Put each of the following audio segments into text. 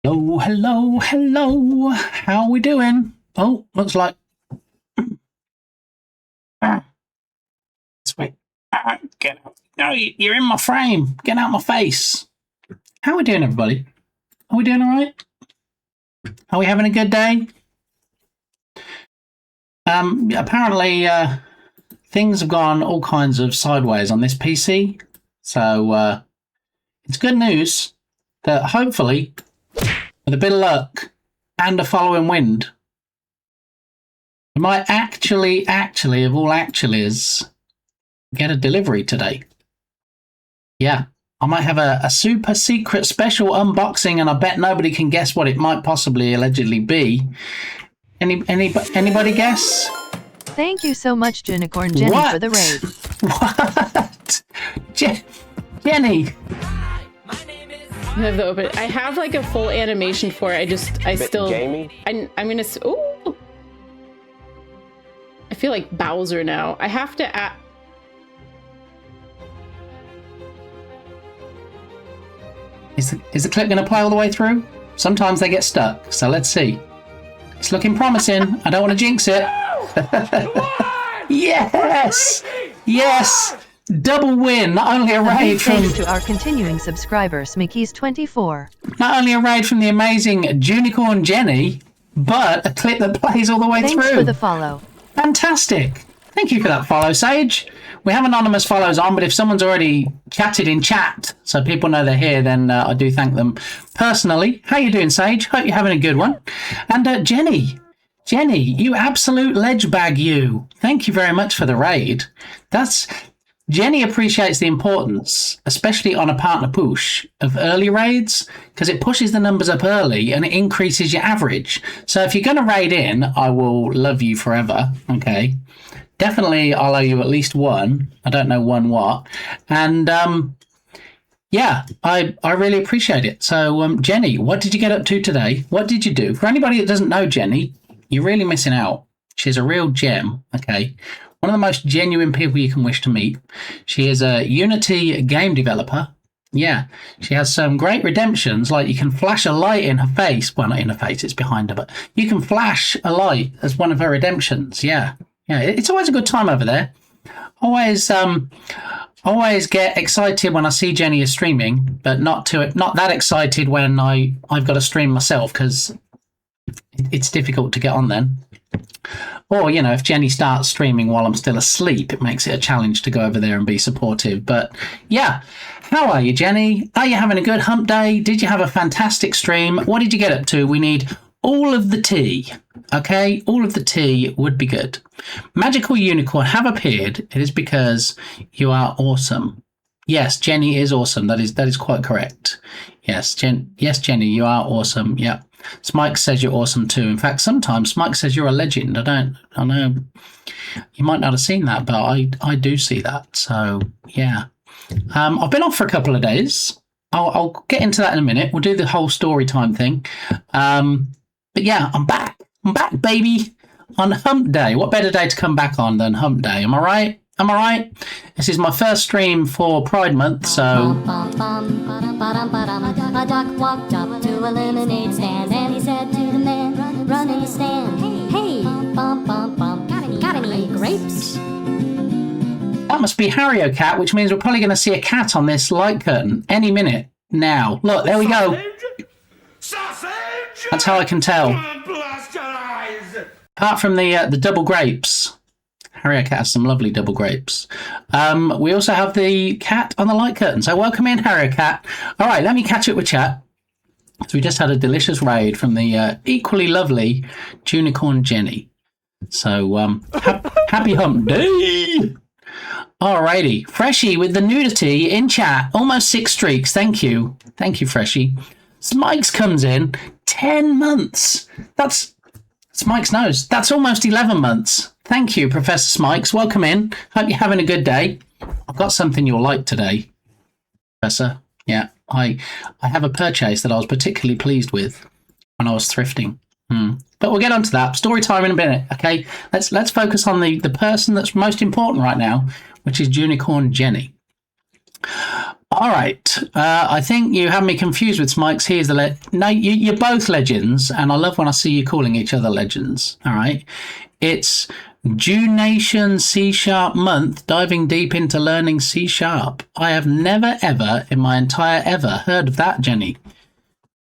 Hello, hello, hello. How are we doing? Oh, looks like... Wait. Get out. No, you're in my frame. Get out my face. How are we doing, everybody? Are we doing all right? Are we having a good day? Apparently, things have gone all kinds of sideways on this PC. So, it's good news that hopefully, with a bit of luck and a following wind, we might actually, of all actuallys, get a delivery today. Yeah, I might have a super secret special unboxing, and I bet nobody can guess what it might possibly allegedly be. Anybody guess? Thank you so much, Unicorn Jenny, for the raid. What? Jenny. I have the open. I have like a full animation for it. I still. Jamie? I'm gonna. Ooh. I feel like Bowser now. I have to add. Is the clip going to play all the way through? Sometimes they get stuck, so let's see. It's looking promising. I don't want to jinx it. Yes! Yes! Double win. Not only a raid from... Thanks to our continuing subscriber, Smikies24. Not only a raid from the amazing Junicorn Jenny, but a clip that plays all the way through. Thanks for the follow. Fantastic. Thank you for that follow, Sage. We have anonymous follows on, but if someone's already chatted in chat, so people know they're here, then I do thank them personally. How you doing, Sage? Hope you're having a good one. And Jenny, you absolute ledge bag, you. Thank you very much for the raid. Jenny appreciates the importance, especially on a partner push, of early raids, because it pushes the numbers up early and it increases your average. So if you're going to raid in, I will love you forever, okay? Definitely, I'll owe you at least one. I don't know one what. And, yeah, I really appreciate it. So, Jenny, what did you get up to today? What did you do? For anybody that doesn't know Jenny, you're really missing out. She's a real gem, okay? One of the most genuine people you can wish to meet. She is a Unity game developer. Yeah, she has some great redemptions, like you can flash a light in her face. Well, not in her face, it's behind her, but you can flash a light as one of her redemptions, yeah. Yeah, it's always a good time over there. Always get excited when I see Jenny is streaming, but not that excited when I've got to stream myself, because it's difficult to get on then. Or, you know, if Jenny starts streaming while I'm still asleep, it makes it a challenge to go over there and be supportive. But yeah, how are you, Jenny? Are you having a good hump day? Did you have a fantastic stream? What did you get up to? We need all of the tea. Okay, all of the tea would be good. Magical Unicorn have appeared. It is because you are awesome. Yes, Jenny is awesome. That is quite correct. Yes, Jenny, you are awesome. Yeah. Smike says you're awesome too. In fact, sometimes Smike says you're a legend. I know you might not have seen that, but I do see that. So yeah. I've been off for a couple of days. I'll get into that in a minute. We'll do the whole story time thing. But yeah, I'm back. I'm back, baby, on Hump Day. What better day to come back on than Hump Day? Am I right? Am I right? This is my first stream for Pride Month, so... A duck walked up to a lemonade stand, and he said to the man running the stand, hey, got any grapes? That must be Hario Cat, which means we're probably going to see a cat on this light curtain any minute now. Look, there we go. Sausage! That's how I can tell. Blast your eyes! Apart from the double grapes. Hario Cat has some lovely double grapes. We also have the cat on the light curtain. So welcome in, Hario Cat. All right, let me catch up with chat. So we just had a delicious raid from the equally lovely Junicorn Jenny. So happy hump day. Alrighty, Freshie with the nudity in chat. Almost 6 streaks. Thank you, Freshie. Smikes comes in 10 months. That's Smikes knows. That's almost 11 months. Thank you, Professor Smikes. Welcome in. Hope you're having a good day. I've got something you'll like today, Professor. Yeah, I have a purchase that I was particularly pleased with when I was thrifting. But we'll get onto that. Story time in a minute, okay? Let's focus on the person that's most important right now, which is Junicorn Jenny. All right. I think you have me confused with Smikes. He is the no. You're both legends, and I love when I see you calling each other legends. All right. It's Junation C# month, diving deep into learning C#. I have never ever in my entire ever heard of that, Jenny.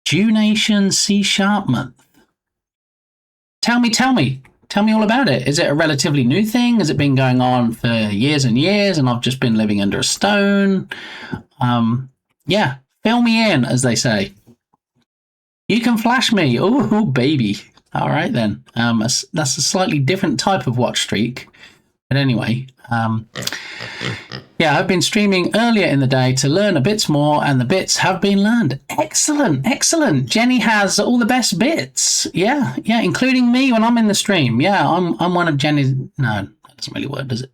Junation C# month. Tell me all about it. Is it a relatively new thing? Has it been going on for years and years and I've just been living under a stone? Yeah, fill me in, as they say. You can flash me. Oh, baby. All right, then. That's a slightly different type of watch streak. But anyway, yeah, I've been streaming earlier in the day to learn a bit more, and the bits have been learned. Excellent, excellent. Jenny has all the best bits. Yeah, including me when I'm in the stream. Yeah, I'm one of Jenny's. No, that doesn't really work, does it?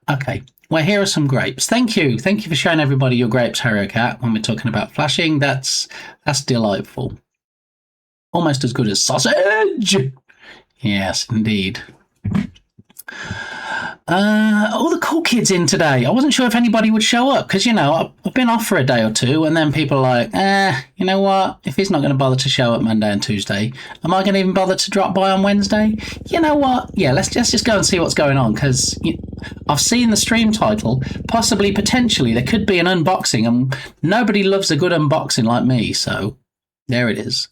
Okay. Well, here are some grapes. Thank you for showing everybody your grapes, Harrier Cat. When we're talking about flashing, that's delightful. Almost as good as sausage. Yes, indeed. All the cool kids in today. I wasn't sure if anybody would show up because, I've been off for a day or two and then people are like, you know what? If he's not going to bother to show up Monday and Tuesday, am I going to even bother to drop by on Wednesday? You know what? Yeah, let's just go and see what's going on because I've seen the stream title. Possibly, potentially, there could be an unboxing and nobody loves a good unboxing like me. So there it is.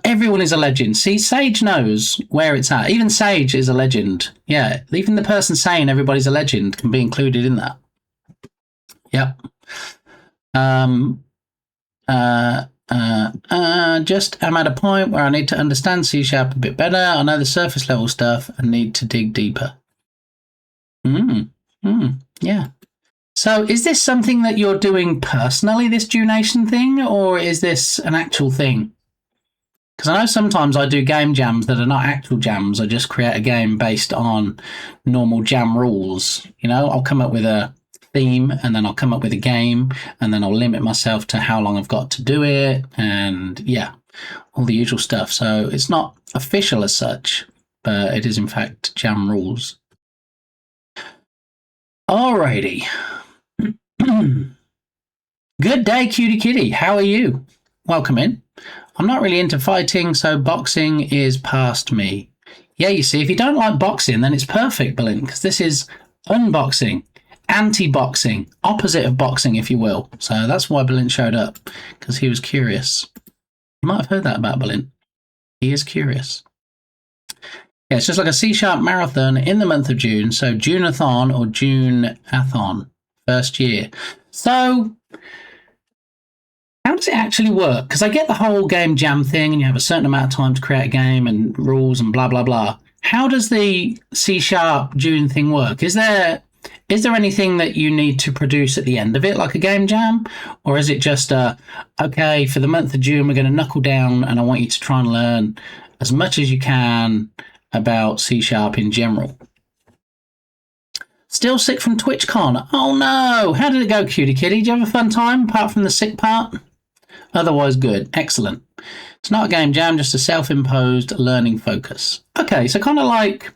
Everyone is a legend. See, Sage knows where it's at. Even Sage is a legend. Yeah, even the person saying everybody's a legend can be included in that. Yep. Just I'm at a point where I need to understand C# a bit better. I know the surface level stuff and need to dig deeper. Yeah. So is this something that you're doing personally, this Junation thing, or is this an actual thing? Because I know sometimes I do game jams that are not actual jams. I just create a game based on normal jam rules. I'll come up with a theme and then I'll come up with a game and then I'll limit myself to how long I've got to do it. And yeah, all the usual stuff. So it's not official as such, but it is in fact jam rules. Alrighty. Good day, cutie kitty. How are you? Welcome in. I'm not really into fighting, so boxing is past me. Yeah, you see, if you don't like boxing, then it's perfect, Belinda, because this is unboxing, anti-boxing, opposite of boxing, if you will. So that's why Belinda showed up, because he was curious. You might have heard that about Belinda. He is curious. Yeah, it's just like a C# marathon in the month of June, so June-a-thon or June-a-thon, first year. So how does it actually work? Because I get the whole game jam thing and you have a certain amount of time to create a game and rules and blah, blah, blah. How does the C# June thing work? Is there anything that you need to produce at the end of it, like a game jam? Or is it just, okay, for the month of June, we're going to knuckle down and I want you to try and learn as much as you can about C# in general? Still sick from TwitchCon. Oh no! How did it go, cutie kitty? Did you have a fun time, apart from the sick part? Otherwise good. Excellent. It's not a game jam, just a self-imposed learning focus. Okay, so kind of like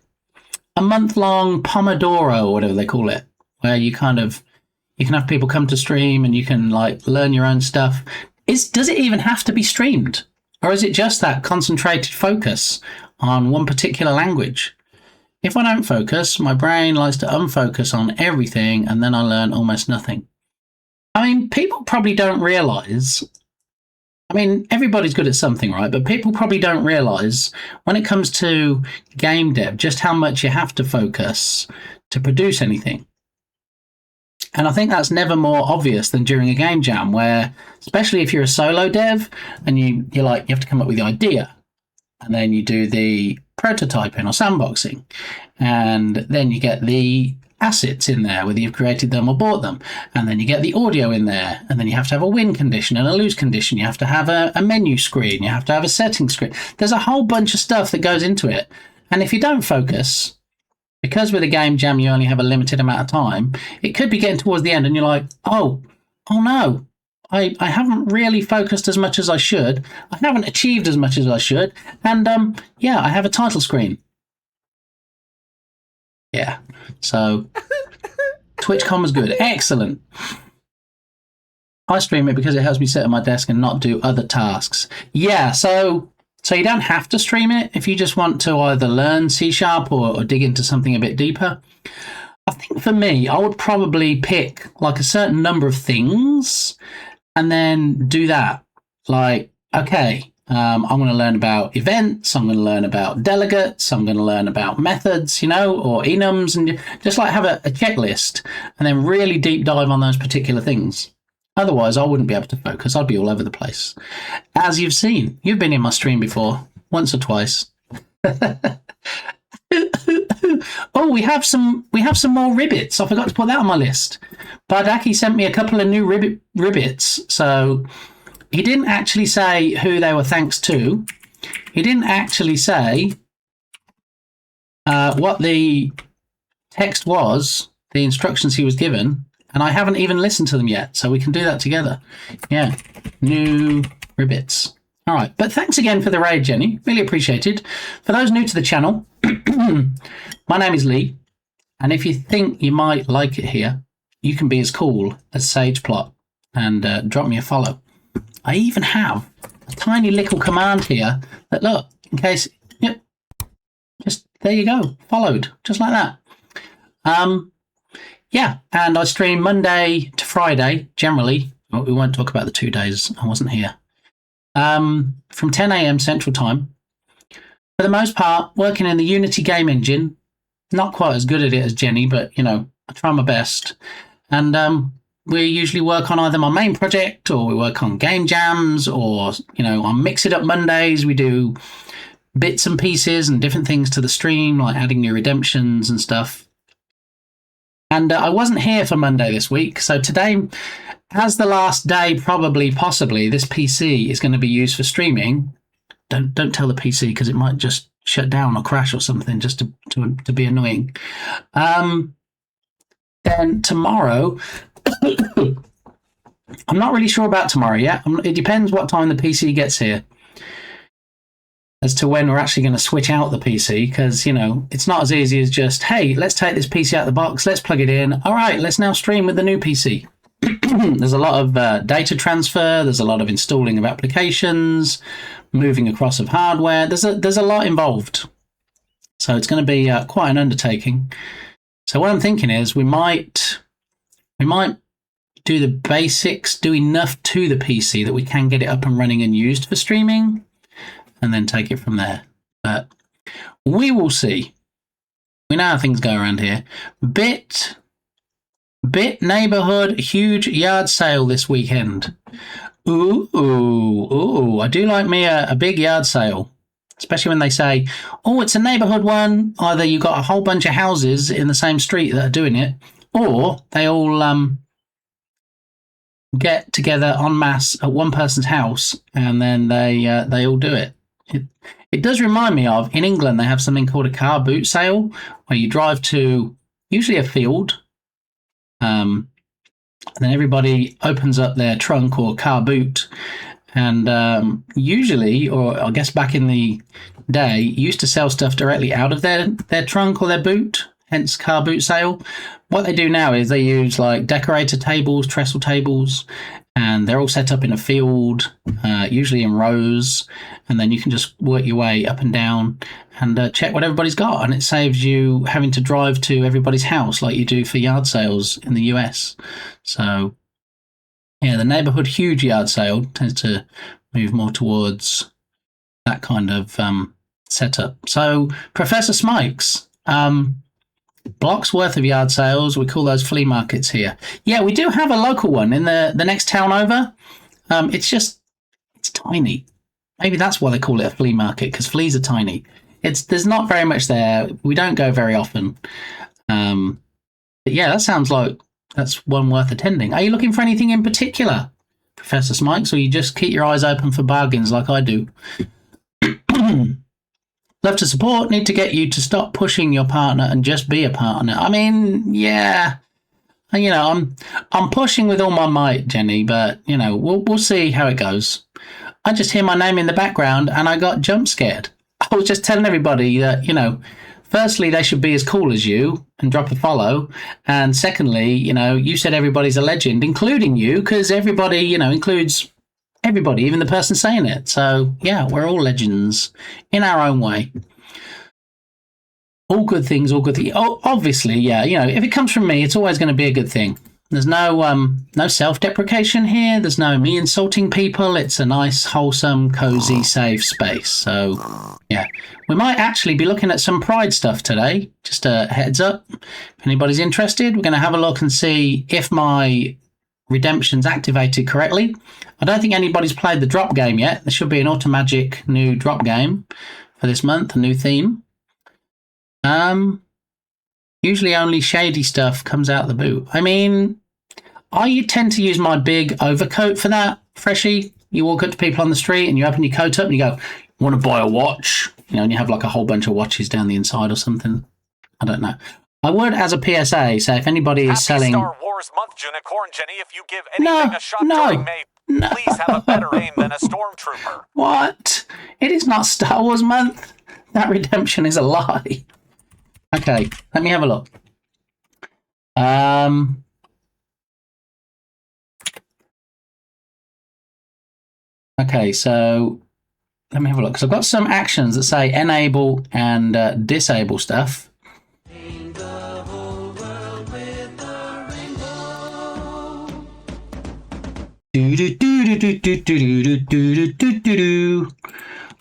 a month-long Pomodoro, or whatever they call it, where you can have people come to stream and you can learn your own stuff. Does it even have to be streamed? Or is it just that concentrated focus on one particular language? If I don't focus, my brain likes to unfocus on everything and then I learn almost nothing. I mean, people probably don't realise. I mean, everybody's good at something, right? But people probably don't realise when it comes to game dev just how much you have to focus to produce anything. And I think that's never more obvious than during a game jam where, especially if you're a solo dev and you have to come up with the idea and then you do the prototyping or sandboxing, and then you get the assets in there, whether you've created them or bought them, and then you get the audio in there, and then you have to have a win condition and a lose condition, you have to have a menu screen, you have to have a setting screen. There's a whole bunch of stuff that goes into it, and if you don't focus, because with a game jam you only have a limited amount of time, it could be getting towards the end and you're like, oh no, I haven't really focused as much as I should. I haven't achieved as much as I should. And, yeah, I have a title screen. Yeah. So, TwitchCon was good. Excellent. I stream it because it helps me sit at my desk and not do other tasks. Yeah, so you don't have to stream it if you just want to either learn C# or dig into something a bit deeper. I think for me, I would probably pick like a certain number of things and then do that. Like, okay, I'm going to learn about events. I'm going to learn about delegates. I'm going to learn about methods, or enums, and just like have a checklist and then really deep dive on those particular things. Otherwise, I wouldn't be able to focus. I'd be all over the place. As you've seen, you've been in my stream before, once or twice. Oh, we have some more ribbits. I forgot to put that on my list. Bardaki sent me a couple of new ribbits. So he didn't actually say who they were thanks to. He didn't actually say what the text was, the instructions he was given, and I haven't even listened to them yet, so we can do that together. Yeah, new ribbits. All right, but thanks again for the raid, Jenny. Really appreciated. For those new to the channel, my name is Lee, and if you think you might like it here, you can be as cool as SagePlot and drop me a follow. I even have a tiny little command here that, look, in case, yep, just there you go, followed, just like that. Yeah, and I stream Monday to Friday, generally. We won't talk about the 2 days I wasn't here. From 10 a.m. Central Time. For the most part, working in the Unity game engine. Not quite as good at it as Jenny, but, I try my best. And we usually work on either my main project, or we work on game jams, or, on Mix It Up Mondays, we do bits and pieces and different things to the stream, like adding new redemptions and stuff. And I wasn't here for Monday this week, so today, as the last day, possibly, this PC is going to be used for streaming. Don't tell the PC, because it might just shut down or crash or something, just to be annoying. Then tomorrow, I'm not really sure about tomorrow yet. It depends what time the PC gets here, as to when we're actually going to switch out the PC, because, it's not as easy as just, hey, let's take this PC out of the box, let's plug it in. All right, let's now stream with the new PC. There's a lot of data transfer. There's a lot of installing of applications, moving across of hardware. There's a lot involved. So it's going to be quite an undertaking. So what I'm thinking is we might do the basics, do enough to the PC that we can get it up and running and used for streaming, and then take it from there. But we will see. We know how things go around here. Bit neighborhood huge yard sale this weekend. Ooh, I do like me a big yard sale, especially when they say, oh, it's a neighborhood one. Either you got a whole bunch of houses in the same street that are doing it, or they all get together en masse at one person's house, and then they all do it. It does remind me of, in England, they have something called a car boot sale, where you drive to usually a field, and then everybody opens up their trunk or car boot, and usually, or I guess back in the day, used to sell stuff directly out of their trunk or their boot, hence car boot sale. What they do now is they use like decorator tables, trestle tables, and they're all set up in a field, usually in rows, and then you can just work your way up and down and check what everybody's got, and it saves you having to drive to everybody's house like you do for yard sales in the US. So, yeah, the neighborhood huge yard sale tends to move more towards that kind of setup. So, Professor Smikes, block's worth of yard sales, we call those flea markets here. Yeah, we do have a local one in the next town over. It's tiny. Maybe that's why they call it a flea market, because fleas are tiny. There's not very much there. We don't go very often. But yeah, that sounds like that's one worth attending. Are you looking for anything in particular, Professor Smikes, or you just keep your eyes open for bargains like I do? Love to support, need to get you to stop pushing your partner and just be a partner. I mean, yeah, I'm pushing with all my might, Jenny, but we'll see how it goes. I just hear my name in the background and I got jump scared. I was just telling everybody that, firstly, they should be as cool as you and drop a follow. And secondly, you said everybody's a legend, including you, because everybody, includes everybody, even the person saying it. So, yeah, we're all legends in our own way. All good things, all good things. Oh, obviously, yeah, if it comes from me, it's always going to be a good thing. There's no self-deprecation here. There's no me insulting people. It's a nice, wholesome, cozy, safe space. So, yeah. We might actually be looking at some Pride stuff today. Just a heads up. If anybody's interested, we're going to have a look and see if my redemption's activated correctly. I don't think anybody's played the drop game yet. There should be an Automagic new drop game for this month, a new theme. Usually only shady stuff comes out the boot. I mean, I tend to use my big overcoat for that, Freshie. You walk up to people on the street and you open your coat up and you go, want to buy a watch? And you have like a whole bunch of watches down the inside or something. I don't know. I would, as a PSA, say if anybody is selling... Star Wars month, Junicorn Jenny. If you give anything a shot during May, please have a better aim than a stormtrooper. What? It is not Star Wars month. That redemption is a lie. Okay, let me have a look. Okay, so let me have a look. Because I've got some actions that say enable and disable stuff.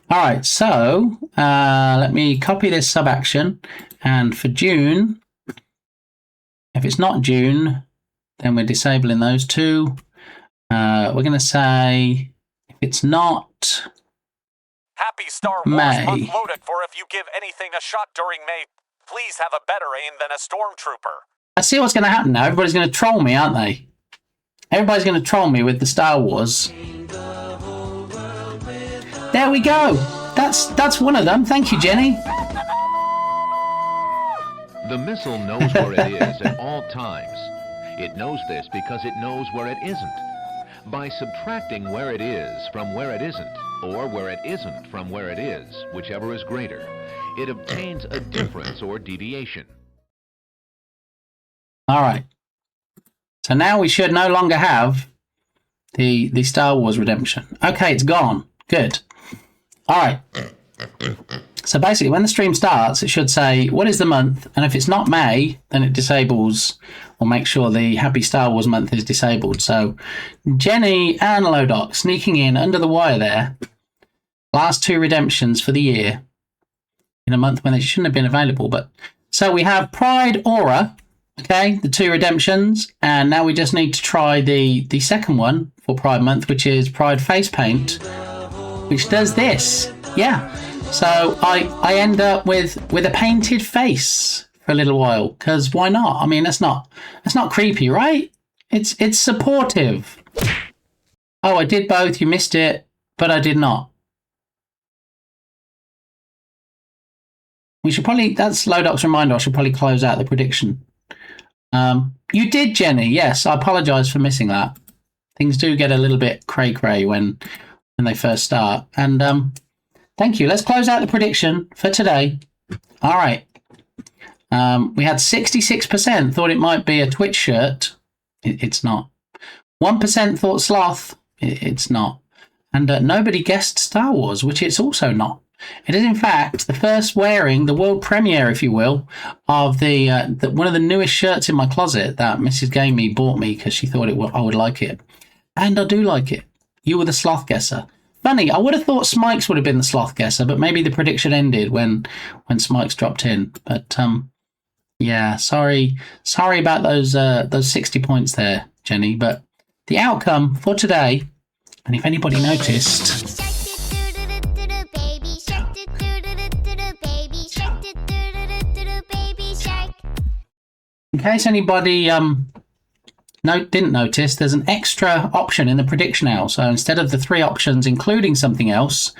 All right, so let me copy this sub action. And for June, if it's not June, then we're disabling those two. We're going to say if it's not Happy Star Wars May. month loaded for if you give anything a shot during May, please have a better aim than a stormtrooper. I see what's going to happen now. Everybody's going to troll me, aren't they? Everybody's going to troll me with the Star Wars. There we go. That's one of them. Thank you, Jenny. The missile knows where it is at all times. It knows this because it knows where it isn't. By subtracting where it is from where it isn't, or where it isn't from where it is, whichever is greater, it obtains a difference or deviation. All right. So now we should no longer have the Star Wars redemption. Okay, it's gone. Good. All right. So basically, when the stream starts, it should say, what is the month? And if it's not May, then it disables or makes sure the Happy Star Wars month is disabled. So Jenny and Lodoc sneaking in under the wire there. Last two redemptions for the year in a month when they shouldn't have been available. But so we have Pride Aura, okay, the two redemptions. And now we just need to try the second one for Pride month, which is Pride Face Paint, which does this. Yeah. So I end up with a painted face for a little while, because why not? I mean, that's not creepy, right? It's supportive. Oh, I did both. You missed it, but I did not. We should probably, that's Lodoc's reminder. I should probably close out the prediction. You did, Jenny. Yes, I apologise for missing that. Things do get a little bit cray-cray when they first start. And thank you. Let's close out the prediction for today. All right. We had 66% thought it might be a Twitch shirt. It's not. 1% thought sloth. It's not. And nobody guessed Star Wars, which it's also not. It is, in fact, the first wearing, the world premiere, if you will, of the one of the newest shirts in my closet that Mrs. Gamey bought me because she thought I would like it. And I do like it. You were the sloth guesser. Funny, I would have thought Smikes would have been the sloth guesser, but maybe the prediction ended when Smikes dropped in. But yeah, sorry about those 60 points there, Jenny. But the outcome for today, and if anybody noticed, in case anybody didn't notice, there's an extra option in the prediction owl. So instead of the 3 options including something else,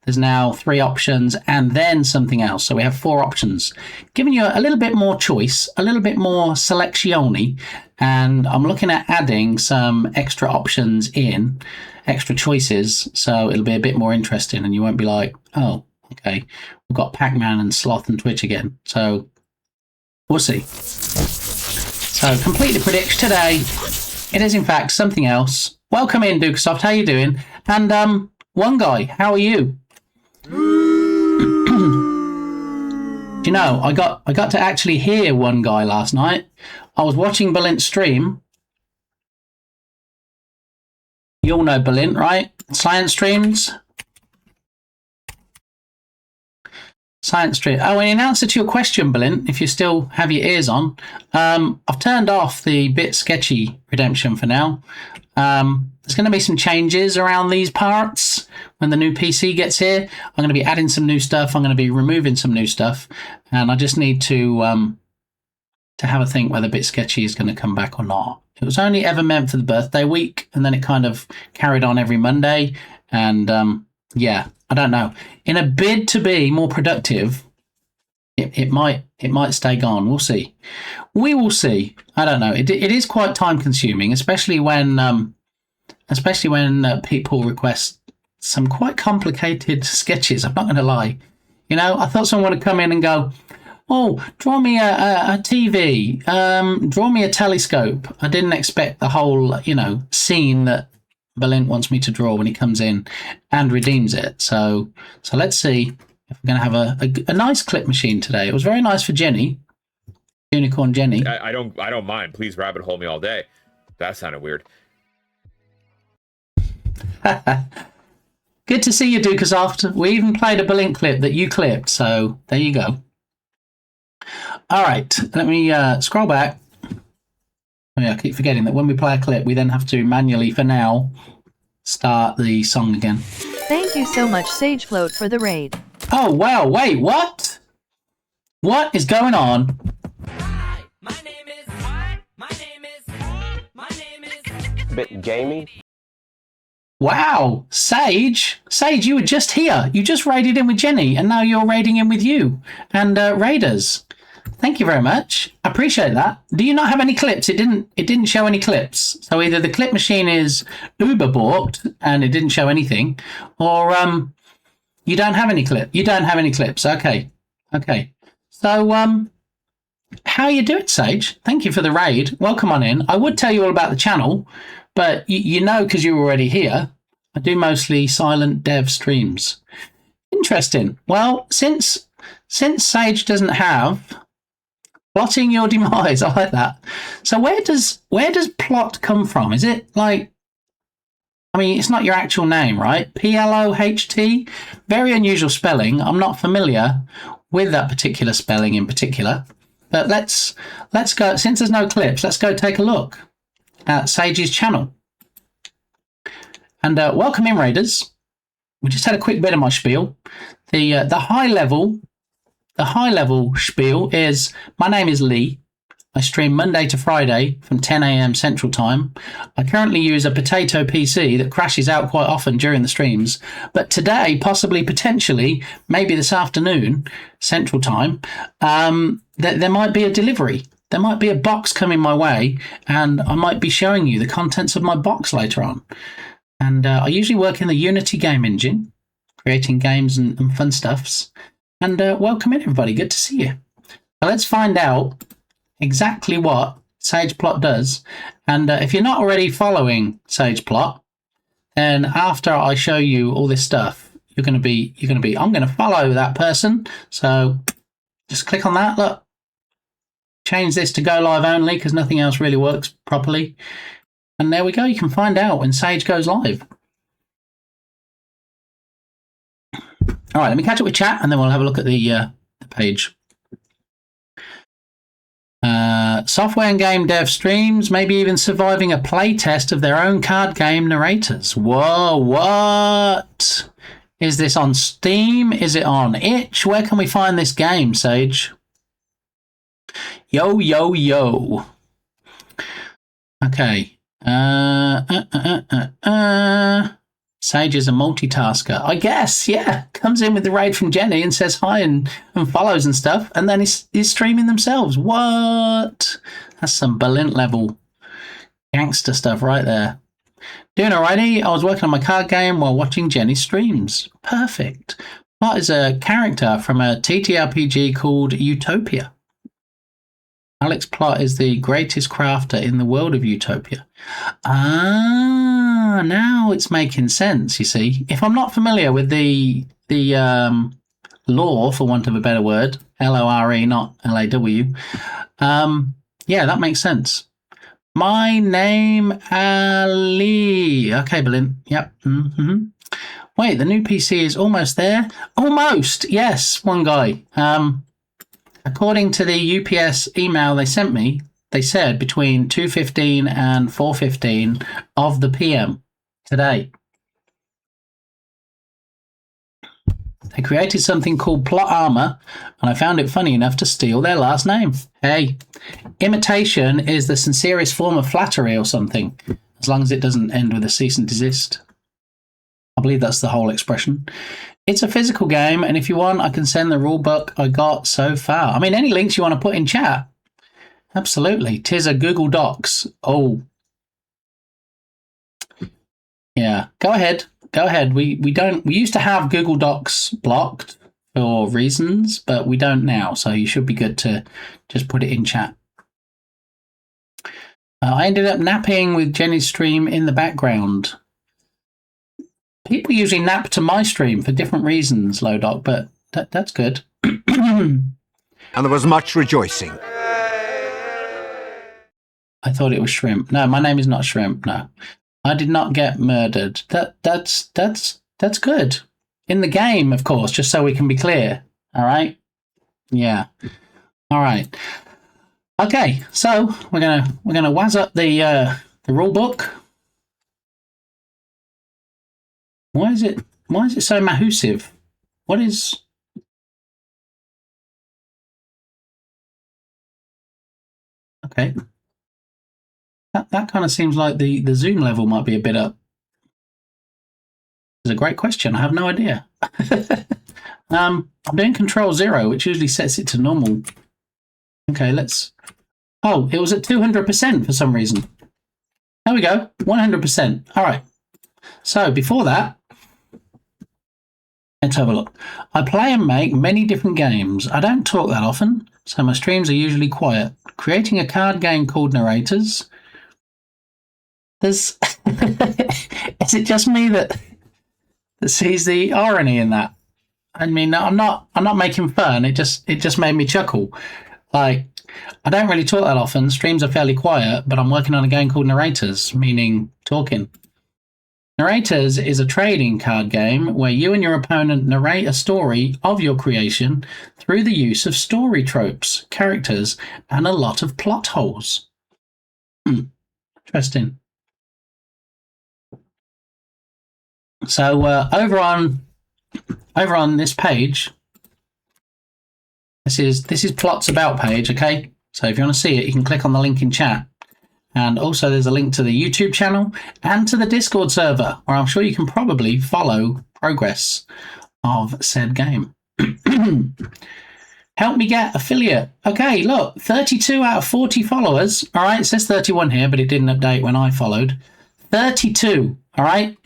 there's now 3 options and then something else. So we have 4 options, giving you a little bit more choice, a little bit more selezione. And I'm looking at adding some extra options in, extra choices, so it'll be a bit more interesting and you won't be like, oh, Okay, we've got Pac-Man and Sloth and Twitch again. So we'll see. So completely predict today. It is in fact something else. Welcome in, Dukesoft. How you doing? And one guy, how are you? You know, I got to actually hear one guy last night. I was watching Balint's stream. You all know Balint, right? Science streams. Science stream. Oh, and in answer to your question, Balint, if you still have your ears on, I've turned off the bit sketchy redemption for now. There's going to be some changes around these parts when the new PC gets here. I'm going to be adding some new stuff. I'm going to be removing some new stuff, and I just need to have a think whether bit sketchy is going to come back or not. It was only ever meant for the birthday week, and then it kind of carried on every Monday. And yeah, I don't know. In a bid to be more productive, it might stay gone. We'll see. We will see. I don't know. It is quite time consuming, especially when people request some quite complicated sketches. I'm not going to lie. You know, I thought someone would come in and go, "Oh, draw me a TV. Draw me a telescope." I didn't expect the whole, scene that Balint wants me to draw when he comes in and redeems it. So let's see if we're going to have a nice clip machine today. It was very nice for Jenny, Unicorn Jenny. I don't mind. Please rabbit hole me all day. That sounded weird. Good to see you, Dukesoft. We even played a Balint clip that you clipped, so there you go. All right, let me scroll back. Oh, yeah, I keep forgetting that when we play a clip, we then have to manually, for now, start the song again. Thank you so much, SageFloat, for the raid. Oh, wow, wait, what? What is going on? Bit gaming. Wow, Sage, you were just here. You just raided in with Jenny, and now you're raiding in with you and Raiders. Thank you very much. I appreciate that. Do you not have any clips? It didn't show any clips. So either the clip machine is Uber bought and it didn't show anything, or you don't have any clip. You don't have any clips. Okay. So how you doing, Sage? Thank you for the raid. Welcome on in. I would tell you all about the channel, but you know, because you were already here, I do mostly silent dev streams. Interesting. Well, since Sage doesn't have plotting your demise, I like that. So where does plot come from? Is it like, I mean, it's not your actual name, right? P-L-O-H-T? Very unusual spelling. I'm not familiar with that particular spelling in particular. But let's go, since there's no clips, let's go take a look at Sage's channel. And welcome in, Raiders. We just had a quick bit of my spiel. The high level spiel is, my name is Lee. I stream Monday to Friday from 10 a.m. Central Time. I currently use a potato PC that crashes out quite often during the streams. But today, possibly, potentially, maybe this afternoon, Central Time, there might be a delivery. There might be a box coming my way, and I might be showing you the contents of my box later on. And I usually work in the Unity game engine, creating games and fun stuffs. And welcome in, everybody. Good to see you. Now let's find out exactly what SagePlot does. And if you're not already following SagePlot, then after I show you all this stuff, you're going to be, I'm going to follow that person. So just click on that. Look, change this to go live only because nothing else really works properly. And there we go. You can find out when Sage goes live. All right, let me catch up with chat and then we'll have a look at the page. Software and game dev streams, maybe even surviving a playtest of their own card game narrators. Whoa, what? Is this on Steam? Is it on Itch? Where can we find this game, Sage? Yo. Okay. Sage is a multitasker, I guess. Yeah, comes in with the raid from Jenny and says hi and follows and stuff, and then he's streaming themselves. What? That's some Balint level gangster stuff right there. Doing alrighty. I was working on my card game while watching Jenny's streams. Perfect. Plot is a character from a TTRPG called Utopia. Alex Plot is the greatest crafter in the world of Utopia. Ah, now it's making sense, you see. If I'm not familiar with the lore, for want of a better word, Lore, not LAW, yeah, that makes sense. My name, Ali. Okay, Berlin. Yep. Mm-hmm. Wait, the new PC is almost there? Almost, yes, one guy. According to the UPS email they sent me, they said between 2:15 and 4:15 of the PM today. They created something called Plot Armor, and I found it funny enough to steal their last name. Hey, imitation is the sincerest form of flattery or something, as long as it doesn't end with a cease and desist. I believe that's the whole expression. It's a physical game, and if you want, I can send the rule book I got so far. I mean, any links you want to put in chat. Absolutely. 'Tis a Google Docs. Oh. Yeah, go ahead. Go ahead. We used to have Google Docs blocked for reasons, but we don't now, so you should be good to just put it in chat. I ended up napping with Jenny's stream in the background. People usually nap to my stream for different reasons, Lowdoc, but that's good. And there was much rejoicing. I thought it was Shrimp. No, my name is not Shrimp, no. I did not get murdered. That's good. In the game, of course, just so we can be clear. All right? Yeah. All right. Okay, so we're gonna wazz up the rule book. Why is it so mahusive? What is... Okay. That kind of seems like the zoom level might be a bit up. It's a great question. I have no idea. I'm doing Control 0, which usually sets it to normal. Okay, let's... Oh, it was at 200% for some reason. There we go. 100%. All right. So before that, let's have a look. I play and make many different games. I don't talk that often, so my streams are usually quiet. Creating a card game called Narrators. Is it just me that sees the irony in that? I mean, I'm not making fun. It just made me chuckle. Like, I don't really talk that often. Streams are fairly quiet, but I'm working on a game called Narrators, meaning talking. Narrators is a trading card game where you and your opponent narrate a story of your creation through the use of story tropes, characters, and a lot of plot holes. Interesting. So over on this page, this is Plot's About page, okay? So if you want to see it, you can click on the link in chat. And also there's a link to the YouTube channel and to the Discord server, where I'm sure you can probably follow progress of said game. Help me get affiliate. Okay, look, 32 out of 40 followers. All right, it says 31 here, but it didn't update when I followed. 32, all right?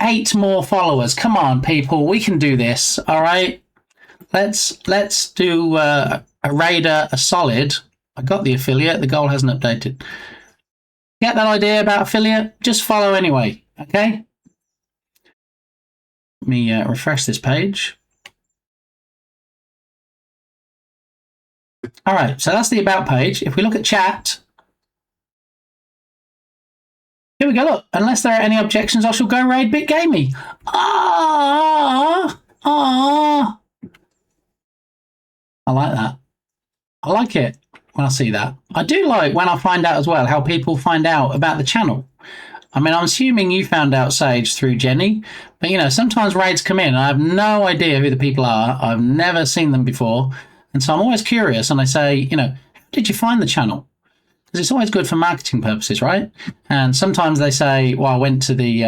8 more followers. Come on, people, we can do this, all right? Let's do a raider, a solid. I got the affiliate. The goal hasn't updated. Get that idea about affiliate? Just follow anyway, okay? Let me refresh this page. All right, so that's the About page. If we look at chat, here we go, look. Unless there are any objections, I shall go raid BitGamey. I like that. I like it when I see that. I do like when I find out as well how people find out about the channel. I mean, I'm assuming you found out Sage through Jenny, but, you know, sometimes raids come in and I have no idea who the people are. I've never seen them before. And so I'm always curious, and I say, you know, how did you find the channel? Because it's always good for marketing purposes, right? And sometimes they say, well, I went to the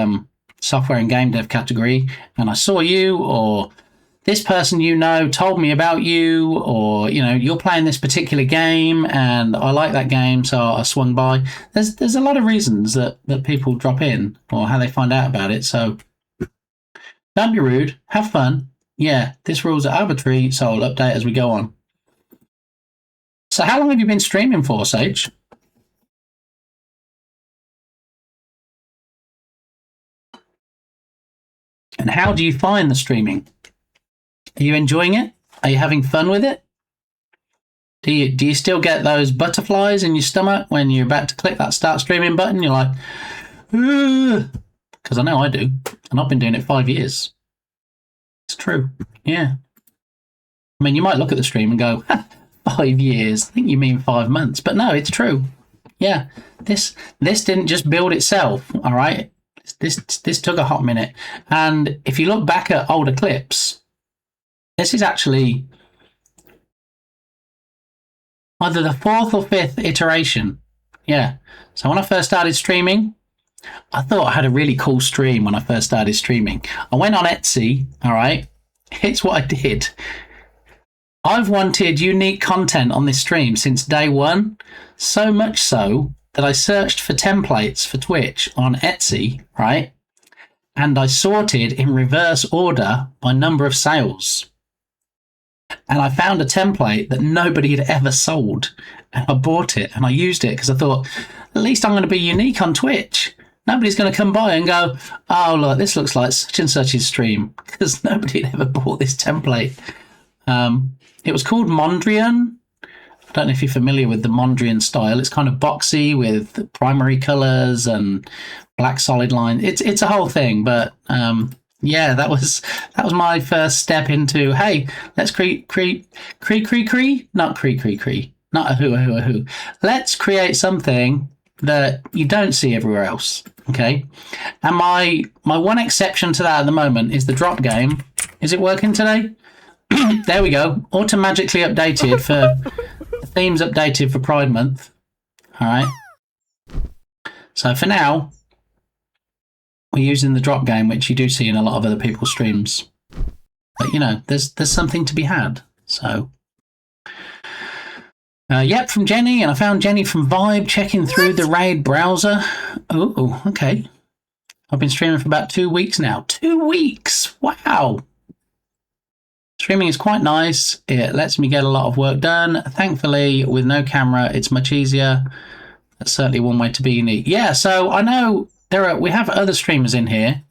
software and game dev category and I saw you, or this person you know told me about you, or, you know, you're playing this particular game and I like that game, so I swung by. There's a lot of reasons that people drop in or how they find out about it. So don't be rude. Have fun. Yeah, this rules are arbitrary, so I'll update as we go on. So how long have you been streaming for, Sage? And how do you find the streaming? Are you enjoying it? Are you having fun with it? Do you still get those butterflies in your stomach when you're about to click that start streaming button? You're like, because I know I do, and I've been doing it 5 years. It's true. Yeah. I mean, you might look at the stream and go, 5 years. I think you mean 5 months, but no, it's true. Yeah. This didn't just build itself. All right. This took a hot minute. And if you look back at older clips, this is actually either the fourth or fifth iteration. Yeah. So when I first started streaming, I thought I had a really cool stream when I first started streaming. I went on Etsy. All right. Here's what I did. I've wanted unique content on this stream since day one. So much so that I searched for templates for Twitch on Etsy, right? And I sorted in reverse order by number of sales. And I found a template that nobody had ever sold. And I bought it and I used it because I thought, at least I'm going to be unique on Twitch. Nobody's going to come by and go, oh, look, this looks like such and such's stream. Because nobody had ever bought this template. It was called Mondrian. I don't know if you're familiar with the Mondrian style. It's kind of boxy with primary colors and black solid line. It's a whole thing, but yeah, that was my first step into, hey, let's not a who. Let's create something that you don't see everywhere else. Okay, and my one exception to that at the moment is the drop game. Is it working today? There we go. Automatically updated for the themes updated for Pride Month. All right. So for now, we're using the drop game, which you do see in a lot of other people's streams. But you know, there's something to be had. So, yep, from Jenny, and I found Jenny from Vibe checking through the Raid browser. Oh, okay. I've been streaming for about 2 weeks now. 2 weeks. Wow. Streaming is quite nice. It lets me get a lot of work done. Thankfully, with no camera, it's much easier. That's certainly one way to be unique. Yeah, so I know we have other streamers in here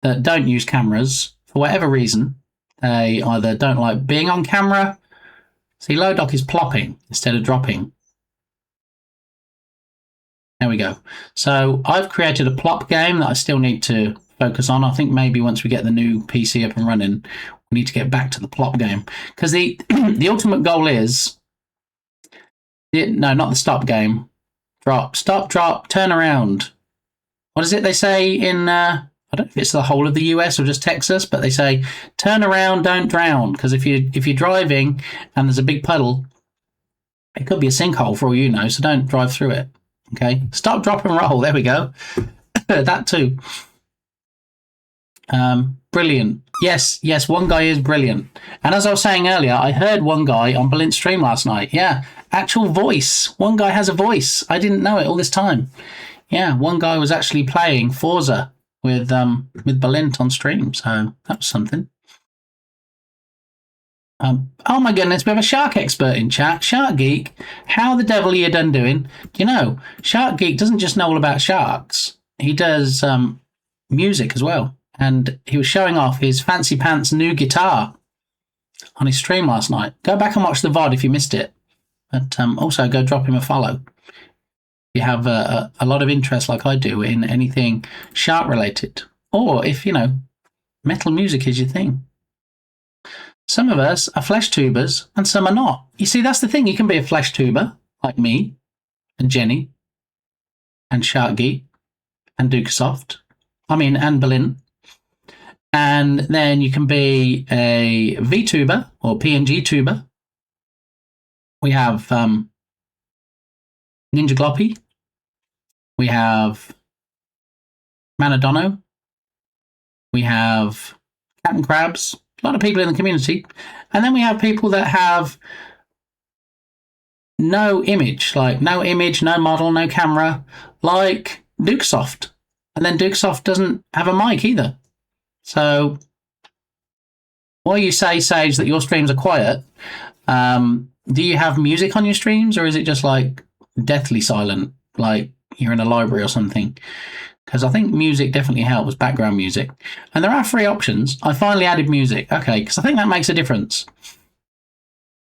that don't use cameras for whatever reason. They either don't like being on camera. See, Lodoc is plopping instead of dropping. There we go. So I've created a plop game that I still need to focus on. I think maybe once we get the new PC up and running, we need to get back to the plop game. Because the ultimate goal is... No, not the stop game. Drop. Stop, drop, turn around. What is it they say in... I don't know if it's the whole of the US or just Texas, but they say, turn around, don't drown. Because if you're driving and there's a big puddle, it could be a sinkhole for all you know, so don't drive through it. Okay? Stop, drop, and roll. There we go. That too. Brilliant. Yes, one guy is brilliant. And as I was saying earlier, I heard one guy on Balint's stream last night. Yeah, actual voice. One guy has a voice. I didn't know it all this time. Yeah, one guy was actually playing Forza with Balint on stream, so that was something. Oh my goodness, we have a shark expert in chat. Shark Geek, how the devil are you done doing? You know, Shark Geek doesn't just know all about sharks. He does music as well. And he was showing off his fancy pants new guitar on his stream last night. Go back and watch the VOD if you missed it. But also go drop him a follow. If you have a lot of interest like I do in anything shark related. Or if, you know, metal music is your thing. Some of us are flesh tubers and some are not. You see, that's the thing. You can be a flesh tuber like me and Jenny and Shark Geek and Dukesoft. And Balint. And then you can be a VTuber or PNG tuber. We have Ninja Gloppy. We have Manadono. We have Captain Crabs. A lot of people in the community. And then we have people that have no image, no model, no camera, like Dukesoft. And then Dukesoft doesn't have a mic either. So While you say, Sage, that your streams are quiet, do you have music on your streams, or is it just like deathly silent, like you're in a library or something? Because I think music definitely helps, background music. And there are 3 options. I finally added music. Okay, because I think that makes a difference.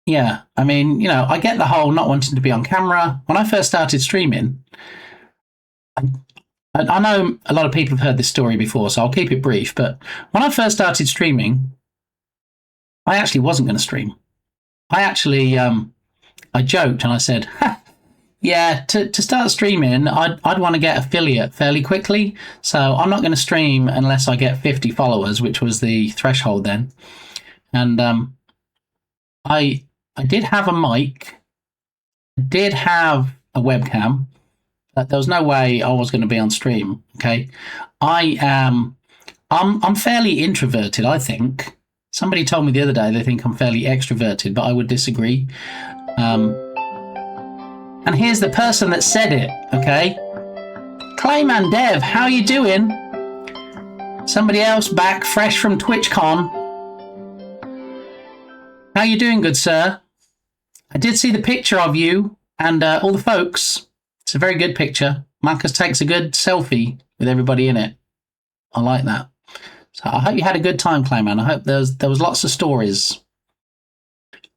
Yeah, I mean, you know, I get the whole not wanting to be on camera. When I first started streaming, I know a lot of people have heard this story before, so I'll keep it brief. But when I first started streaming, I actually wasn't going to stream. I joked and I said, yeah, to start streaming, I'd want to get affiliate fairly quickly. So I'm not going to stream unless I get 50 followers, which was the threshold then. And I did have a mic, did have a webcam, but there was no way I was going to be on stream. Okay, I'm fairly introverted, I think. Somebody told me the other day they think I'm fairly extroverted, but I would disagree. And here's the person that said it, okay? Clayman Dev, how you doing? Somebody else back fresh from TwitchCon. How you doing, good sir? I did see the picture of you and all the folks. It's a very good picture. Marcus takes a good selfie with everybody in it. I like that. So I hope you had a good time, Clayman. I hope there was lots of stories.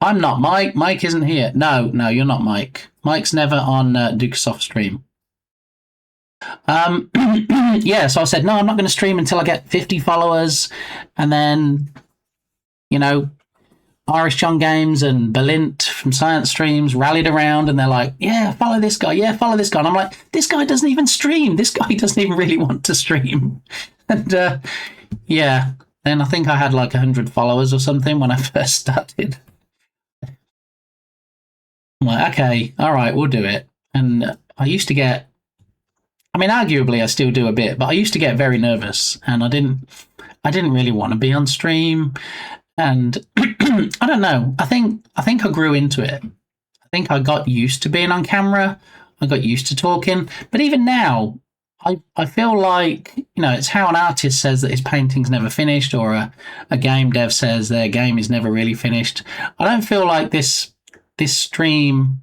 I'm not Mike. Mike isn't here. No, you're not Mike. Mike's never on Dukesoft stream. Yeah, so I said, no, I'm not going to stream until I get 50 followers. And then, you know, Irish John Games and Belint from Science Streams rallied around and they're like, yeah, follow this guy. Yeah, follow this guy. And I'm like, this guy doesn't even stream. This guy doesn't even really want to stream. And yeah, then I think I had like 100 followers or something when I first started. I'm like, okay, all right, we'll do it. And I used to get, I mean, arguably I still do a bit, but I used to get very nervous and I didn't really want to be on stream. And I don't know, I think I grew into it. I think I got used to being on camera. I got used to talking. But even now, I feel like, you know, it's how an artist says that his painting's never finished, or a game dev says their game is never really finished. I don't feel like this stream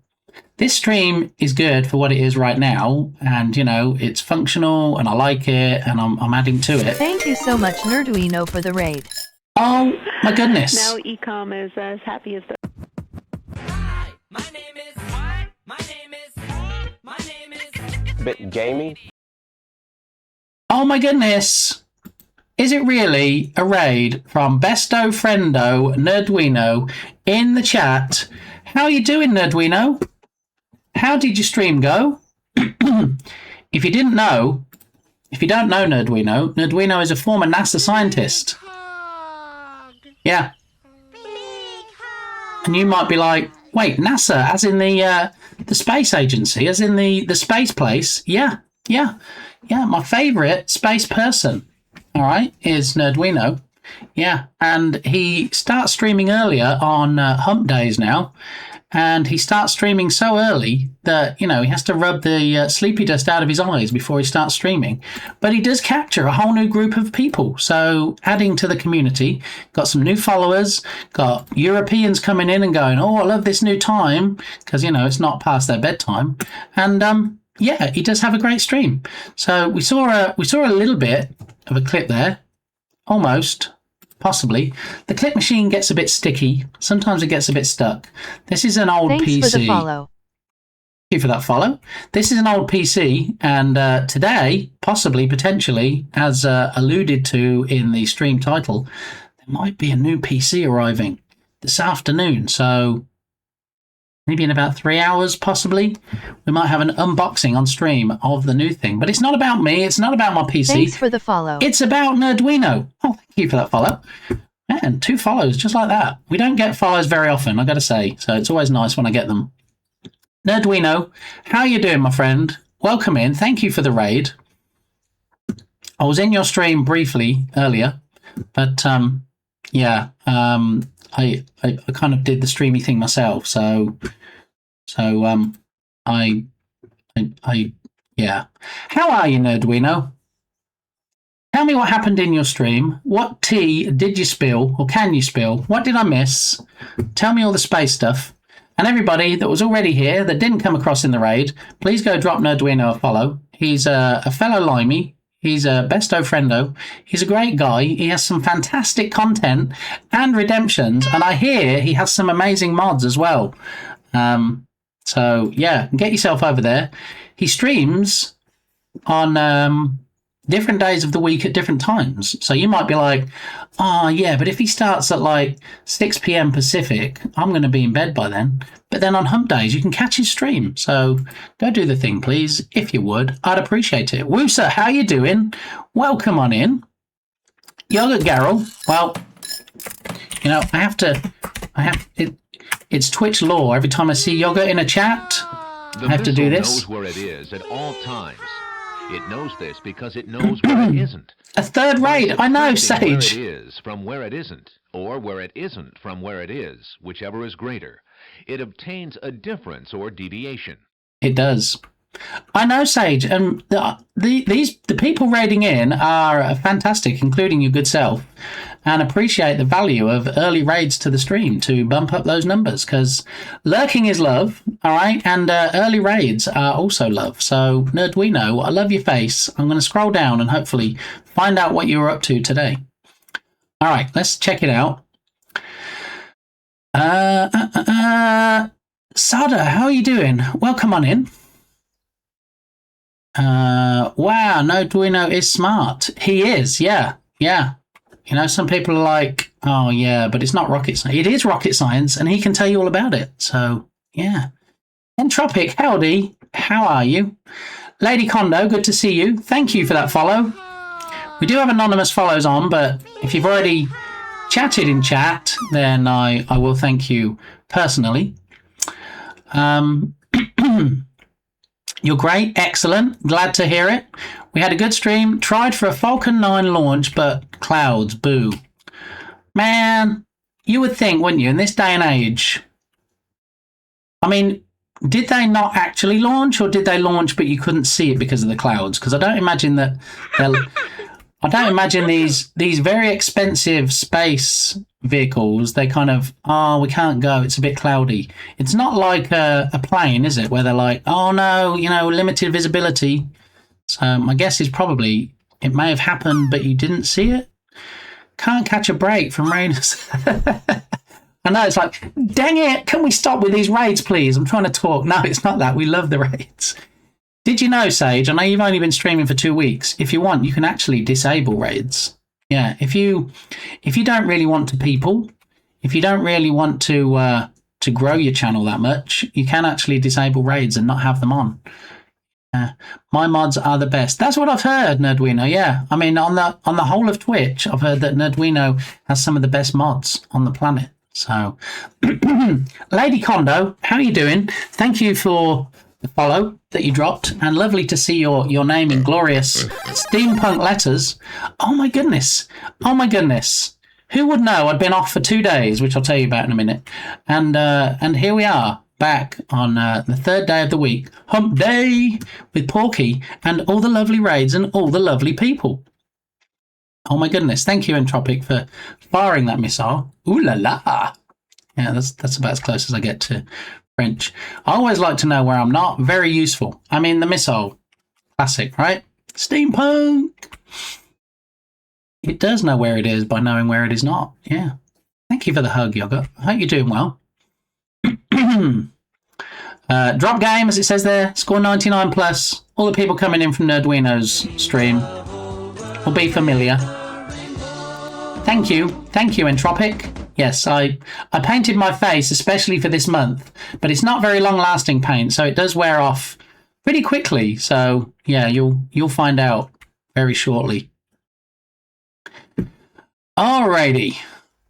is good for what it is right now, and you know, it's functional and I like it and I'm adding to it. Thank you so much, Nerduino, for the raid. Oh my goodness. Now Ecom is as happy as the Bit gamey. Oh my goodness. Is it really a raid from Besto Friendo Nerduino in the chat? How are you doing, Nerduino? How did your stream go? If you don't know Nerduino is a former NASA scientist. Yeah. And you might be like, wait, NASA, as in the space agency, as in the space place? Yeah. My favorite space person, all right, is Nerduino. Yeah, and he starts streaming earlier on hump days now, and he starts streaming so early that, you know, he has to rub the sleepy dust out of his eyes before he starts streaming. But he does capture a whole new group of people, so adding to the community, got some new followers, got Europeans coming in and going, oh, I love this new time, because, you know, it's not past their bedtime, and yeah, he does have a great stream. So we saw a little bit of a clip there, almost. Possibly. The clip machine gets a bit sticky. Sometimes it gets a bit stuck. This is an old PC. Thanks for the follow. Thank you for that follow. This is an old PC, and today, possibly, potentially, as alluded to in the stream title, there might be a new PC arriving this afternoon. So maybe in about 3 hours, possibly, we might have an unboxing on stream of the new thing. But it's not about me. It's not about my PC. Thanks for the follow. It's about Nerduino. Oh, thank you for that follow. Man, 2 follows, just like that. We don't get follows very often, I got to say. So it's always nice when I get them. Nerduino, how you doing, my friend? Welcome in. Thank you for the raid. I was in your stream briefly earlier, but yeah, I kind of did the streamy thing myself, so I yeah. How are you, Nerduino? How tell me what happened in your stream. What tea did you spill, or can you spill? What did I miss? Tell me all the space stuff. And everybody that was already here that didn't come across in the raid, please go drop Nerdwino a follow. He's a fellow Limey. He's a besto friendo. He's a great guy. He has some fantastic content and redemptions. And I hear he has some amazing mods as well. So, yeah, get yourself over there. He streams on different days of the week at different times. So you might be like, oh, yeah, but if he starts at like 6 p.m. Pacific, I'm going to be in bed by then. But then on hump days, you can catch his stream. So go do the thing, please, if you would. I'd appreciate it. Woosa, how you doing? Welcome on in. Yogurt Garrel, well, you know, it's Twitch law. Every time I see Yogurt in a chat, I have to do this. The knows where it is at all times. It knows this because it knows where it isn't. A third raid, I know, Sage. Where it is from where it isn't, or where it isn't from where it is, whichever is greater. It obtains a difference or deviation. It does. I know, Sage. The people raiding in are fantastic, including your good self, and appreciate the value of early raids to the stream to bump up those numbers, because lurking is love, all right, and early raids are also love. So, Nerdwino, I love your face. I'm going to scroll down and hopefully find out what you were up to today. All right, let's check it out. Sada, how are you doing? Welcome on in. Wow, Nerdwino is smart. He is, yeah. You know, some people are like, oh, yeah, but it's not rocket science. It is rocket science, and he can tell you all about it. So, yeah. Entropic, howdy. How are you? Lady Kondo, good to see you. Thank you for that follow. We do have anonymous follows on, but if you've already chatted in chat, then I will thank you personally. You're great. Excellent. Glad to hear it. We had a good stream. Tried for a Falcon 9 launch, but clouds. Boo. Man, you would think, wouldn't you, in this day and age? I mean, did they not actually launch, or did they launch but you couldn't see it because of the clouds? Because I don't imagine that I don't imagine these very expensive space vehicles, they kind of, oh, we can't go, it's a bit cloudy. It's not like a plane, is it? Where they're like, oh no, you know, limited visibility. So my guess is probably it may have happened, but you didn't see it. Can't catch a break from raiders. I know, it's like, dang it, can we stop with these raids, please? I'm trying to talk. No, it's not that. We love the raids. Did you know, Sage, I know you've only been streaming for 2 weeks. If you want, you can actually disable raids. Yeah, if you don't really want to people, if you don't really want to grow your channel that much, you can actually disable raids and not have them on. My mods are the best. That's what I've heard, Nerdwino. Yeah, I mean, on the whole of Twitch, I've heard that Nerdwino has some of the best mods on the planet. So, Lady Kondo, how are you doing? Thank you for the follow that you dropped, and lovely to see your name in glorious steampunk letters. Oh my goodness. Who would know? I'd been off for 2 days, which I'll tell you about in a minute. And here we are, back on the third day of the week, hump day, with Porky and all the lovely raids and all the lovely people. Oh my goodness. Thank you, Entropic, for firing that missile. Ooh la la. Yeah, that's about as close as I get to French. I always like to know where I'm not. Very useful. I mean, the missile. Classic, right? Steampunk. It does know where it is by knowing where it is not. Yeah. Thank you for the hug, Yogurt. I hope you're doing well. Drop game, as it says there. Score 99 plus. All the people coming in from Nerdwino's stream will be familiar. Thank you, Entropic. Yes, I painted my face especially for this month, but it's not very long-lasting paint, so it does wear off pretty quickly. So yeah, you'll find out very shortly. Alrighty,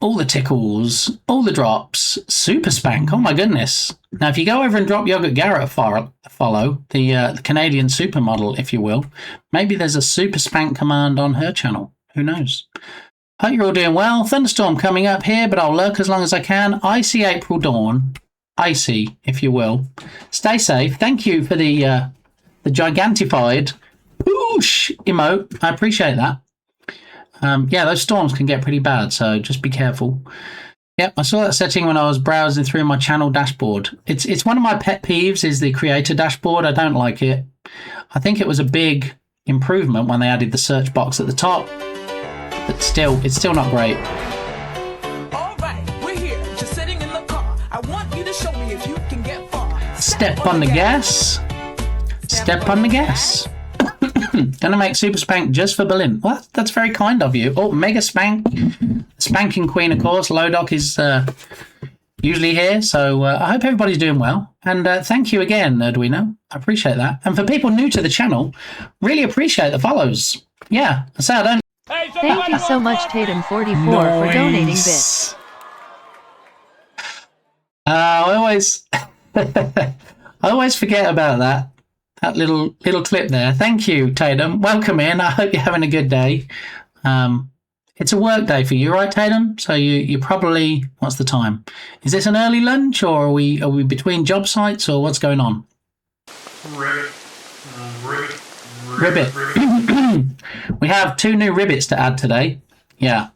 all the tickles, all the drops, super spank. Oh my goodness! Now, if you go over and drop Yogurt Garrett a follow, the Canadian supermodel, if you will, maybe there's a super spank command on her channel. Who knows? Hope you're all doing well. Thunderstorm coming up here, but I'll lurk as long as I can. Icy April dawn. Icy, if you will. Stay safe. Thank you for the gigantified whoosh emote. I appreciate that. Yeah, those storms can get pretty bad, so just be careful. Yep, I saw that setting when I was browsing through my channel dashboard. It's one of my pet peeves is the creator dashboard. I don't like it. I think it was a big improvement when they added the search box at the top, but still, it's still not great. All right, we're here, just sitting in the car. I want you to show me if you can get far. Step on the gas. Step on the gas. Gonna make Super Spank just for Berlin. Well, that's very kind of you. Oh, Mega Spank. Spanking Queen, of course. Lodoc is usually here, so I hope everybody's doing well. And thank you again, Arduino. I appreciate that. And for people new to the channel, really appreciate the follows. Yeah, I say I don't... Thank you so much, Tatum44, for donating bits. I always forget about that. That little clip there. Thank you, Tatum. Welcome in. I hope you're having a good day. It's a work day for you, right, Tatum? So you probably, what's the time? Is this an early lunch, or are we between job sites, or what's going on? Ribbit. We have 2 new ribbits to add today. Yeah.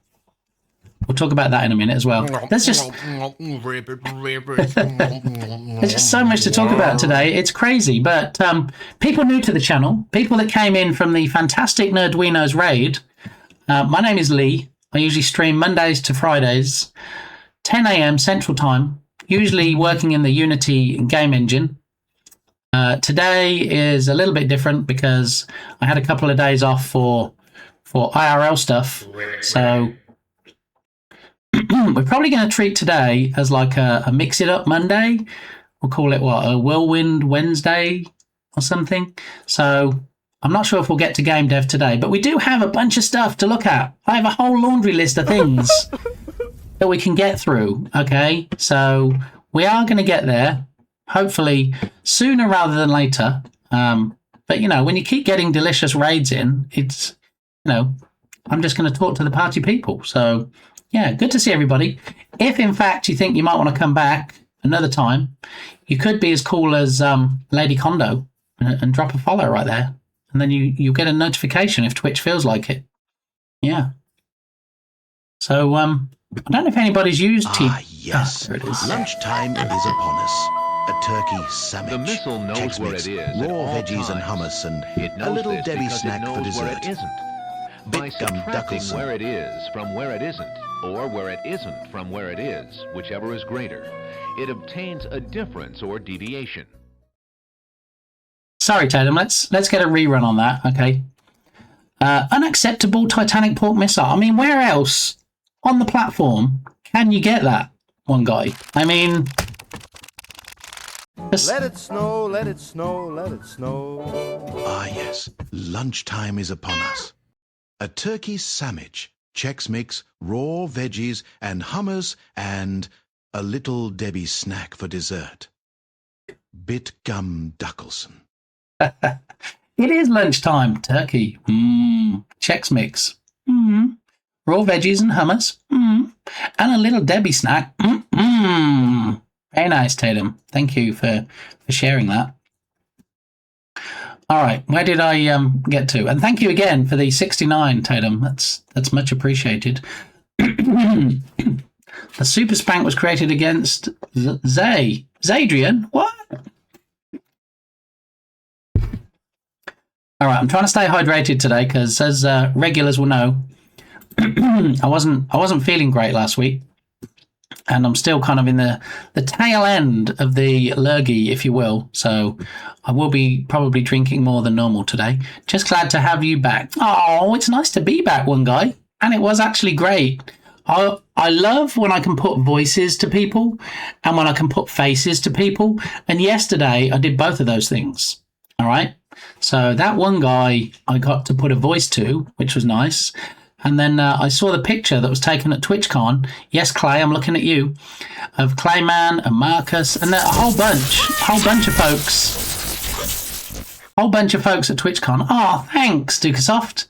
We'll talk about that in a minute as well. There's just so much to talk about today. It's crazy. But people new to the channel, people that came in from the fantastic Nerdwinos raid, my name is Lee. I usually stream Mondays to Fridays, 10 a.m. Central Time, usually working in the Unity game engine. Today is a little bit different because I had a couple of days off for IRL stuff. So... we're probably going to treat today as like a mix it up Monday. We'll call it what, a whirlwind Wednesday or something. So I'm not sure if we'll get to game dev today, but we do have a bunch of stuff to look at. I have a whole laundry list of things that we can get through. Okay, so we are going to get there, hopefully sooner rather than later. But you know, when you keep getting delicious raids in, it's, you know, I'm just going to talk to the party people. So yeah, good to see everybody. If, in fact, you think you might want to come back another time, you could be as cool as Lady Kondo and drop a follow right there. And then you get a notification if Twitch feels like it. Yeah. So, I don't know if anybody's used yes. There it is. Lunchtime is upon us. A turkey sandwich. The missile knows Chex where Mix, it is at raw all veggies and times. hummus, and It knows a little this Debbie because snack it for knows where dessert. it isn't. By Bitgum subtracting Duckleson. where it is from where it isn't, or where it isn't from where it is, whichever is greater, it obtains a difference or deviation. Sorry, Tatum. Let's get a rerun on that. Okay. Unacceptable Titanic pork missile. I mean, where else on the platform can you get that, one guy? I mean, Let it snow, let it snow, let it snow. Ah, yes. Lunchtime is upon us. A turkey sandwich, Chex Mix, raw veggies and hummus, and a little Debbie snack for dessert. Bitgum Duckleson. it is lunchtime. Turkey. Chex Mix. Raw veggies and hummus. And a little Debbie snack. Very nice, Tatum. Thank you for sharing that. All right, where did I get to? And thank you again for the 69, Tatum. That's much appreciated. The Super Spank was created against Zadrian. What? All right, I'm trying to stay hydrated today because, as regulars will know, I wasn't feeling great last week. And I'm still kind of in the tail end of the lurgy, if you will. So I will be probably drinking more than normal today. Just glad to have you back. Oh, it's nice to be back, one guy. And it was actually great. I love when I can put voices to people and when I can put faces to people. And yesterday I did both of those things. All right. So that one guy I got to put a voice to, which was nice. And then I saw the picture that was taken at TwitchCon. Yes, Clay, I'm looking at you. Of Clayman and Marcus and a whole bunch of folks. Whole bunch of folks at TwitchCon. Oh, thanks, Dukasoft.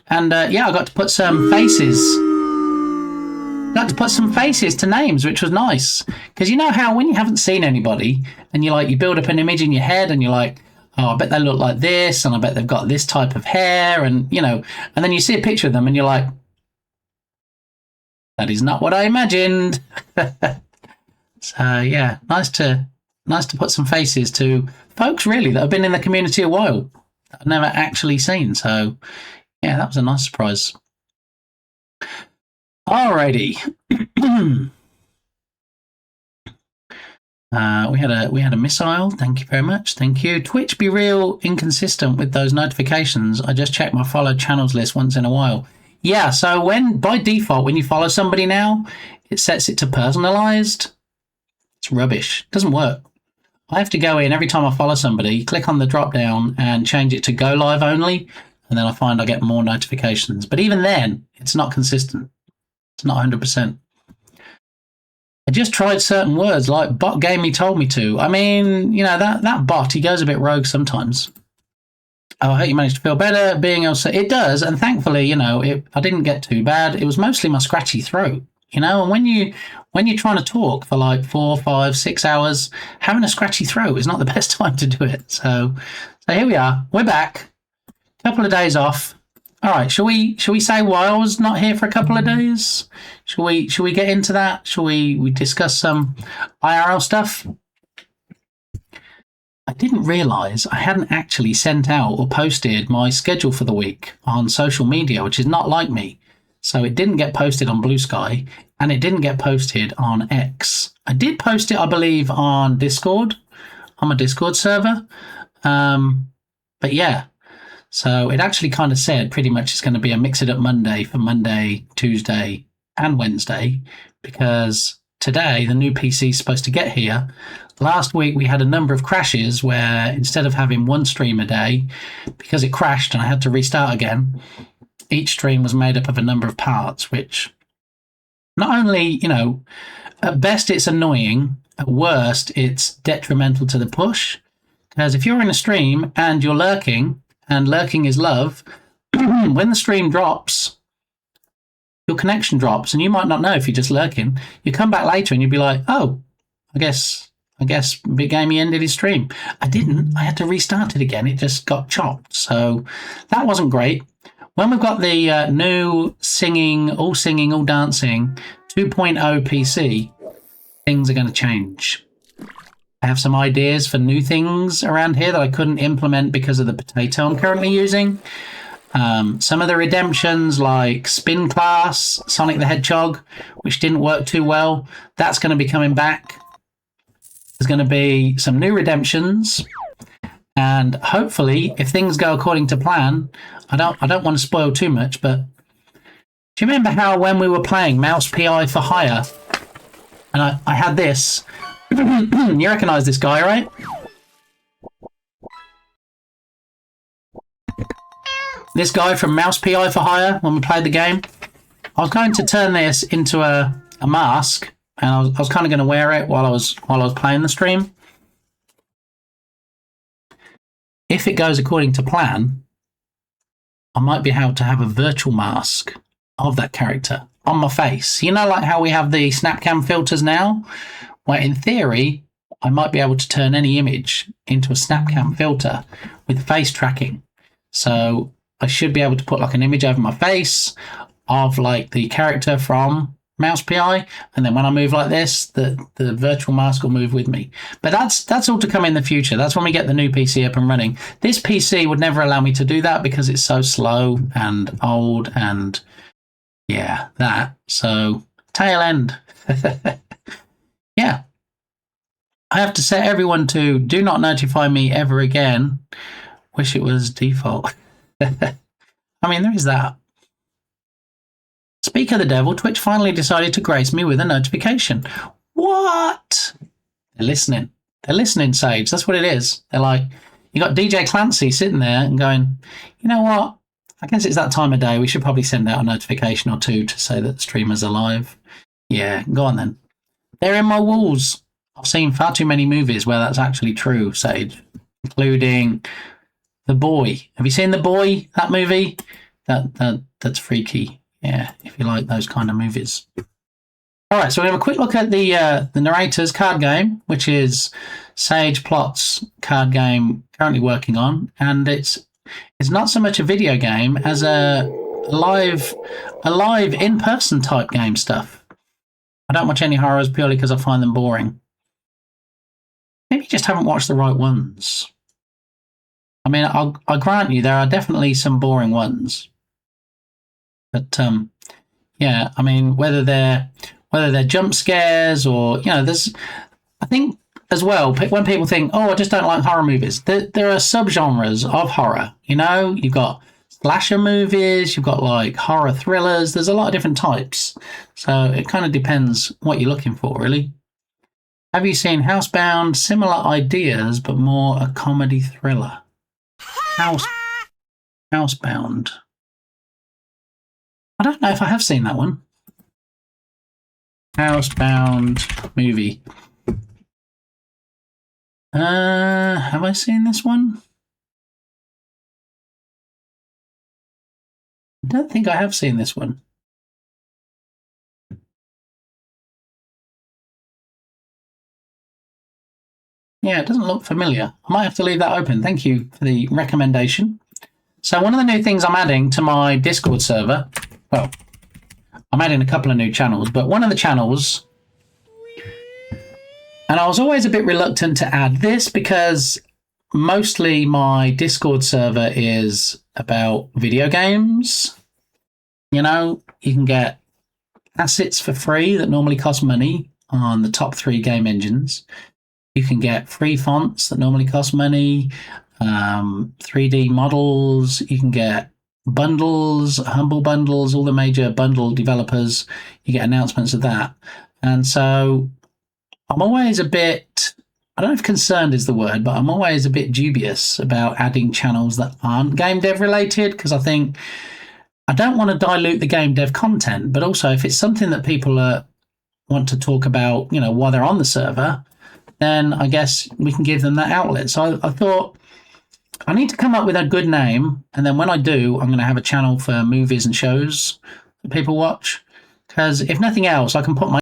And yeah, I got to put some faces. Got to put some faces to names, which was nice. Because you know how when you haven't seen anybody and you build up an image in your head and you're like, oh, I bet they look like this, and I bet they've got this type of hair, and and then you see a picture of them and you're like, that is not what I imagined. So yeah, nice to put some faces to folks really that have been in the community a while that I've never actually seen. So yeah, that was a nice surprise. Alrighty. We had a missile. Thank you very much. Thank you. Twitch be real inconsistent with those notifications. I just check my followed channels list once in a while. Yeah, so by default, when you follow somebody now, it sets it to personalized. It's rubbish. It doesn't work. I have to go in every time I follow somebody, click on the drop down and change it to go live only, and then I find I get more notifications. But even then, it's not consistent. It's not 100%. I just tried certain words like bot gamey told me to. I mean, that bot, he goes a bit rogue sometimes. Oh, I hope you managed to feel better being able to. It does, and thankfully, I didn't get too bad. It was mostly my scratchy throat, and when you're trying to talk for like 4, 5, 6 hours, having a scratchy throat is not the best time to do it. So here we are. We're back. Couple of days off. All right, shall we say why I was not here for a couple of days? Shall we get into that? Shall we discuss some IRL stuff? I didn't realise I hadn't actually sent out or posted my schedule for the week on social media, which is not like me. So it didn't get posted on Blue Sky, and it didn't get posted on X. I did post it, I believe, on Discord, on my Discord server. But yeah. So it actually kind of said pretty much it's going to be a Mix It Up Monday for Monday, Tuesday, and Wednesday, because today the new PC is supposed to get here. Last week we had a number of crashes where instead of having one stream a day, because it crashed and I had to restart again, each stream was made up of a number of parts, which not only, at best it's annoying, at worst it's detrimental to the push. Because if you're in a stream and you're lurking, and lurking is love, when the stream drops, your connection drops, and you might not know if you're just lurking. You come back later and you'll be like, oh, I guess Big Gamey ended his stream. I didn't. I had to restart it again. It just got chopped. So that wasn't great. When we've got the new all singing, all dancing 2.0 PC, things are going to change. I have some ideas for new things around here that I couldn't implement because of the potato I'm currently using. Some of the redemptions like Spin Class, Sonic the Hedgehog, which didn't work too well, that's going to be coming back. There's going to be some new redemptions, and hopefully, if things go according to plan, I don't want to spoil too much, but do you remember how when we were playing Mouse PI for Hire, and I had this? You recognise this guy, right? This guy from Mouse PI for Hire, when we played the game. I was going to turn this into a mask, and I was kind of going to wear it while I was playing the stream. If it goes according to plan, I might be able to have a virtual mask of that character on my face. Like how we have the SnapCam filters now? Well, in theory, I might be able to turn any image into a SnapCam filter with face tracking. So I should be able to put like an image over my face of like the character from Mouse PI, and then when I move like this, the virtual mask will move with me. But that's all to come in the future. That's when we get the new PC up and running. This PC would never allow me to do that because it's so slow and old and yeah, that. So tail end. Yeah. I have to set everyone to do not notify me ever again. Wish it was default. I mean, there is that. Speak of the devil, Twitch finally decided to grace me with a notification. What? They're listening. They're listening, Sage. That's what it is. They're like, you got DJ Clancy sitting there and going, you know what? I guess it's that time of day. We should probably send out a notification or two to say that the streamer's alive. Yeah, go on then. They're in my walls. I've seen far too many movies where that's actually true, Sage, including The Boy. Have you seen The Boy, that movie? That's freaky. Yeah, if you like those kind of movies. All right, so we have a quick look at the narrator's card game, which is Sage Plot's card game currently working on, and it's not so much a video game as a live in-person type game stuff. I don't watch any horrors purely because I find them boring. Maybe you just haven't watched the right ones. I mean, I'll grant you there are definitely some boring ones, but yeah, I mean whether they're jump scares or there's, I think as well when people think, oh, I just don't like horror movies. There are subgenres of horror. You've got slasher movies, you've got like horror thrillers. There's a lot of different types, so it kind of depends what you're looking for, really. Have you seen Housebound? Similar ideas, but more a comedy thriller. Housebound. I don't know if I have seen that one. Housebound movie. Have I seen this one? I don't think I have seen this one. Yeah, it doesn't look familiar. I might have to leave that open. Thank you for the recommendation. So one of the new things I'm adding to my Discord server, well, I'm adding a couple of new channels, but one of the channels, and I was always a bit reluctant to add this because mostly my Discord server is about video games. You can get assets for free that normally cost money on the top 3 game engines. You can get free fonts that normally cost money, 3D models. You can get bundles, Humble Bundles, all the major bundle developers. You get announcements of that. And so I'm always a bit, I don't know if concerned is the word, but I'm always a bit dubious about adding channels that aren't game dev related, because I think I don't want to dilute the game dev content, but also if it's something that people want to talk about, while they're on the server, then I guess we can give them that outlet. So I thought I need to come up with a good name, and then when I do, I'm going to have a channel for movies and shows that people watch, because if nothing else, I can put my...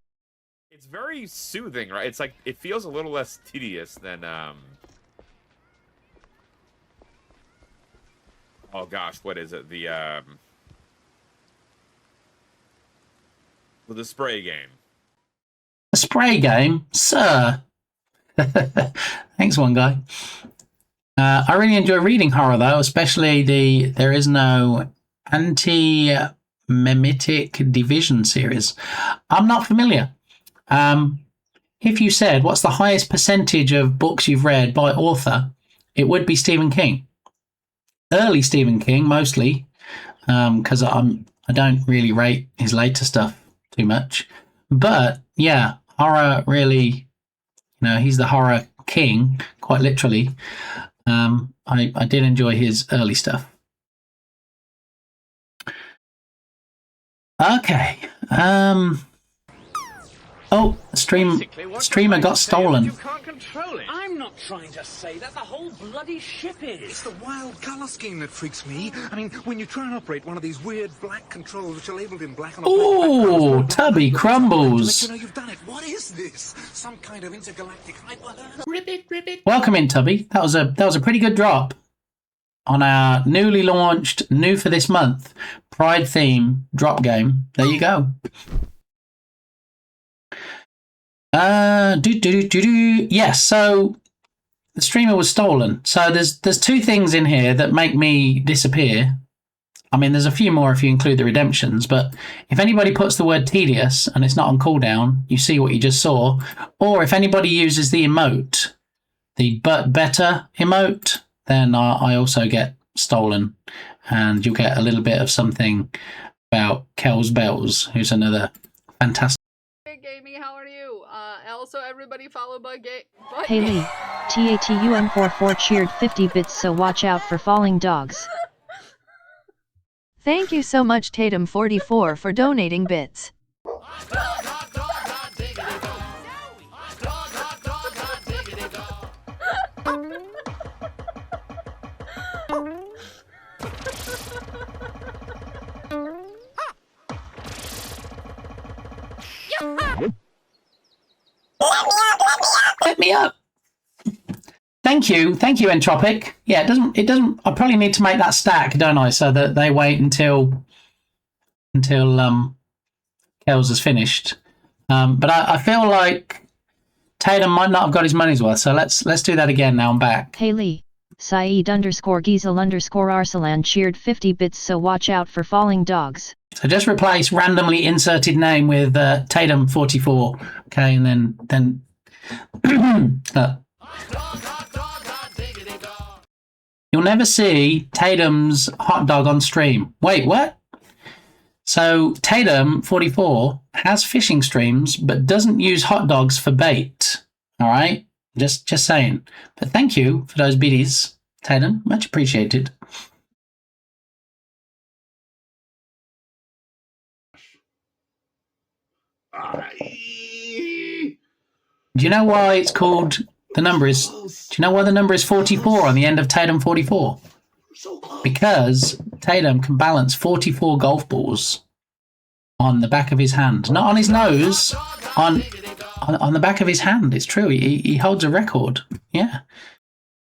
It's very soothing, right? It's like, it feels a little less tedious than, oh gosh, what is it? The spray game. A spray game? Sir! Thanks, one guy. I really enjoy reading horror, though, especially there is no Anti-Memetic Division series. I'm not familiar. If you said, what's the highest percentage of books you've read by author, it would be Stephen King. Early Stephen King, mostly, because I don't really rate his later stuff too much. But, yeah, horror really... he's the horror king, quite literally. I did enjoy his early stuff. Okay. Oh, streamer got stolen. You can't control it. I'm not trying to say that. The whole bloody ship is. It's the wild colour scheme that freaks me. I mean, when you try and operate one of these weird black controls which are labelled in black on a Ooh, Tubby crumbles. You've done it. What is this? Some kind of intergalactic hyper... Ribbit. Welcome in, Tubby. That was a pretty good drop on our newly launched, new for this month, Pride theme drop game. There you go. Yes, so the streamer was stolen. So there's 2 things in here that make me disappear. I mean, there's a few more if you include the redemptions, but if anybody puts the word tedious and it's not on cooldown, you see what you just saw. Or if anybody uses the emote, the but better emote, then I also get stolen. And you'll get a little bit of something about Kells Bells, who's another fantastic... Hey, Gamey, how are you? Also, everybody follow by Hey Lee, TATUM44 cheered 50 bits, so watch out for falling dogs. Thank you so much Tatum44 for donating bits. me up. Thank you, Entropic. Yeah, it doesn't. I probably need to make that stack, don't I? So that they wait until Kells is finished. But I feel like Tatum might not have got his money's worth. So let's do that again. Now I'm back. Hey Lee, Saeed _Giesel _Arsalan cheered 50 bits, so watch out for falling dogs. So just replace randomly inserted name with Tatum 44. Okay, and then. You'll never see Tatum's hot dog on stream. Wait, what? So Tatum 44 has fishing streams, but doesn't use hot dogs for bait. All right, just saying. But thank you for those biddies, Tatum. Much appreciated. Do you know why it's called? Do you know why the number is 44 on the end of Tatum 44? Because Tatum can balance 44 golf balls on the back of his hand. Not on his nose, on the back of his hand. It's true. He holds a record. Yeah.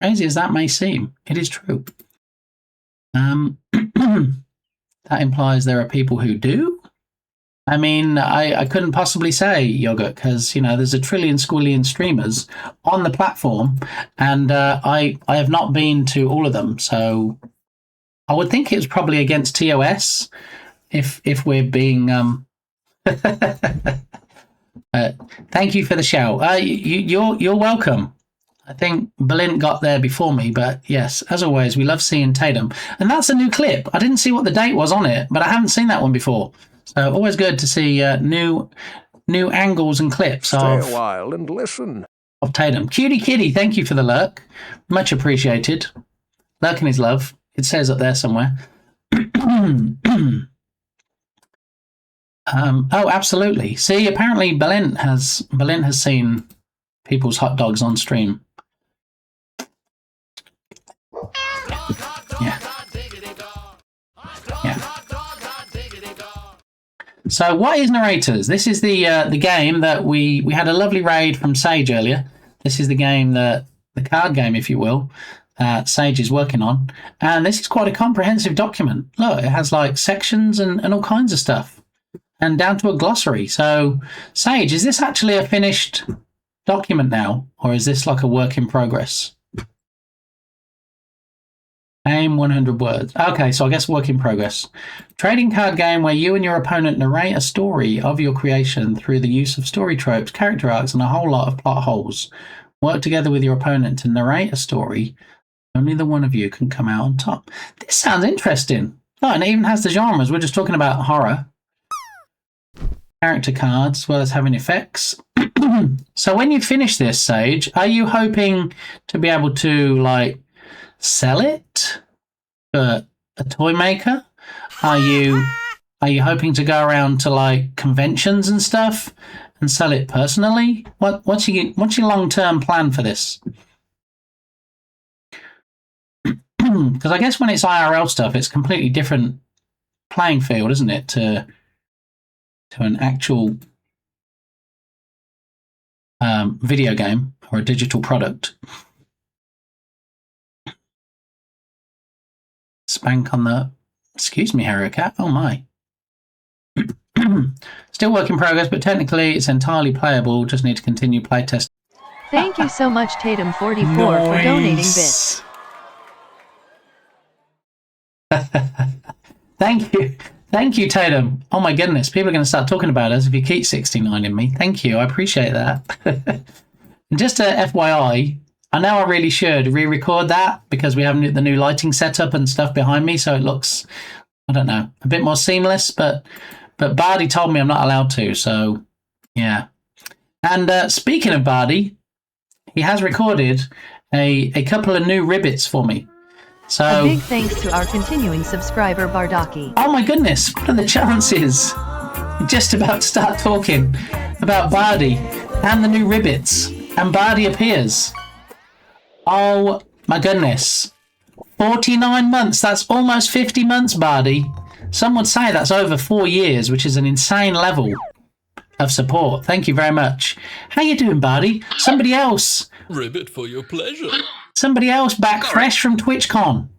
Crazy as that may seem, it is true. That implies there are people who do. I mean, I couldn't possibly say, Yogurt, because, there's a trillion squillion streamers on the platform, and I have not been to all of them. So I would think it was probably against TOS if we're being... thank you for the shout. You're welcome. I think Belint got there before me, but yes, as always, we love seeing Tatum. And that's a new clip. I didn't see what the date was on it, but I haven't seen that one before. So always good to see new angles and clips Stay a while and listen. Of Tatum. Cutie Kitty, thank you for the lurk. Much appreciated. Lurking is love. It says up there somewhere. Oh, absolutely. See, apparently Belint has seen people's hot dogs on stream. Yeah. Yeah. So what is Narrators? This is the game that we had a lovely raid from Sage earlier. This is the game the card game, if you will, Sage is working on. And this is quite a comprehensive document. Look, it has like sections and all kinds of stuff. And down to a glossary. So Sage, is this actually a finished document now? Or is this like a work in progress? Aim 100 words. Okay, so I guess work in progress. Trading card game where you and your opponent narrate a story of your creation through the use of story tropes, character arcs, and a whole lot of plot holes. Work together with your opponent to narrate a story. Only the one of you can come out on top. This sounds interesting. Oh, and it even has the genres. We're just talking about horror. Character cards, as well as having effects. So when you finish this, Sage, are you hoping to be able to, like, sell it for a toy maker? Are you hoping to go around to like conventions and stuff and sell it personally? What's your long-term plan for this? Because I guess when it's IRL stuff, it's completely different playing field, isn't it, to an actual video game or a digital product. Spank on the... Excuse me, Harry Cat. Oh, my. Still work in progress, but technically it's entirely playable. Just need to continue playtest. Thank you so much, Tatum44, for donating bits. Thank you. Thank you, Tatum. Oh, my goodness. People are going to start talking about us if you keep 69 in me. Thank you. I appreciate that. Just a FYI... I know I really should re-record that because we have the new lighting setup and stuff behind me, so it looks, I don't know, a bit more seamless, but Bardi told me I'm not allowed to, so yeah. And speaking of Bardi, he has recorded a couple of new ribbits for me. So a big thanks to our continuing subscriber Bardaki. Oh my goodness, what are the chances? I'm just about to start talking about Bardi and the new ribbits, and Bardi appears. Oh my goodness. 49 months. That's almost 50 months, Bardi. Some would say that's over 4 years, which is an insane level. of support. Thank you very much. How you doing, buddy? Somebody else. Ribbit for your pleasure. Somebody else back fresh from TwitchCon.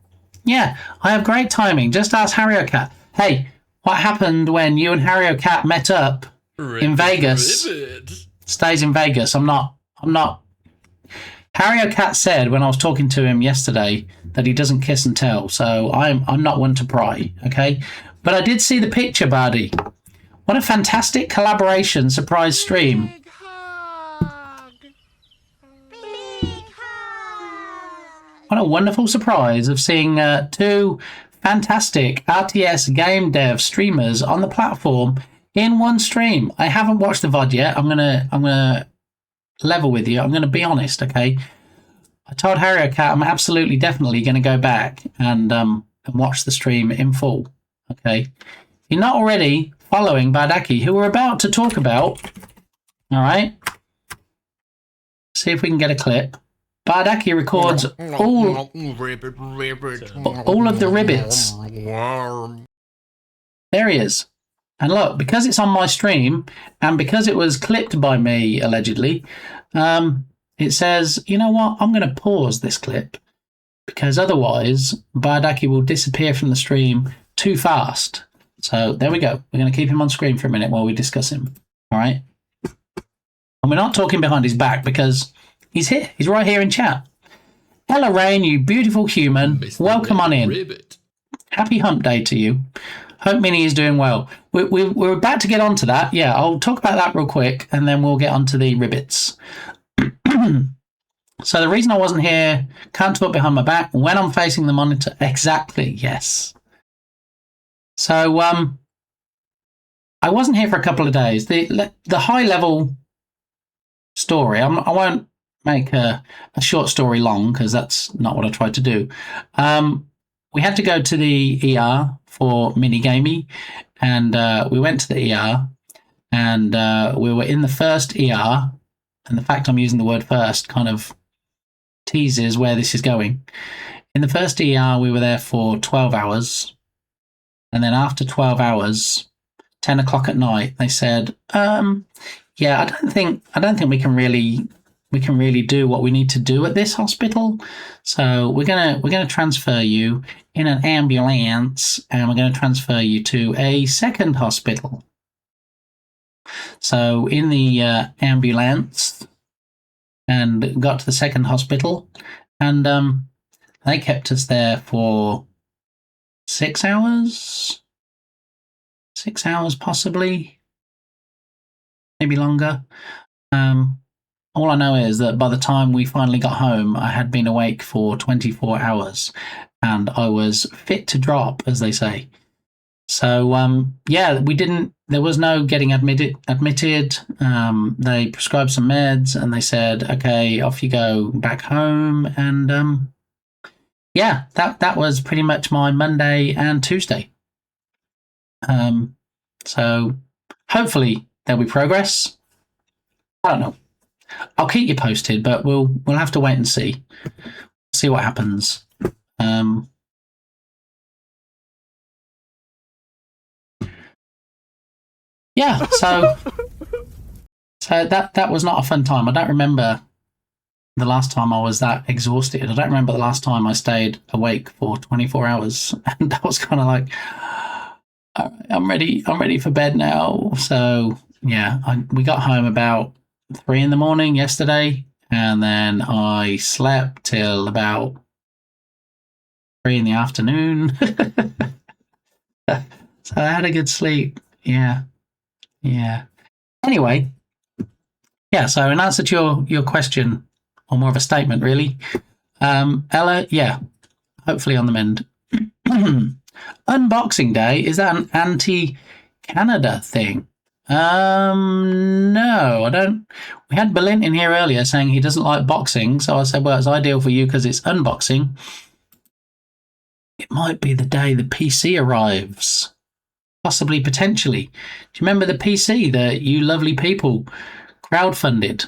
Yeah, I have great timing. Just ask Harry Cat. Hey, what happened when you and Harry Cat met up in Vegas? Ribbit. Stays in Vegas. I'm not. Harry Cat said when I was talking to him yesterday that he doesn't kiss and tell, so I'm not one to pry, okay? But I did see the picture, buddy. What a fantastic collaboration surprise stream. What a wonderful surprise of seeing two fantastic RTS game dev streamers on the platform in one stream. I haven't watched the VOD yet. I'm gonna level with you. I'm gonna be honest, okay? I told Harry Cat I'm absolutely definitely gonna go back and watch the stream in full. Okay. If you're not already following Bardaki, who we're about to talk about. Alright. See if we can get a clip. Bardaki records all of the ribbits. There he is. And look, because it's on my stream, and because it was clipped by me, allegedly, it says, you know what, I'm going to pause this clip, because otherwise, Bardaki will disappear from the stream too fast. So, there we go. We're going to keep him on screen for a minute while we discuss him. All right? And we're not talking behind his back, because he's here. He's right here in chat. Hello, Rain, you beautiful human. Mr. Welcome on in. Ribbit. Happy hump day to you. Hope Minnie is doing well. We're about to get onto that. Yeah, I'll talk about that real quick, and then we'll get onto the ribbits. So the reason I wasn't here, can't talk behind my back, when I'm facing the monitor. Exactly, yes. So I wasn't here for a couple of days. The high-level story, I won't make a short story long, because that's not what I tried to do. We had to go to the ER for minigaming, and we went to the ER, and we were in the first ER, and the fact I'm using the word first kind of teases where this is going. In the first ER, we were there for 12 hours, and then after 12 hours, 10 o'clock at night, they said, yeah, I don't think we can really do what we need to do at this hospital. So we're gonna transfer you in an ambulance, and we're gonna transfer you to a second hospital. So in the ambulance, and got to the second hospital, and they kept us there for 6 hours. 6 hours possibly, maybe longer. All I know is that by the time we finally got home, I had been awake for 24 hours and I was fit to drop, as they say. So, yeah, there was no getting admitted. They prescribed some meds and they said, okay, off you go back home. And, yeah, that was pretty much my Monday and Tuesday. So hopefully there'll be progress. I don't know. I'll keep you posted, but we'll have to wait and see what happens. Yeah, so that was not a fun time. I don't remember the last time I was that exhausted. I don't remember the last time I stayed awake for 24 hours, and I was kind of like, I'm ready for bed now. So yeah, we got home about 3 a.m. yesterday, and then I slept till about 3 p.m. So I had a good sleep. Yeah. Anyway, yeah. So in answer to your question, or more of a statement, really, Ella, yeah, hopefully on the mend. Unboxing Day, is that an anti-Canada thing? No, I don't. We had Berlin in here earlier saying he doesn't like boxing, so I said, well, it's ideal for you because it's unboxing. It might be the day the PC arrives. Possibly, potentially. Do you remember the PC that you lovely people crowdfunded?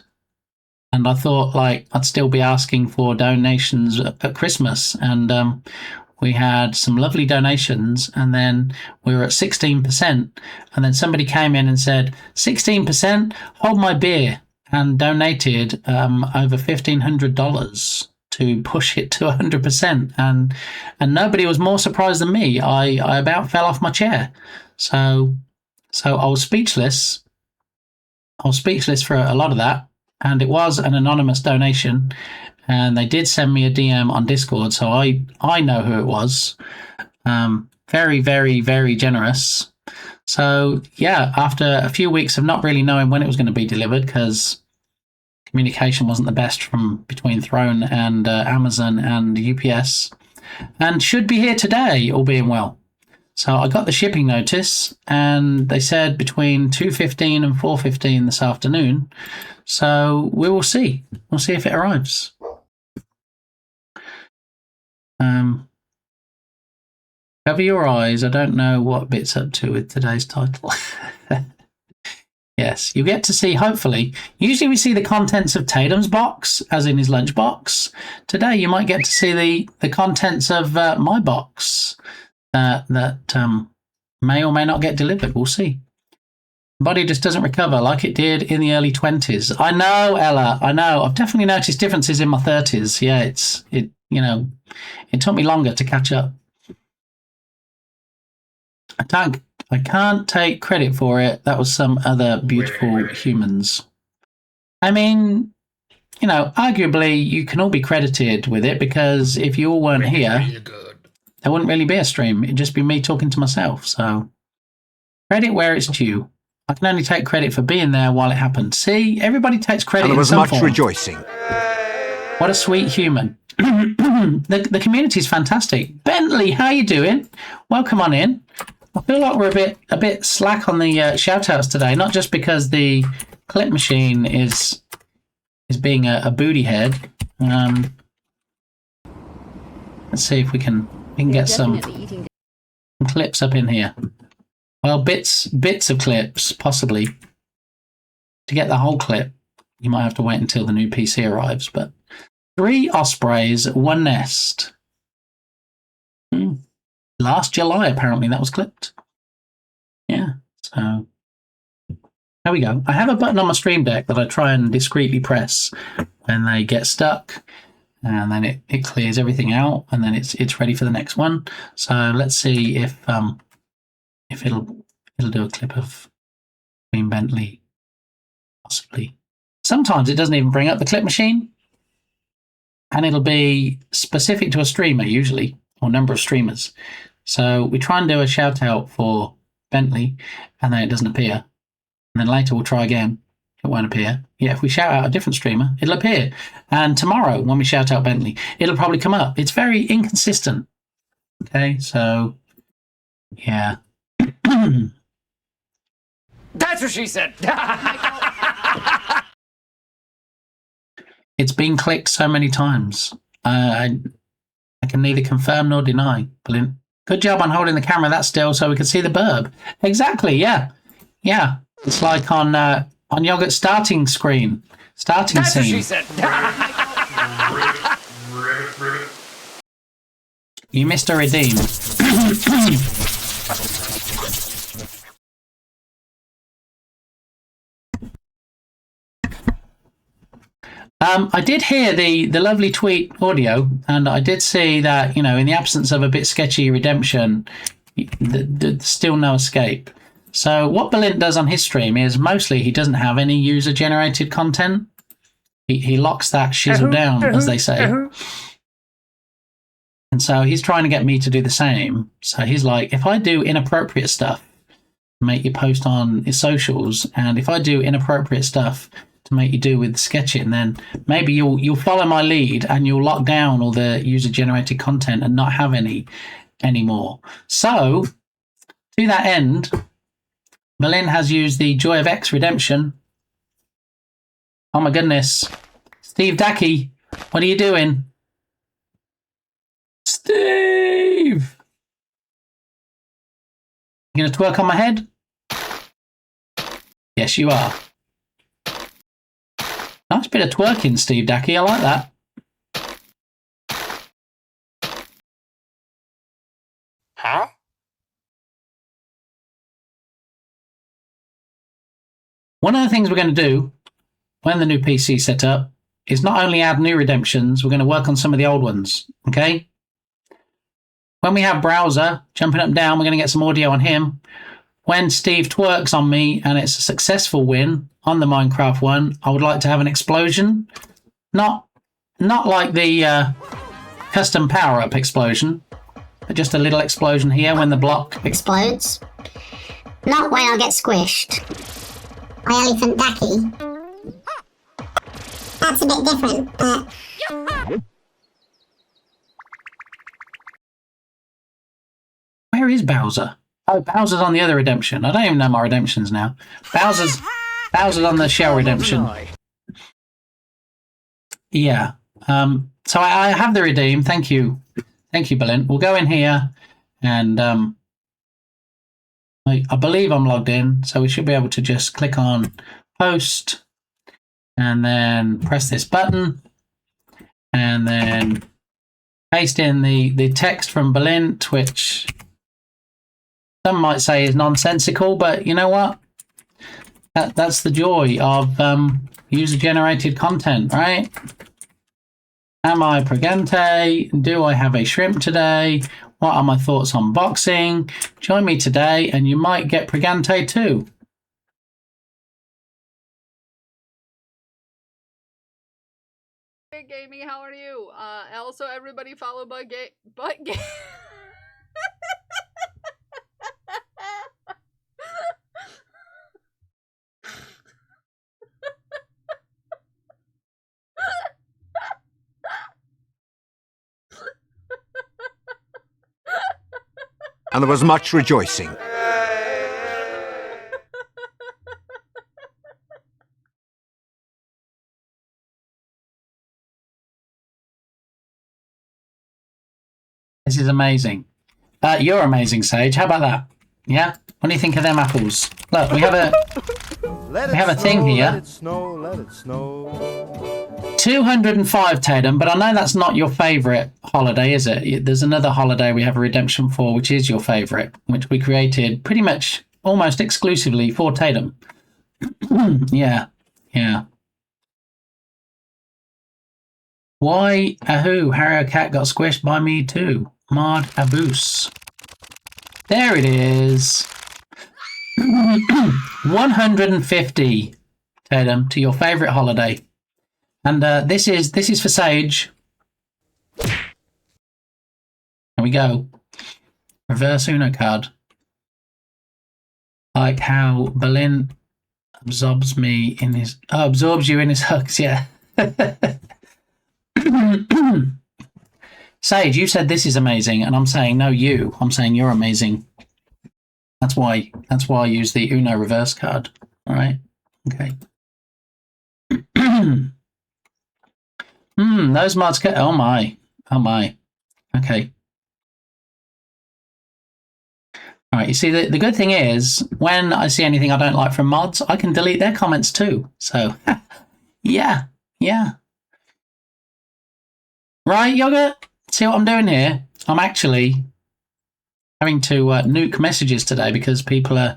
And I thought, like, I'd still be asking for donations at Christmas. And we had some lovely donations, and then we were at 16%. And then somebody came in and said, 16%, hold my beer, and donated over $1,500 to push it to 100%. And nobody was more surprised than me. I about fell off my chair. So I was speechless. I was speechless for a lot of that. And it was an anonymous donation. And they did send me a DM on Discord, so I know who it was. Very, very, very generous. So, yeah, after a few weeks of not really knowing when it was going to be delivered, because communication wasn't the best from between Throne and Amazon and UPS, and should be here today, all being well. So I got the shipping notice, and they said between 2:15 and 4:15 this afternoon. So we will see. We'll see if it arrives. Cover your eyes. I don't know what Bit's up to with today's title. Yes, you get to see, hopefully. Usually we see the contents of Tatum's box, as in his lunchbox. Today you might get to see the contents of my box that may or may not get delivered. We'll see. Body just doesn't recover like it did in the early 20s. I know, Ella. I know. I've definitely noticed differences in my 30s. Yeah, it took me longer to catch up. I can't take credit for it. That was some other beautiful humans. I mean, arguably you can all be credited with it, because if you all weren't here, there wouldn't really be a stream. It'd just be me talking to myself. So credit where it's due. I can only take credit for being there while it happened. See, everybody takes credit. And there was in some much form. rejoicing. What a sweet human. The community's fantastic. Bentley, how you doing? Welcome on in. I feel like we're a bit slack on the shout-outs today, not just because the clip machine is being a booty head. Let's see if we can get some clips up in here. Well, bits of clips, possibly. To get the whole clip, you might have to wait until the new PC arrives, but 3 ospreys, 1 nest. Last July, apparently, that was clipped. Yeah, so there we go. I have a button on my Stream Deck that I try and discreetly press when they get stuck, and then it clears everything out, and then it's ready for the next one. So let's see if it'll do a clip of Queen Bentley, possibly. Sometimes it doesn't even bring up the clip machine, and it'll be specific to a streamer usually, or number of streamers. So we try and do a shout out for Bentley, and then it doesn't appear. And then later we'll try again. It won't appear. Yeah, if we shout out a different streamer, it'll appear. And tomorrow, when we shout out Bentley, it'll probably come up. It's very inconsistent. Okay, so yeah. That's what she said. It's been clicked so many times. I can neither confirm nor deny. Brilliant. Good job on holding the camera that still so we can see the burb. Exactly, yeah. Yeah. It's like on Yogurt's starting screen. Starting That's scene. What she said. You missed a redeem. I did hear the lovely tweet audio, and I did see that, in the absence of a bit sketchy redemption, there's still no escape. So what Balint does on his stream is mostly he doesn't have any user-generated content. He locks that shizzle down, as they say. And so he's trying to get me to do the same. So he's like, if I do inappropriate stuff to make you post on his socials, and if I do inappropriate stuff to make you do with sketching, then maybe you'll follow my lead and you'll lock down all the user-generated content and not have any anymore. So, to that end, Balint has used the Joy of X redemption. Oh my goodness. Steve Dacky, what are you doing? Steve! You gonna twerk on my head? Yes, you are. Nice bit of twerking, Steve Dacky. I like that. One of the things we're going to do when the new PC is set up is not only add new redemptions, we're going to work on some of the old ones, okay? When we have Browser jumping up and down, we're going to get some audio on him. When Steve twerks on me and it's a successful win on the Minecraft one, I would like to have an explosion. Not like the custom power-up explosion, but just a little explosion here when the block explodes. Not when I get squished by Elephant Ducky. That's a bit different, but... Where is Bowser? Oh, Bowser's on the other redemption. I don't even know my redemptions now. Bowser's on the shell redemption. Yeah. So I have the redeem. Thank you. Thank you, Berlin. We'll go in here and I believe I'm logged in, so we should be able to just click on post and then press this button and then paste in the text from Berlin, which some might say is nonsensical, but you know what? That's the joy of user-generated content, right? Am I pregante? Do I have a shrimp today? What are my thoughts on boxing? Join me today and you might get pregante too. Hey, Gamey, how are you? Also, everybody follow Butt Game. And there was much rejoicing. This is amazing. You're amazing, Sage. How about that? Yeah? What do you think of them apples? Look, we have a thing here. Let it snow, let it snow. 205, Tatum, but I know that's not your favourite holiday, is it? There's another holiday we have a redemption for, which is your favourite, which we created pretty much almost exclusively for Tatum. Yeah. Why, ahoo, Harry Cat got squished by me too. Mod Abus. There it is. 150, Tatum, to your favourite holiday. And this is for Sage. There we go. Reverse Uno card. Like how Berlin absorbs me in his... Oh, absorbs you in his hugs, yeah. Sage, you said this is amazing, and I'm saying no, you. I'm saying you're amazing. That's why I use the Uno reverse card. All right. Okay. Those mods. Oh my. Okay. All right. You see, the good thing is when I see anything I don't like from mods, I can delete their comments too. So, yeah. Right, Yogurt? See what I'm doing here? I'm actually having to nuke messages today because people are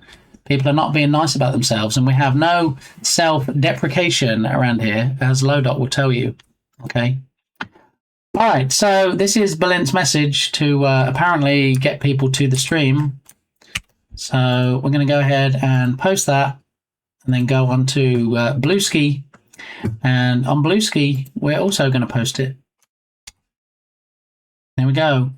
not being nice about themselves, and we have no self-deprecation around here, as Lodot will tell you. Okay. All right, so this is Berlin's message to apparently get people to the stream. So we're going to go ahead and post that and then go on to Bluesky. And on Bluesky, we're also going to post it. There we go.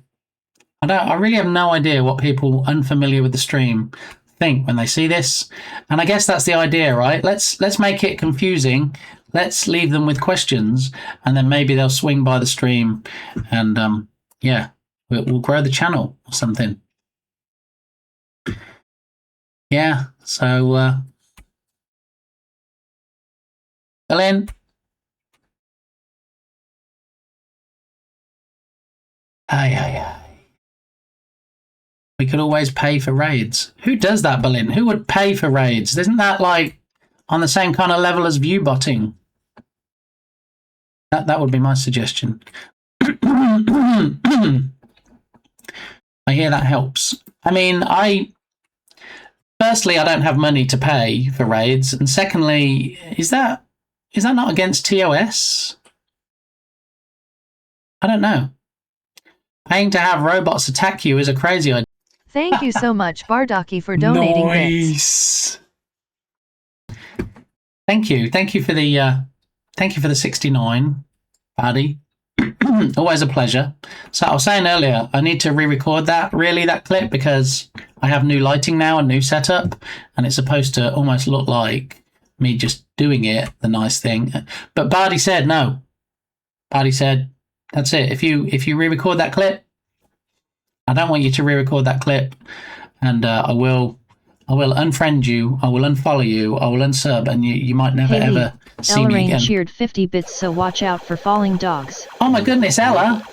I really have no idea what people unfamiliar with the stream think when they see this. And I guess that's the idea, right? Let's make it confusing. Let's leave them with questions, and then maybe they'll swing by the stream, and yeah, we'll grow the channel or something. Yeah. So, Ellen. Aye. We could always pay for raids. Who does that, Berlin? Who would pay for raids? Isn't that like on the same kind of level as view botting? That would be my suggestion. I hear that helps. I mean, Firstly, I don't have money to pay for raids, and secondly, is that not against TOS? I don't know. Paying to have robots attack you is a crazy idea. Thank you so much, Bardaki, for donating bits. Thank you for the 69, Paddy. Always a pleasure. So I was saying earlier, I need to re-record that clip because I have new lighting now, a new setup, and it's supposed to almost look like me just doing it, the nice thing. But Bardi said no. Bardi said, that's it. If you re-record that clip, I don't want you to re-record that clip, and I will unfriend you, I will unfollow you, I will unsub, and you might never ever see me again. Cheered 50 bits, so watch out for falling dogs. Oh my goodness, Ella!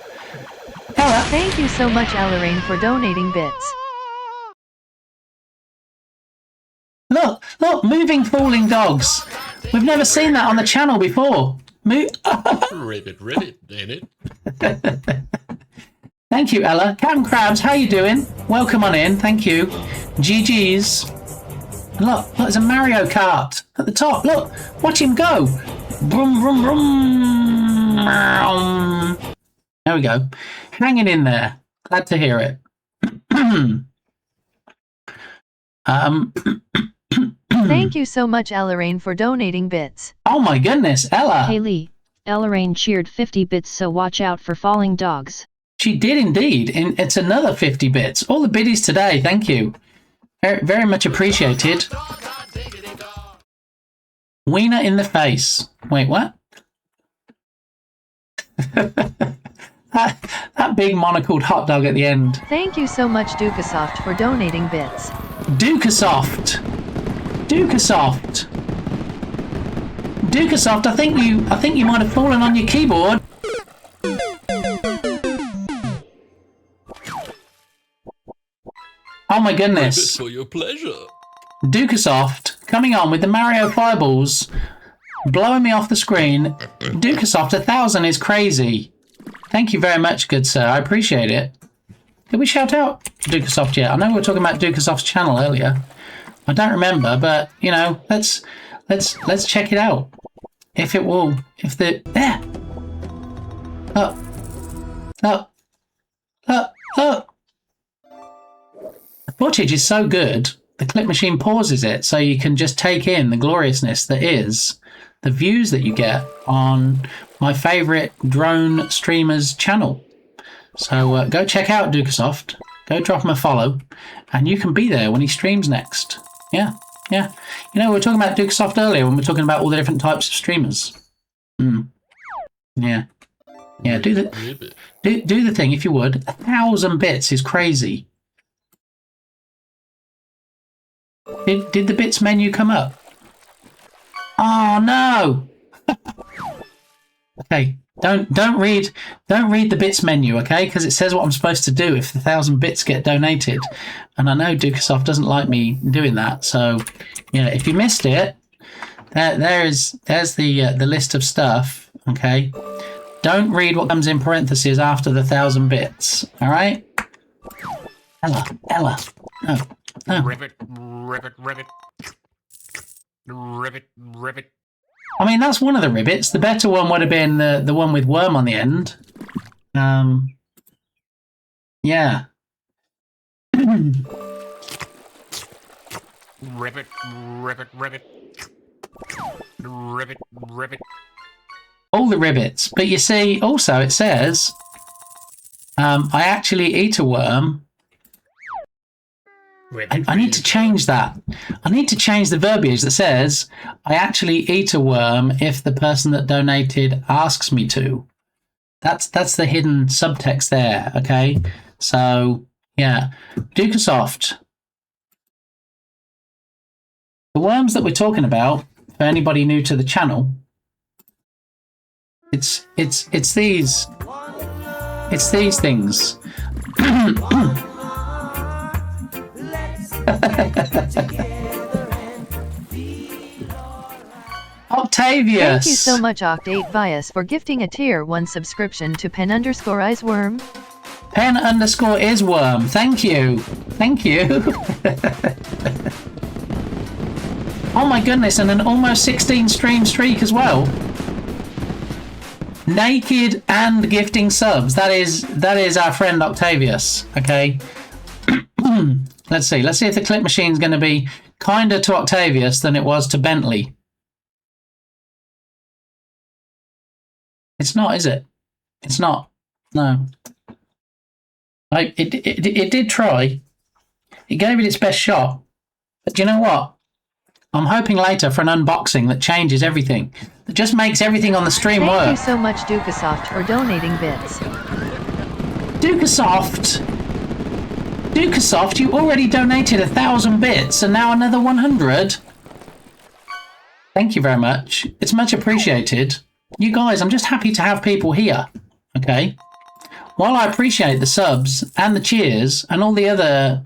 Ella! Thank you so much, Ellaraine, for donating bits. Look, moving falling dogs. We've never seen that on the channel before. Ribbit, ain't it? Thank you, Ella. Captain Krabs, how you doing? Welcome on in. Thank you. GG's. And look, there's a Mario Kart at the top. Look, watch him go. Brum, brum, brum. There we go. Hanging in there. Glad to hear it. Thank you so much, Ellaraine, for donating bits. Oh my goodness, Ella. Hey Lee, Ellaraine cheered 50 bits, so watch out for falling dogs. She did indeed, and it's another 50 bits. All the biddies today, thank you. Very, very much appreciated. Wiener in the face. Wait, what? that big monocled hot dog at the end. Thank you so much, Dukasoft, for donating bits. Dukasoft, I think you might have fallen on your keyboard. Oh my goodness. For your pleasure. Dukasoft coming on with the Mario Fireballs, blowing me off the screen. Dukasoft 1000 is crazy. Thank you very much, good sir. I appreciate it. Did we shout out Dukasoft yet? I know we were talking about Dukasoft's channel earlier. I don't remember, but you know, let's check it out. If it will, if the there. Look. The footage is so good, the clip machine pauses it so you can just take in the gloriousness that is the views that you get on my favourite drone streamer's channel. So go check out Dukasoft, go drop him a follow, and you can be there when he streams next. Yeah. You know, we were talking about Dukasoft earlier when we were talking about all the different types of streamers. Yeah, do the thing if you would. 1000 bits is crazy. Did the bits menu come up? Oh no! Okay, don't read the bits menu, okay? Because it says what I'm supposed to do if the 1000 bits get donated, and I know Dukasoft doesn't like me doing that. So yeah, if you missed it, there's the list of stuff. Okay, don't read what comes in parentheses after the 1000 bits. All right, Ella, no. Ribbit. I mean, that's one of the ribbits. The better one would have been the one with worm on the end. Yeah. Ribbit. All the ribbits. But you see, also it says, I actually eat a worm. I need to change that. I need to change the verbiage that says, I actually eat a worm if the person that donated asks me to. That's the hidden subtext there, okay? So, yeah. Dukasoft. The worms that we're talking about, for anybody new to the channel, it's these things. Octavius! Thank you so much, Oct8Vias, for gifting a tier 1 subscription to pen_isworm. Pen_isworm. Thank you. Oh my goodness, and an almost 16 stream streak as well. Naked and gifting subs. That is our friend Octavius. Okay. Let's see if the clip machine's going to be kinder to Octavius than it was to Bentley. It's not, is it? It's not. No. It did try. It gave it its best shot. But do you know what? I'm hoping later for an unboxing that changes everything. That just makes everything on the stream work. Thank you so much, Dukasoft, for donating bits. Dukasoft, you already donated 1,000 bits and now another 100. Thank you very much. It's much appreciated. You guys, I'm just happy to have people here. Okay? While I appreciate the subs and the cheers and all the other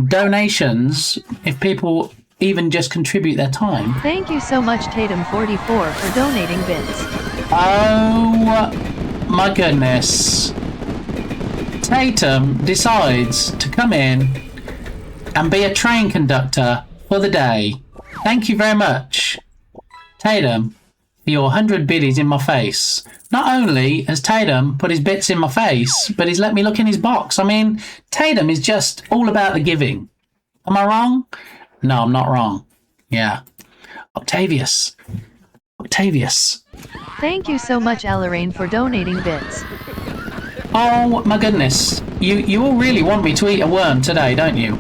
donations, if people even just contribute their time. Thank you so much, Tatum44, for donating bits. Oh my goodness. Tatum decides to come in and be a train conductor for the day. Thank you very much, Tatum, for your 100 biddies in my face. Not only has Tatum put his bits in my face, but he's let me look in his box. I mean, Tatum is just all about the giving. Am I wrong? No, I'm not wrong. Yeah. Octavius. Thank you so much, Alarain, for donating bits. Oh my goodness. You all really want me to eat a worm today, don't you?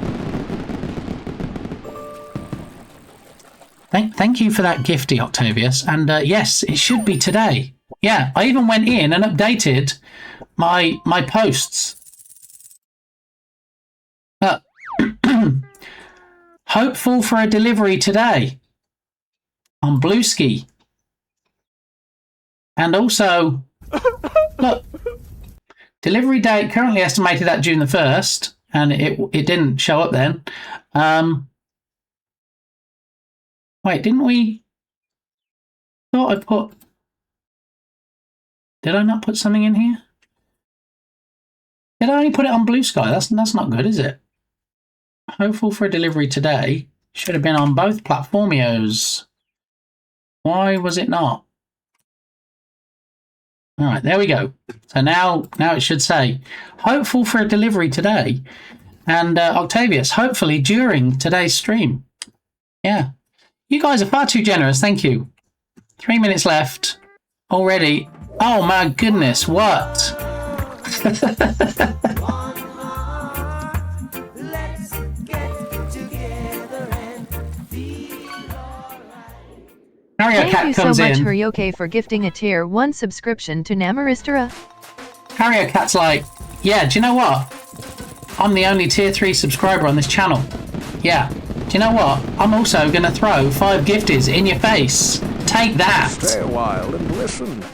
Thank you for that gifty, Octavius. And yes, it should be today. Yeah, I even went in and updated my posts. Hopeful for a delivery today on Bluesky. And also, look, delivery date currently estimated at June the 1st, and it didn't show up then. Wait, didn't we? Thought I put. Did I not put something in here? Did I only put it on Blue Sky? That's not good, is it? Hopeful for a delivery today. Should have been on both platformios. Why was it not? All right, there we go. So now it should say hopeful for a delivery today, and Octavius, hopefully during today's stream. Yeah, you guys are far too generous. Thank you. 3 minutes left already. Oh my goodness, what? Thank you so much, Huryoke, for gifting a tier 1 subscription to Namaristera. Harrier Cat's like, yeah, do you know what? I'm the only tier 3 subscriber on this channel. Yeah, do you know what? I'm also going to throw 5 gifties in your face. Take that. Stay a while and listen.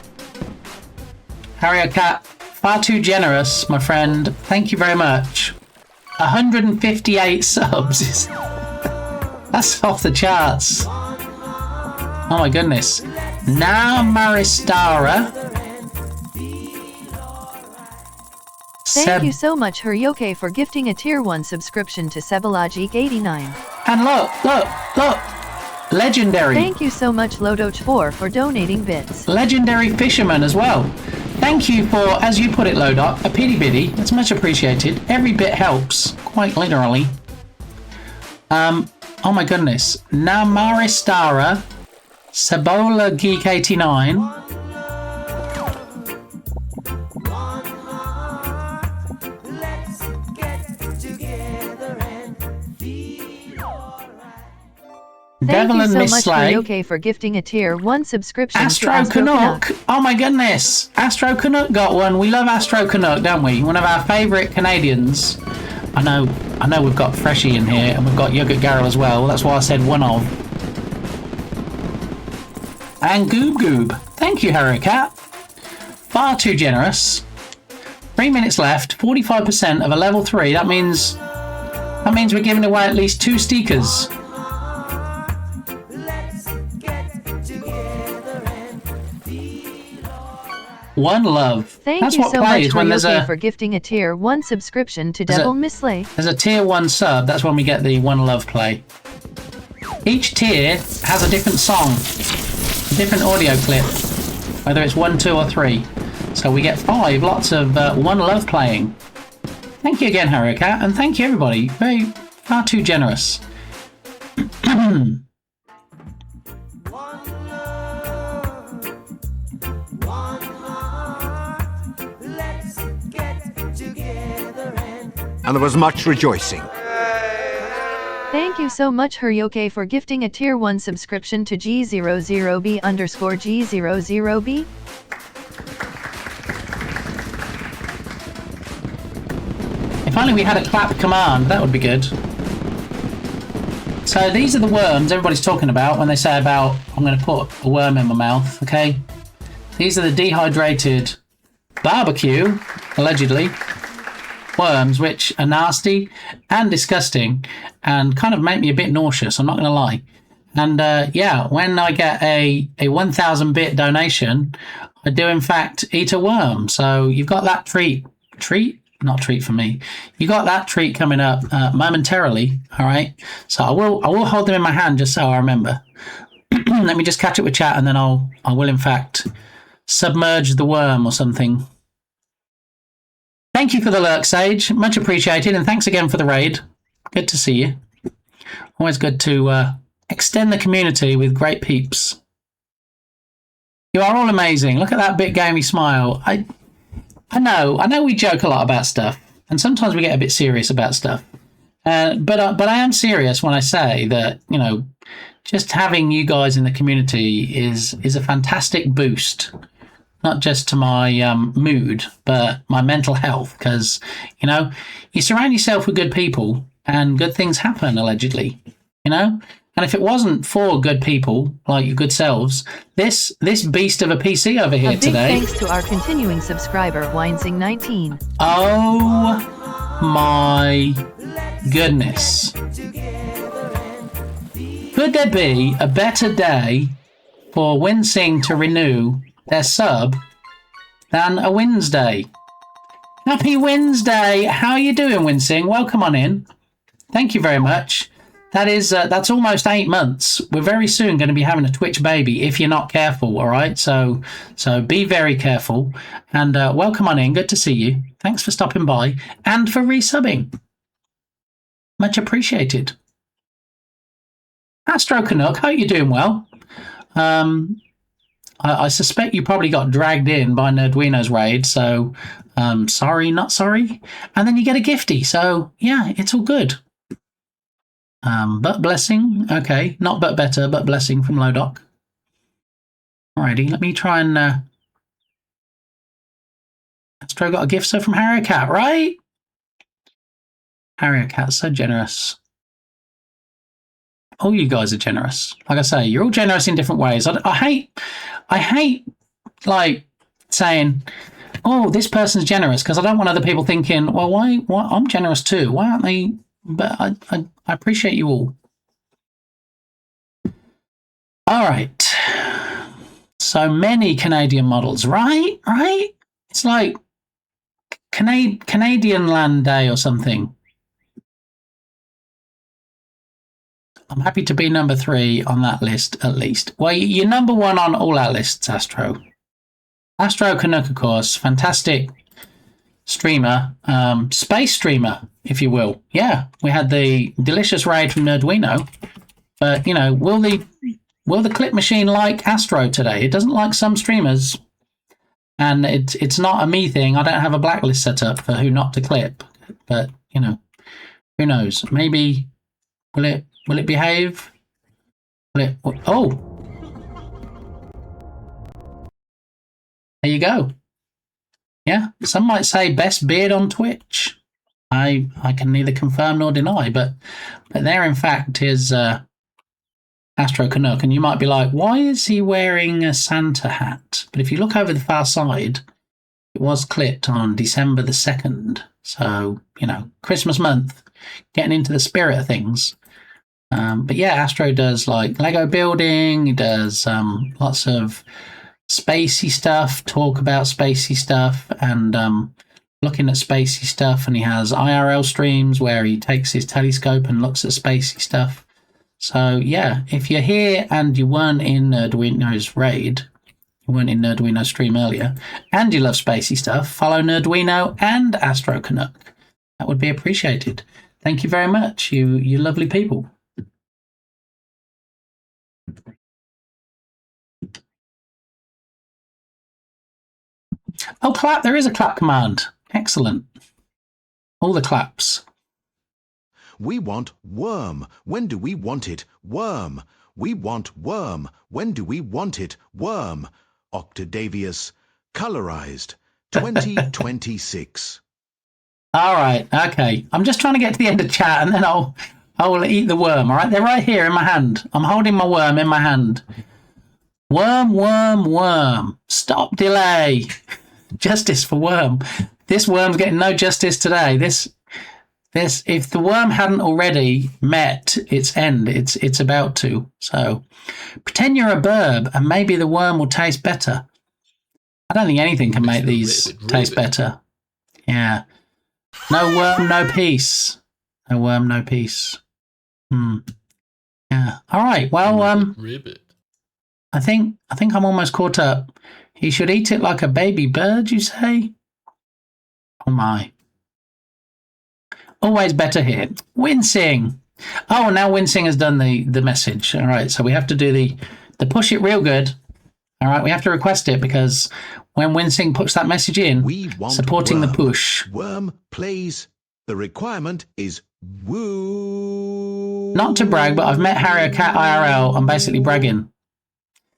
Harrier Cat, far too generous, my friend. Thank you very much. 158 subs. That's off the charts. Oh my goodness. Namaristara. Thank you so much, Huryoke, for gifting a tier 1 subscription to Sebalogic89. And look. Legendary. Thank you so much, Lodoch4, for donating bits. Legendary Fisherman as well. Thank you for, as you put it, Lodot, a pity biddy. That's much appreciated. Every bit helps, quite literally. Oh my goodness. Namaristara. Sebola Geek 89. Thank Devil you and so Miss much, Slay. Huryoke, for gifting a tier 1 subscription Astro to Astro Canuck. Oh my goodness. Astro Canuck got one. We love Astro Canuck, don't we? One of our favourite Canadians. I know we've got Freshie in here and we've got Yogurt Garrow as well. That's why I said one of. And Goob Goob. Thank you, Harry Cat. Far too generous. 3 minutes left. 45% of a level 3. That means we're giving away at least 2 stickers. One love. Thank That's you what so much, plays when there's Huryoke, for gifting a tier 1 subscription to Devil Miss Slay. There's a tier 1 sub. That's when we get the one love play. Each tier has a different song, a different audio clip, whether it's 1, 2, or 3. So we get 5 lots of One Love playing. Thank you again, Harricat, and thank you everybody. Far too generous. And there was much rejoicing. Thank you so much Heryoke for gifting a tier 1 subscription to G00B_G00B. If only we had a clap command, that would be good. So these are the worms everybody's talking about when they say about, I'm going to put a worm in my mouth, okay? These are the dehydrated barbecue, allegedly, worms, which are nasty and disgusting and kind of make me a bit nauseous, I'm not going to lie. And yeah, when I get a 1,000-bit donation, I do in fact eat a worm. So you've got that treat? Not treat for me. You got that treat coming up momentarily, all right? So I will hold them in my hand just so I remember. Let me just catch up with chat and then I will in fact submerge the worm or something. Thank you for the lurk, Sage. Much appreciated. And thanks again for the raid. Good to see you. Always good to extend the community with great peeps. You are all amazing. Look at that bit gamey smile. I know we joke a lot about stuff. And sometimes we get a bit serious about stuff. But I am serious when I say that, you know, just having you guys in the community is a fantastic boost. Not just to my mood, but my mental health. Because, you know, you surround yourself with good people and good things happen, allegedly. You know? And if it wasn't for good people, like your good selves, this beast of a PC over here today... A big thanks to our continuing subscriber, Winesing19. Oh my goodness. Could there be a better day for Winsing to renew their sub than a Wednesday? Happy Wednesday! How are you doing, Winsing? Welcome on in. Thank you very much. That's almost 8 months. We're very soon going to be having a Twitch baby if you're not careful, all right? So be very careful. And welcome on in. Good to see you. Thanks for stopping by and for resubbing. Much appreciated. Astro Canuck, hope you're doing well. I suspect you probably got dragged in by Nerdwino's raid, so sorry, not sorry. And then you get a gifty, so yeah, it's all good. But blessing, okay, not but better, but blessing from Lodoc. Alrighty, let me try and... Astro got a gift so from Harricat, right? Harricat's so generous. All you guys are generous. Like I say, you're all generous in different ways. I hate like saying, oh, this person's generous, because I don't want other people thinking, well, why I'm generous too. Why aren't they? But I appreciate you all. All right. So many Canadian models, right? It's like Canadian Land Day or something. I'm happy to be number 3 on that list, at least. Well, you're number 1 on all our lists, Astro. Astro Canuck, of course. Fantastic streamer. Space streamer, if you will. Yeah, we had the delicious raid from Nerdwino. But, you know, will the clip machine like Astro today? It doesn't like some streamers. And it's not a me thing. I don't have a blacklist set up for who not to clip. But, you know, who knows? Maybe... Will it behave? Oh! There you go. Yeah, some might say best beard on Twitch. I can neither confirm nor deny, but there in fact is Astro Canuck, and you might be like, why is he wearing a Santa hat? But if you look over the far side, it was clipped on December the 2nd. So, you know, Christmas month, getting into the spirit of things. But yeah, Astro does like Lego building, he does lots of spacey stuff, talk about spacey stuff, and looking at spacey stuff, and he has IRL streams where he takes his telescope and looks at spacey stuff. So yeah, if you're here and you weren't in Nerduino's raid, you weren't in Nerduino's stream earlier, and you love spacey stuff, follow Nerduino and Astro Canuck. That would be appreciated. Thank you very much, you lovely people. Oh, clap! There is a clap command. Excellent. All the claps. We want worm. When do we want it? Worm. We want worm. When do we want it? Worm. Octavius, colorized. 2026. All right. Okay. I'm just trying to get to the end of chat, and then I will eat the worm. All right. They're right here in my hand. I'm holding my worm in my hand. Worm, worm, worm. Stop delay. Justice for worm. This worm's getting no justice today. This, if the worm hadn't already met its end, it's about to. So, pretend you're a burb, and maybe the worm will taste better. I don't think anything can make these taste better. Yeah. No worm, no peace. No worm, no peace. Yeah. All right. Well, Ribbit. I think I'm almost caught up. He should eat it like a baby bird, you say? Oh my. Always better here. Wincing. Oh, now Wincing has done the message. All right, so we have to do the push it real good. All right, we have to request it because when Wincing puts that message in, supporting worm. the push. Worm plays. The requirement is woo. Not to brag, but I've met Harry Cat IRL. I'm basically bragging.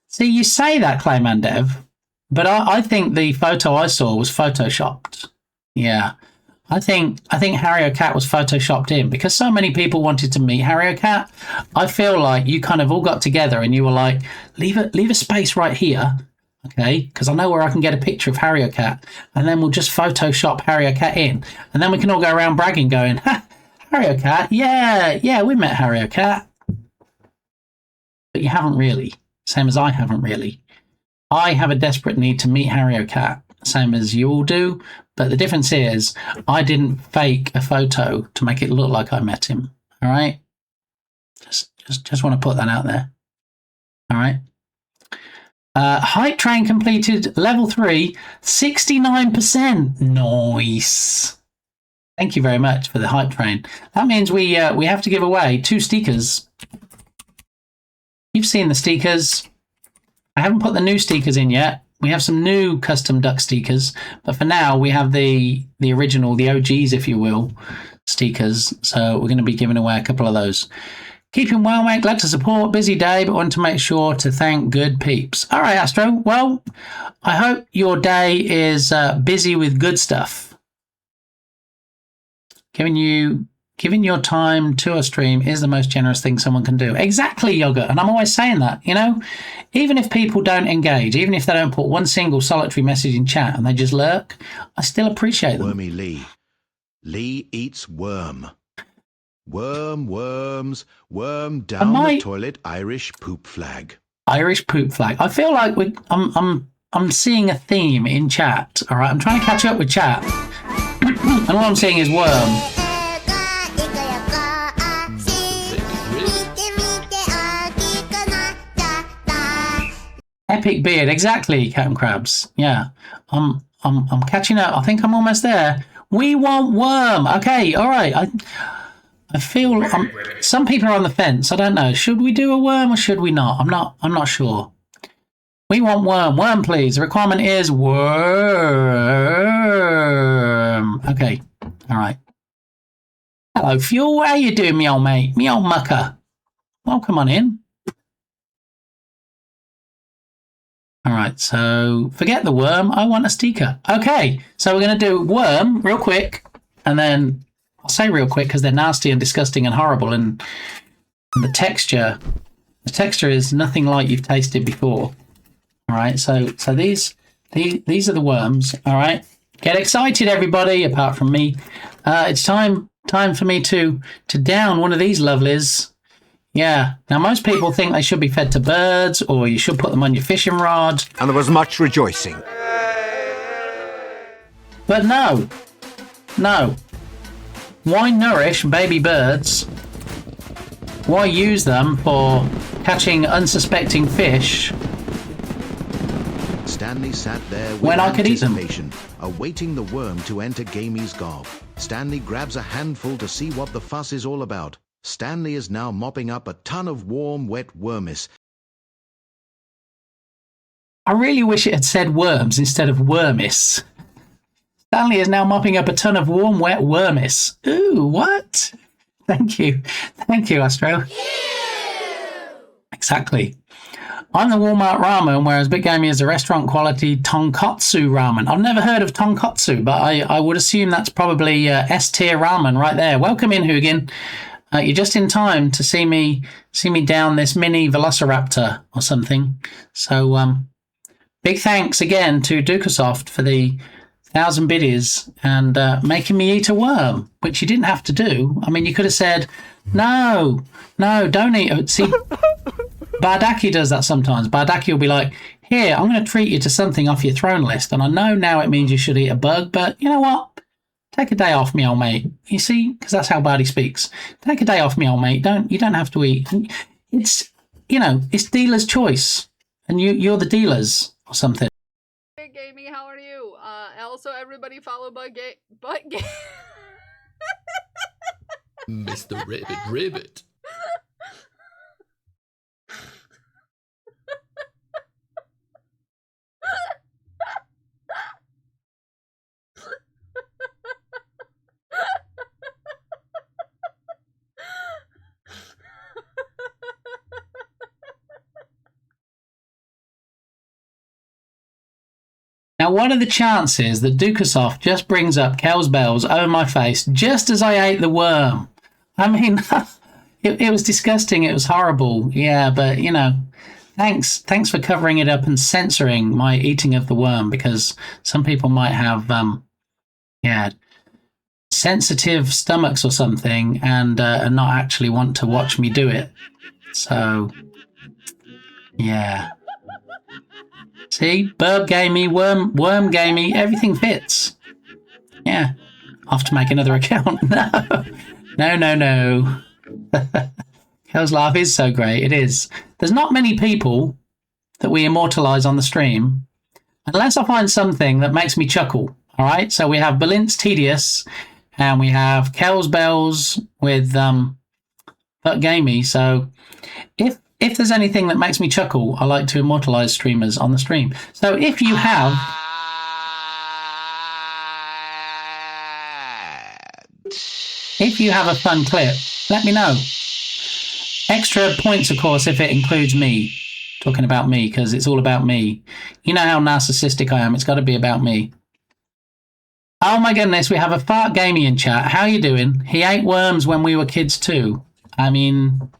See, you say that, Clayman Dev, but I think the photo I saw was photoshopped. Yeah. I think Harry Cat was photoshopped in because so many people wanted to meet Harry Cat. I feel like you kind of all got together and you were like, leave a space right here, okay? Because I know where I can get a picture of Harry Cat, and then we'll just Photoshop Harry Cat in, and then we can all go around bragging, going, "Ha, Harry Cat, yeah, we met Harry Cat." But you haven't really, same as I haven't really. I have a desperate need to meet Harry Cat, same as you all do. But the difference is, I didn't fake a photo to make it look like I met him. All right, just want to put that out there. All right. Height train completed level 3, 69%. Nice. Thank you very much for the hype train. That means we have to give away 2 stickers. You've seen the stickers. I haven't put the new stickers in yet. We have some new custom duck stickers, but for now we have the original, the OGs, if you will, stickers. So we're going to be giving away a couple of those. Keeping well, mate. Glad to support. Busy day, but want to make sure to thank good peeps. All right, Astro. Well, I hope your day is busy with good stuff. Giving your time to a stream is the most generous thing someone can do. Exactly, Yogurt. And I'm always saying that, you know, even if people don't engage, even if they don't put one single solitary message in chat and they just lurk, I still appreciate them. Wormy Lee. Lee eats worm. Worms, worm down the toilet, Irish poop flag. Irish poop flag. I feel like I'm seeing a theme in chat. All right, I'm trying to catch up with chat. And all I'm seeing is worm. Epic beard, exactly, Cat and Crabs. Yeah, I'm catching up. I think I'm almost there. We want worm. Okay, all right. I feel some people are on the fence. I don't know. Should we do a worm or should we not? I'm not sure. We want worm. Worm, please. The requirement is worm. Okay, all right. Hello, Fuel. How you doing, me old mate? Me old mucker. Welcome on in. All right, so forget the worm. I want a sticker. Okay, so we're going to do worm real quick, and then I'll say real quick because they're nasty and disgusting and horrible, and the texture is nothing like you've tasted before. All right, so these are the worms. All right, get excited, everybody, apart from me. It's time for me to down one of these lovelies. Yeah. Now, most people think they should be fed to birds or you should put them on your fishing rod. And there was much rejoicing. But no. Why nourish baby birds Why use them for catching unsuspecting fish Stanley sat there with when I could eat them? anticipation, awaiting the worm to enter Gamey's gob. Stanley grabs a handful to see what the fuss is all about. Stanley is now mopping up a ton of warm, wet wormis. I really wish it had said worms instead of wormis. Stanley is now mopping up a ton of warm, wet wormis. Ooh, what? Thank you. Thank you, Astro. Exactly. I'm the Walmart ramen, whereas Bit Gamey is the restaurant quality tonkotsu ramen. I've never heard of tonkotsu, but I would assume that's probably S-tier ramen right there. Welcome in, Hugin. You're just in time to see me down this mini Velociraptor or something. So big thanks again to Dukasoft for the 1,000 biddies and making me eat a worm, which you didn't have to do. I mean, you could have said, no, don't eat it. See, Bardaki does that sometimes. Bardaki will be like, here, I'm going to treat you to something off your throne list. And I know now it means you should eat a bug, but you know what? Take a day off, me old mate. You see, because that's how Bardi speaks. Take a day off, me old mate. You don't have to eat. It's, it's dealer's choice. And you're the dealers or something. Hey, Gamey, how are you? Also, everybody follow Butt Mr. Ribbit. Now, what are the chances that Dukasoft just brings up Kel's Bells over my face just as I ate the worm? I mean, it was disgusting. It was horrible. Yeah, but, thanks for covering it up and censoring my eating of the worm, because some people might have, sensitive stomachs or something and not actually want to watch me do it. So, yeah. See, burb gamey, worm gamey, everything fits. Yeah, I'll have to make another account. No. Kel's laugh is so great. It is. There's not many people that we immortalize on the stream unless I find something that makes me chuckle. All right. So we have Balint's Tedious and we have Kel's Bells with But Gamey. So if there's anything that makes me chuckle, I like to immortalize streamers on the stream. So if you have a fun clip, let me know. Extra points, of course, if it includes me. Talking about me, because it's all about me. You know how narcissistic I am. It's got to be about me. Oh my goodness, we have a Fart Gamey in chat. How you doing? He ate worms when we were kids too. I mean,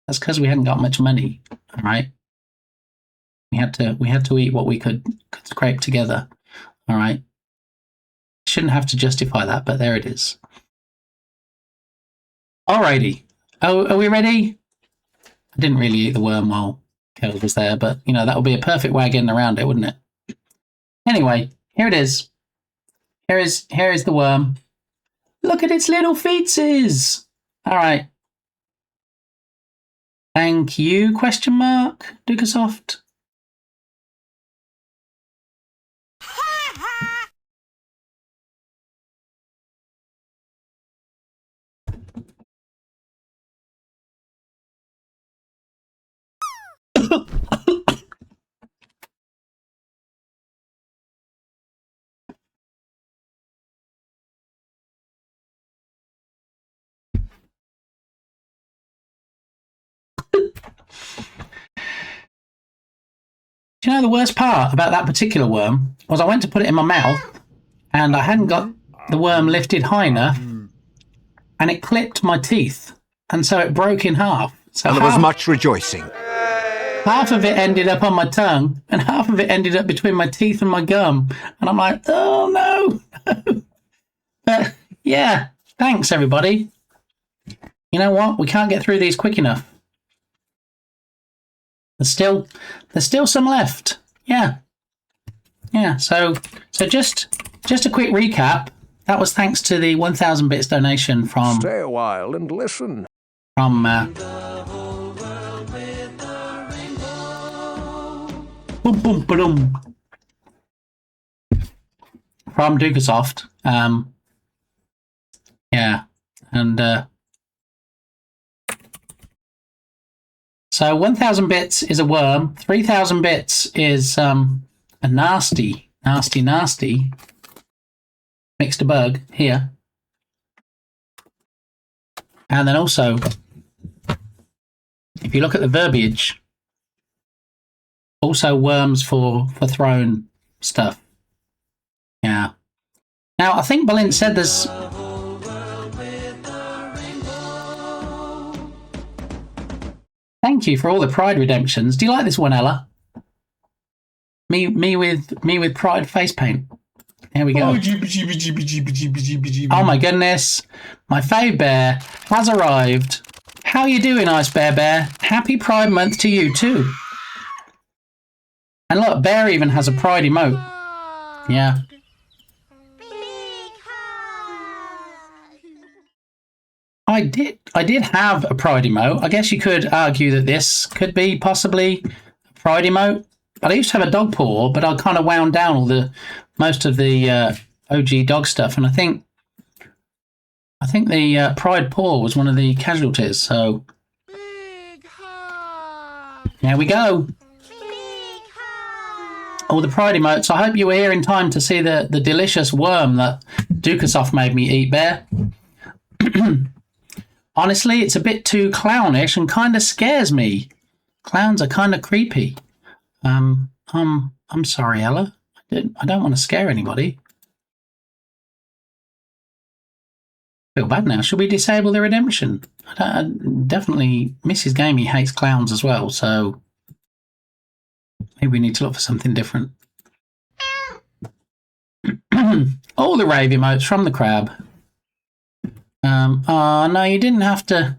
that's because we hadn't got much money. All right. We had to eat what we could scrape together. All right. Shouldn't have to justify that, but there it is. Alrighty. Oh, are we ready? I didn't really eat the worm while Kel was there, but that would be a perfect way of getting around it, wouldn't it? Anyway, here it is. Here is the worm. Look at its little feetses. All right. Thank you, ? Dukasoft. Do you know the worst part about that particular worm was I went to put it in my mouth and I hadn't got the worm lifted high enough and it clipped my teeth and so it broke in half. So and there was much rejoicing. Half of it ended up on my tongue and half of it ended up between my teeth and my gum. And I'm like, oh no. But yeah, thanks everybody. You know what? We can't get through these quick enough. There's still some left. Yeah. So just a quick recap. That was thanks to the 1,000 bits donation from. Stay a while and listen. From. Boom, boom, boom. From Dukasoft. Yeah, and so 1,000 bits is a worm. 3,000 bits is a nasty mixed bug here. And then also, if you look at the verbiage, also worms for thrown stuff. Yeah. Now, I think Balint said there's... Thank you for all the Pride redemptions. Do you like this one, Ella? Me with Pride face paint. There we go. Oh my goodness. My fave bear has arrived. How you doing, Ice Bear Bear? Happy Pride Month to you too. And look, Bear even has a Pride emote. Yeah. I did have a Pride emote. I guess you could argue that this could be possibly a Pride emote. But I used to have a dog paw, but I kind of wound down all most of the OG dog stuff, and I think the Pride paw was one of the casualties. So there we go. All the Pride emotes. I hope you were here in time to see the delicious worm that Dukasoft made me eat, Bear. Honestly, it's a bit too clownish and kind of scares me. Clowns are kind of creepy. I'm sorry, Ella. I don't want to scare anybody. Feel bad now. Should we disable the redemption? Definitely, Mrs. Gamey hates clowns as well, so maybe we need to look for something different. All the rave emotes from the crab. Oh no, you didn't have to.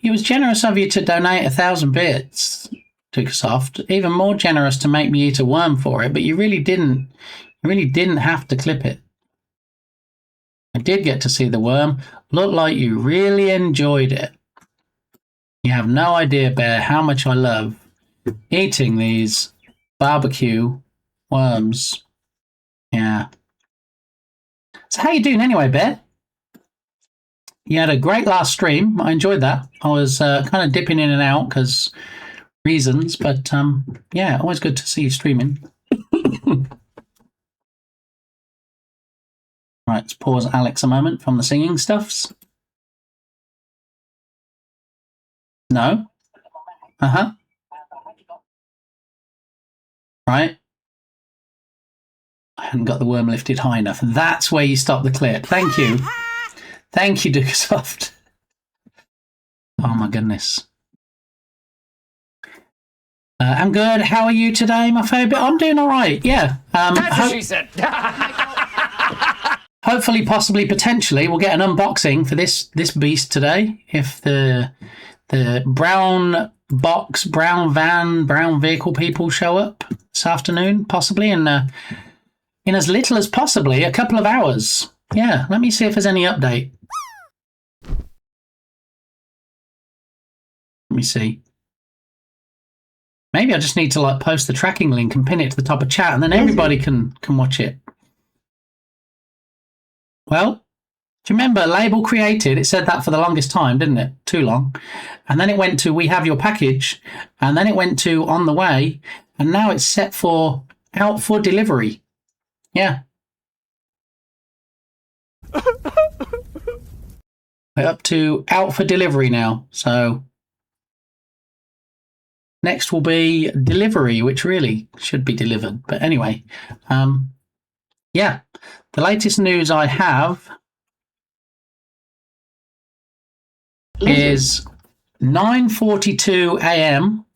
It was generous of you to donate 1,000 bits, Dukasoft. Even more generous to make me eat a worm for it, but you really didn't. You really didn't have to clip it. I did get to see the worm. Looked like you really enjoyed it. You have no idea, Bear, how much I love eating these barbecue worms. Yeah. So how you doing anyway, Bear? You had a great last stream. I enjoyed that. I was kind of dipping in and out because reasons, but yeah, always good to see you streaming. Right, let's pause Alex a moment from the singing stuffs. No? Uh-huh. Right. I hadn't got the worm lifted high enough. That's where you stop the clip. Thank you. Thank you, Dukasoft. Oh my goodness. I'm good. How are you today, my favourite? I'm doing all right. Yeah. That's what she said. Hopefully, possibly, potentially, we'll get an unboxing for this beast today. If the brown box, brown van, brown vehicle people show up this afternoon, possibly in as little as possibly a couple of hours. Yeah. Let me see if there's any update. Let me see. Maybe I just need to post the tracking link and pin it to the top of chat, and then everybody can watch it. Well, do you remember label created? It said that for the longest time, didn't it? Too long. And then it went to we have your package, and then it went to on the way, and now it's set for out for delivery. Yeah. We're up to out for delivery now, so next will be delivery, which really should be delivered. But anyway, yeah, the latest news I have is 9:42 a.m.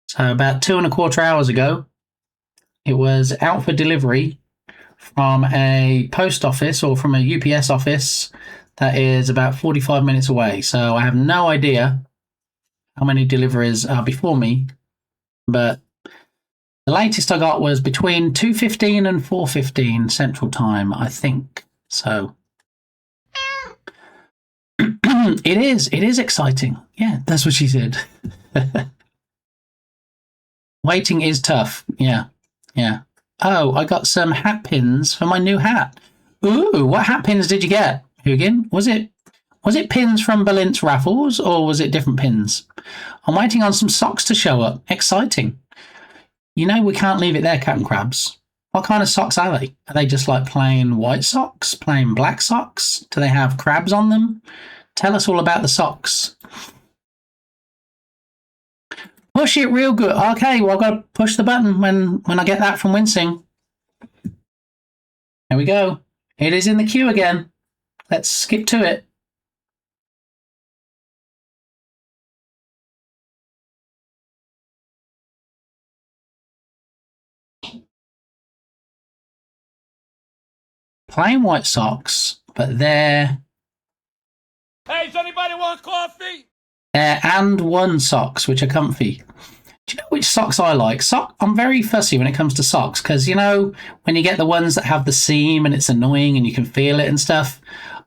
So about 2.25 hours ago, it was out for delivery from a post office or from a UPS office that is about 45 minutes away. So I have no idea how many deliveries are before me, but The latest I got was between 2:15 and 4:15 Central Time, I think. So it is exciting. Yeah, that's what she said. Waiting is tough. Yeah. Oh, I got some hat pins for my new hat. Ooh, what hat pins did you get, Hugin? Was it pins from Berlin's raffles, or was it different pins? I'm waiting on some socks to show up. Exciting. You know we can't leave it there, Captain Krabs. What kind of socks are they? Are they just like plain white socks? Plain black socks? Do they have crabs on them? Tell us all about the socks. Push it real good. Okay, well, I've got to push the button when I get that from Wincing. There we go. It is in the queue again. Let's skip to it. Plain white socks, but they're... Hey, does anybody want coffee? And one socks, which are comfy. Do you know which socks I like? I'm very fussy when it comes to socks, because, you know, when you get the ones that have the seam and it's annoying and you can feel it and stuff,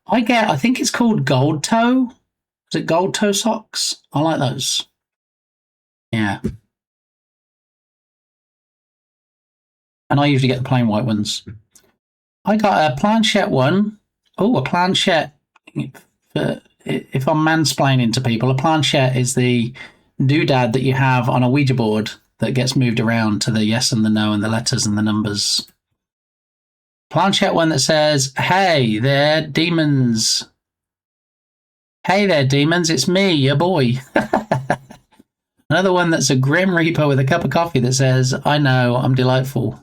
I think it's called gold toe. Is it gold toe socks? I like those. Yeah. And I usually get the plain white ones. I got a planchette one. Oh, a planchette. If I'm mansplaining to people, a planchette is the doodad that you have on a Ouija board that gets moved around to the yes and the no and the letters and the numbers. Planchette one that says, "Hey there, demons. Hey there, demons. It's me, your boy." Another one that's a Grim Reaper with a cup of coffee that says, "I know, I'm delightful."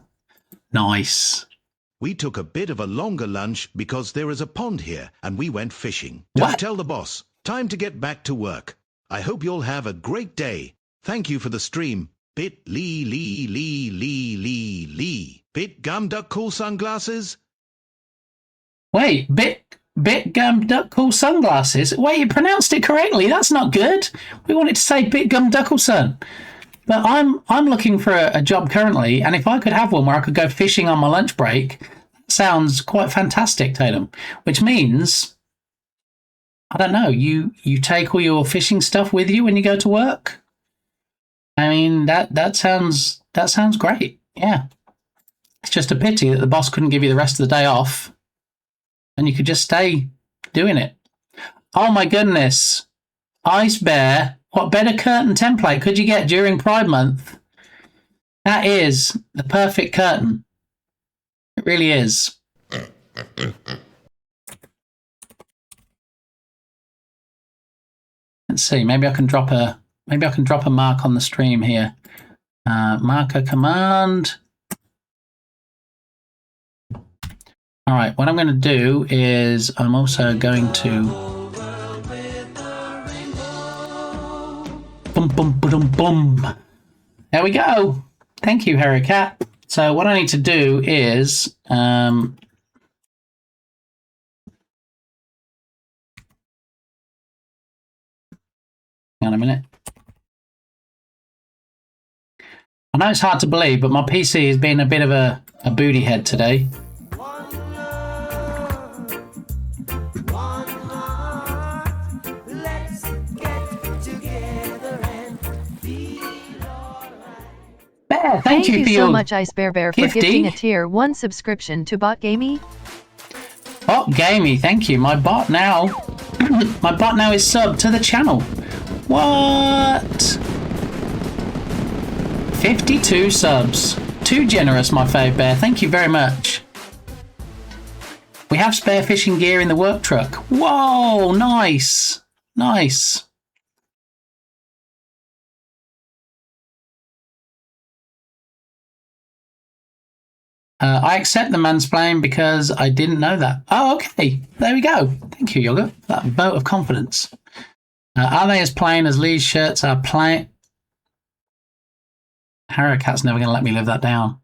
Nice. We took a bit of a longer lunch because there is a pond here and we went fishing. What? Don't tell the boss. Time to get back to work. I hope you'll have a great day. Thank you for the stream. Bit.ly. Bit gum duck cool sunglasses? Wait, bit gum duck cool sunglasses? Wait, you pronounced it correctly. That's not good. We wanted to say bit gum duckle sun. But I'm looking for a job currently, and if I could have one where I could go fishing on my lunch break, that sounds quite fantastic, Tatum. Which means, I don't know, you take all your fishing stuff with you when you go to work? I mean, that sounds great. Yeah. It's just a pity that the boss couldn't give you the rest of the day off, and you could just stay doing it. Oh my goodness. Ice Bear. What better curtain template could you get during Pride Month? That is the perfect curtain. It really is. Let's see. Maybe I can drop a mark on the stream here. Marker command. All right. What I'm going to do is I'm also going to. Boom. There we go. Thank you, Harry Cat. So what I need to do is hang on a minute. I know it's hard to believe, but my PC has been a bit of a booty head today. Thank you so much, Ice Bear for gifting a tier 1 subscription to Bot Gamey. Bot Gamey, thank you. My bot now is subbed to the channel. What? 52 subs. Too generous, my fave bear. Thank you very much. We have spare fishing gear in the work truck. Whoa, nice. Nice. I accept the mansplain because I didn't know that. Oh, okay. There we go. Thank you, Yoga, for that vote of confidence. Are they as plain as Lee's shirts are plain? Harrowcat's never going to let me live that down.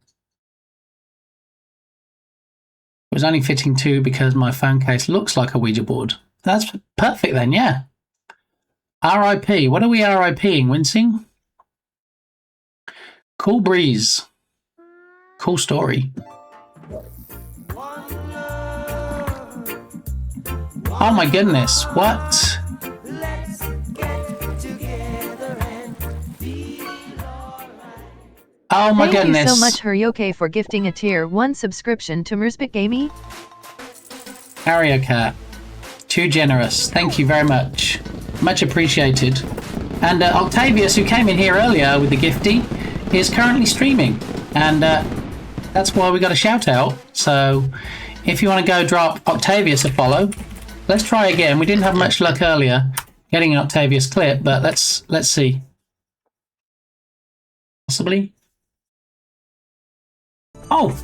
It was only fitting 2 because my phone case looks like a Ouija board. That's perfect then, yeah. RIP. What are we RIPing, Wincing? Cool breeze. Cool story. Oh my goodness, what? Oh my goodness. Thank you so much, Huryoke, for gifting a tier 1 subscription to Merzbit Gamey. Harrier Cat. Too generous. Thank you very much. Much appreciated. And Octavius, who came in here earlier with the gifty, is currently streaming. And that's why we got a shout out. So if you want to go drop Octavius a follow, let's try again. We didn't have much luck earlier getting an Octavius clip, but let's see. Possibly. Oh,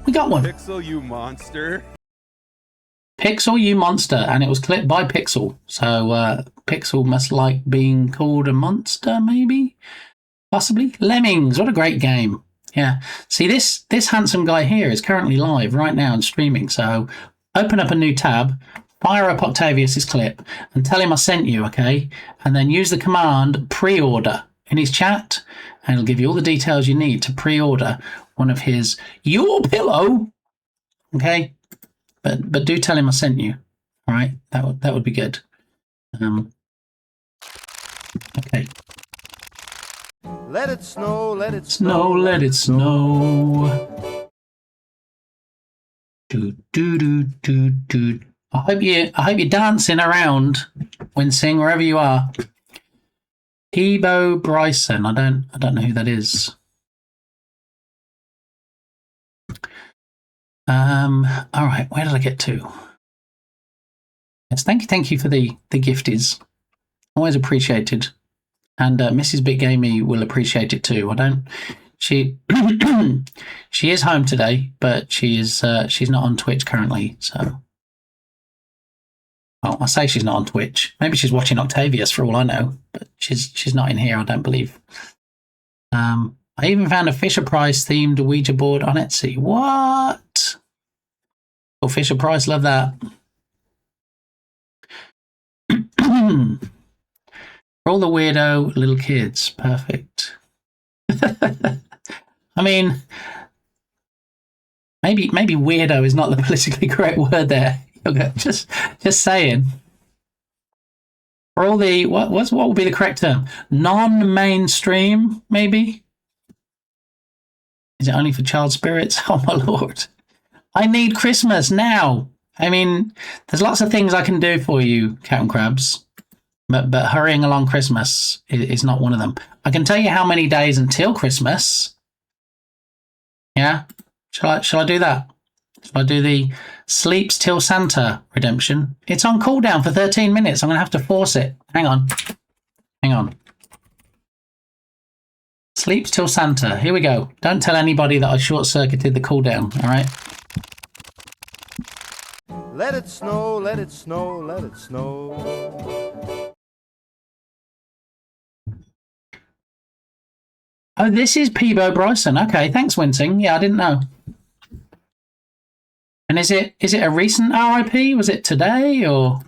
we got one. Pixel, you monster. Pixel, you monster. And it was clipped by Pixel. So Pixel must like being called a monster, maybe? Possibly. Lemmings, what a great game. Yeah. See, this handsome guy here is currently live right now and streaming. So open up a new tab, fire up Octavius's clip, and tell him I sent you, okay? And then use the command pre-order in his chat, and it'll give you all the details you need to pre-order one of his Your Pillow, okay? But do tell him I sent you, all right? That would be good. Okay. Let it snow, let it snow, let it snow. Do do do do do. I hope you're dancing around, Wincing, wherever you are. Hebo Bryson. I don't know who that is. All right, where did I get to? Yes, thank you for the gifties. Always appreciated. And Mrs. Big Gamey will appreciate it too. She she is home today, but she's not on Twitch currently, so. Well, I say she's not on Twitch. Maybe she's watching Octavius for all I know, but she's not in here, I don't believe. I even found a Fisher Price themed Ouija board on Etsy. What? Oh, Fisher Price, love that. For all the weirdo little kids, perfect. I mean, maybe weirdo is not the politically correct word there. Okay, just saying. For all the what would be the correct term? Non-mainstream, maybe. Is it only for child spirits? Oh my lord! I need Christmas now. I mean, there's lots of things I can do for you, Captain Krabs, but hurrying along Christmas is not one of them. I can tell you how many days until Christmas. Yeah, shall I do that? Shall I do the Sleeps Till Santa redemption? It's on cooldown for 13 minutes. I'm going to have to force it. Hang on. Sleeps Till Santa. Here we go. Don't tell anybody that I short-circuited the cooldown, all right? Let it snow, let it snow, let it snow. Oh, this is Peebo Bryson. Okay, thanks, Wincing. Yeah, I didn't know. And is it a recent RIP? Was it today, or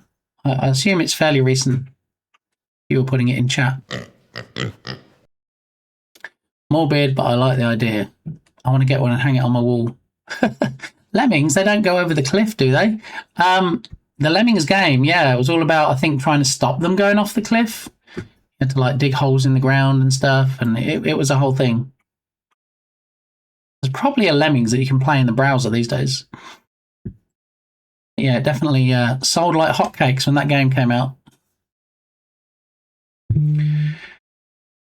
I assume it's fairly recent? You were putting it in chat. Morbid, but I like the idea. I want to get one and hang it on my wall. Lemmings, they don't go over the cliff, do they? The Lemmings game, yeah, it was all about, I think, trying to stop them going off the cliff. You had to like dig holes in the ground and stuff, and it was a whole thing. There's probably a Lemmings that you can play in the browser these days. Yeah, definitely sold like hotcakes when that game came out.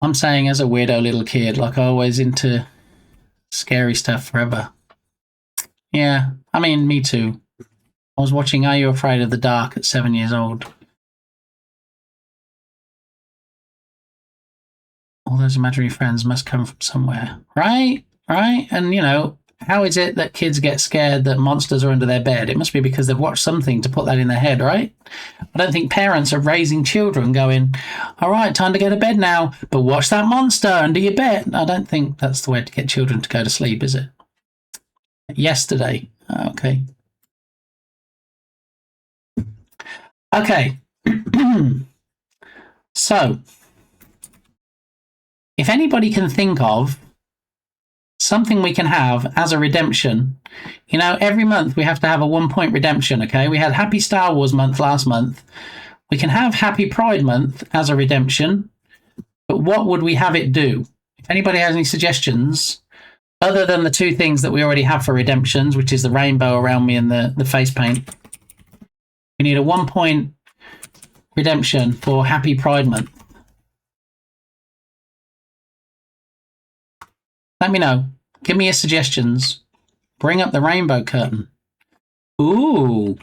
I'm saying as a weirdo little kid, like I always into scary stuff forever. Yeah, I mean, me too. I was watching Are You Afraid of the Dark at 7 years old. All those imaginary friends must come from somewhere. Right? And, you know, how is it that kids get scared that monsters are under their bed? It must be because they've watched something to put that in their head, right? I don't think parents are raising children going, all right, time to go to bed now, but watch that monster under your bed. I don't think that's the way to get children to go to sleep, is it? Yesterday. Okay. Okay. So, if anybody can think of something we can have as a redemption. You know, every month we have to have a 1 point redemption, okay? We had Happy Star Wars month last month. We can have Happy Pride month as a redemption, but what would we have it do? If anybody has any suggestions, other than the two things that we already have for redemptions, which is the rainbow around me and the face paint, we need a 1 point redemption for Happy Pride month. Let me know. Give me your suggestions. Bring up the rainbow curtain. Ooh.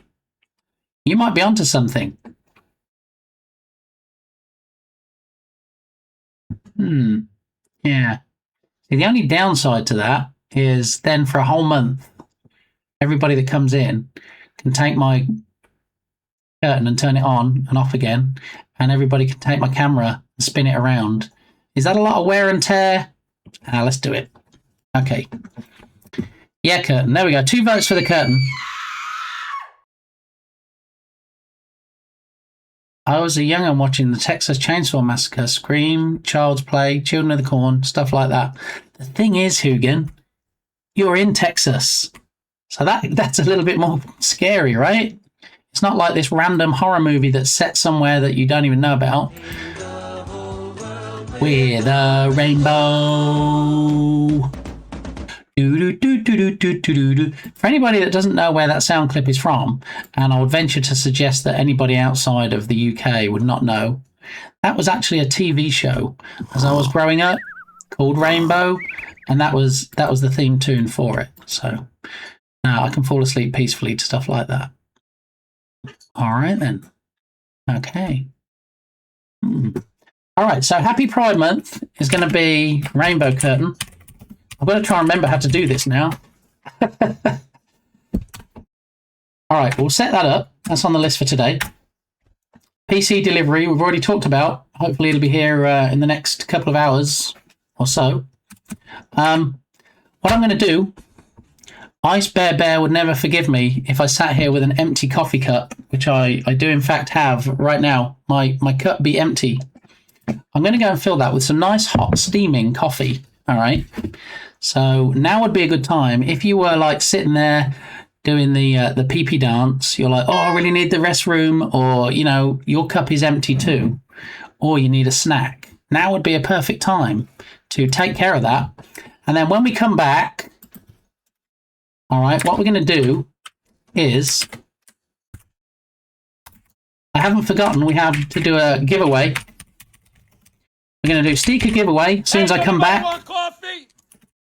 You might be onto something. Yeah. See, the only downside to that is then for a whole month, everybody that comes in can take my curtain and turn it on and off again, and everybody can take my camera and spin it around. Is that a lot of wear and tear? Let's do it. Okay. Yeah, curtain. There we go. 2 votes for the curtain. I was a young'un watching the Texas Chainsaw Massacre, Scream, Child's Play, Children of the Corn, stuff like that. The thing is, Hugin, you're in Texas. So that's a little bit more scary, right? It's not like this random horror movie that's set somewhere that you don't even know about. We're the rainbow. For anybody that doesn't know where that sound clip is from, and I would venture to suggest that anybody outside of the UK would not know, that was actually a TV show as I was growing up called Rainbow, and that was the theme tune for it. So now I can fall asleep peacefully to stuff like that. All right then. Okay. All right, so Happy Pride Month is going to be Rainbow Curtain. I've got to try and remember how to do this now. All right, we'll set that up. That's on the list for today. PC delivery, we've already talked about. Hopefully it'll be here in the next couple of hours or so. What I'm going to do, Ice Bear would never forgive me if I sat here with an empty coffee cup, which I do in fact have right now. My cup be empty. I'm going to go and fill that with some nice hot steaming coffee. All right. So now would be a good time if you were like sitting there doing the pee-pee dance. You're like, oh, I really need the restroom, or you know, your cup is empty too, or you need a snack. Now would be a perfect time to take care of that. And then when we come back, all right, what we're going to do is, I haven't forgotten, we have to do a giveaway. We're going to do sticker giveaway as soon as I come back.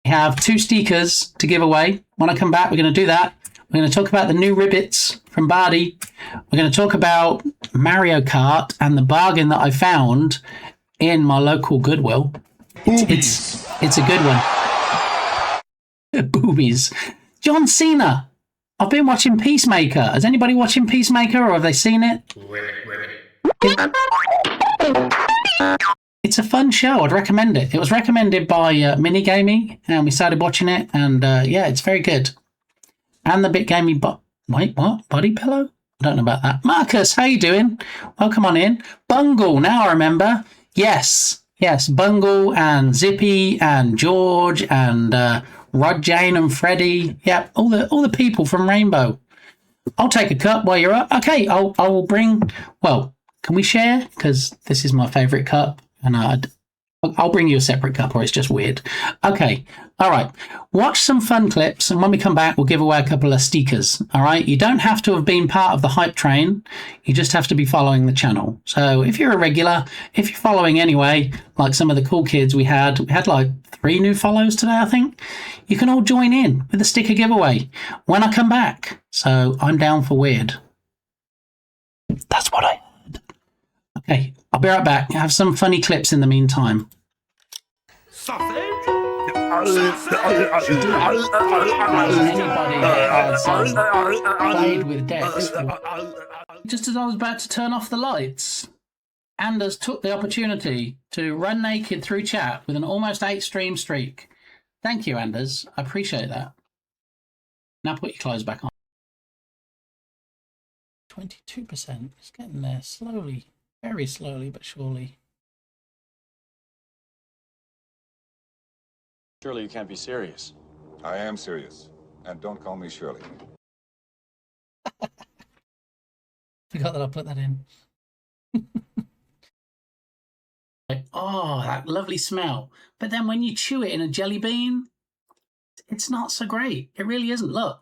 We have 2 stickers to give away. When I come back, we're going to do that. We're going to talk about the new ribbits from Bardi. We're going to talk about Mario Kart and the bargain that I found in my local Goodwill. It's a good one. Boobies. John Cena. I've been watching Peacemaker. Is anybody watching Peacemaker, or have they seen it? It's a fun show. I'd recommend it. It was recommended by Minigaming, and we started watching it, and yeah, it's very good. And the Bit Gamey wait, what? Body Pillow? I don't know about that. Marcus, how you doing? Welcome on in. Bungle, now I remember. Yes, Bungle and Zippy and George and Rod, Jane and Freddie. Yep, all the people from Rainbow. I'll take a cup while you're up. Okay, I will bring. Well, can we share? Because this is my favourite cup. And I'll bring you a separate cup, or it's just weird. Okay, all right. Watch some fun clips, and when we come back, we'll give away a couple of stickers. All right. You don't have to have been part of the hype train. You just have to be following the channel. So if you're a regular, if you're following anyway, like some of the cool kids we had like 3 new follows today, I think. You can all join in with the sticker giveaway when I come back. So I'm down for weird. That's what I heard. Okay. I'll be right back. Have some funny clips in the meantime. Played with Dex. Just as I was about to turn off the lights, Anders took the opportunity to run naked through chat with an almost 8 stream streak. Thank you, Anders. I appreciate that. Now put your clothes back on. 22%. It's getting there slowly. Very slowly but surely. Surely you can't be serious. I am serious. And don't call me Shirley. Forgot that I put that in. Oh, that lovely smell. But then when you chew it in a jelly bean, it's not so great. It really isn't. Look.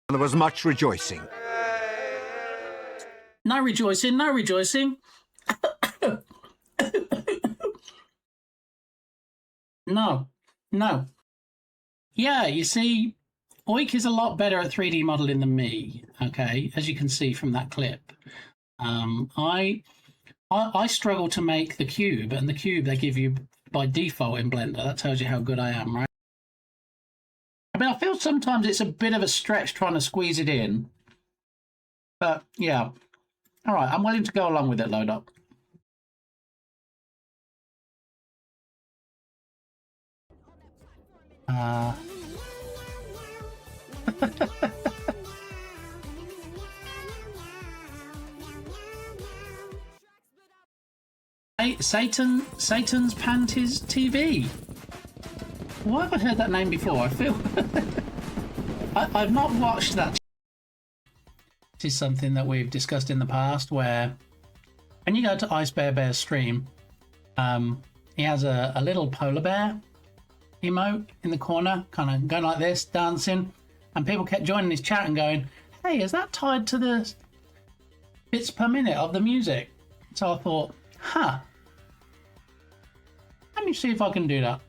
There was much rejoicing. No rejoicing, no rejoicing. No. Yeah, you see, Oik is a lot better at 3D modeling than me, okay, as you can see from that clip. I struggle to make the cube, and the cube they give you by default in Blender. That tells you how good I am, right? I mean, I feel sometimes it's a bit of a stretch trying to squeeze it in. But, yeah. All right, I'm willing to go along with it, Load Up. Satan's Panties TV. Why have I heard that name before? I feel I've not watched that. This is something that we've discussed in the past, where when you go to Ice Bear's stream, he has a little polar bear emote in the corner, kind of going like this, dancing, and people kept joining his chat and going, hey, is that tied to the bits per minute of the music? So I thought, huh, let me see if I can do that.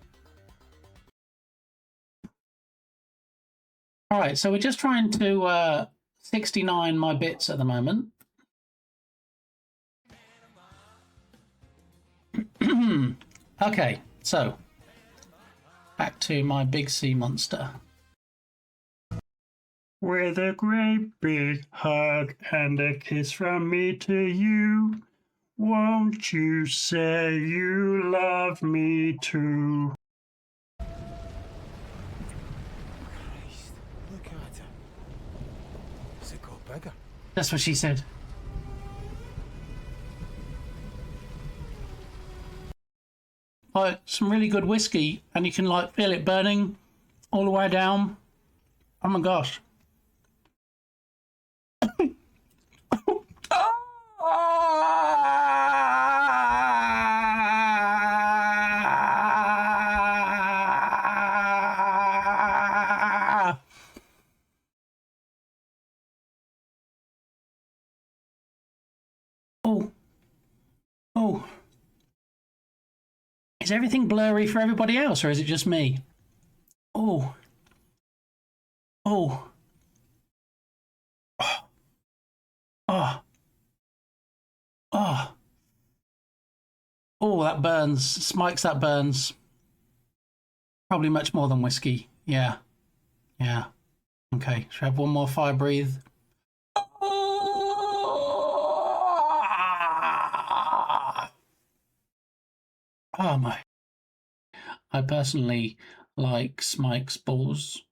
All right, so we're just trying to 69 my bits at the moment. Okay, so back to my big sea monster. With a great big hug and a kiss from me to you, won't you say you love me too? Look at her. Does it go bigger? That's what she said. Like some really good whiskey, and you can like feel it burning all the way down. Oh my gosh. Oh. Is everything blurry for everybody else, or is it just me? Oh. Oh. Oh. Oh. Oh, that burns. Smikes, that burns. Probably much more than whiskey. Yeah. Yeah. Okay, should I have one more fire breathe? Oh my. I personally like Smike's balls.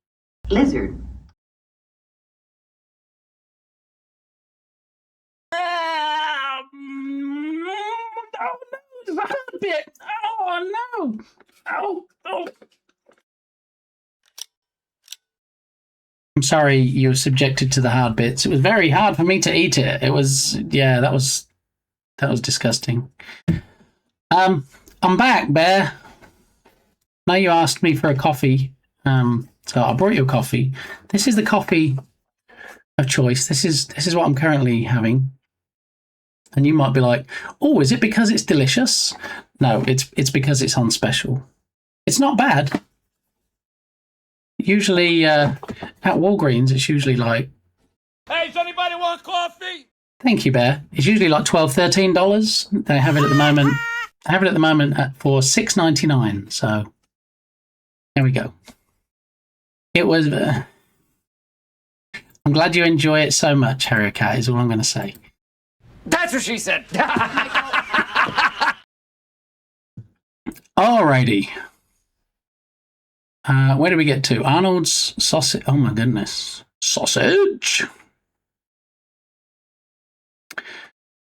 Lizard. Oh no, there's a hard bit. Oh no. Oh. I'm sorry you were subjected to the hard bits. It was very hard for me to eat it. It was, yeah, that was disgusting. I'm back, Bear. Now you asked me for a coffee, so I brought you a coffee. This is the coffee of choice. This is what I'm currently having. And you might be like, "Oh, is it because it's delicious?" No, it's because it's on special. It's not bad. Usually at Walgreens, it's usually like. Hey, does anybody want coffee? Thank you, Bear. It's usually like $12, $13. They have it at the moment. I have it at the moment for $6.99. So there we go. It was. I'm glad you enjoy it so much, Harrier Cat. Is all I'm going to say. That's what she said. Alrighty. Where do we get to? Arnold's sausage. Oh my goodness, sausage.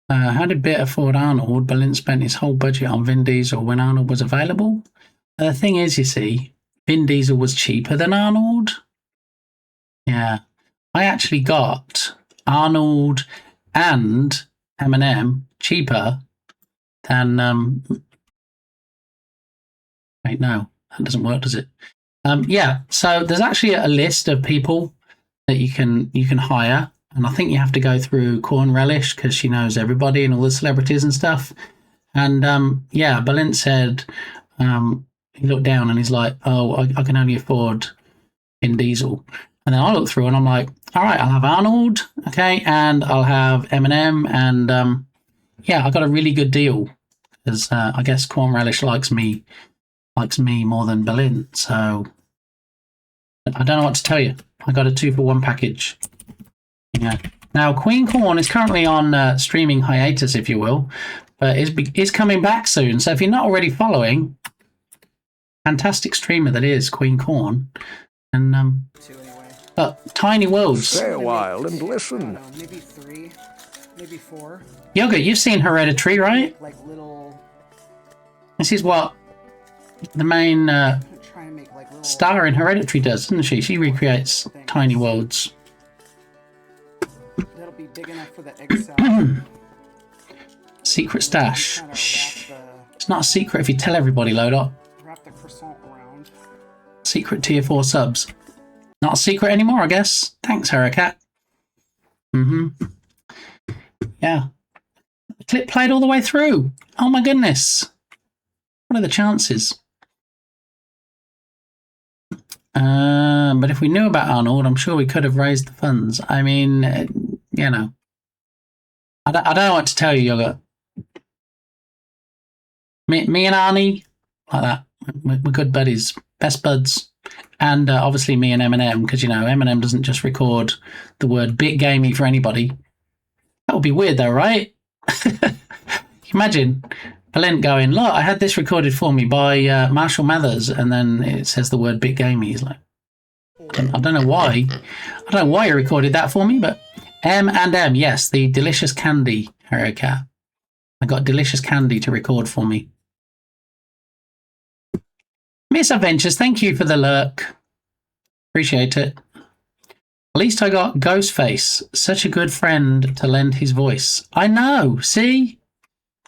How did Bit afford Arnold? Berlin spent his whole budget on Vin Diesel when Arnold was available. The thing is, you see, Vin Diesel was cheaper than Arnold. Yeah. I actually got Arnold and Eminem cheaper than... Wait, no. That doesn't work, does it? Yeah, so there's actually a list of people that you can hire. And I think you have to go through Corn Relish because she knows everybody and all the celebrities and stuff. And yeah, Balint said, he looked down and he's like, oh, I can only afford Vin Diesel. And then I looked through and I'm like, all right, I'll have Arnold, okay, and I'll have Eminem. And yeah, I got a really good deal because I guess Corn Relish likes me more than Balint. So I don't know what to tell you. I got a 2-for-1 package. Yeah. Now, Queen Corn is currently on streaming hiatus, if you will, but is coming back soon. So if you're not already following, fantastic streamer that is Queen Corn, and Tiny Worlds. Stay a while and listen. Maybe 3, maybe 4. Yoga, you've seen Hereditary, right? Like little. This is what the main star in Hereditary does, doesn't she? She recreates tiny worlds. That'll be big enough for the egg Secret stash. Shh. It's not a secret if you tell everybody, load up. Wrap the croissant around. Secret tier 4 subs. Not a secret anymore, I guess. Thanks, Hurricat. Yeah. The clip played all the way through. Oh my goodness. What are the chances? But if we knew about Arnold, I'm sure we could have raised the funds. I mean, you know. I don't know what to tell you, Yoga. Me and Arnie, like that. We're good buddies. Best buds. And obviously me and Eminem, because, you know, Eminem doesn't just record the word bit gamey for anybody. That would be weird, though, right? Imagine Balint going, look, I had this recorded for me by Marshall Mathers, and then it says the word bit gamey. He's like, I don't know why. I don't know why you recorded that for me, but M&M, yes, the delicious candy, Harry Cat. I got delicious candy to record for me. Miss Adventures, thank you for the lurk. Appreciate it. At least I got Ghostface, such a good friend to lend his voice. I know, see?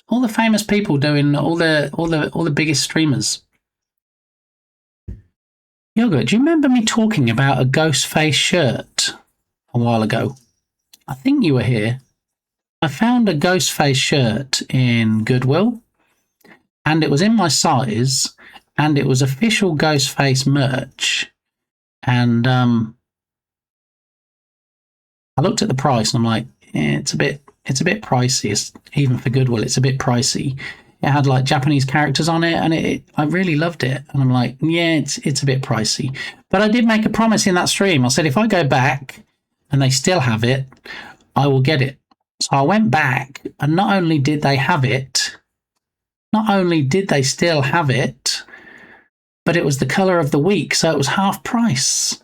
All the famous people doing all the biggest streamers. Yoga, do you remember me talking about a Ghostface shirt a while ago? I think you were here. I found a Ghostface shirt in Goodwill, and it was in my size, and it was official Ghostface merch. And I looked at the price, and I'm like, it's a bit pricey. Even for Goodwill, it's a bit pricey. It had like Japanese characters on it, and I really loved it. And I'm like, yeah, it's a bit pricey. But I did make a promise in that stream. I said, if I go back and they still have it, I will get it. So I went back, and not only did they have it, not only did they still have it, but it was the color of the week, so it was half price.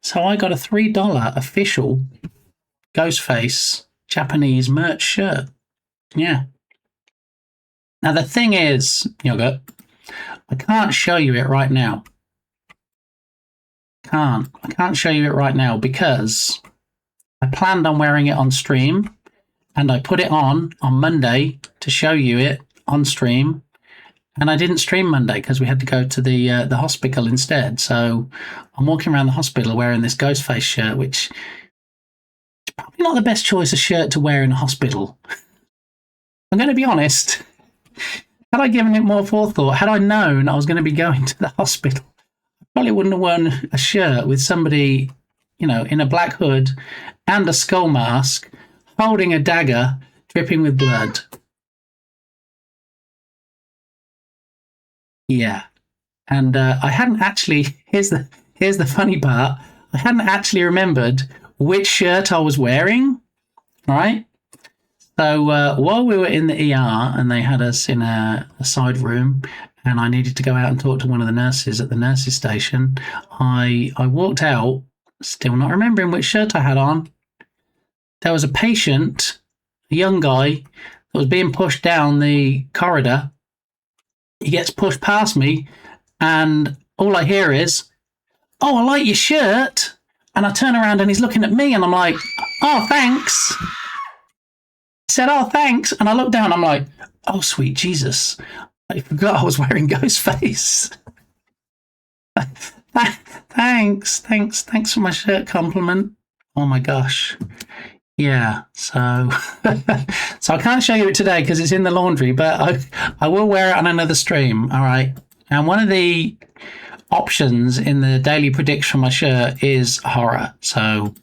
So I got a $3 official Ghostface Japanese merch shirt. Yeah. Now the thing is, Yoga, I can't show you it right now. I can't show you it right now because I planned on wearing it on stream, and I put it on Monday to show you it on stream, and I didn't stream Monday because we had to go to the hospital instead. So I'm walking around the hospital wearing this Ghostface shirt, which is probably not the best choice of shirt to wear in a hospital. I'm going to be honest. Had I given it more forethought, had I known I was going to be going to the hospital, I probably wouldn't have worn a shirt with somebody, you know, in a black hood and a skull mask, holding a dagger, dripping with blood. Yeah. And I hadn't actually, here's the funny part, I hadn't actually remembered which shirt I was wearing, right? So while we were in the ER and they had us in a side room and I needed to go out and talk to one of the nurses at the nurses station, I walked out, still not remembering which shirt I had on. There was a patient a young guy that was being pushed down the corridor. He gets pushed past me, and all I hear is, "Oh, I like your shirt." And I turn around and he's looking at me, and I'm like, "Oh, thanks." He said, "Oh, thanks." And I look down, I'm like, "Oh, sweet Jesus. I forgot I was wearing Ghostface." Thanks for my shirt compliment. Oh my gosh. Yeah, so so I can't show you it today because it's in the laundry, but I will wear it on another stream. All right. And one of the options in the daily prediction for my shirt is horror. So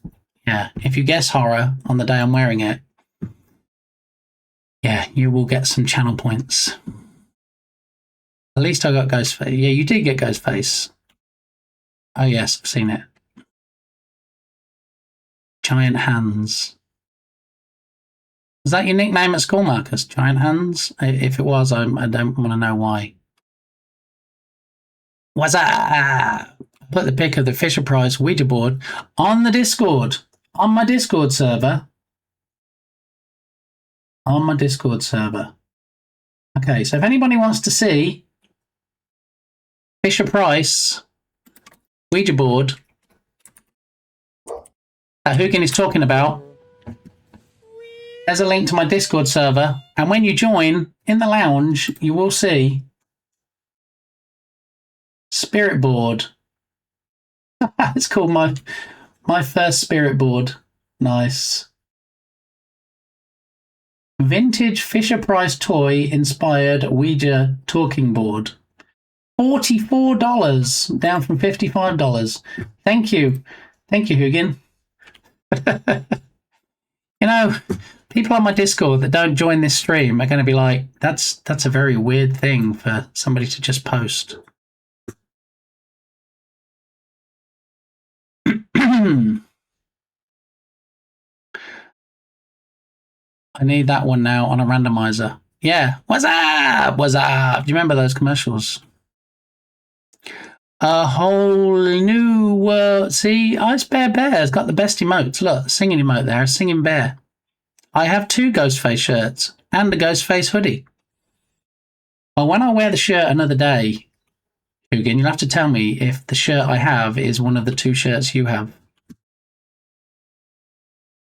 yeah, if you guess horror on the day I'm wearing it, yeah, you will get some channel points. At least I got Ghostface. Yeah, you did get Ghostface. Oh yes, I've seen it. Giant Hands. Was that your nickname at school, Marcus? Giant Hands? If it was, I don't want to know why. What's that? Put the pic of the Fisher Price Ouija board on the Discord. On my Discord server. On my Discord server. Okay, so if anybody wants to see Fisher Price Ouija board that Hugin is talking about, there's a link to my Discord server, and when you join in the lounge, you will see Spirit Board. It's called my first Spirit Board. Nice. Vintage Fisher Price toy inspired Ouija talking board. $44, down from $55. Thank you. Thank you, Hugin. You know, people on my Discord that don't join this stream are going to be like, that's a very weird thing for somebody to just post. I need that one now on a randomizer. Yeah. What's up? What's up? Do you remember those commercials? A whole new world. See, Ice Bear has got the best emotes. Look, singing emote there, singing bear. I have 2 Ghostface shirts and a Ghostface hoodie. Well, when I wear the shirt another day, Hugin, you'll have to tell me if the shirt I have is one of the 2 shirts you have.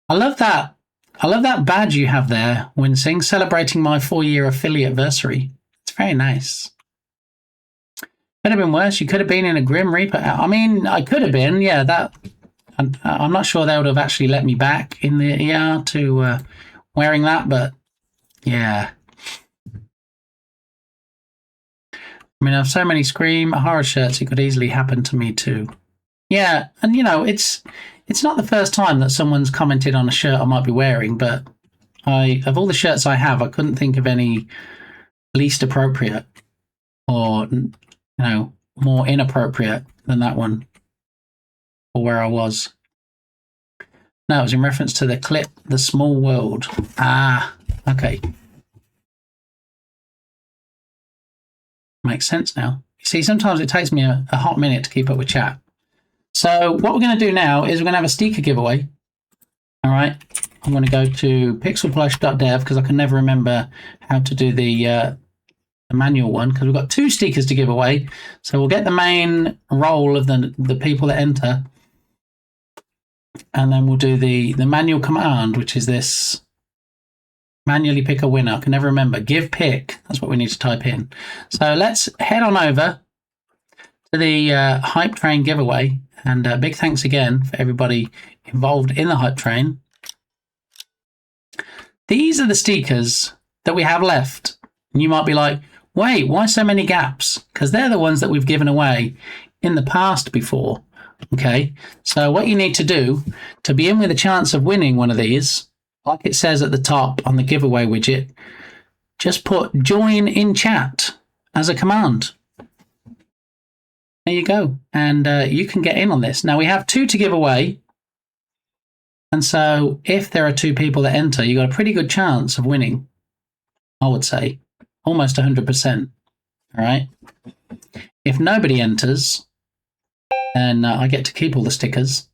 I love that. I love that badge you have there, Wincing, celebrating my 4-year affiliate anniversary. It's very nice. Could have been worse. You could have been in a Grim Reaper. I mean, I could have been. Yeah, that. I'm not sure they would have actually let me back in the ER to wearing that, but yeah. I mean, I have so many Scream horror shirts. It could easily happen to me too. Yeah, and you know, it's not the first time that someone's commented on a shirt I might be wearing, but of all the shirts I have, I couldn't think of any least appropriate or, you know, more inappropriate than that one for where I was. No, it was in reference to the clip, The Small World. Ah, okay. Makes sense now. You see, sometimes it takes me a hot minute to keep up with chat. So what we're going to do now is we're going to have a sticker giveaway. All right. I'm going to go to pixelplush.dev because I can never remember how to do the manual one because we've got 2 stickers to give away. So we'll get the main roll of the people that enter. And then we'll do the manual command, which is this. Manually pick a winner. I can never remember. Give pick. That's what we need to type in. So let's head on over to the Hype Train giveaway. And big thanks again for everybody involved in the Hype Train. These are the stickers that we have left. And you might be like, wait, why so many gaps? Because they're the ones that we've given away in the past before. Okay, so what you need to do to be in with a chance of winning one of these, like it says at the top on the giveaway widget, just put join in chat as a command. There you go. And you can get in on this. Now we have 2 to give away. And so if there are 2 people that enter, you've got a pretty good chance of winning. I would say almost 100%. All right. If nobody enters, then I get to keep all the stickers.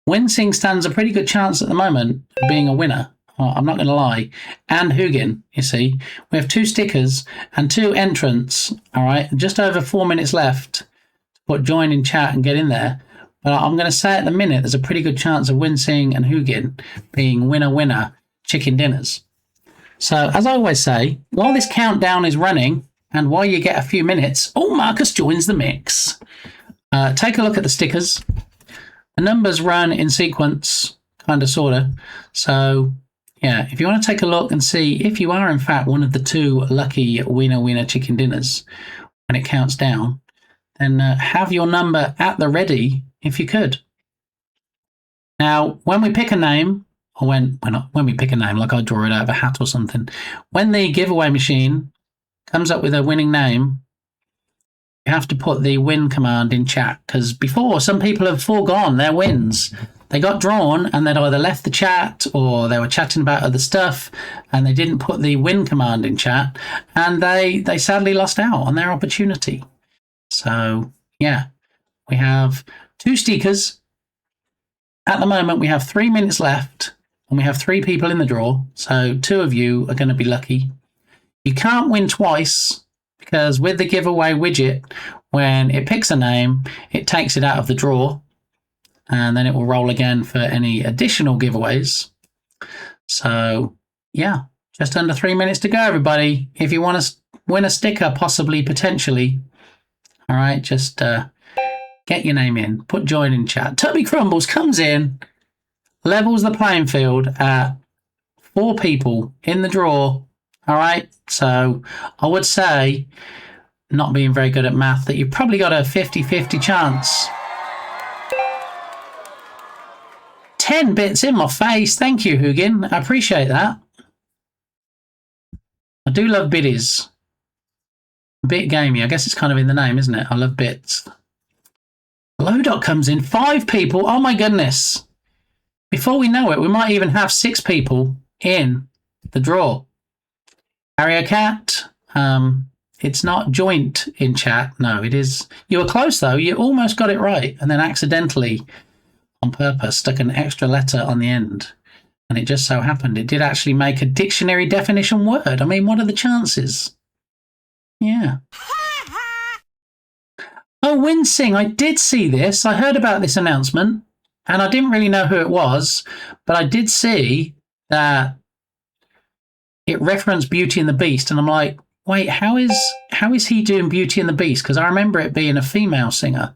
Wincing stands a pretty good chance at the moment of being a winner. I'm not going to lie, and Hugin, you see. We have 2 stickers and 2 entrants, all right? Just over 4 minutes left to put join in chat and get in there. But I'm going to say at the minute, there's a pretty good chance of Winsing and Hugin being winner chicken dinners. So, as I always say, while this countdown is running and while you get a few minutes, oh, Marcus joins the mix. Take a look at the stickers. The numbers run in sequence, kind of, sort of. So, yeah, if you want to take a look and see if you are, in fact, one of the 2 lucky winner chicken dinners when it counts down, then have your number at the ready if you could. Now, when we pick a name, or when we pick a name, like I draw it out of a hat or something, when the giveaway machine comes up with a winning name, you have to put the win command in chat, because before, some people have foregone their wins. They got drawn and they'd either left the chat or they were chatting about other stuff and they didn't put the win command in chat, and they sadly lost out on their opportunity. So, yeah, we have 2 stickers. At the moment, we have 3 minutes left and we have 3 people in the draw. So 2 of you are going to be lucky. You can't win twice because with the giveaway widget, when it picks a name, it takes it out of the draw and then it will roll again for any additional giveaways. So, yeah, just under 3 minutes to go, everybody. If you want to win a sticker, possibly, potentially, all right, just get your name in, put join in chat. Tubby Crumbles comes in, levels the playing field at 4 people in the draw. All right, so I would say, not being very good at math, that you've probably got a 50-50 chance. 10 bits in my face. Thank you, Hugin. I appreciate that. I do love biddies. Bit gamey. I guess it's kind of in the name, isn't it? I love bits. Lodot comes in. 5 people. Oh, my goodness. Before we know it, we might even have 6 people in the draw. Harrier Cat. It's not joint in chat. No, it is. You were close, though. You almost got it right. And then accidentally, on purpose, stuck an extra letter on the end. And it just so happened it did actually make a dictionary definition word. I mean, what are the chances? Yeah. Oh, Winsing, I did see this. I heard about this announcement, and I didn't really know who it was, but I did see that it referenced Beauty and the Beast, and I'm like, wait, how is he doing Beauty and the Beast? Because I remember it being a female singer.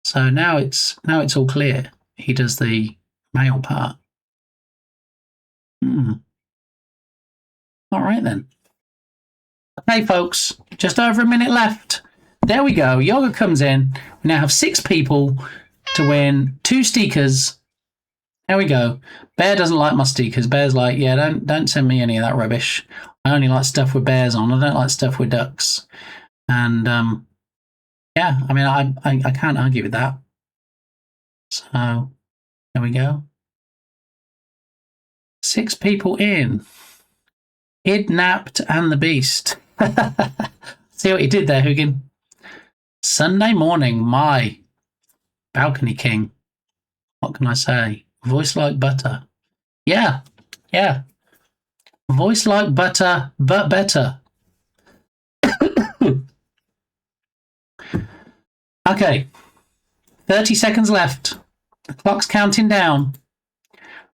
So now it's all clear. He does the male part. All right then. Okay, folks, just over a minute left. There we go. Yoga comes in. We now have 6 people to win 2 stickers. There we go. Bear doesn't like my stickers. Bear's like, yeah, don't send me any of that rubbish. I only like stuff with bears on. I don't like stuff with ducks. And yeah, I mean, I can't argue with that. So there we go. 6 people in. Kidnapped and the Beast. See what you did there, Hugin. Sunday morning, my balcony king. What can I say? Voice like butter. Yeah. Voice like butter, but better. Okay. 30 seconds left. The clock's counting down.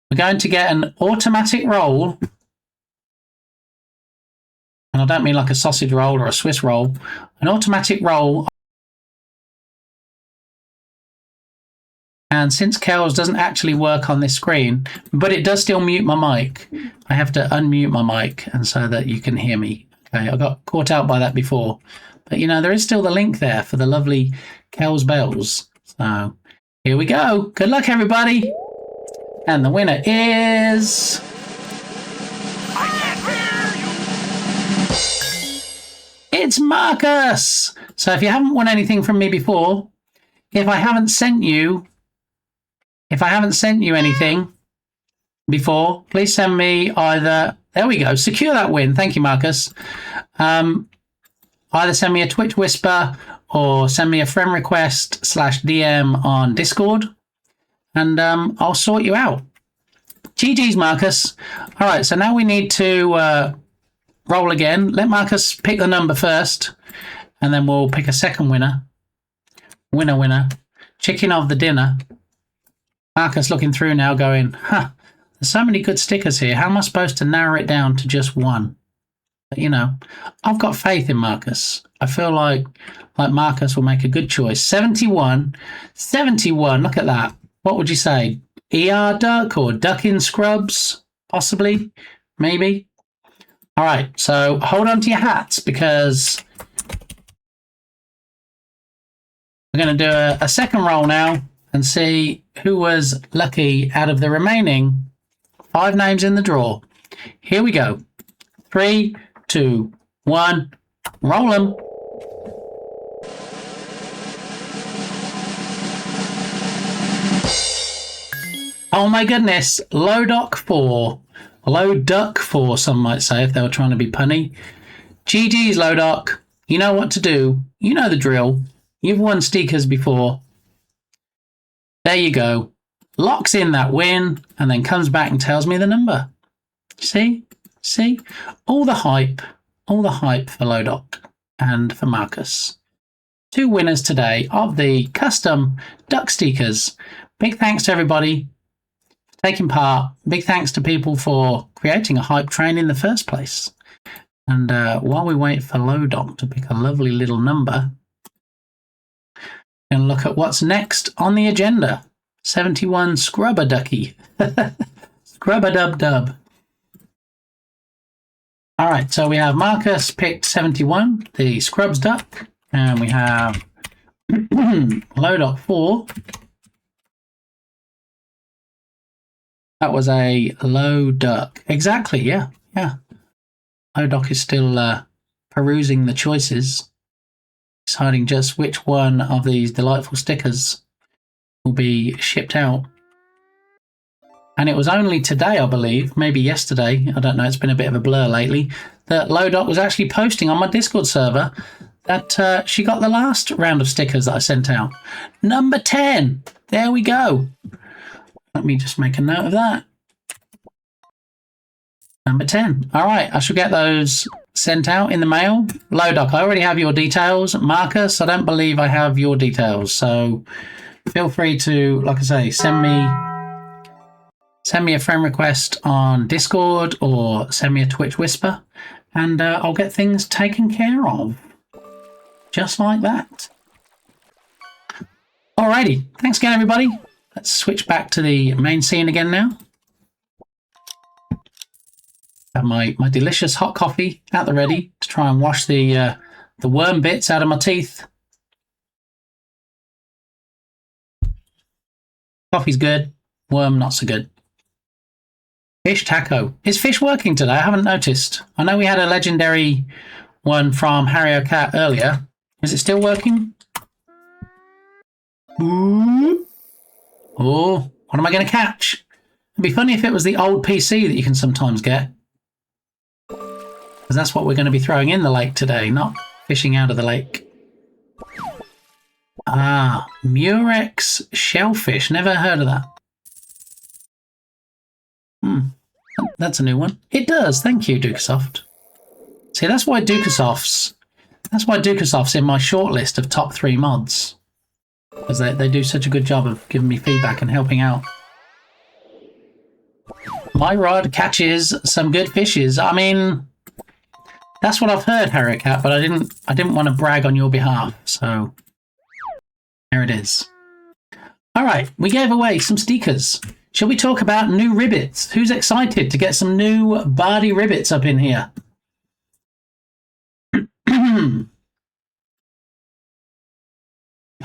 We're going to get an automatic roll. And I don't mean like a sausage roll or a Swiss roll. An automatic roll. And since Kells doesn't actually work on this screen, but it does still mute my mic, I have to unmute my mic and so that you can hear me. Okay, I got caught out by that before. But, you know, there is still the link there for the lovely Kells Bells. So, here we go. Good luck, everybody. And the winner is... It's Marcus! So if you haven't won anything from me before, if I haven't sent you anything before, please send me either... There we go. Secure that win. Thank you, Marcus. Either send me a Twitch whisper or send me a friend request /DM on Discord, and I'll sort you out. GG's, Marcus. All right, so now we need to roll again. Let Marcus pick the number first, and then we'll pick a second winner. Winner. Chicken of the dinner. Marcus looking through now going, there's so many good stickers here. How am I supposed to narrow it down to just one? But, you know, I've got faith in Marcus. I feel like Marcus will make a good choice. 71. Look at that. What would you say? ER duck or duck in scrubs? Possibly. Maybe. All right. So hold on to your hats because we're going to do a second roll now and see who was lucky out of the remaining 5 names in the draw. Here we go. 3, 2, 1. Roll them. Oh my goodness. Lodoc 4. Loduck 4, some might say, if they were trying to be punny. GG's, Lodoc. You know what to do. You know the drill. You've won stickers before. There you go. Locks in that win and then comes back and tells me the number. See? All the hype for Lodoc and for Marcus. 2 winners today of the custom duck stickers. Big thanks to everybody for taking part. Big thanks to people for creating a hype train in the first place. And while we wait for Lodoc to pick a lovely little number, and look at what's next on the agenda. 71 Scrubber Ducky. Scrubber Dub Dub. All right, so we have Marcus picked 71, the Scrubs Duck, and we have Lodoc 4. That was a low duck. Exactly, yeah. Lodoc is still perusing the choices, deciding just which one of these delightful stickers will be shipped out. And it was only today, I believe, maybe yesterday, I don't know, it's been a bit of a blur lately, that Lodoc was actually posting on my Discord server that she got the last round of stickers that I sent out. Number 10. There we go. Let me just make a note of that. Number 10. All right, I shall get those sent out in the mail. Lodoc, I already have your details. Marcus, I don't believe I have your details. So feel free to, like I say, send me a friend request on Discord or send me a Twitch whisper and I'll get things taken care of. Just like that. Alrighty, thanks again everybody. Let's switch back to the main scene again now. Have my delicious hot coffee at the ready to try and wash the worm bits out of my teeth. Coffee's good, worm not so good. Fish taco. Is fish working today? I haven't noticed. I know we had a legendary one from Harry Cat earlier. Is it still working? Ooh. Oh, what am I going to catch? It'd be funny if it was the old PC that you can sometimes get. Because that's what we're going to be throwing in the lake today, not fishing out of the lake. Ah, Murex shellfish. Never heard of that. That's a new one. It does. Thank you, Dukasoft. See, that's why Dukasoft's in my shortlist of top 3 mods. Because they do such a good job of giving me feedback and helping out. My rod catches some good fishes. I mean, that's what I've heard, Harry Cat, but I didn't want to brag on your behalf, so there it is. All right, we gave away some stickers. Shall we talk about new ribbits? Who's excited to get some new Bardi ribbits up in here?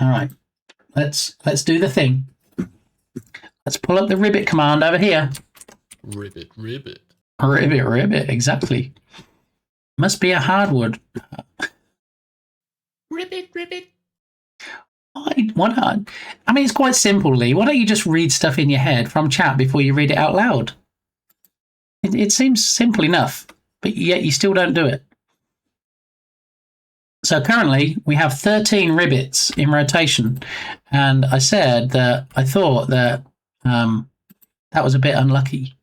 All right, let's do the thing. Let's pull up the ribbit command over here. Ribbit. Ribbit, exactly. Must be a hardwood. Ribbit. What? I mean, it's quite simple, Lee. Why don't you just read stuff in your head from chat before you read it out loud? It seems simple enough, but yet you still don't do it. So currently, we have 13 ribbits in rotation, and I said that I thought that that was a bit unlucky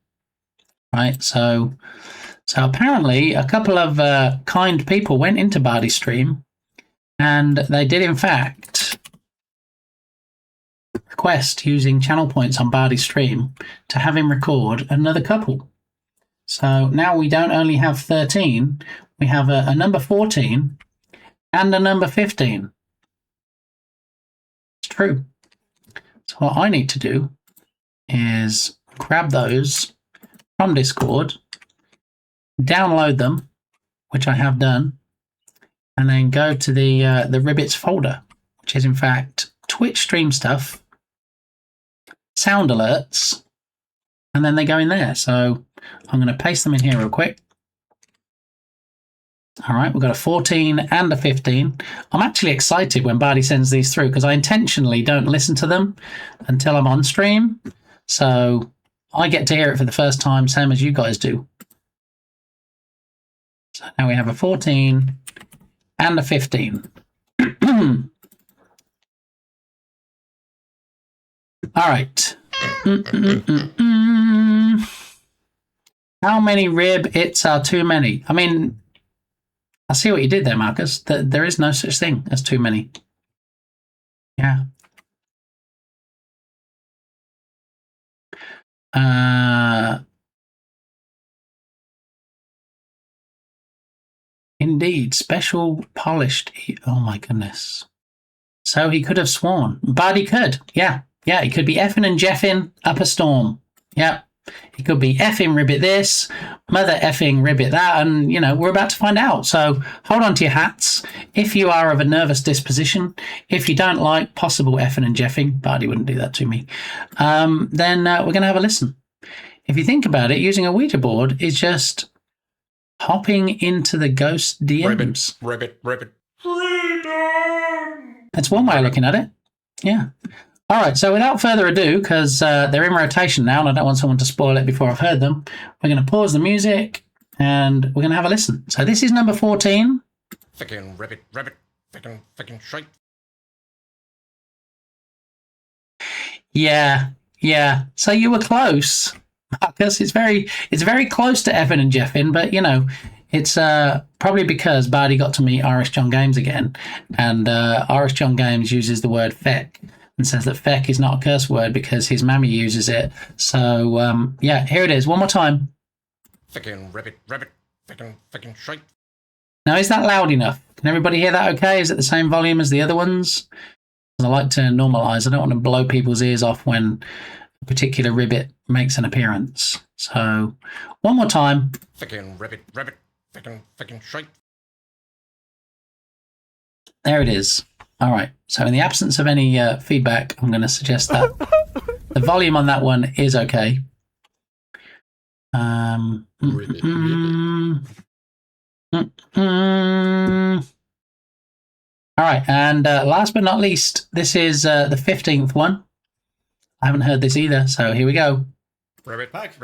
Right, so apparently a couple of kind people went into Bardi's stream, and they did in fact request using channel points on Bardi's stream to have him record another couple. So now we don't only have 13, we have a number 14 and a number 15. It's true. So what I need to do is grab those from Discord, download them, which I have done, and then go to the Ribbits folder, which is in fact Twitch stream stuff, sound alerts, and then they go in there. So I'm going to paste them in here real quick. All right, we've got a 14 and a 15. I'm actually excited when Bardi sends these through because I intentionally don't listen to them until I'm on stream. So I get to hear it for the first time, same as you guys do. So now we have a 14 and a 15. All right. How many rib-its are too many? I mean, I see what you did there, Marcus. There is no such thing as too many. Yeah. Indeed, special polished. Oh my goodness. So he could have sworn. But he could. Yeah. Yeah, he could be effing and jeffing up a storm. Yep. He could be effing ribbit this, mother effing ribbit that, and, you know, we're about to find out. So hold on to your hats. If you are of a nervous disposition, if you don't like possible effing and jeffing, Bardi wouldn't do that to me, then we're going to have a listen. If you think about it, using a Ouija board is just hopping into the ghost DMs. Ribbit. That's one way of looking at it. Yeah. All right, so without further ado, because they're in rotation now and I don't want someone to spoil it before I've heard them, we're going to pause the music and we're going to have a listen. So this is number 14. Fucking ribbit. Fucking shite. Yeah. So you were close, Marcus. It's very close to effing and jeffing, but, you know, it's probably because Bardi got to meet Irish John Games again, and Irish John Games uses the word feck. And says that feck is not a curse word because his mammy uses it. So, yeah, here it is. One more time. Fucking ribbit. Fucking shite. Now, is that loud enough? Can everybody hear that okay? Is it the same volume as the other ones? I like to normalise. I don't want to blow people's ears off when a particular ribbit makes an appearance. So, one more time. Fucking ribbit. Fucking shite. There it is. All right, so in the absence of any feedback, I'm going to suggest that the volume on that one is okay. All right, and last but not least, this is the 15th one. I haven't heard this either, so here we go. Ribbit pack.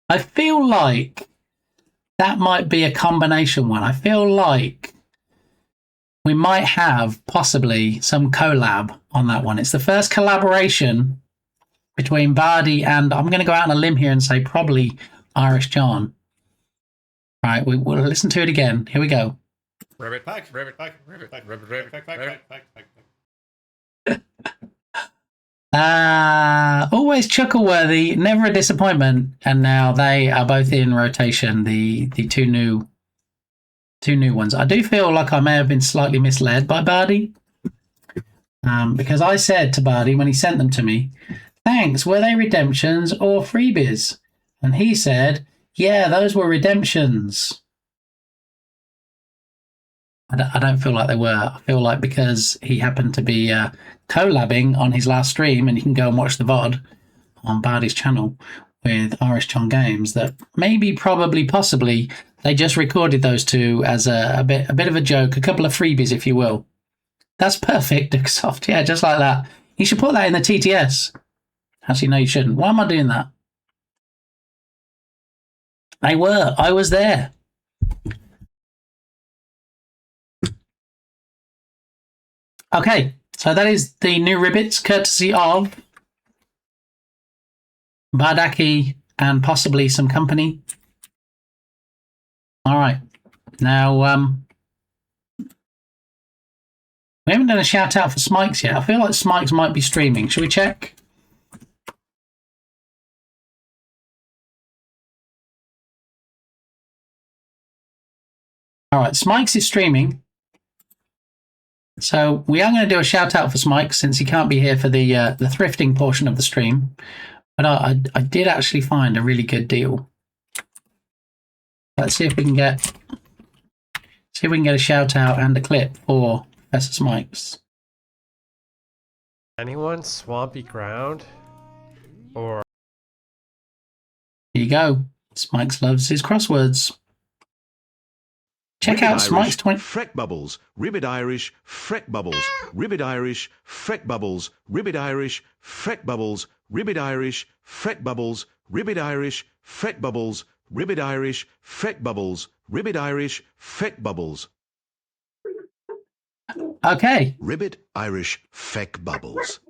I feel like that might be a combination one. I feel like we might have possibly some collab on that one. It's the first collaboration between Bardi and, I'm going to go out on a limb here and say probably Irish John. All right, we'll listen to it again. Here we go. Ribbit pack. Always chuckle-worthy, never a disappointment, and now they are both in rotation. The two new ones. I do feel like I may have been slightly misled by Bardi, because I said to Bardi when he sent them to me, "Thanks, were they redemptions or freebies?" And he said, "Yeah, those were redemptions." I don't feel like they were. I feel like because he happened to be collabing on his last stream, and you can go and watch the VOD on Bardi's channel with Irish John Games, that maybe, probably, possibly, they just recorded those two as a bit of a joke, a couple of freebies, if you will. That's perfect, Dukesoft. Yeah, just like that. You should put that in the TTS. Actually, no, you shouldn't. Why am I doing that? They were. I was there. Okay, so that is the new ribbits, courtesy of Bardaki, and possibly some company. All right. Now, we haven't done a shout out for Smikes yet. I feel like Smikes might be streaming. Should we check? All right, Smikes is streaming. So we are going to do a shout out for Smikes since he can't be here for the thrifting portion of the stream. But I did actually find a really good deal. Let's see if we can get a shout out and a clip for Professor Smikes. Anyone? Swampy Ground? Or Here you go. Smikes loves his crosswords. Check out Smikes 20. Freck Bubbles, Ribbit Irish, Freck Bubbles, Ribbit Irish, Freck Bubbles, Ribbit Irish, Freck Bubbles, Ribbit Irish, Freck Bubbles, Ribbit Irish, Freck Bubbles, Ribbit Irish, Freck Bubbles, Ribbit Irish, Freck Bubbles. Okay. Ribbit Irish Feck Bubbles.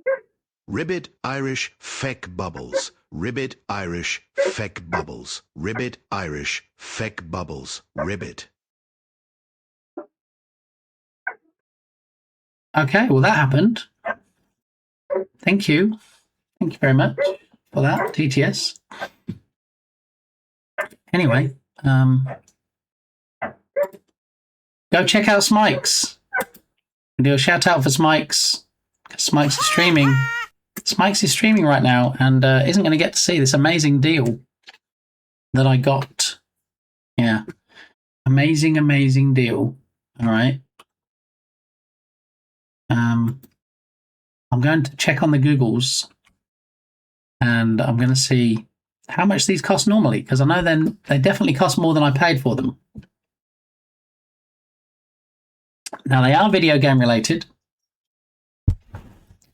Ribbit Irish Feck Bubbles. Ribbit Irish Feck Bubbles. Ribbit Irish Feck Bubbles. Ribbit. Okay, well that happened. Thank you. Thank you very much for that, TTS. Anyway, go check out Smikes. We'll do a shout out for Smikes. Smikes is streaming. Smikes is streaming right now and isn't going to get to see this amazing deal that I got. Yeah. Amazing, amazing deal. All right. I'm going to check on the Googles and I'm going to see how much these cost normally, because I know then they definitely cost more than I paid for them. Now they are video game related.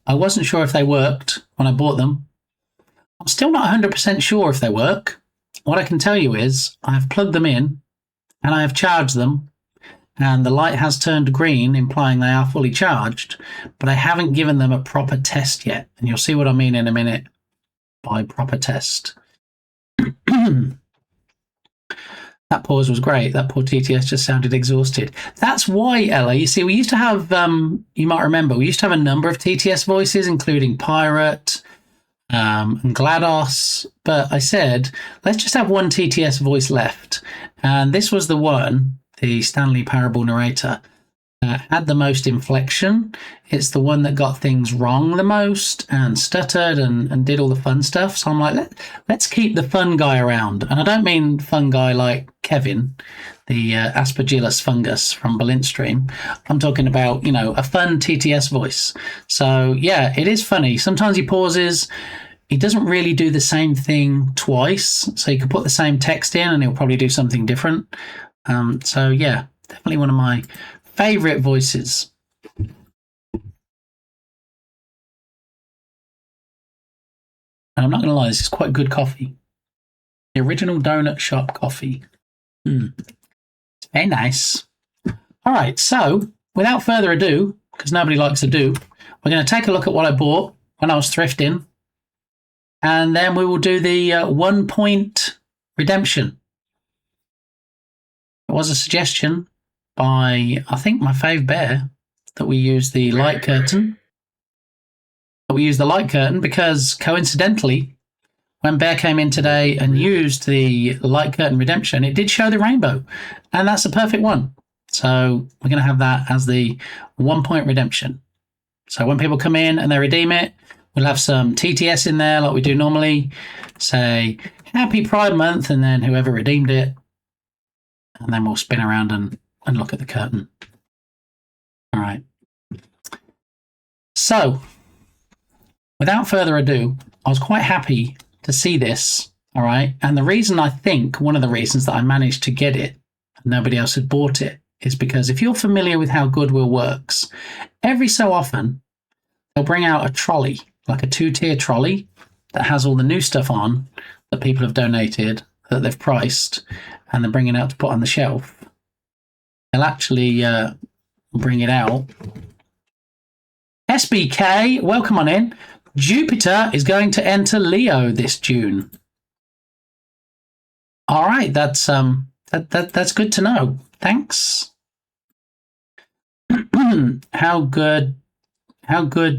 I wasn't sure if they worked when I bought them. I'm still not 100% sure if they work. What I can tell you is I have plugged them in and I have charged them and the light has turned green, implying they are fully charged, but I haven't given them a proper test yet. And you'll see what I mean in a minute by proper test. That pause was great. That poor TTS just sounded exhausted. That's why, Ella, you see, we used to have, you might remember, we used to have a number of TTS voices, including Pirate and GLaDOS. But I said, let's just have one TTS voice left. And this was the one, the Stanley Parable narrator, had the most inflection. It's the one that got things wrong the most and stuttered and did all the fun stuff. So I'm like, let's keep the fun guy around. And I don't mean fun guy like Kevin, the Aspergillus fungus from Balintstream. I'm talking about, you know, a fun TTS voice. So yeah, it is funny. Sometimes he pauses. He doesn't really do the same thing twice. So you could put the same text in and he'll probably do something different. So yeah, definitely one of my favorite voices. And I'm not going to lie, this is quite good coffee. The original donut shop coffee. It's very nice. All right, so without further ado, because nobody likes a do, we're going to take a look at what I bought when I was thrifting. And then we will do the 1 point redemption. It was a suggestion by, I think, my fave Bear, that we use the light curtain. Because coincidentally, when Bear came in today and used the light curtain redemption, it did show the rainbow, and that's a perfect one. So we're going to have that as the 1 point redemption. So when people come in and they redeem it, we'll have some TTS in there like we do normally. Say, Happy Pride Month, and then whoever redeemed it. And then we'll spin around and look at the curtain. All right. So, without further ado, I was quite happy to see this. All right. And the reason I think, one of the reasons that I managed to get it and nobody else had bought it, is because if you're familiar with how Goodwill works, every so often they'll bring out a trolley, like a 2-tier trolley that has all the new stuff on that people have donated, that they've priced, and they're bringing out to put on the shelf. They'll actually bring it out. SBK, welcome on in. Jupiter is going to enter Leo this June. All right, that's that's good to know. Thanks. How good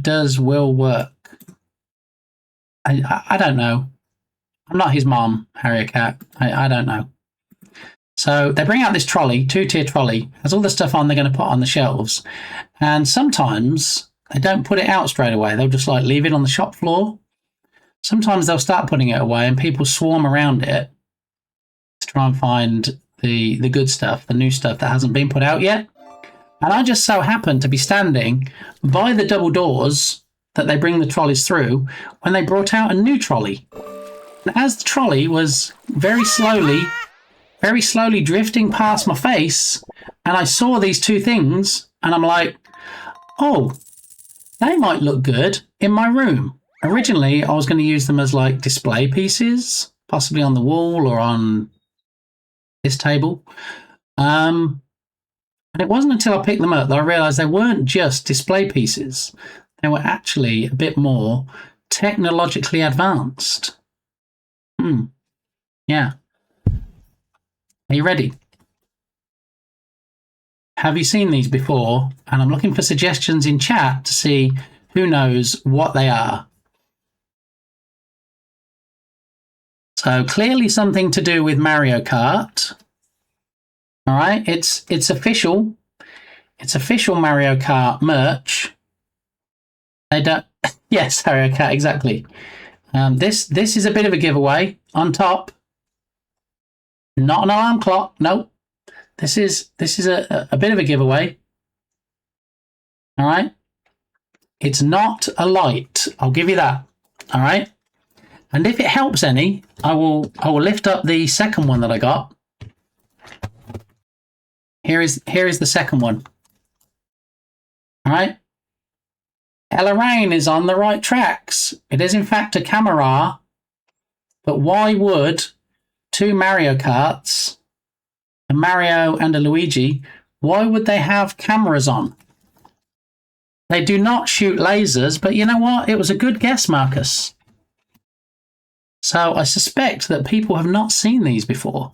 does Will work? I don't know. I'm not his mom, Harrier Cat. I don't know. So they bring out this trolley, 2-tier trolley, has all the stuff on they're going to put on the shelves. And sometimes they don't put it out straight away. They'll just like leave it on the shop floor. Sometimes they'll start putting it away and people swarm around it to try and find the good stuff, the new stuff that hasn't been put out yet. And I just so happened to be standing by the double doors that they bring the trolleys through when they brought out a new trolley. And as the trolley was very slowly drifting past my face, and I saw these two things, and I'm like, oh, they might look good in my room. Originally, I was going to use them as like display pieces, possibly on the wall or on this table. And it wasn't until I picked them up that I realised they weren't just display pieces. They were actually a bit more technologically advanced. Yeah. Are you ready? Have you seen these before? And I'm looking for suggestions in chat to see who knows what they are. So clearly something to do with Mario Kart. All right, it's official. It's official Mario Kart merch. They don't. Yes, Mario Kart, exactly. This is a bit of a giveaway. On top, not an alarm clock. Nope. This is a bit of a giveaway. All right. It's not a light. I'll give you that. All right. And if it helps any, I will lift up the second one that I got. Here is the second one. All right. Ella Rain is on the right tracks. It is in fact a camera, but why would two Mario Karts, a Mario and a Luigi, why would they have cameras on? They do not shoot lasers, but you know what? It was a good guess, Marcus. So I suspect that people have not seen these before.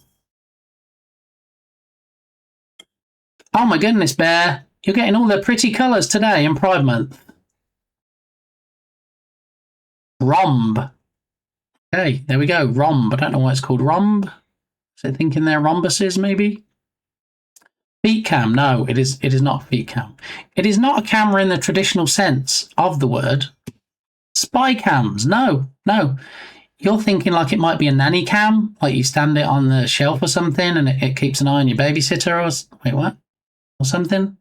Oh my goodness, Bear. You're getting all the pretty colours today in Pride Month. Rhomb. Okay, there we go. Rhomb. I don't know why it's called rhomb. Is it thinking they're rhombuses, maybe? Feet cam. No, it is not feet cam. It is not a camera in the traditional sense of the word. Spy cams. No. You're thinking like it might be a nanny cam, like you stand it on the shelf or something and it keeps an eye on your babysitter or... Wait, what? Or something?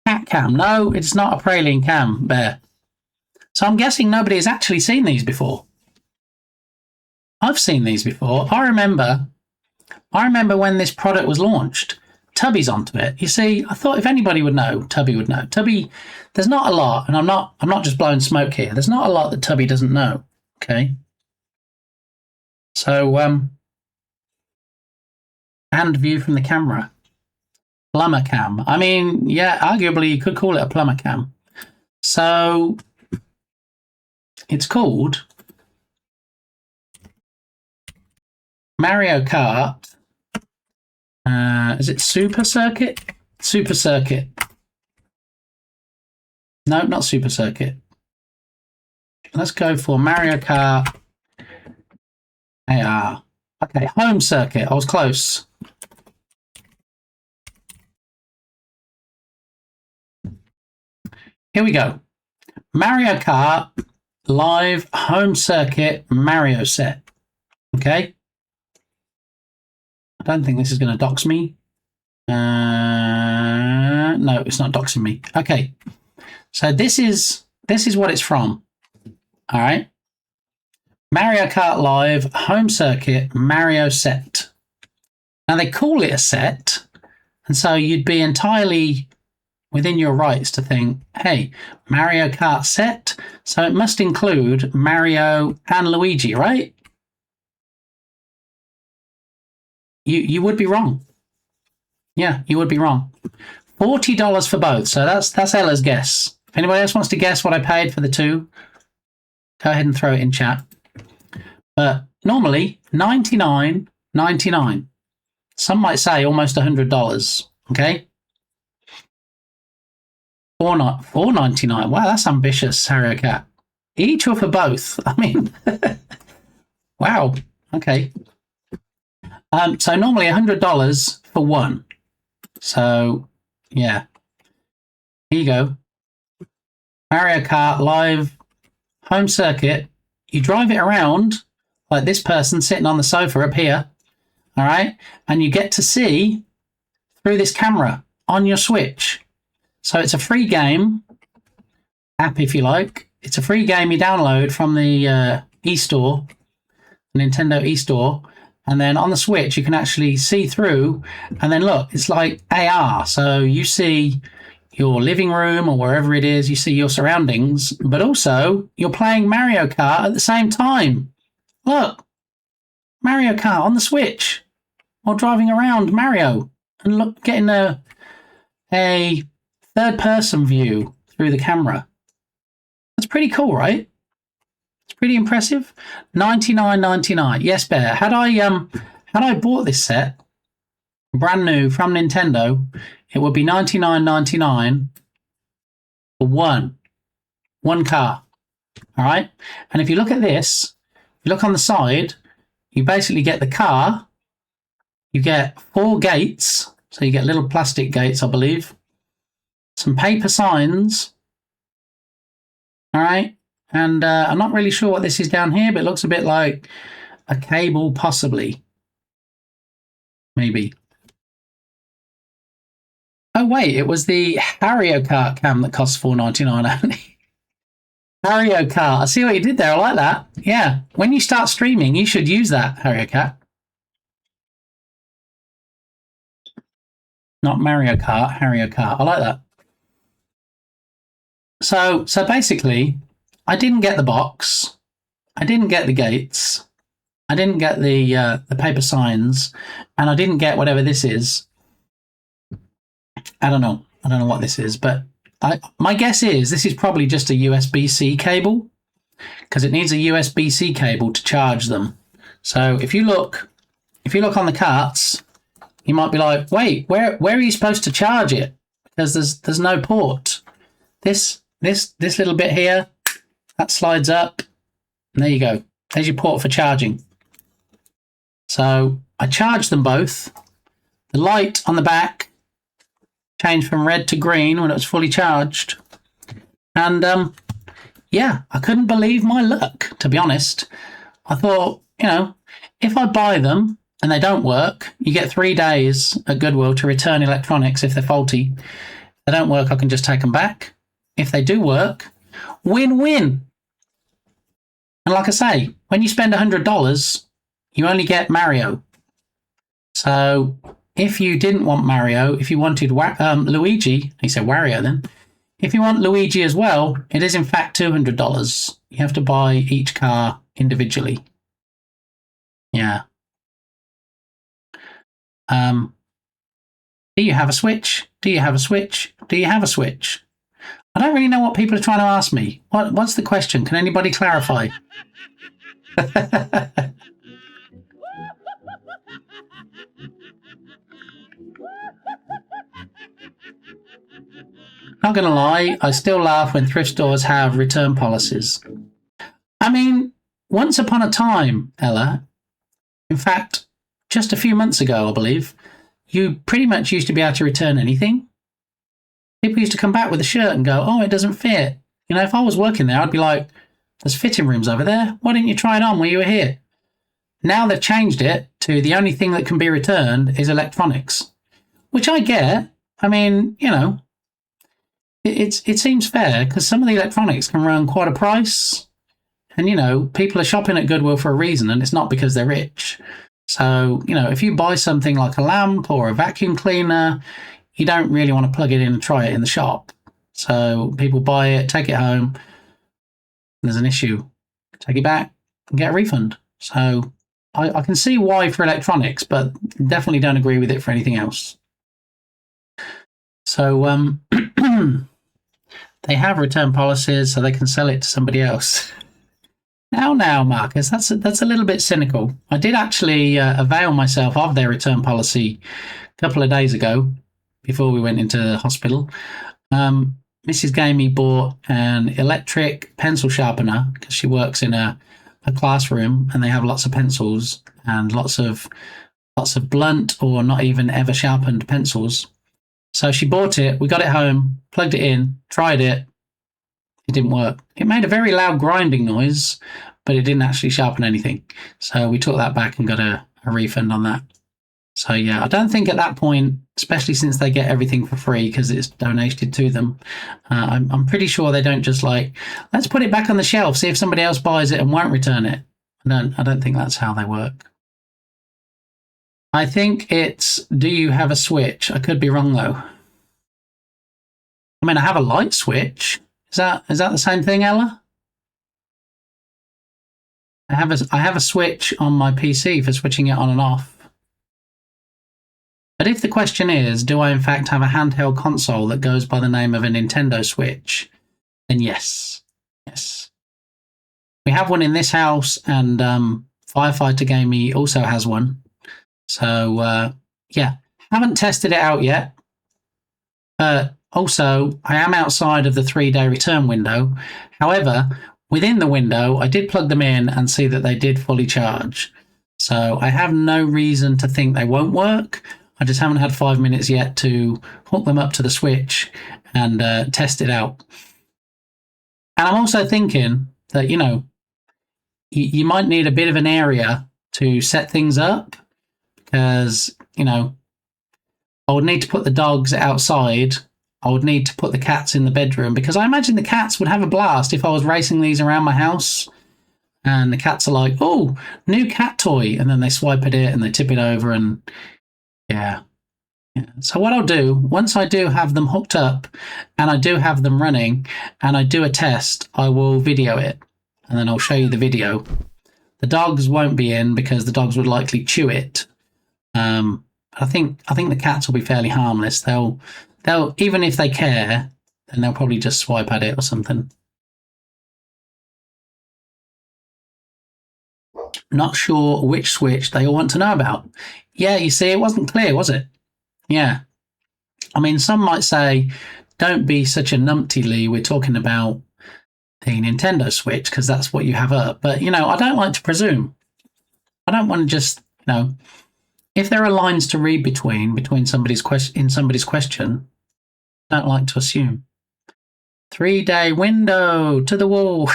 Cat cam. No, it's not a praline cam, Bear. So I'm guessing nobody has actually seen these before. I've seen these before. I remember when this product was launched. Tubby's onto it. You see, I thought if anybody would know, Tubby would know. Tubby, there's not a lot, and I'm not just blowing smoke here. There's not a lot that Tubby doesn't know. Okay. So and view from the camera. Plumber cam. I mean, yeah, arguably you could call it a plumber cam. So it's called Mario Kart. Is it Super Circuit? Super Circuit. No, not Super Circuit. Let's go for Mario Kart AR. Okay, Home Circuit. I was close. Here we go. Mario Kart Live Home Circuit Mario Set. Okay. I don't think this is going to dox me. No, it's not doxing me. Okay. So this is what it's from. All right. Mario Kart Live Home Circuit Mario Set. Now they call it a set, and so you'd be entirely within your rights to think, hey, Mario Kart set, so it must include Mario and Luigi, right? You would be wrong. Yeah, you would be wrong. $40 for both. So that's Ella's guess. If anybody else wants to guess what I paid for the two, go ahead and throw it in chat. But normally $99.99. Some might say almost $100. Okay. $4.99. Wow, that's ambitious, Harry Cat. Each or for both? I mean, wow. Okay. So normally $100 for one. So yeah, here you go. Mario Kart Live home circuit. You drive it around like this person sitting on the sofa up here. All right, and you get to see through this camera on your Switch. So it's a free game app, if you like. It's a free game you download from the eStore, Nintendo eStore. And then on the Switch, you can actually see through. And then look, it's like AR. So you see your living room or wherever it is, you see your surroundings. But also, you're playing Mario Kart at the same time. Look, Mario Kart on the Switch. While driving around Mario. And look, getting a third-person view through the camera. That's pretty cool, right? It's pretty impressive. $99.99. Yes, Bear. Had I bought this set brand new from Nintendo, it would be $99.99 for one car. All right. And if you look at this, if you look on the side, you basically get the car. You get 4 gates. So you get little plastic gates, I believe. Some paper signs. All right. And I'm not really sure what this is down here, but it looks a bit like a cable, possibly. Maybe. Oh, wait. It was the Mario Kart cam that cost $4.99 only. Mario Kart. I see what you did there. I like that. Yeah. When you start streaming, you should use that, Mario Kart. Not Mario Kart, Mario Kart. I like that. So basically, I didn't get the box. I didn't get the gates. I didn't get the paper signs, and I didn't get whatever this is. I don't know what this is, but my guess is this is probably just a USB-C cable, because it needs a USB-C cable to charge them. So if you look on the carts, you might be like, wait, where are you supposed to charge it? Because there's no port. This little bit here, that slides up, and there you go. There's your port for charging. So I charged them both. The light on the back changed from red to green when it was fully charged. And yeah, I couldn't believe my luck, to be honest. I thought, if I buy them and they don't work, you get 3 days at Goodwill to return electronics if they're faulty. If they don't work, I can just take them back. If they do work, win-win. And like I say, when you spend $100, you only get Mario. So if you didn't want Mario, if you wanted Luigi, he said Wario then. If you want Luigi as well, it is in fact $200. You have to buy each car individually. Yeah. Do you have a Switch? Do you have a Switch? Do you have a Switch? I don't really know what people are trying to ask me. What's the question? Can anybody clarify? Not gonna lie, I still laugh when thrift stores have return policies. I mean, once upon a time, Ella, in fact, just a few months ago, I believe, you pretty much used to be able to return anything. People used to come back with a shirt and go, oh, it doesn't fit. If I was working there, I'd be like, there's fitting rooms over there. Why didn't you try it on while you were here? Now they've changed it to the only thing that can be returned is electronics, which I get. I mean, it seems fair because some of the electronics can run quite a price. And, people are shopping at Goodwill for a reason, and it's not because they're rich. So, if you buy something like a lamp or a vacuum cleaner, you don't really want to plug it in and try it in the shop. So people buy it, take it home. There's an issue. Take it back and get a refund. So I can see why for electronics, but definitely don't agree with it for anything else. So they have return policies so they can sell it to somebody else. Now, Marcus, that's a little bit cynical. I did actually avail myself of their return policy a couple of days ago before we went into the hospital. Mrs. Gamey bought an electric pencil sharpener because she works in a classroom and they have lots of pencils and lots of blunt or not even ever sharpened pencils. So she bought it, we got it home, plugged it in, tried it. It didn't work. It made a very loud grinding noise, but it didn't actually sharpen anything. So we took that back and got a refund on that. So yeah, I don't think at that point, especially since they get everything for free because it's donated to them, I'm pretty sure they don't just like, let's put it back on the shelf, see if somebody else buys it and won't return it. I don't think that's how they work. I think it's, do you have a switch? I could be wrong though. I mean, I have a light switch. Is that the same thing, Ella? I have a switch on my PC for switching it on and off. But if the question is, do I in fact have a handheld console that goes by the name of a Nintendo Switch? Then yes. Yes. We have one in this house, and Firefighter Gamey also has one. So, yeah, haven't tested it out yet. Also, I am outside of the 3-day return window. However, within the window, I did plug them in and see that they did fully charge. So I have no reason to think they won't work. I just haven't had 5 minutes yet to hook them up to the Switch and test it out. And I'm also thinking that, you know, you might need a bit of an area to set things up because, you know, I would need to put the dogs outside. I would need to put the cats in the bedroom because I imagine the cats would have a blast if I was racing these around my house and the cats are like, oh, new cat toy. And then they swipe at it and they tip it over and yeah. So what I'll do, once I do have them hooked up and I do have them running and I do a test, I will video it and then I'll show you the video. The dogs won't be in because the dogs would likely chew it. I think the cats will be fairly harmless. They'll even if they care, then they'll probably just swipe at it or something. Not sure which Switch they all want to know about. Yeah, you see, it wasn't clear, was it? Yeah. I mean, some might say, don't be such a numpty, Lee. We're talking about the Nintendo Switch because that's what you have up. But, you know, I don't like to presume. I don't want to just, you know, if there are lines to read between somebody's question, I don't like to assume. 3-day window to the wall.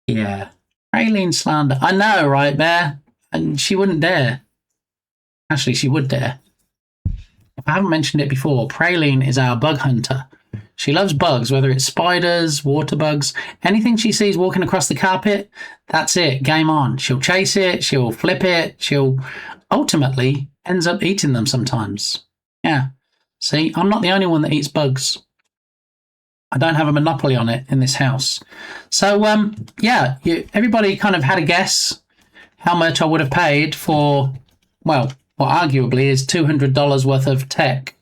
Yeah. Praline slander. I know, right, Bear? And she wouldn't dare. Actually, she would dare. If I haven't mentioned it before, Praline is our bug hunter. She loves bugs, whether it's spiders, water bugs, anything she sees walking across the carpet, that's it, game on. She'll chase it, she'll flip it, she'll ultimately ends up eating them sometimes. Yeah. See, I'm not the only one that eats bugs. I don't have a monopoly on it in this house. So, yeah, everybody kind of had a guess how much I would have paid for, well, what arguably is $200 worth of tech.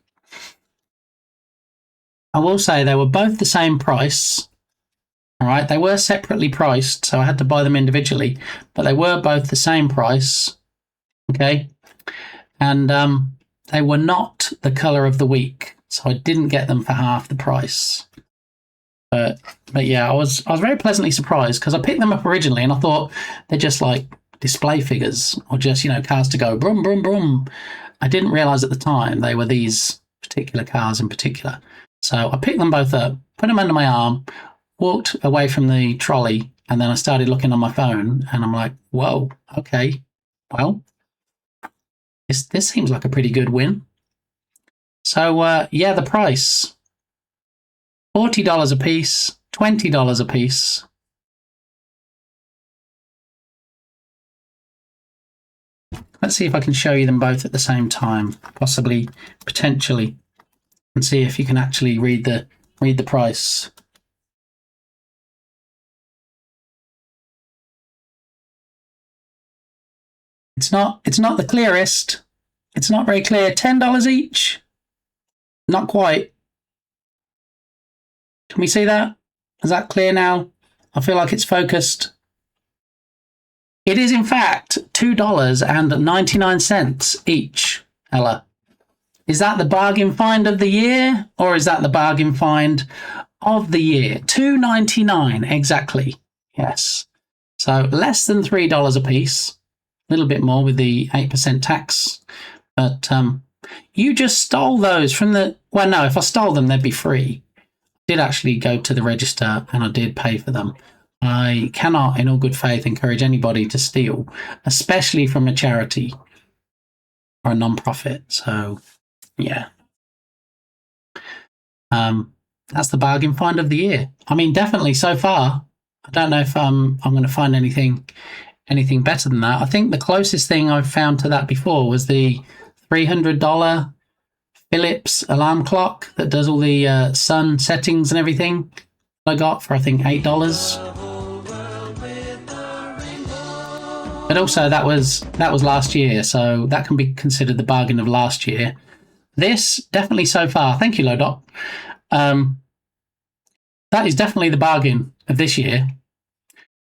I will say they were both the same price. All right, they were separately priced, so I had to buy them individually, but they were both the same price. Okay, and they were not the color of the week, so I didn't get them for half the price. But yeah, I was very pleasantly surprised because I picked them up originally and I thought they're just like display figures or just, you know, cars to go brum brum brum. I didn't realize at the time they were these particular cars in particular. So I picked them both up, put them under my arm, walked away from the trolley, and then I started looking on my phone and I'm like, whoa, okay, well, this seems like a pretty good win. So yeah, the price. $40 a piece, $20 a piece. Let's see if I can show you them both at the same time, possibly, potentially, and see if you can actually read the price. It's not the clearest. It's not very clear. $10 each. Not quite. Can we see that? Is that clear now? I feel like it's focused. It is, in fact, $2.99 each, Ella. Is that the bargain find of the year, or is that the bargain find of the year? $2.99 exactly. Yes. So less than $3 a piece. A little bit more with the 8% tax. But you just stole those from the... Well, no, if I stole them, they'd be free. I did actually go to the register and I did pay for them. I cannot, in all good faith, encourage anybody to steal, especially from a charity or a non-profit. So, yeah. That's the bargain find of the year. I mean, definitely so far. I don't know if I'm going to find anything better than that. I think the closest thing I've found to that before was the $300 Philips alarm clock that does all the sun settings and everything. I got for, I think, $8. But also that was last year, so that can be considered the bargain of last year. This definitely so far. Thank you, Lodot. That is definitely the bargain of this year.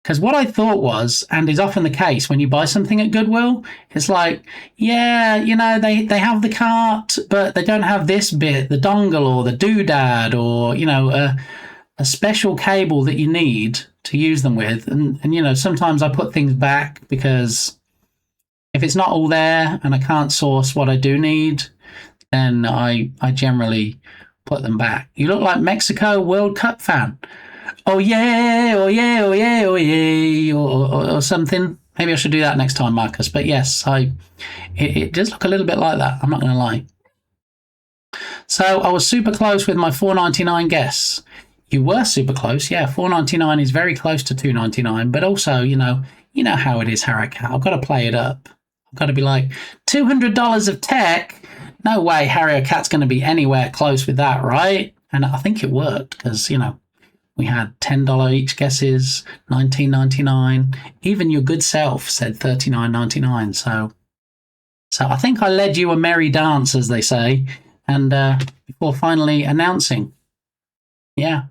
Because what I thought was, and is often the case when you buy something at Goodwill, it's like, yeah, you know, they have the cart, but they don't have this bit, the dongle or the doodad, or, you know, a special cable that you need to use them with. And you know, sometimes I put things back because if it's not all there and I can't source what I do need, then I generally put them back. You look like Mexico World Cup fan. Oh yeah, oh yeah, oh yeah, oh yeah, or something. Maybe I should do that next time, Marcus. But yes, it does look a little bit like that. I'm not going to lie. So I was super close with my $4.99 guess. You were super close, yeah. $4.99 is very close to $2.99, but also, you know how it is, Harakat. I've got to play it up. I've got to be like, $200 of tech. No way, Harakat going to be anywhere close with that, right? And I think it worked because, you know, we had $10 each guesses, $19.99. Even your good self said $39.99. So I think I led you a merry dance, as they say, and before finally announcing. Yeah.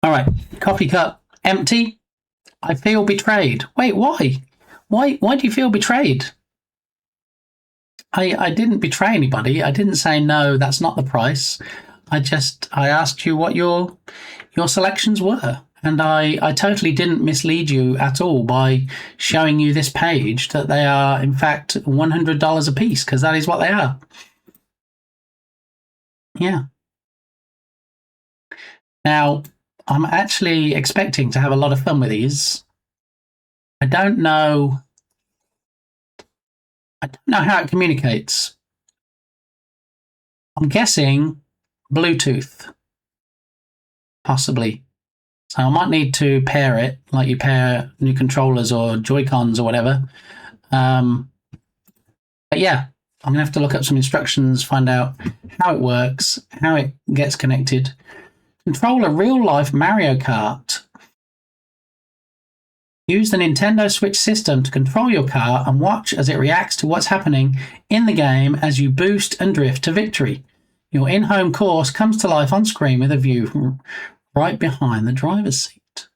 All right, coffee cup empty. I feel betrayed. Wait, why? Why do you feel betrayed? I didn't betray anybody. I didn't say, no, that's not the price. I asked you what your selections were. And I totally didn't mislead you at all by showing you this page that they are, in fact, $100 a piece, because that is what they are. Yeah. Now, I'm actually expecting to have a lot of fun with these. I don't know how it communicates. I'm guessing Bluetooth, possibly. So I might need to pair it, like you pair new controllers or Joy-Cons or whatever. But yeah, I'm going to have to look up some instructions, find out how it works, how it gets connected. Control a real-life Mario Kart. Use the Nintendo Switch system to control your car and watch as it reacts to what's happening in the game as you boost and drift to victory. Your in-home course comes to life on screen with a view from right behind the driver's seat.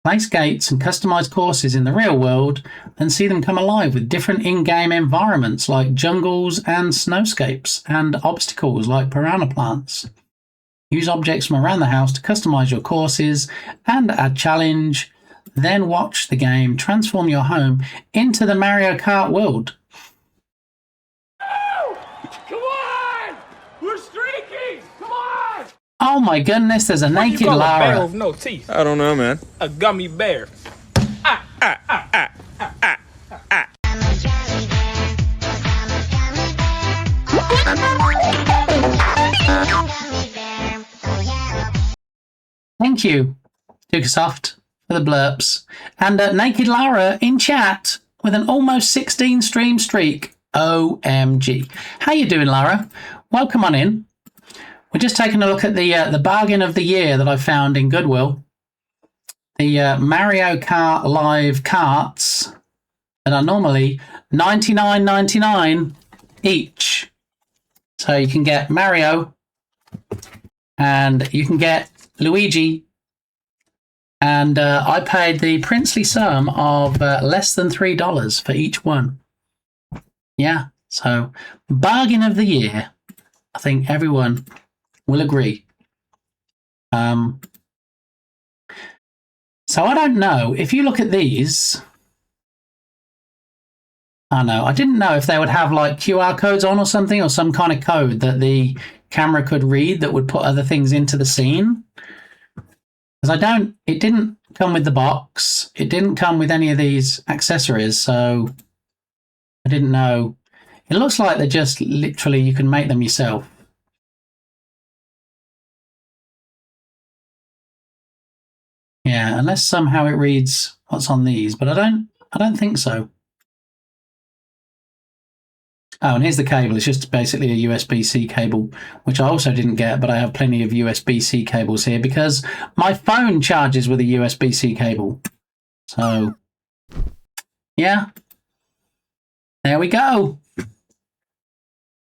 Place gates and customize courses in the real world, then see them come alive with different in-game environments like jungles and snowscapes, and obstacles like piranha plants. Use objects from around the house to customize your courses and add challenge. Then watch the game transform your home into the Mario Kart world. Come on! We're streaking! Come on! Oh my goodness, there's a naked Lara. A bear with no teeth? I don't know, man. A gummy bear. Thank you, Dukasoft, for the blurps. And Naked Lara in chat with an almost 16 stream streak. OMG. How you doing, Lara? Welcome on in. We're just taking a look at the bargain of the year that I found in Goodwill. The Mario Kart Live carts that are normally $99.99 each. So you can get Mario and you can get Luigi. And I paid the princely sum of less than $3 for each one. Yeah, so bargain of the year. I think everyone will agree. So I don't know. If you look at these, I know. I didn't know if they would have like QR codes on or something, or some kind of code that the camera could read that would put other things into the scene. Because it didn't come with the box. It didn't come with any of these accessories, so I didn't know. It looks like they're just literally, you can make them yourself. Yeah, unless somehow it reads what's on these, but I don't think so. Oh, and here's the cable. It's just basically a USB-C cable, which I also didn't get, but I have plenty of USB-C cables here because my phone charges with a USB-C cable. So, yeah. There we go.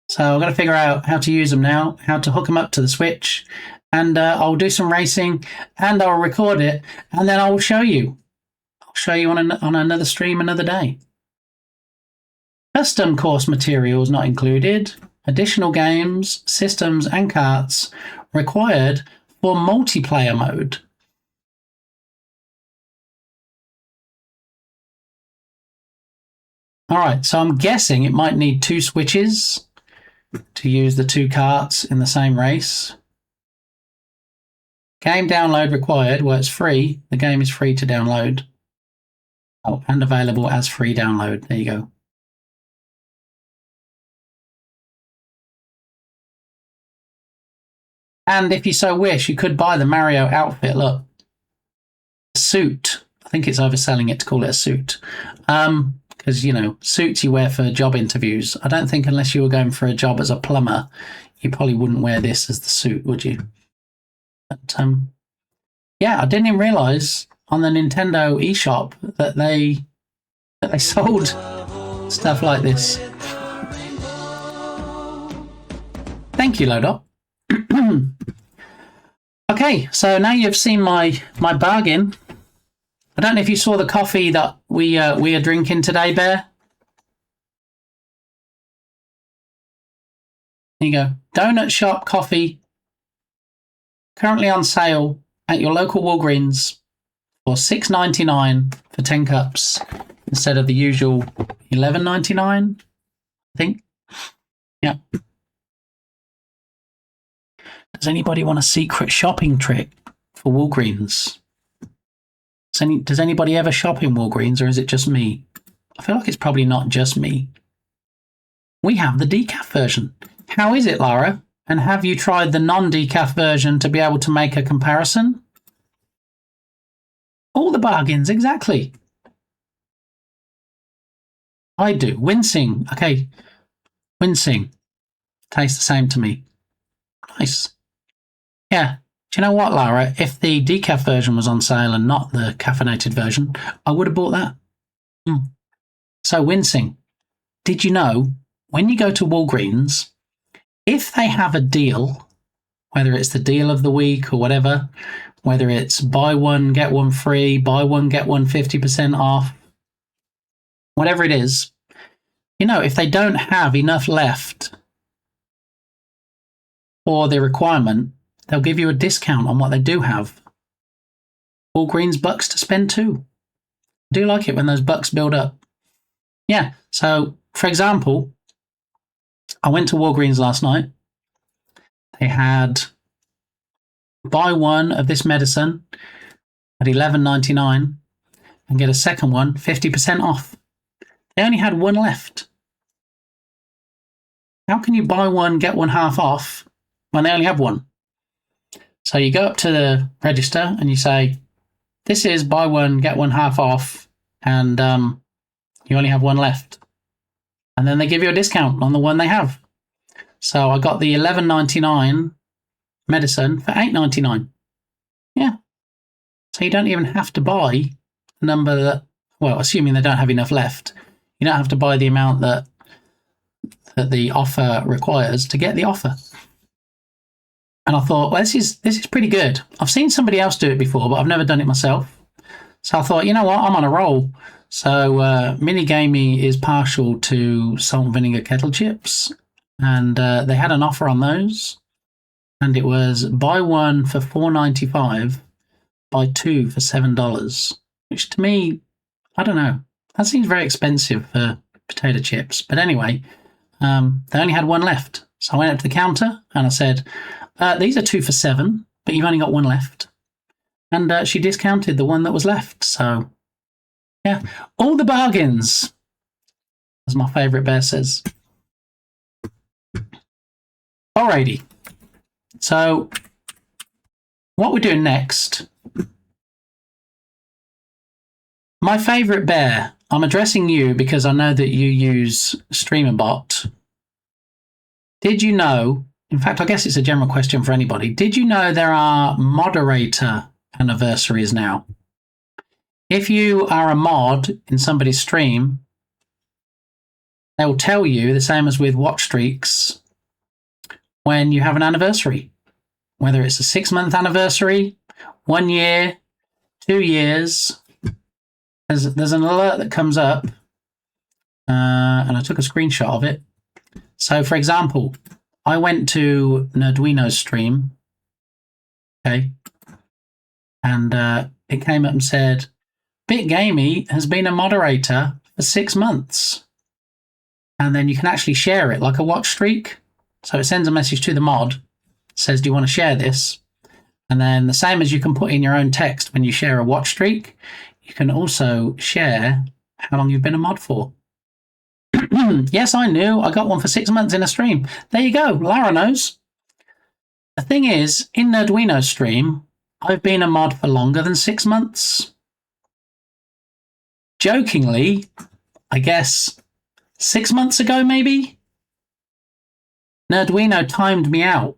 So I've got to figure out how to use them now, how to hook them up to the Switch, and I'll do some racing, and I'll record it, and then I'll show you. I'll show you on another stream another day. Custom course materials not included. Additional games, systems, and carts required for multiplayer mode. All right, so I'm guessing it might need 2 Switches to use the 2 carts in the same race. Game download required. Well, it's free. The game is free to download. Oh, and available as free download. There you go. And if you so wish, you could buy the Mario outfit. Look, suit. I think it's overselling it to call it a suit. Because, you know, suits you wear for job interviews. I don't think unless you were going for a job as a plumber, you probably wouldn't wear this as the suit, would you? But, yeah, I didn't even realise on the Nintendo eShop that they sold stuff like this. Thank you, Lodop. Okay, so now you've seen my bargain. I don't know if you saw the coffee that we are drinking today, Bear. There you go. Donut Shop coffee. Currently on sale at your local Walgreens for $6.99 for 10 cups instead of the usual $11.99, I think. Yeah. Does anybody want a secret shopping trick for Walgreens? Does anybody ever shop in Walgreens, or is it just me? I feel like it's probably not just me. We have the decaf version. How is it, Lara? And have you tried the non-decaf version to be able to make a comparison? All the bargains, exactly. I do. Wincing. Okay. Wincing. Tastes the same to me. Nice. Yeah. Do you know what, Lara? If the decaf version was on sale and not the caffeinated version, I would have bought that. So, Wincing. Did you know, when you go to Walgreens, if they have a deal, whether it's the deal of the week or whatever, whether it's buy one, get one free, buy one, get one 50% off, whatever it is, you know, if they don't have enough left for the requirement, they'll give you a discount on what they do have. Walgreens bucks to spend too. I do like it when those bucks build up. Yeah, so, for example, I went to Walgreens last night. They had buy one of this medicine at $11.99 and get a second one 50% off. They only had one left. How can you buy one, get one half off when they only have one? So you go up to the register and you say, this is buy one, get one half off, and you only have one left. And then they give you a discount on the one they have. So I got the $11.99 medicine for $8.99. Yeah. So you don't even have to buy the number that, well, assuming they don't have enough left, You don't have to buy the amount that the offer requires to get the offer. And I thought, well, this is pretty good. I've seen somebody else do it before, but I've never done it myself. So I thought, you know what, I'm on a roll. So Minigamey is partial to salt and vinegar kettle chips, and they had an offer on those, and it was buy one for $4.95, buy two for $7, which to me, I don't know, that seems very expensive for potato chips. But anyway, they only had one left. So I went up to the counter and I said, these are 2 for $7, but you've only got one left. And she discounted the one that was left. So, yeah, all the bargains, as my favourite bear says. Alrighty. So, what we're doing next. My favourite bear. I'm addressing you because I know that you use StreamerBot. Did you know, in fact, I guess it's a general question for anybody. Did you know there are moderator anniversaries now? If you are a mod in somebody's stream, they will tell you, the same as with watch streaks, when you have an anniversary. Whether it's a 6-month anniversary, 1 year, 2 years. There's an alert that comes up, and I took a screenshot of it. So, for example, I went to Nerduino's stream, okay, and it came up and said, BitGamey has been a moderator for 6 months. And then you can actually share it like a watch streak. So it sends a message to the mod, says, do you want to share this? And then the same as you can put in your own text when you share a watch streak, you can also share how long you've been a mod for. Yes, I knew. I got one for 6 months in a stream. There you go. Lara knows. The thing is, in Nerduino's stream, I've been a mod for longer than 6 months. Jokingly, I guess 6 months ago, maybe, Nerduino timed me out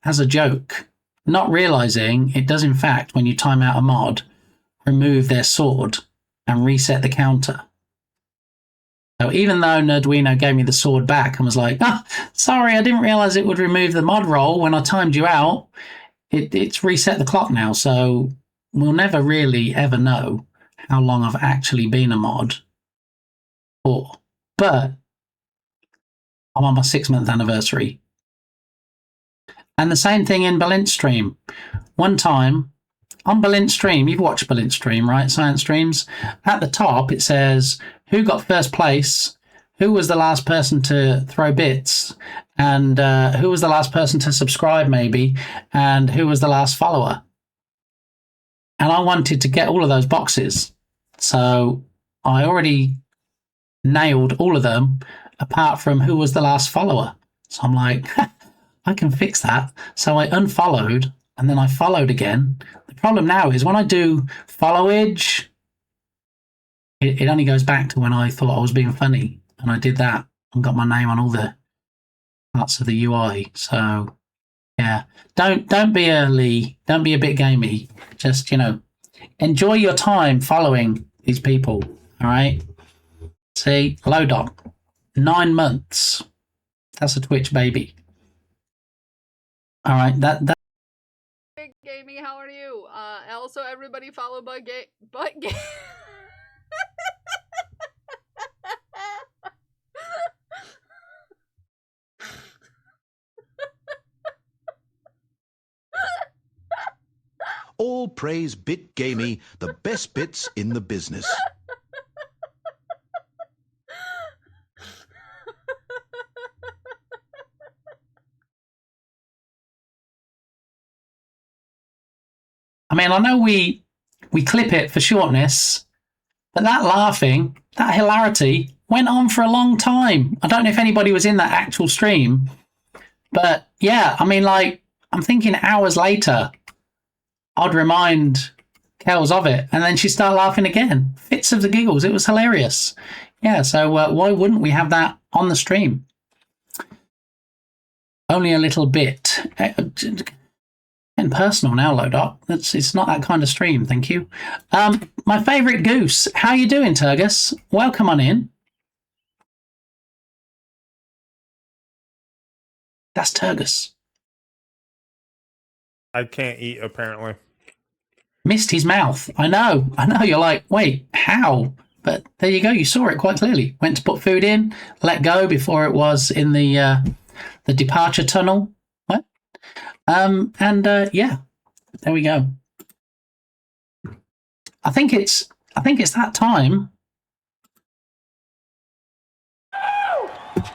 as a joke, not realizing it does, in fact, when you time out a mod, remove their sword and reset the counter. So even though Nerduino gave me the sword back and was like, sorry, I didn't realize it would remove the mod roll when I timed you out, it's reset the clock now. So we'll never really ever know how long I've actually been a mod for. But I'm on my 6-month anniversary. And the same thing in Balint's stream. One time, on Balint's stream, you've watched Balint's stream, right? Science streams. At the top, it says who got first place, who was the last person to throw bits, and who was the last person to subscribe, maybe, and who was the last follower. And I wanted to get all of those boxes. So I already nailed all of them, apart from who was the last follower. So I'm like, I can fix that. So I unfollowed, and then I followed again. The problem now is when I do followage, it only goes back to when I thought I was being funny, and I did that and got my name on all the parts of the UI. So yeah, don't be early, don't be a bit gamey. Just, enjoy your time following these people. All right. See, Lodon, 9 months. That's a Twitch baby. All right, that. Big Gamey, how are you? Also, everybody follow Butt Game. All praise BitGamey, the best bits in the business. I mean, I know we clip it for shortness, but that laughing, that hilarity went on for a long time. I don't know if anybody was in that actual stream, but yeah, I mean, like, I'm thinking hours later, I'd remind Kels of it, and then she'd start laughing again. Fits of the giggles. It was hilarious. Yeah, so why wouldn't we have that on the stream? Only a little bit. Getting personal now, Lodot. It's not that kind of stream, thank you. My favourite goose. How you doing, Turgus? Welcome on in. That's Turgus. I can't eat, apparently. Missed his mouth. I know. You're like, wait, how? But there you go. You saw it quite clearly. Went to put food in, let go before it was in the departure tunnel. What? Yeah, there we go. I think it's that time.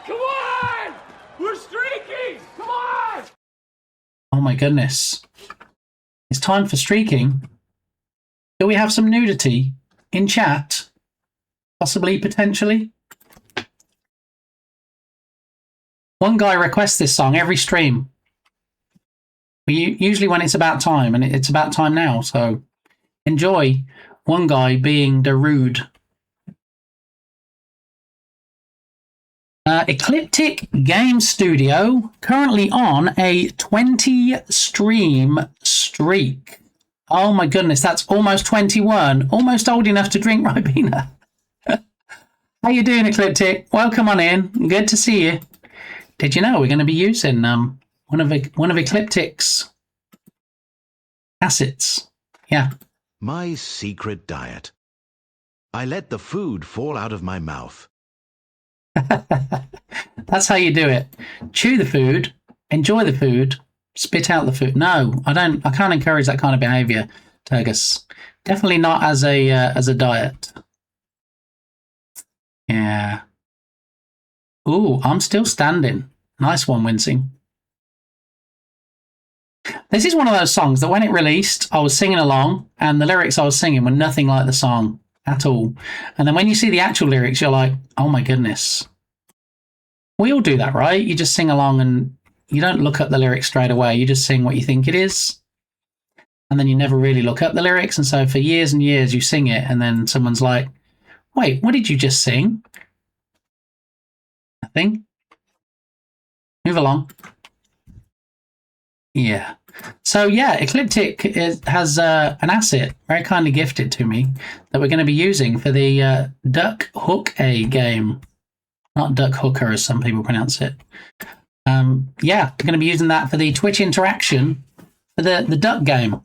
Come on! We're streaking! Come on! Oh my goodness. It's time for streaking. Do we have some nudity in chat? Possibly, potentially? One guy requests this song every stream. Usually when it's about time, and it's about time now, so enjoy one guy being the rude. Ecliptic Game Studio, currently on a 20 stream streak. Oh my goodness, that's almost 21. Almost old enough to drink Ribena. How you doing, Ecliptic? Welcome on in. Good to see you. Did you know we're going to be using one of Ecliptic's assets? Yeah. My secret diet. I let the food fall out of my mouth. That's how you do it. Chew the food, enjoy the food, spit out the food. No, I can't encourage that kind of behavior, Turgus. Definitely not as a diet. Yeah. Ooh, I'm still standing. Nice one, Wincing. This is one of those songs that when it released, I was singing along, and the lyrics I was singing were nothing like the song at all. And then when you see the actual lyrics, you're like, oh my goodness. We all do that, right? You just sing along and you don't look up the lyrics straight away. You just sing what you think it is. And then you never really look up the lyrics. And so for years and years, you sing it. And then someone's like, wait, what did you just sing? Nothing. Move along. Yeah. So yeah, Ecliptic has an asset very kindly gifted to me that we're going to be using for the Duck Hook A game. Not Duck Hooker, as some people pronounce it. Yeah, we're going to be using that for the Twitch interaction for the Duck game.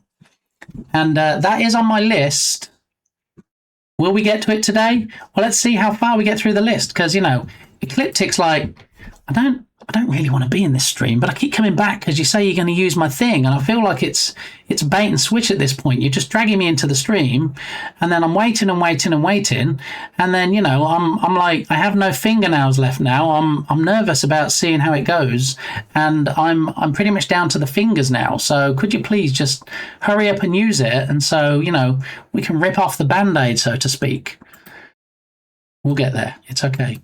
And that is on my list. Will we get to it today? Well, let's see how far we get through the list. Because, you know, Ecliptic's like, I don't really want to be in this stream, but I keep coming back because you say you're going to use my thing, and I feel like it's bait and switch at this point. You're just dragging me into the stream, and then I'm waiting and waiting and waiting, and then, you know, I'm like, I have no fingernails left now. I'm nervous about seeing how it goes, and I'm pretty much down to the fingers now. So could you please just hurry up and use it, and so, you know, we can rip off the band-aid, so to speak. We'll get there. It's okay.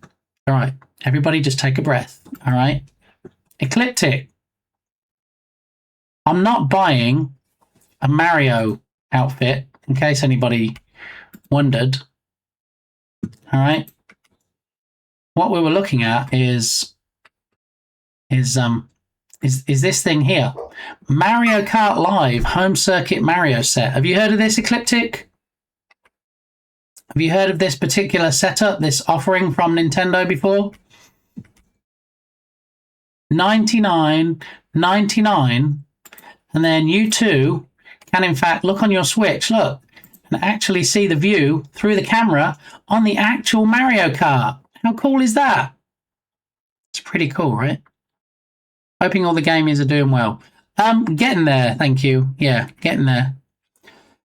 All right. Everybody just take a breath, all right? Ecliptic. I'm not buying a Mario outfit, in case anybody wondered. All right? What we were looking at is this thing here. Mario Kart Live Home Circuit Mario set. Have you heard of this, Ecliptic? Have you heard of this particular setup, this offering from Nintendo before? $99.99, and then you too can in fact look on your Switch, look, and actually see the view through the camera on the actual Mario Kart. How cool is that? It's pretty cool, right? Hoping all the gamers are doing well. Getting there, thank you. Yeah, getting there.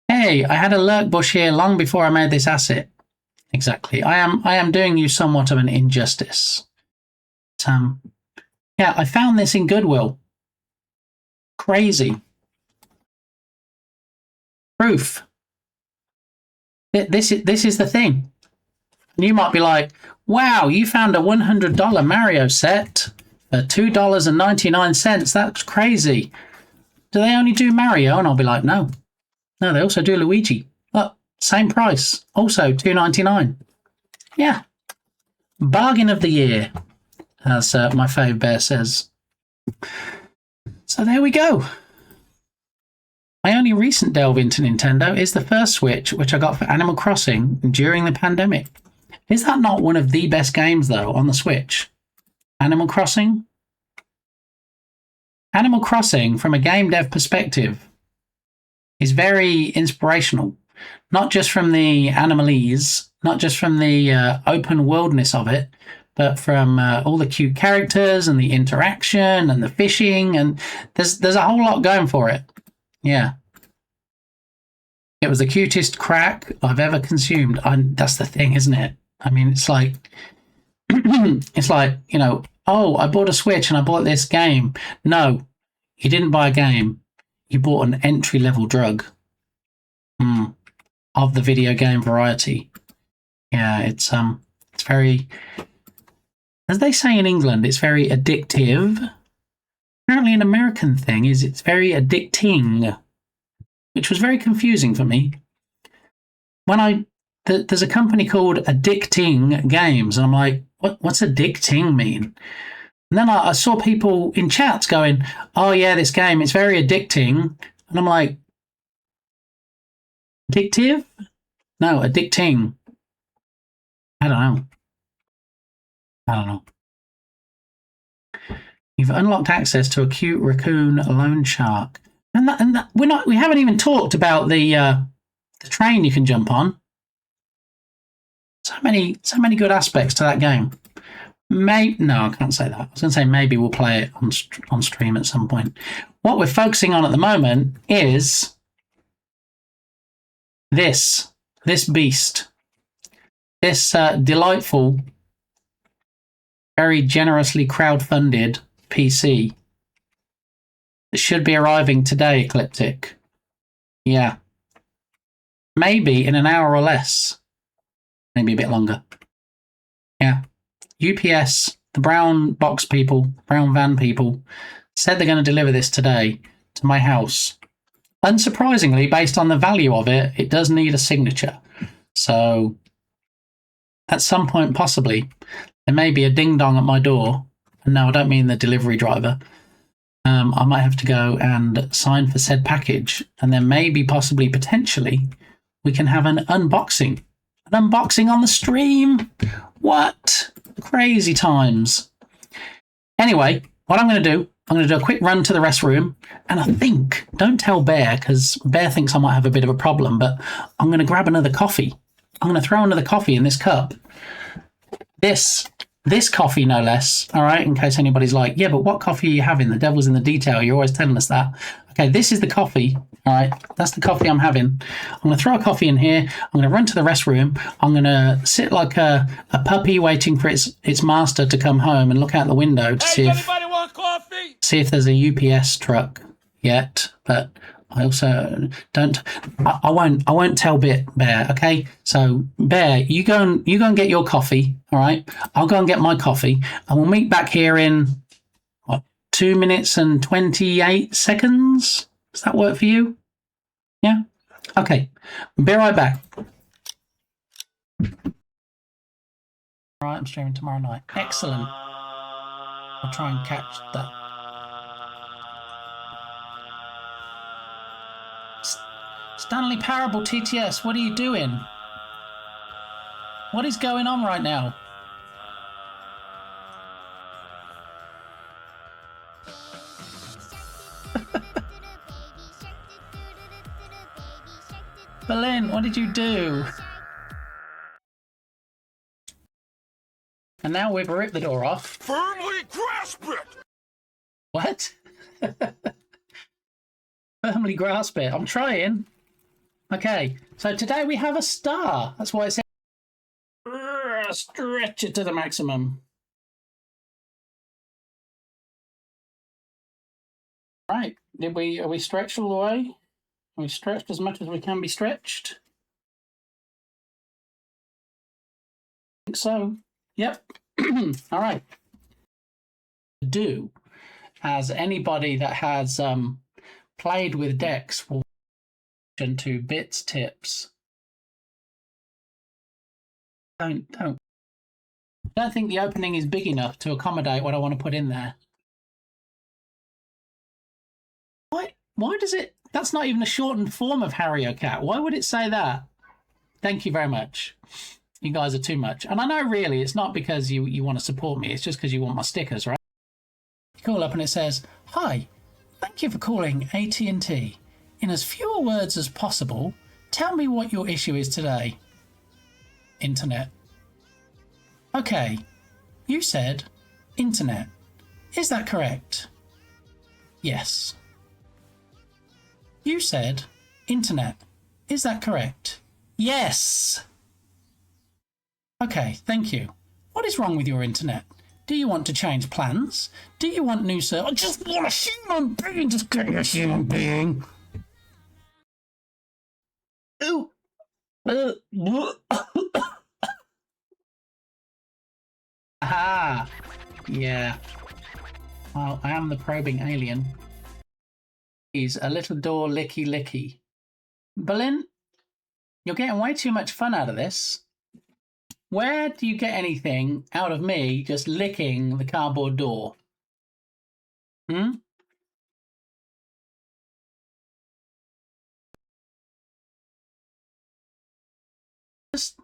Hey, I had a lurk bush here long before I made this asset. Exactly. I am doing you somewhat of an injustice. Yeah, I found this in Goodwill. Crazy. Proof. This is the thing. And you might be like, wow, you found a $100 Mario set for $2.99. That's crazy. Do they only do Mario? And I'll be like, no. No, they also do Luigi. Look, same price. Also $2.99. Yeah. Bargain of the year, as my fave bear says. So there we go. My only recent delve into Nintendo is the first Switch, which I got for Animal Crossing during the pandemic. Is that not one of the best games, though, on the Switch? Animal Crossing? Animal Crossing, from a game dev perspective, is very inspirational. Not just from the animalese, not just from the open worldness of it, but from all the cute characters and the interaction and the fishing, and there's a whole lot going for it. Yeah. It was the cutest crack I've ever consumed. That's the thing, isn't it? I mean, it's like, it's like, you know, oh, I bought a Switch and I bought this game. No, you didn't buy a game. You bought an entry-level drug of the video game variety. Yeah, it's very, as they say in England, it's very addictive. Apparently an American thing is it's very addicting, which was very confusing for me. When there's a company called Addicting Games, and I'm like, what's addicting mean? And then I saw people in chats going, oh yeah, this game, it's very addicting. And I'm like, addictive? No, addicting. I don't know. You've unlocked access to a cute raccoon loan shark. And that we haven't even talked about the train you can jump on. So many good aspects to that game. No, I can't say that. I was going to say maybe we'll play it on stream at some point. What we're focusing on at the moment is this beast. This delightful, very generously crowdfunded PC. It should be arriving today, Ecliptic. Yeah. Maybe in an hour or less. Maybe a bit longer. Yeah. UPS, the brown box people, brown van people, said they're going to deliver this today to my house. Unsurprisingly, based on the value of it, it does need a signature. So, at some point, possibly, there may be a ding-dong at my door. And no, I don't mean the delivery driver. I might have to go and sign for said package. And then maybe, possibly, potentially, we can have an unboxing. An unboxing on the stream. What? Crazy times. Anyway, what I'm going to do, I'm going to do a quick run to the restroom. And I think, don't tell Bear, because Bear thinks I might have a bit of a problem, but I'm going to grab another coffee. I'm going to throw another coffee in this cup. This coffee, no less, all right, in case anybody's like, yeah, but what coffee are you having? The devil's in the detail. You're always telling us that. Okay, this is the coffee, all right? That's the coffee I'm having. I'm going to throw a coffee in here. I'm going to run to the restroom. I'm going to sit like a puppy waiting for its master to come home and look out the window to see if there's a UPS truck yet, but I also don't. I won't tell Bear. Okay, so Bear, you go and get your coffee. All right, I'll go and get my coffee, and we'll meet back here in 2 minutes and 28 seconds. Does that work for you? Yeah. Okay. Be right back. All right, I'm streaming tomorrow night. Excellent. I'll try and catch that. Stanley Parable TTS, what are you doing? What is going on right now? Berlin, what did you do? And now we've ripped the door off. Firmly grasp it! What? Firmly grasp it. I'm trying. Okay, so today we have a star. That's why it says stretch it to the maximum. Right, are we stretched all the way? Are we stretched as much as we can be stretched? I think so. Yep. All right. Do, as anybody that has played with decks will to bits tips. Don't think the opening is big enough to accommodate what I want to put in there. Why does it? That's not even a shortened form of Harry Cat. Why would it say that? Thank you very much. You guys are too much. And I know really it's not because you want to support me. It's just because you want my stickers, right? You call up and it says, hi, Thank you for calling AT&T. In as fewer words as possible, tell me what your issue is today. Internet. Okay, you said internet. Is that correct? Yes. You said internet. Is that correct? Yes. Okay, thank you. What is wrong with your internet? Do you want to change plans? Do you want new service? I just want a human being. Just get me a human being. Ooh. Aha. Yeah. Well, I am the probing alien. He's a little door licky licky. Berlin, you're getting way too much fun out of this. Where do you get anything out of me just licking the cardboard door? Hmm?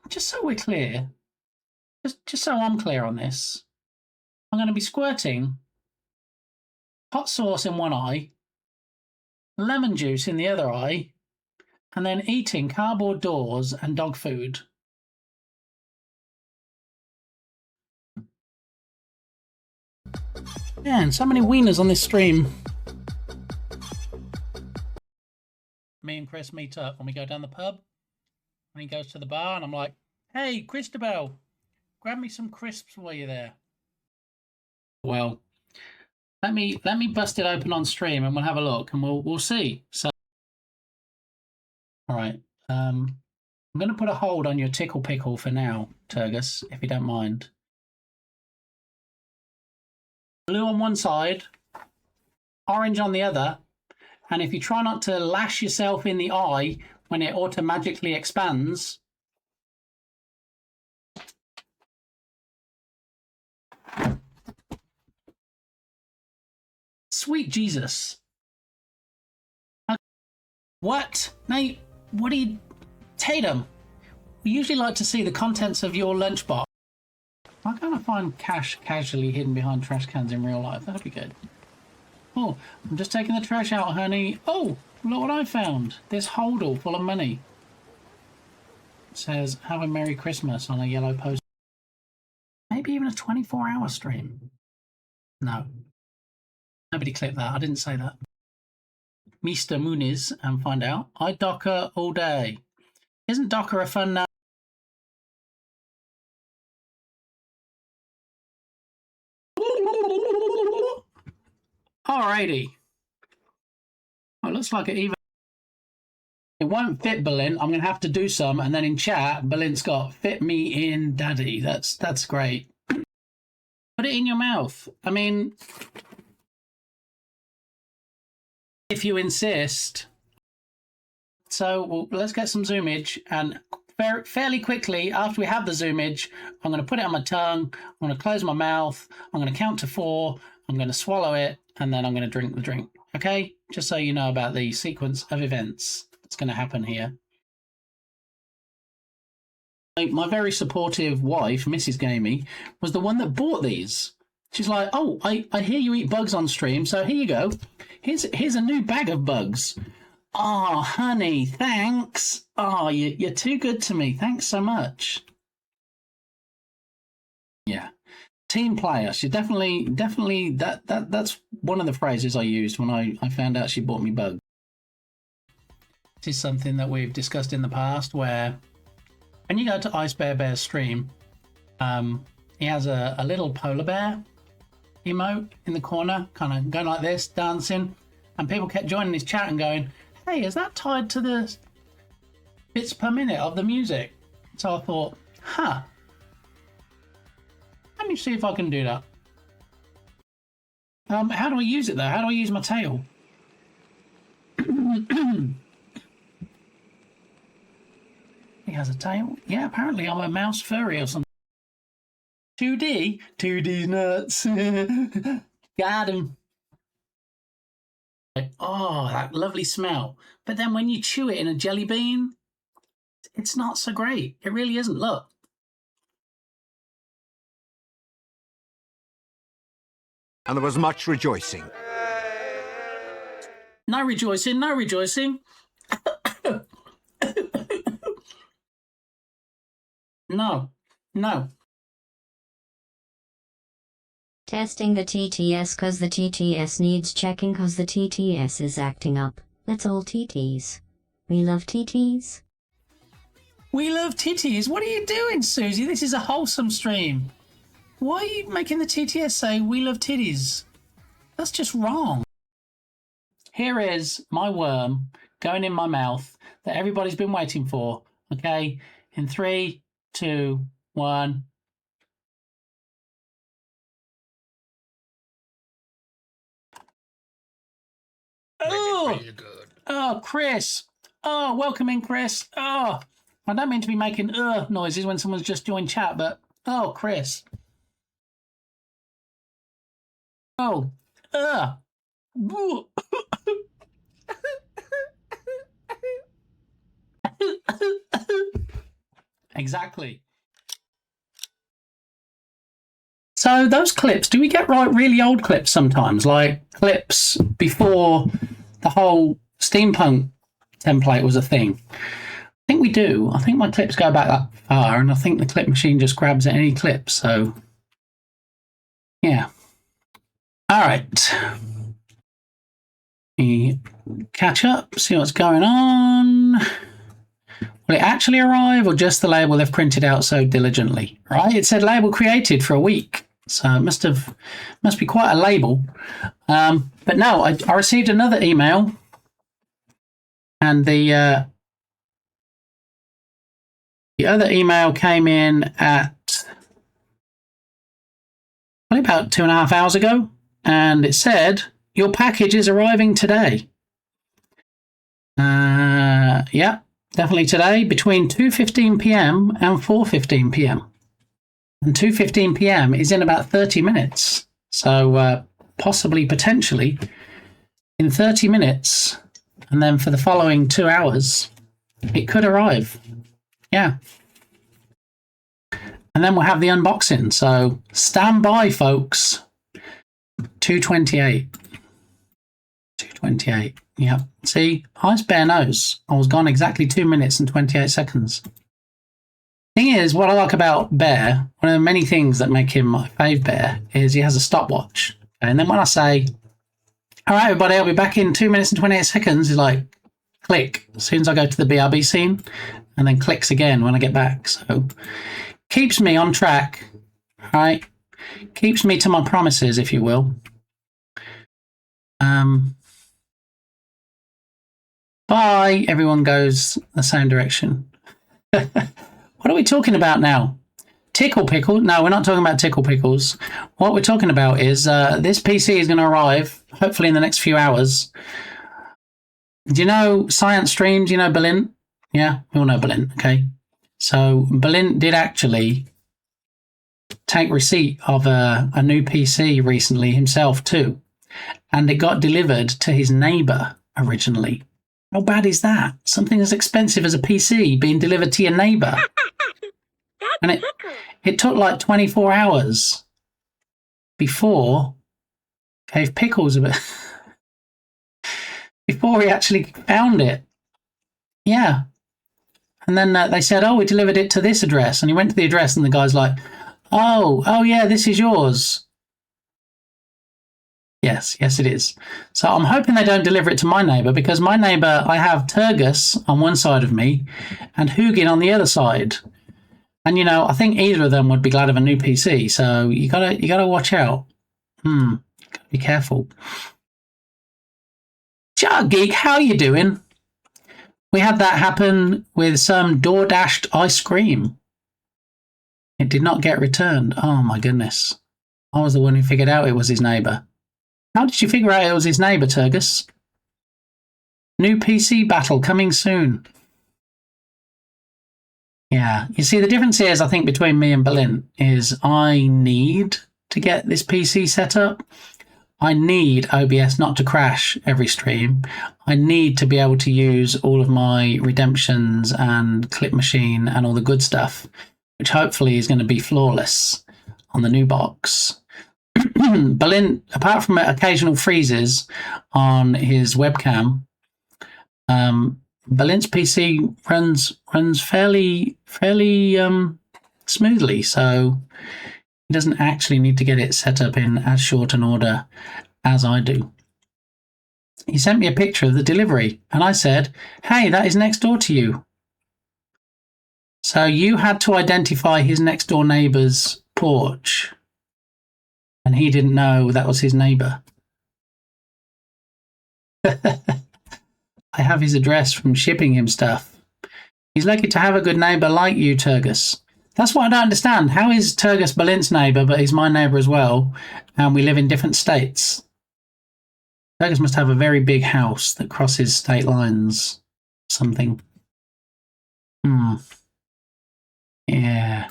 Just so we're clear, just so I'm clear on this, I'm going to be squirting hot sauce in one eye, lemon juice in the other eye, and then eating cardboard doors and dog food. Man, so many wieners on this stream. Me and Chris meet up when we go down the pub. And he goes to the bar and I'm like, hey, Christabel, grab me some crisps while you're there. Well, let me bust it open on stream and we'll have a look and we'll see. So, all right. I'm going to put a hold on your tickle pickle for now, Turgus, if you don't mind. Blue on one side, orange on the other, and if you try not to lash yourself in the eye when it automatically expands, sweet Jesus. What? Mate, what do you... Tatum, we usually like to see the contents of your lunchbox. Why can't I find cash casually hidden behind trash cans in real life? That'd be good. Oh, I'm just taking the trash out, honey. Oh, look what I found. This holdall full of money. It says, have a Merry Christmas on a yellow post. Maybe even a 24-hour stream. No. Nobody clicked that. I didn't say that. Mr. Muniz and find out. I Docker all day. Isn't Docker a fun name? Alrighty. Oh, it looks like it even... It won't fit Berlin. I'm going to have to do some. And then in chat, Berlin's got fit me in daddy. That's great. Put it in your mouth. I mean, if you insist. So let's get some zoomage. And fairly quickly, after we have the zoomage, I'm going to put it on my tongue. I'm going to close my mouth. I'm going to count to 4. I'm going to swallow it. And then I'm going to drink the drink. Okay? Just so you know about the sequence of events that's going to happen here. My very supportive wife, Mrs. Gamey, was the one that bought these. She's like, oh, I hear you eat bugs on stream, so here you go. Here's a new bag of bugs. Oh, honey, thanks. Oh, you're too good to me. Thanks so much. Yeah. Team player. She definitely that's one of the phrases I used when I found out she bought me bugs. This is something that we've discussed in the past where when you go to Ice Bear Bear's stream, he has a little polar bear emote in the corner, kind of going like this, dancing, and people kept joining his chat and going, hey, is that tied to the bits per minute of the music? So I thought, huh. Let me see if I can do that. How do I use it though? How do I use my tail? He has a tail? Yeah, apparently I'm a mouse furry or something. 2D? 2D's nuts. Got him. Oh, that lovely smell. But then when you chew it in a jelly bean, it's not so great. It really isn't. Look. And there was much rejoicing. No rejoicing, no rejoicing. No, no. Testing the TTS cause the TTS needs checking cause the TTS is acting up. That's all TTs. We love TTs. We love titties. What are you doing, Susie? This is a wholesome stream. Why are you making the TTS say we love titties? That's just wrong. Here is my worm going in my mouth that everybody's been waiting for. Okay, in 3, 2, 1. Oh, oh, Chris. Oh, welcome in, Chris. Oh, I don't mean to be making noises when someone's just joined chat, but oh, Chris. Oh, Exactly. So those clips, do we get really old clips sometimes? Like clips before the whole steampunk template was a thing? I think we do. I think my clips go back that far, and I think the clip machine just grabs any clip. So, yeah. All right. We catch up, see what's going on. Will it actually arrive, or just the label they've printed out so diligently? Right? It said label created for a week, so it must be quite a label. But no, I received another email, and the other email came in at probably about 2.5 hours ago, and it said your package is arriving today. Yeah. Definitely today, between 2:15 p.m. and 4:15 p.m. And 2:15 p.m. is in about 30 minutes. So possibly, potentially, in 30 minutes, and then for the following 2 hours, it could arrive. Yeah. And then we'll have the unboxing. So stand by, folks. 2:28. 2:28. Yep. See, I was bare nose. I was gone exactly 2 minutes and 28 seconds. Thing is, what I like about Bear, one of the many things that make him my fave bear, is he has a stopwatch. And then when I say, all right, everybody, I'll be back in 2 minutes and 28 seconds, he's like, click, as soon as I go to the BRB scene, and then clicks again when I get back. So, keeps me on track, right? Keeps me to my promises, if you will. Bye. Everyone goes the same direction. What are we talking about now? Tickle Pickle? No, we're not talking about Tickle Pickles. What we're talking about is this PC is going to arrive, hopefully in the next few hours. Do you know Science Streams? You know Balint? Yeah, we all know Balint, okay? So Balint did actually take receipt of a new PC recently himself too. And it got delivered to his neighbour originally. How bad is that? Something as expensive as a PC being delivered to your neighbour. And it took like 24 hours before Cave Pickles a bit before he actually found it. Yeah. And then they said, oh, we delivered it to this address. And he went to the address and the guy's like, oh yeah, this is yours. Yes, it is. So I'm hoping they don't deliver it to my neighbour, because my neighbour, I have Turgus on one side of me and Hugin on the other side. And, you know, I think either of them would be glad of a new PC. So you gotta watch out. Gotta be careful. Jar Geek, how you doing? We had that happen with some door-dashed ice cream. It did not get returned. Oh my goodness. I was the one who figured out it was his neighbour. How did you figure out it was his neighbour, Turgus? New PC battle coming soon. Yeah, you see, the difference is, I think, between me and Balint is I need to get this PC set up. I need OBS not to crash every stream. I need to be able to use all of my redemptions and Clip Machine and all the good stuff, which hopefully is going to be flawless on the new box. Berlin, apart from occasional freezes on his webcam, Berlin's PC runs fairly smoothly, so he doesn't actually need to get it set up in as short an order as I do. He sent me a picture of the delivery, and I said, "Hey, that is next door to you." So you had to identify his next door neighbour's porch, and he didn't know that was his neighbour. I have his address from shipping him stuff. He's lucky to have a good neighbour like you, Turgus. That's what I don't understand. How is Turgus Berlin's neighbour, but he's my neighbour as well, and we live in different states? Turgus must have a very big house that crosses state lines. Something. Yeah.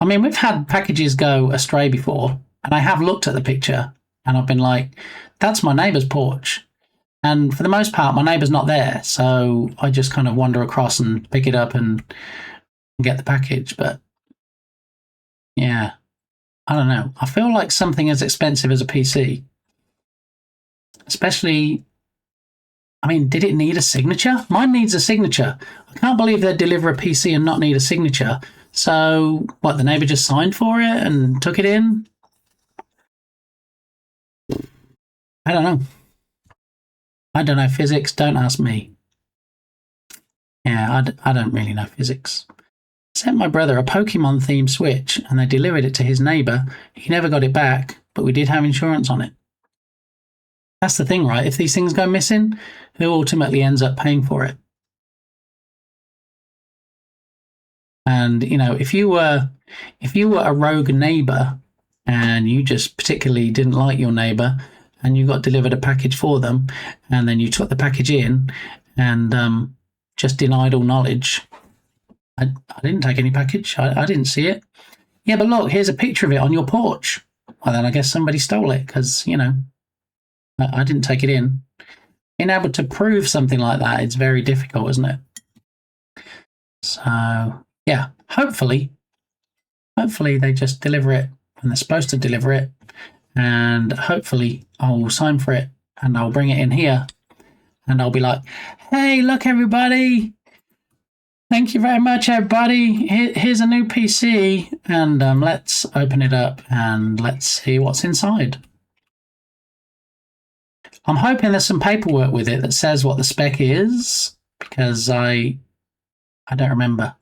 I mean, we've had packages go astray before, and I have looked at the picture, and I've been like, that's my neighbour's porch. And for the most part, my neighbour's not there, so I just kind of wander across and pick it up and get the package. But, yeah, I don't know. I feel like something as expensive as a PC, especially, I mean, did it need a signature? Mine needs a signature. I can't believe they'd deliver a PC and not need a signature. So, what, the neighbour just signed for it and took it in? I don't know. I don't know physics, don't ask me. Yeah, I don't really know physics. I sent my brother a Pokemon-themed Switch, and they delivered it to his neighbour. He never got it back, but we did have insurance on it. That's the thing, right? If these things go missing, who ultimately ends up paying for it? And, you know, if you were a rogue neighbour and you just particularly didn't like your neighbour and you got delivered a package for them and then you took the package in and just denied all knowledge, I didn't take any package. I didn't see it. Yeah, but look, here's a picture of it on your porch. Well, then I guess somebody stole it because, you know, I didn't take it in. Being able to prove something like that, it's very difficult, isn't it? So, yeah, hopefully they just deliver it when they're supposed to deliver it, and hopefully I'll sign for it and I'll bring it in here and I'll be like, hey, look, everybody. Thank you very much, everybody. Here's a new PC, and let's open it up and let's see what's inside. I'm hoping there's some paperwork with it that says what the spec is, because I don't remember.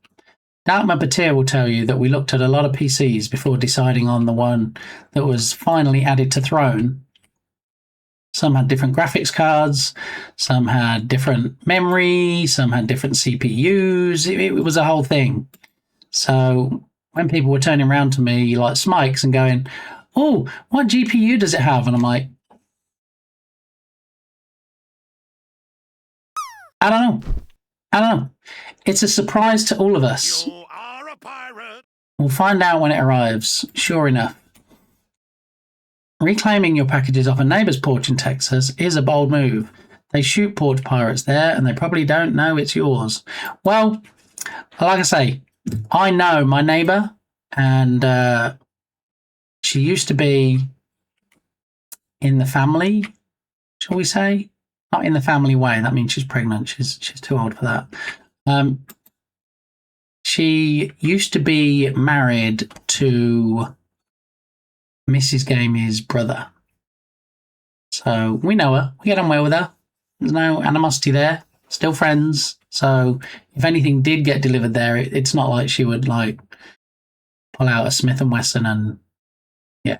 Dartmouth Batir will tell you that we looked at a lot of PCs before deciding on the one that was finally added to Throne. Some had different graphics cards, some had different memory, some had different CPUs. It was a whole thing. So when people were turning around to me like Smikes and going, oh, what GPU does it have? And I'm like, I don't know. It's a surprise to all of us. You are a pirate. We'll find out when it arrives, sure enough. Reclaiming your packages off a neighbour's porch in Texas is a bold move. They shoot porch pirates there, and they probably don't know it's yours. Well, like I say, I know my neighbour, and she used to be in the family, shall we say? Not in the family way. That means she's pregnant. She's too old for that. She used to be married to Mrs. Gamey's brother. So we know her. We get on well with her. There's no animosity there. Still friends. So if anything did get delivered there, it's not like she would like pull out a Smith & Wesson and yeah.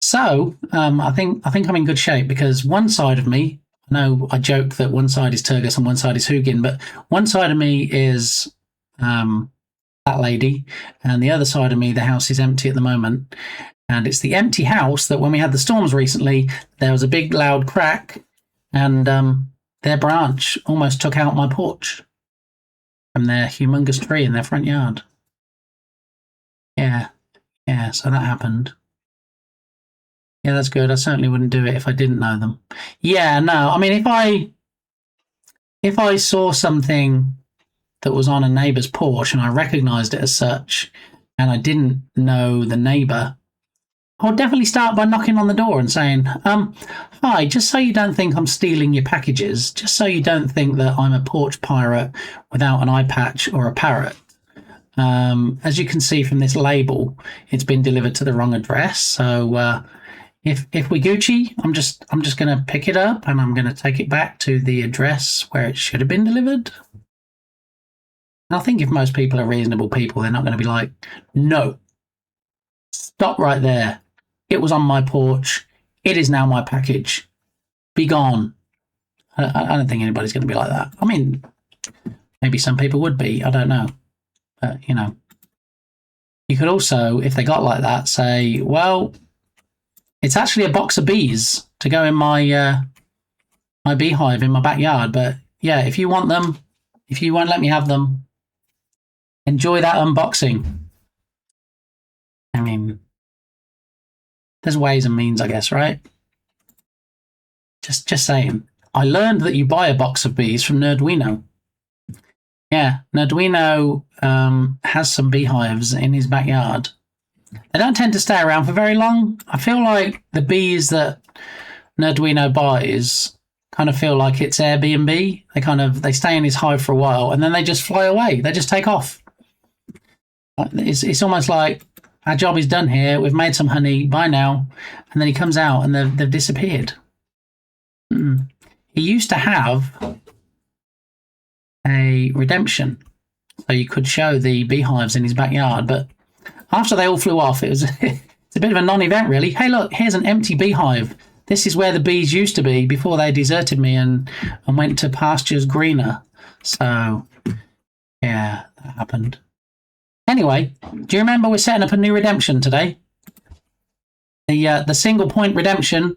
So I think I'm in good shape, because one side of me, I know I joke that one side is Turgus and one side is Hugin, but one side of me is that lady, and the other side of me, the house is empty at the moment. And it's the empty house that when we had the storms recently, there was a big loud crack, and their branch almost took out my porch from their humongous tree in their front yard. Yeah, so that happened. Yeah, that's good. I certainly wouldn't do it if I didn't know them. Yeah, no, I mean, if I saw something that was on a neighbour's porch and I recognised it as such, and I didn't know the neighbour, I'll definitely start by knocking on the door and saying, hi, just so you don't think I'm stealing your packages, just so you don't think that I'm a porch pirate without an eye patch or a parrot. As you can see from this label, it's been delivered to the wrong address. So if we Gucci, I'm just going to pick it up and I'm going to take it back to the address where it should have been delivered. And I think if most people are reasonable people, they're not going to be like, no, stop right there. It was on my porch. It is now my package. Be gone. I don't think anybody's going to be like that. I mean, maybe some people would be. I don't know. But, you know, you could also, if they got like that, say, well, it's actually a box of bees to go in my my beehive in my backyard. But yeah, if you want them, if you won't let me have them, enjoy that unboxing. I mean, there's ways and means, I guess, right? Just saying. I learned that you buy a box of bees from Nerdwino. Yeah, Nerdwino has some beehives in his backyard. They don't tend to stay around for very long. I feel like the bees that Nerdwino buys kind of feel like it's Airbnb. They stay in his hive for a while and then they just fly away. They just take off. It's almost like, our job is done here. We've made some honey. Bye now. And then he comes out and they've disappeared. He used to have a redemption, so you could show the beehives in his backyard. But after they all flew off, it's a bit of a non-event, really. Hey, look, here's an empty beehive. This is where the bees used to be before they deserted me and went to pastures greener. So, yeah, that happened. Anyway, do you remember we're setting up a new redemption today? The single point redemption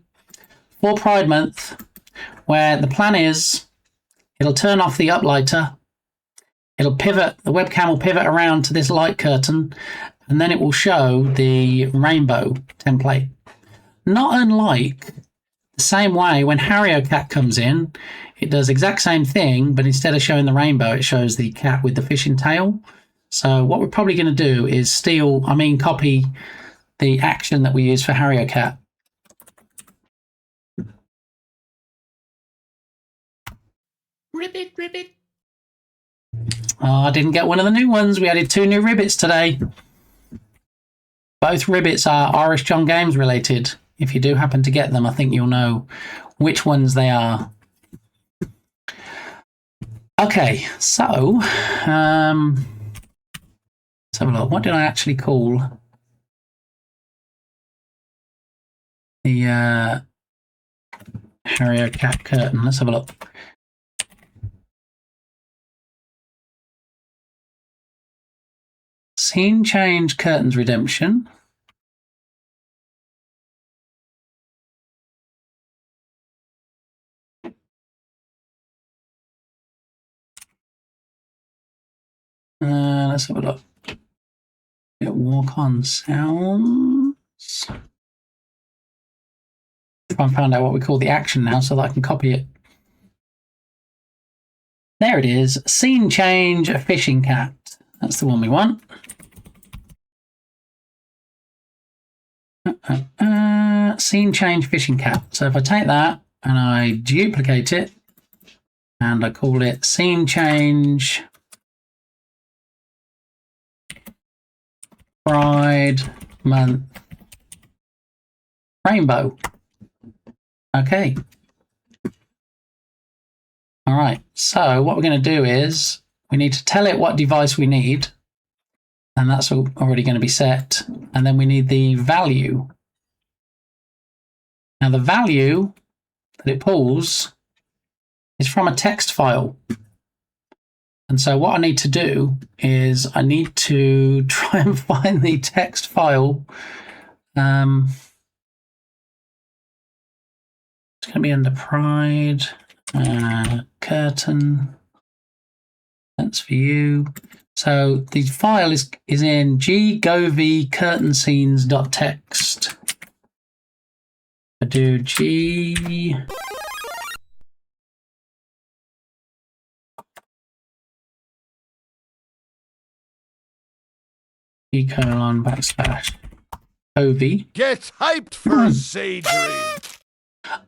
for Pride Month, where the plan is it'll turn off the uplighter, it'll pivot, the webcam will pivot around to this light curtain, and then it will show the rainbow template. Not unlike the same way when HarrioCat comes in, it does the exact same thing, but instead of showing the rainbow, it shows the cat with the fishing tail. So what we're probably going to do is copy the action that we use for HarrioCat. Ribbit. Oh, I didn't get one of the new ones. We added 2 new ribbits today. Both ribbits are Irish John Games related. If you do happen to get them, I think you'll know which ones they are. Okay, so let's have a look. What did I actually call the HarrioCat curtain? Let's have a look. Scene change curtains redemption. Let's have a look. Walk on sounds. Try and find out what we call the action now so that I can copy it. There it is. Scene change fishing cat. That's the one we want. Scene change fishing cat. So if I take that and I duplicate it and I call it scene change Pride Month rainbow. Okay. All right. So what we're going to do is we need to tell it what device we need. And that's already going to be set. And then we need the value. Now the value that it pulls is from a text file. And so what I need to do is I need to try and find the text file. It's going to be under Pride, curtain. That's for you. So the file is in ggovcurtainscenes.txt. I do G. // Ovi. Get hyped for Sagery.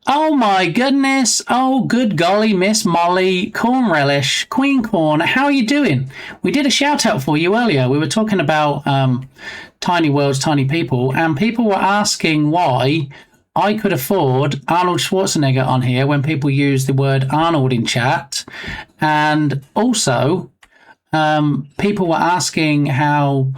Oh my goodness. Oh, good golly, Miss Molly, Corn Relish, Queen Corn. How are you doing? We did a shout out for you earlier. We were talking about tiny worlds, tiny people, and people were asking why I could afford Arnold Schwarzenegger on here when people use the word Arnold in chat. And also, people were asking how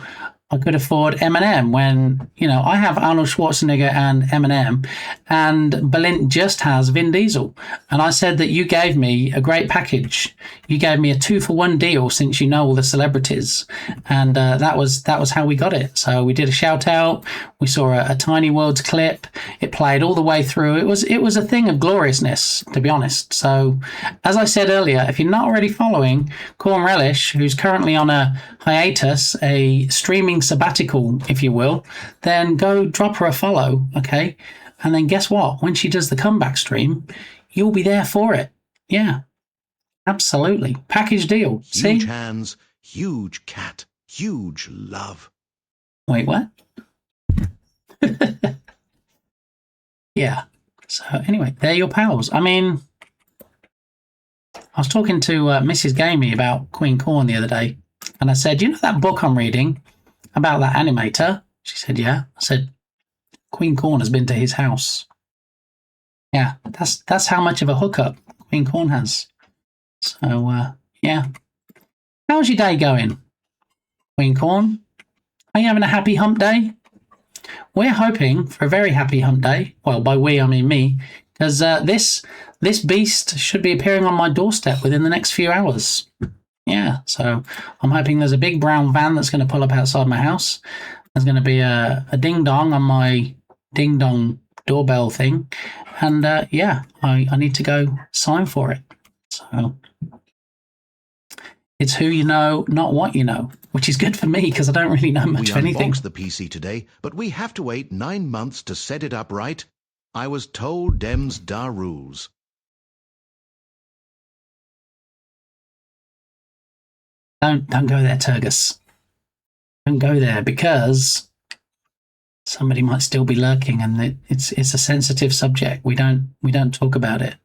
I could afford Eminem when, you know, I have Arnold Schwarzenegger and Eminem, and Balint just has Vin Diesel. And I said that you gave me a great package. You gave me a 2-for-1 deal since you know all the celebrities. And that was how we got it. So we did a shout out. We saw a Tiny Worlds clip. It played all the way through. It was a thing of gloriousness, to be honest. So as I said earlier, if you're not already following Corn Relish, who's currently on a hiatus, a streaming sabbatical, if you will, then go drop her a follow, okay? And then guess what? When she does the comeback stream, you'll be there for it. Yeah, absolutely. Package deal. See? Huge hands, huge cat, huge love. Wait, what? Yeah. So anyway, they're your pals. I mean, I was talking to Mrs. Gamey about Queen Corn the other day, and I said, you know that book I'm reading about that animator? She said, yeah. I said, Queen Corn has been to his house. Yeah, that's how much of a hookup Queen Corn has. So, yeah. How's your day going, Queen Corn? Are you having a happy hump day? We're hoping for a very happy hump day. Well, by we, I mean me, because this beast should be appearing on my doorstep within the next few hours. Yeah, so I'm hoping there's a big brown van that's going to pull up outside my house. There's going to be a ding-dong on my ding-dong doorbell thing. And, yeah, I need to go sign for it. So it's who you know, not what you know, which is good for me because I don't really know much of anything. We unboxed the PC today, but we have to wait 9 months to set it up right. I was told Dems da rules. Don't go there, Turgus. Don't go there because somebody might still be lurking, and it's a sensitive subject. We don't talk about it.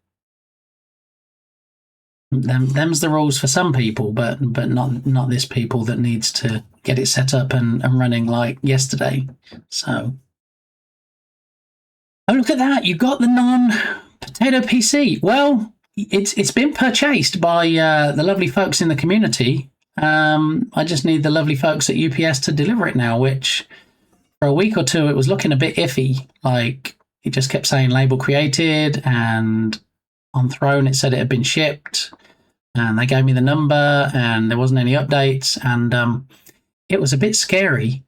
Them's the rules for some people, but not this people that needs to get it set up and running like yesterday. So, oh, look at that! You got the non-potato PC. Well, it's been purchased by the lovely folks in the community. I just need the lovely folks at UPS to deliver it now, which for a week or two it was looking a bit iffy. Like, it just kept saying label created, and on Throne it said it had been shipped, and they gave me the number and there wasn't any updates, and it was a bit scary.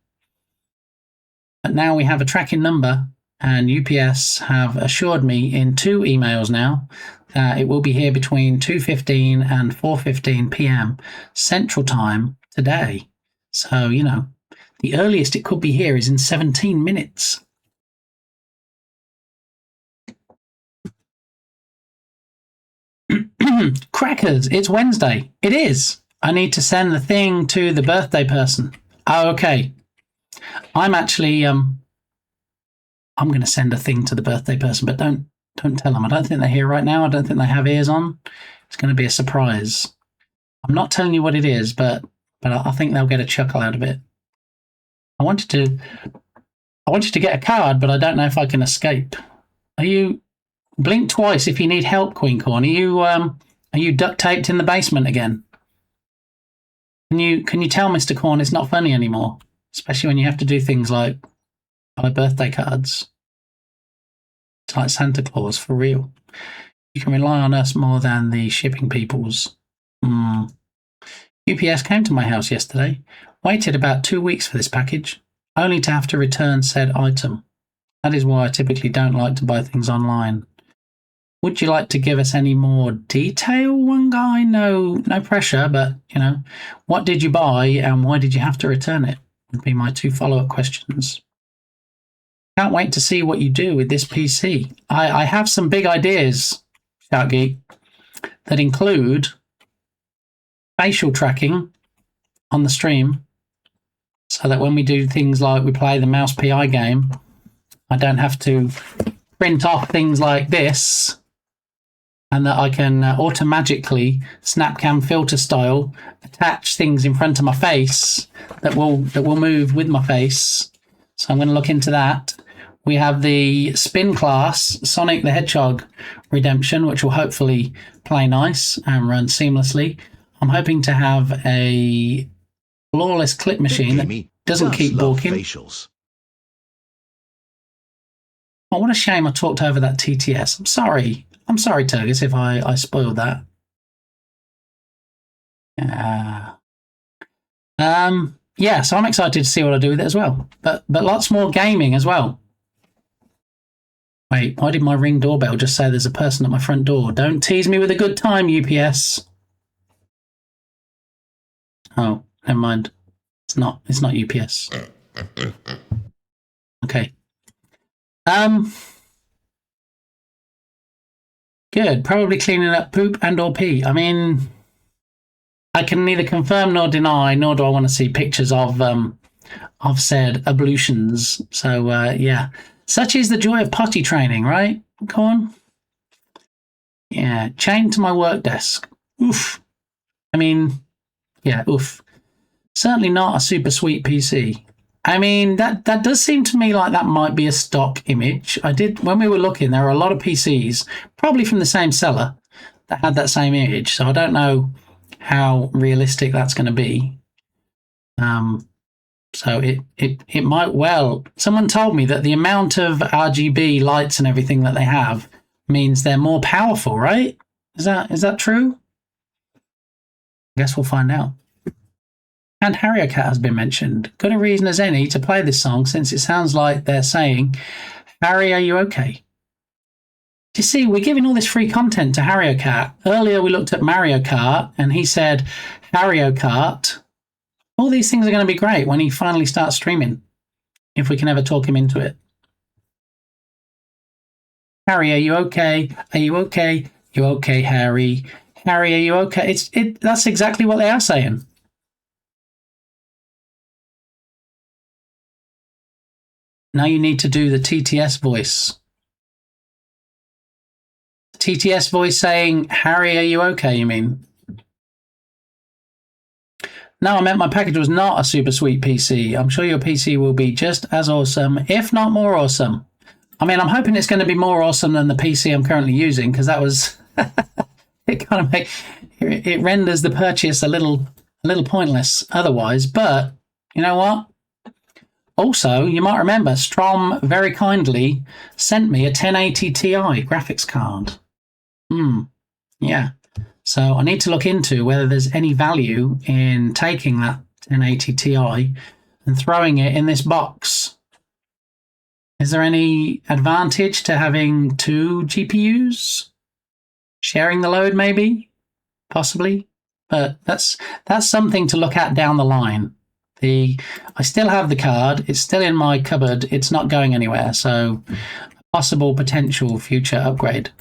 But now we have a tracking number, and UPS have assured me in 2 emails now that it will be here between 2:15 and 4:15 p.m. Central Time today. So, you know, the earliest it could be here is in 17 minutes. Crackers, it's Wednesday. It is. I need to send the thing to the birthday person. Oh, okay. I'm actually, I'm going to send a thing to the birthday person, but don't tell them. I don't think they're here right now. I don't think they have ears on. It's going to be a surprise. I'm not telling you what it is, but I think they'll get a chuckle out of it. I wanted to get a card, but I don't know if I can escape. Are you... Blink twice if you need help, Queen Corn. Are you duct taped in the basement again? Can you tell Mr. Corn it's not funny anymore? Especially when you have to do things like buy birthday cards. It's like Santa Claus, for real. You can rely on us more than the shipping peoples. UPS came to my house yesterday, waited about 2 weeks for this package, only to have to return said item. That is why I typically don't like to buy things online. Would you like to give us any more detail, one guy? No pressure, but, you know, what did you buy and why did you have to return it? Would be my 2 follow-up questions. Can't wait to see what you do with this PC. I have some big ideas, Shark Geek, that include facial tracking on the stream, so that when we do things like we play the mouse PI game, I don't have to print off things like this, and that I can automatically SnapCam filter style attach things in front of my face that will move with my face. So I'm going to look into that. We have the spin class Sonic the Hedgehog Redemption, which will hopefully play nice and run seamlessly. I'm hoping to have a flawless clip machine that doesn't keep balking. Facials. Oh, what a shame I talked over that TTS. I'm sorry. I'm sorry, Turgis, if I spoiled that. Yeah, so I'm excited to see what I do with it as well. But lots more gaming as well. Wait, why did my Ring doorbell just say there's a person at my front door? Don't tease me with a good time, UPS. Oh, never mind. It's not UPS. Okay. Good. Probably cleaning up poop and or pee. I mean, I can neither confirm nor deny, nor do I want to see pictures of said ablutions. So yeah, such is the joy of potty training, right? Go on. Yeah, chained to my work desk. Oof. I mean, yeah, oof. Certainly not a super sweet PC. I mean, that does seem to me like that might be a stock image. When we were looking, there were a lot of PCs, probably from the same seller, that had that same image. So I don't know how realistic that's going to be. So it might well. Someone told me that the amount of RGB lights and everything that they have means they're more powerful, right? Is that true? I guess we'll find out. And Harrier Cat has been mentioned. Good a reason as any to play this song, since it sounds like they're saying, Harry, are you okay? You see, we're giving all this free content to Harrier Cat. Earlier we looked at Mario Kart, and he said, Harrio Kart. All these things are going to be great when he finally starts streaming, if we can ever talk him into it. Harry, are you okay? Are you okay? You okay, Harry? Harry, are you okay? That's exactly what they are saying. Now you need to do the TTS voice. TTS voice saying, Harry, are you okay, you mean? No, I meant my package was not a super sweet PC. I'm sure your PC will be just as awesome, if not more awesome. I mean, I'm hoping it's going to be more awesome than the PC I'm currently using, because that was... it renders the purchase a little pointless otherwise. But, you know what? Also, you might remember, Strom very kindly sent me a 1080 Ti graphics card. Yeah. So I need to look into whether there's any value in taking that 1080 Ti and throwing it in this box. Is there any advantage to having two GPUs? Sharing the load, maybe? Possibly? But that's something to look at down the line. I still have the card. It's still in my cupboard. It's not going anywhere. So, a possible potential future upgrade.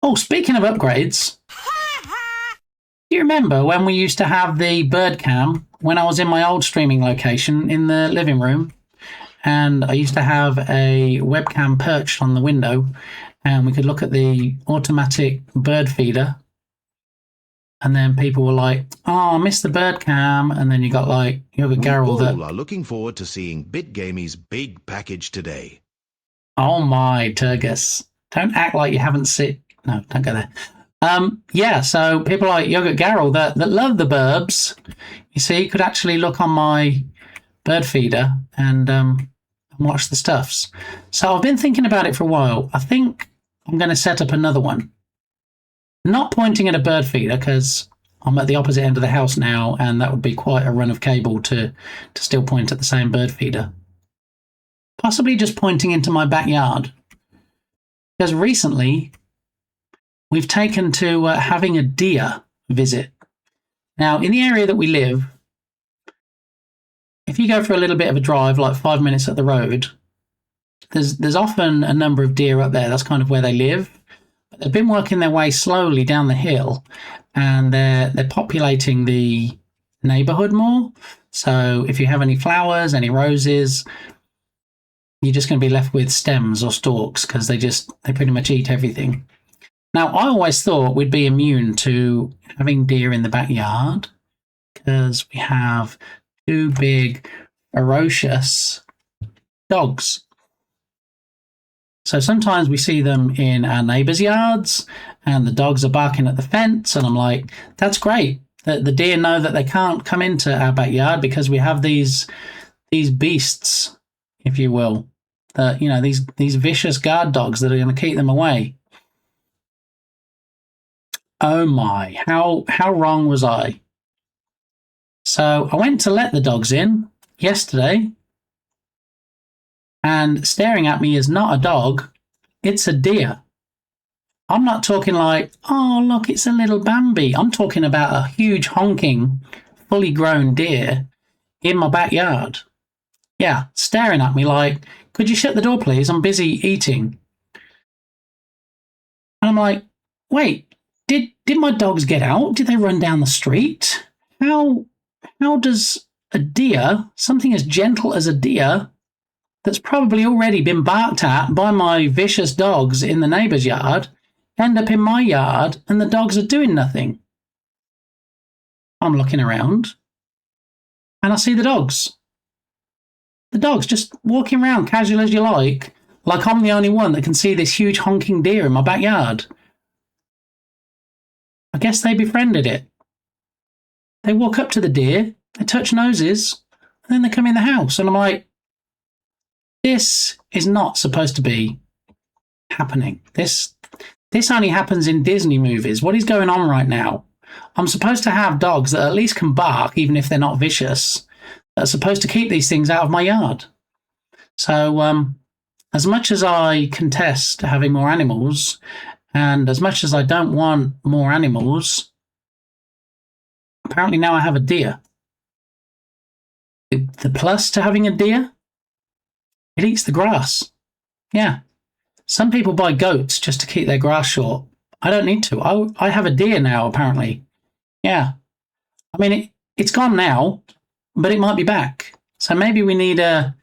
Oh, speaking of upgrades, do you remember when we used to have the bird cam when I was in my old streaming location in the living room? And I used to have a webcam perched on the window, and we could look at the automatic bird feeder. And then people were like, oh, I missed the bird cam. And then you got like Yoga Garrel. We all are looking forward to seeing BitGamey's big package today. Oh my, Turgus. Don't act like you haven't seen... No, don't go there. Yeah, so people like Yoga Garrel that love the burbs, you see, could actually look on my bird feeder and watch the stuffs. So I've been thinking about it for a while. I think I'm going to set up another one. Not pointing at a bird feeder, because I'm at the opposite end of the house now, and that would be quite a run of cable to still point at the same bird feeder. Possibly just pointing into my backyard. Because recently, we've taken to having a deer visit. Now, in the area that we live, if you go for a little bit of a drive, like 5 minutes up the road, there's often a number of deer up there. That's kind of where they live. They've been working their way slowly down the hill, and they're populating the neighborhood more. So if you have any flowers, any roses, you're just going to be left with stems or stalks because they pretty much eat everything. Now, I always thought we'd be immune to having deer in the backyard because we have two big, ferocious dogs. So sometimes we see them in our neighbours' yards and the dogs are barking at the fence, and I'm like, that's great. The deer know that they can't come into our backyard because we have these beasts, if you will, that, you know, these vicious guard dogs that are going to keep them away. Oh my, how wrong was I? So I went to let the dogs in yesterday, and staring at me is not a dog, it's a deer. I'm not talking like, oh, look, it's a little Bambi. I'm talking about a huge honking, fully grown deer in my backyard. Yeah, staring at me like, could you shut the door, please? I'm busy eating. And I'm like, wait, did my dogs get out? Did they run down the street? How does a deer, something as gentle as a deer, that's probably already been barked at by my vicious dogs in the neighbour's yard, end up in my yard and the dogs are doing nothing? I'm looking around and I see the dogs. The dogs just walking around casual as you like I'm the only one that can see this huge honking deer in my backyard. I guess they befriended it. They walk up to the deer, they touch noses, and then they come in the house. And I'm like, this is not supposed to be happening. This only happens in Disney movies. What is going on right now? I'm supposed to have dogs that at least can bark, even if they're not vicious, that are supposed to keep these things out of my yard. So, as much as I contest having more animals, and as much as I don't want more animals, apparently now I have a deer. The plus to having a deer, it eats the grass. Yeah. Some people buy goats just to keep their grass short. I don't need to. I have a deer now, apparently. Yeah. I mean, it's gone now, but it might be back. So maybe we need a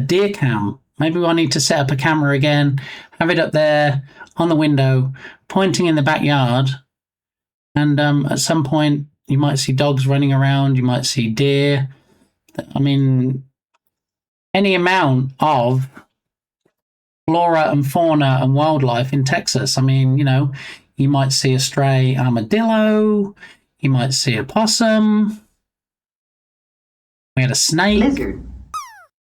deer cam. Maybe I need to set up a camera again, have it up there on the window, pointing in the backyard. And at some point, you might see dogs running around. You might see deer. I mean, any amount of flora and fauna and wildlife in Texas. I mean, you know, you might see a stray armadillo. You might see a possum. We had a snake. Lizard.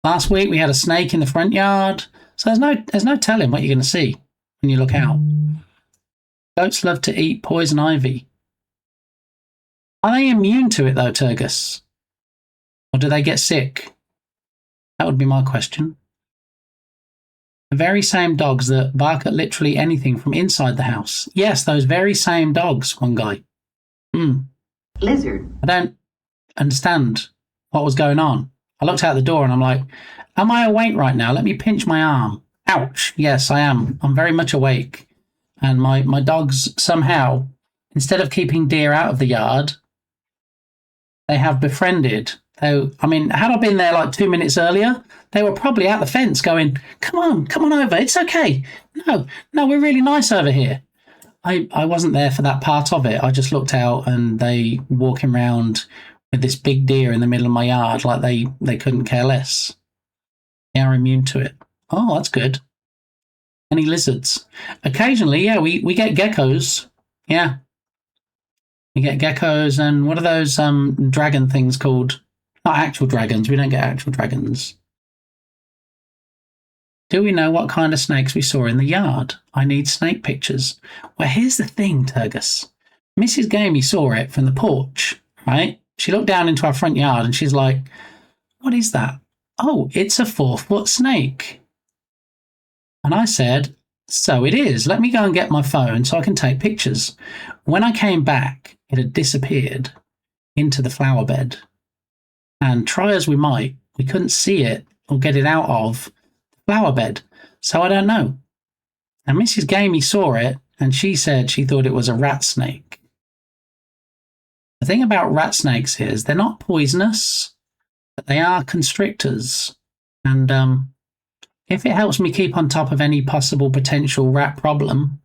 Last week we had a snake in the front yard. So there's no telling what you're going to see when you look out. Goats love to eat poison ivy. Are they immune to it though, Turgus? Or do they get sick? That would be my question. The very same dogs that bark at literally anything from inside the house. Yes, those very same dogs, one guy. Lizard. I don't understand what was going on. I looked out the door and I'm like, am I awake right now? Let me pinch my arm. Ouch. Yes, I am. I'm very much awake. And my dogs somehow, instead of keeping deer out of the yard, they have befriended. I mean, had I been there like 2 minutes earlier, they were probably at the fence going, come on over. It's okay. No, we're really nice over here. I wasn't there for that part of it. I just looked out and they walking around with this big deer in the middle of my yard like they couldn't care less. They are immune to it. Oh, that's good. Any lizards? Occasionally, yeah, we get geckos. Yeah. We get geckos and what are those dragon things called? Not actual dragons. We don't get actual dragons. Do we know what kind of snakes we saw in the yard? I need snake pictures. Well, here's the thing, Turgus. Mrs. Gamey saw it from the porch, right? She looked down into our front yard and she's like, what is that? Oh, it's a 4-foot snake. And I said, so it is. Let me go and get my phone so I can take pictures. When I came back, it had disappeared into the flower bed. And try as we might, we couldn't see it or get it out of the flower bed. So I don't know. And Mrs. Gamey saw it and she said she thought it was a rat snake. The thing about rat snakes is they're not poisonous, but they are constrictors. And if it helps me keep on top of any possible potential rat problem,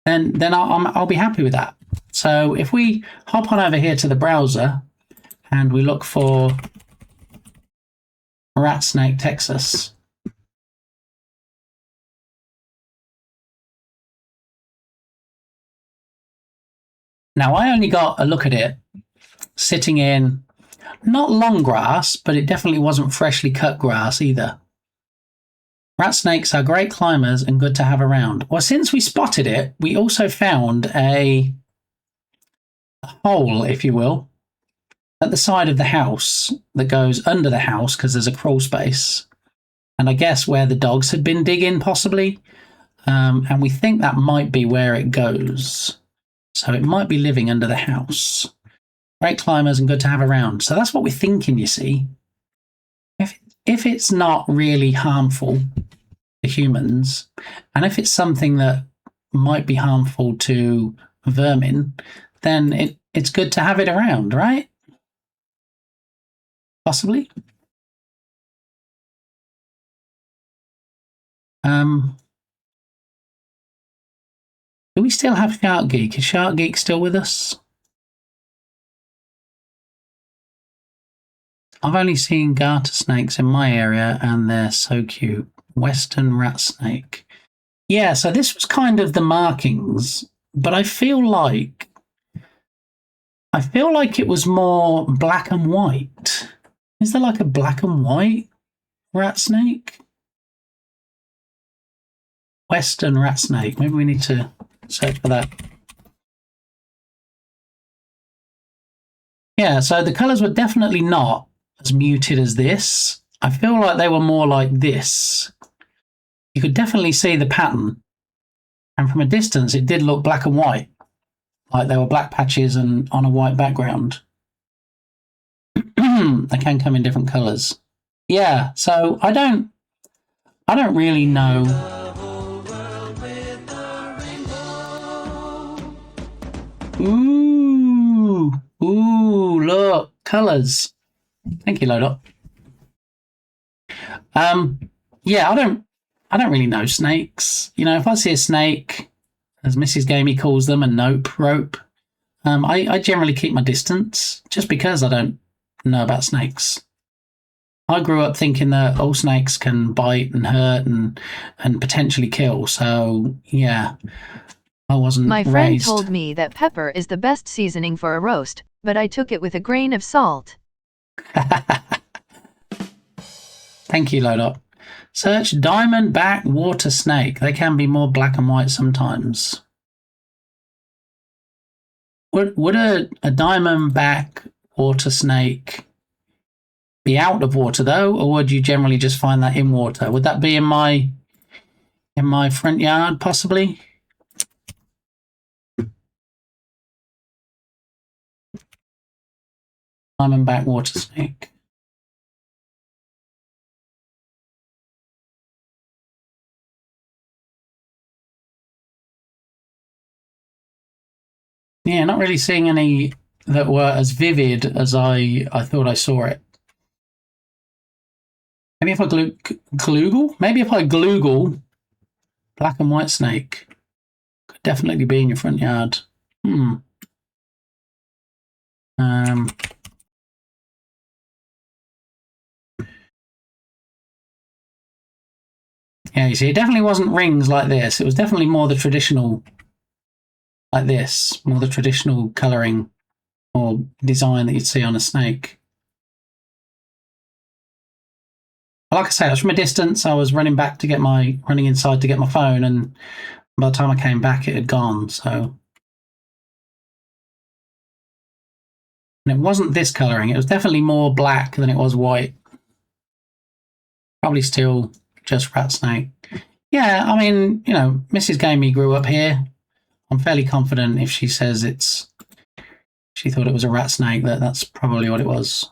then I'll be happy with that. So if we hop on over here to the browser and we look for Rat Snake Texas. Now I only got a look at it sitting in not long grass, but it definitely wasn't freshly cut grass either. Rat snakes are great climbers and good to have around. Well, since we spotted it, we also found a hole, if you will, at the side of the house that goes under the house because there's a crawl space. And I guess where the dogs had been digging, possibly. And we think that might be where it goes. So it might be living under the house. Great climbers and good to have around. So that's what we're thinking, you see. If it's not really harmful to humans, and if it's something that might be harmful to vermin, then it's good to have it around, right? Possibly. Do we still have Shark Geek? Is Shark Geek still with us? I've only seen garter snakes in my area and they're so cute. Western rat snake. Yeah, so this was kind of the markings, but I feel like it was more black and white. Is there like a black and white rat snake? Western rat snake. Maybe we need to search for that. Yeah, so the colours were definitely not as muted as this. I feel like they were more like this. You could definitely see the pattern. And from a distance, it did look black and white. Like there were black patches and on a white background. They can come in different colours. Yeah, so I don't really know. Ooh, look, colours. Thank you, Lodot. Yeah, I don't really know snakes. You know, if I see a snake, as Mrs. Gamey calls them, a rope, I generally keep my distance just because I don't know about snakes. I grew up thinking that all snakes can bite and hurt and potentially kill. So, yeah, I wasn't My friend raised. told me that pepper is the best seasoning for a roast, but I took it with a grain of salt. Thank you, Lodot. Search diamondback water snake. They can be more black and white sometimes. Would a diamondback water snake be out of water though, or would you generally just find that in water? Would that be in my front yard possibly? Diamondback water snake. Yeah, not really seeing any that were as vivid as I thought I saw it. Maybe if I Google black and white snake, could definitely be in your front yard. Yeah, you see, it definitely wasn't rings like this. It was definitely more the traditional, like this, more the traditional colouring or design that you'd see on a snake. Like I say, I was from a distance. I was running inside to get my phone, and by the time I came back, it had gone. So, and it wasn't this colouring. It was definitely more black than it was white. Probably still just rat snake. Yeah, I mean, you know, Mrs. Gamey grew up here. I'm fairly confident if she says she thought it was a rat snake, that's probably what it was.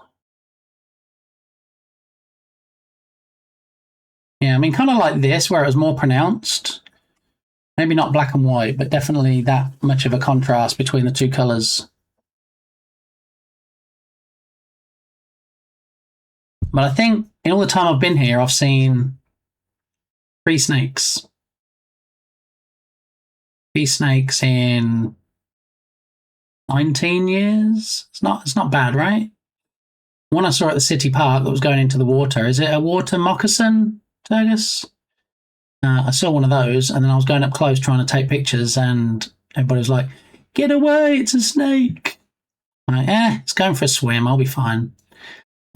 Yeah, I mean, kind of like this, where it was more pronounced. Maybe not black and white, but definitely that much of a contrast between the two colours. But I think in all the time I've been here, I've seen 3 snakes. 3 snakes in 19 years. It's not bad, right? One I saw at the city park that was going into the water. Is it a water moccasin, Fergus? I saw one of those, and then I was going up close trying to take pictures, and everybody was like, "Get away! It's a snake!" I'm like, it's going for a swim. I'll be fine.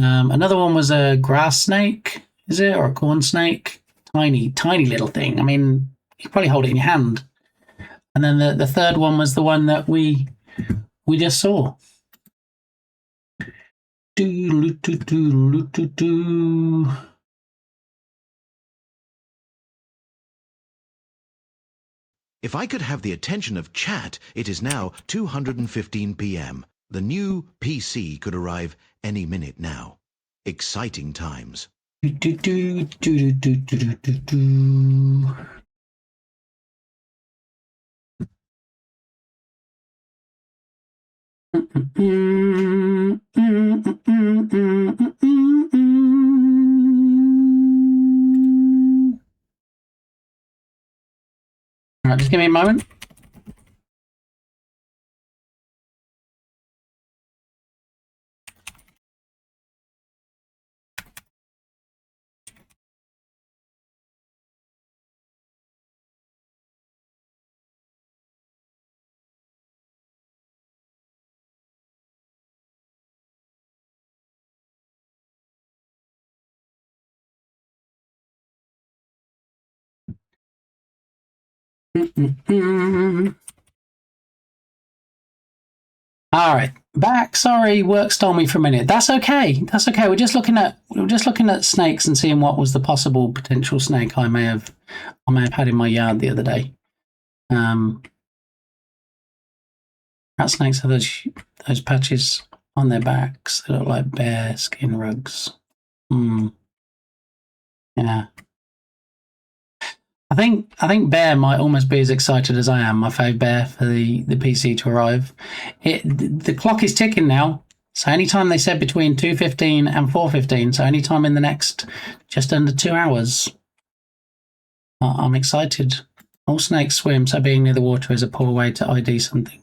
Another one was a grass snake, is it, or a corn snake? Tiny, tiny little thing. I mean, you could probably hold it in your hand. And then the third one was the one that we just saw. If I could have the attention of chat, it is now 2:15 p.m. The new PC could arrive any minute now. Exciting times. All right, just give me a moment. All right, back. Sorry, work stole me for a minute. That's okay. That's okay. We're just looking at snakes and seeing what was the possible potential snake I may have had in my yard the other day. Rat snakes have those patches on their backs. They look like bear skin rugs. Yeah. I think Bear might almost be as excited as I am, my fave Bear, for the PC to arrive. The clock is ticking now, so anytime they said between 2:15 and 4:15, so anytime in the next just under 2 hours, I'm excited. All snakes swim, so being near the water is a poor way to ID something.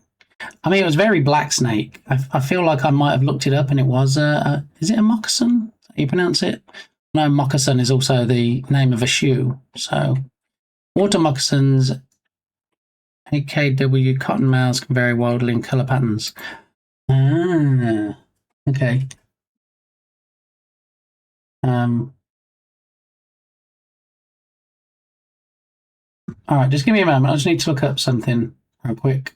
I mean, it was very black snake. I feel like I might have looked it up, and it was is it a moccasin? How you pronounce it? No, moccasin is also the name of a shoe, so... Water moccasins, AKW cottonmouths, can vary wildly in colour patterns. Ah, okay. All right, just give me a moment. I just need to look up something real quick.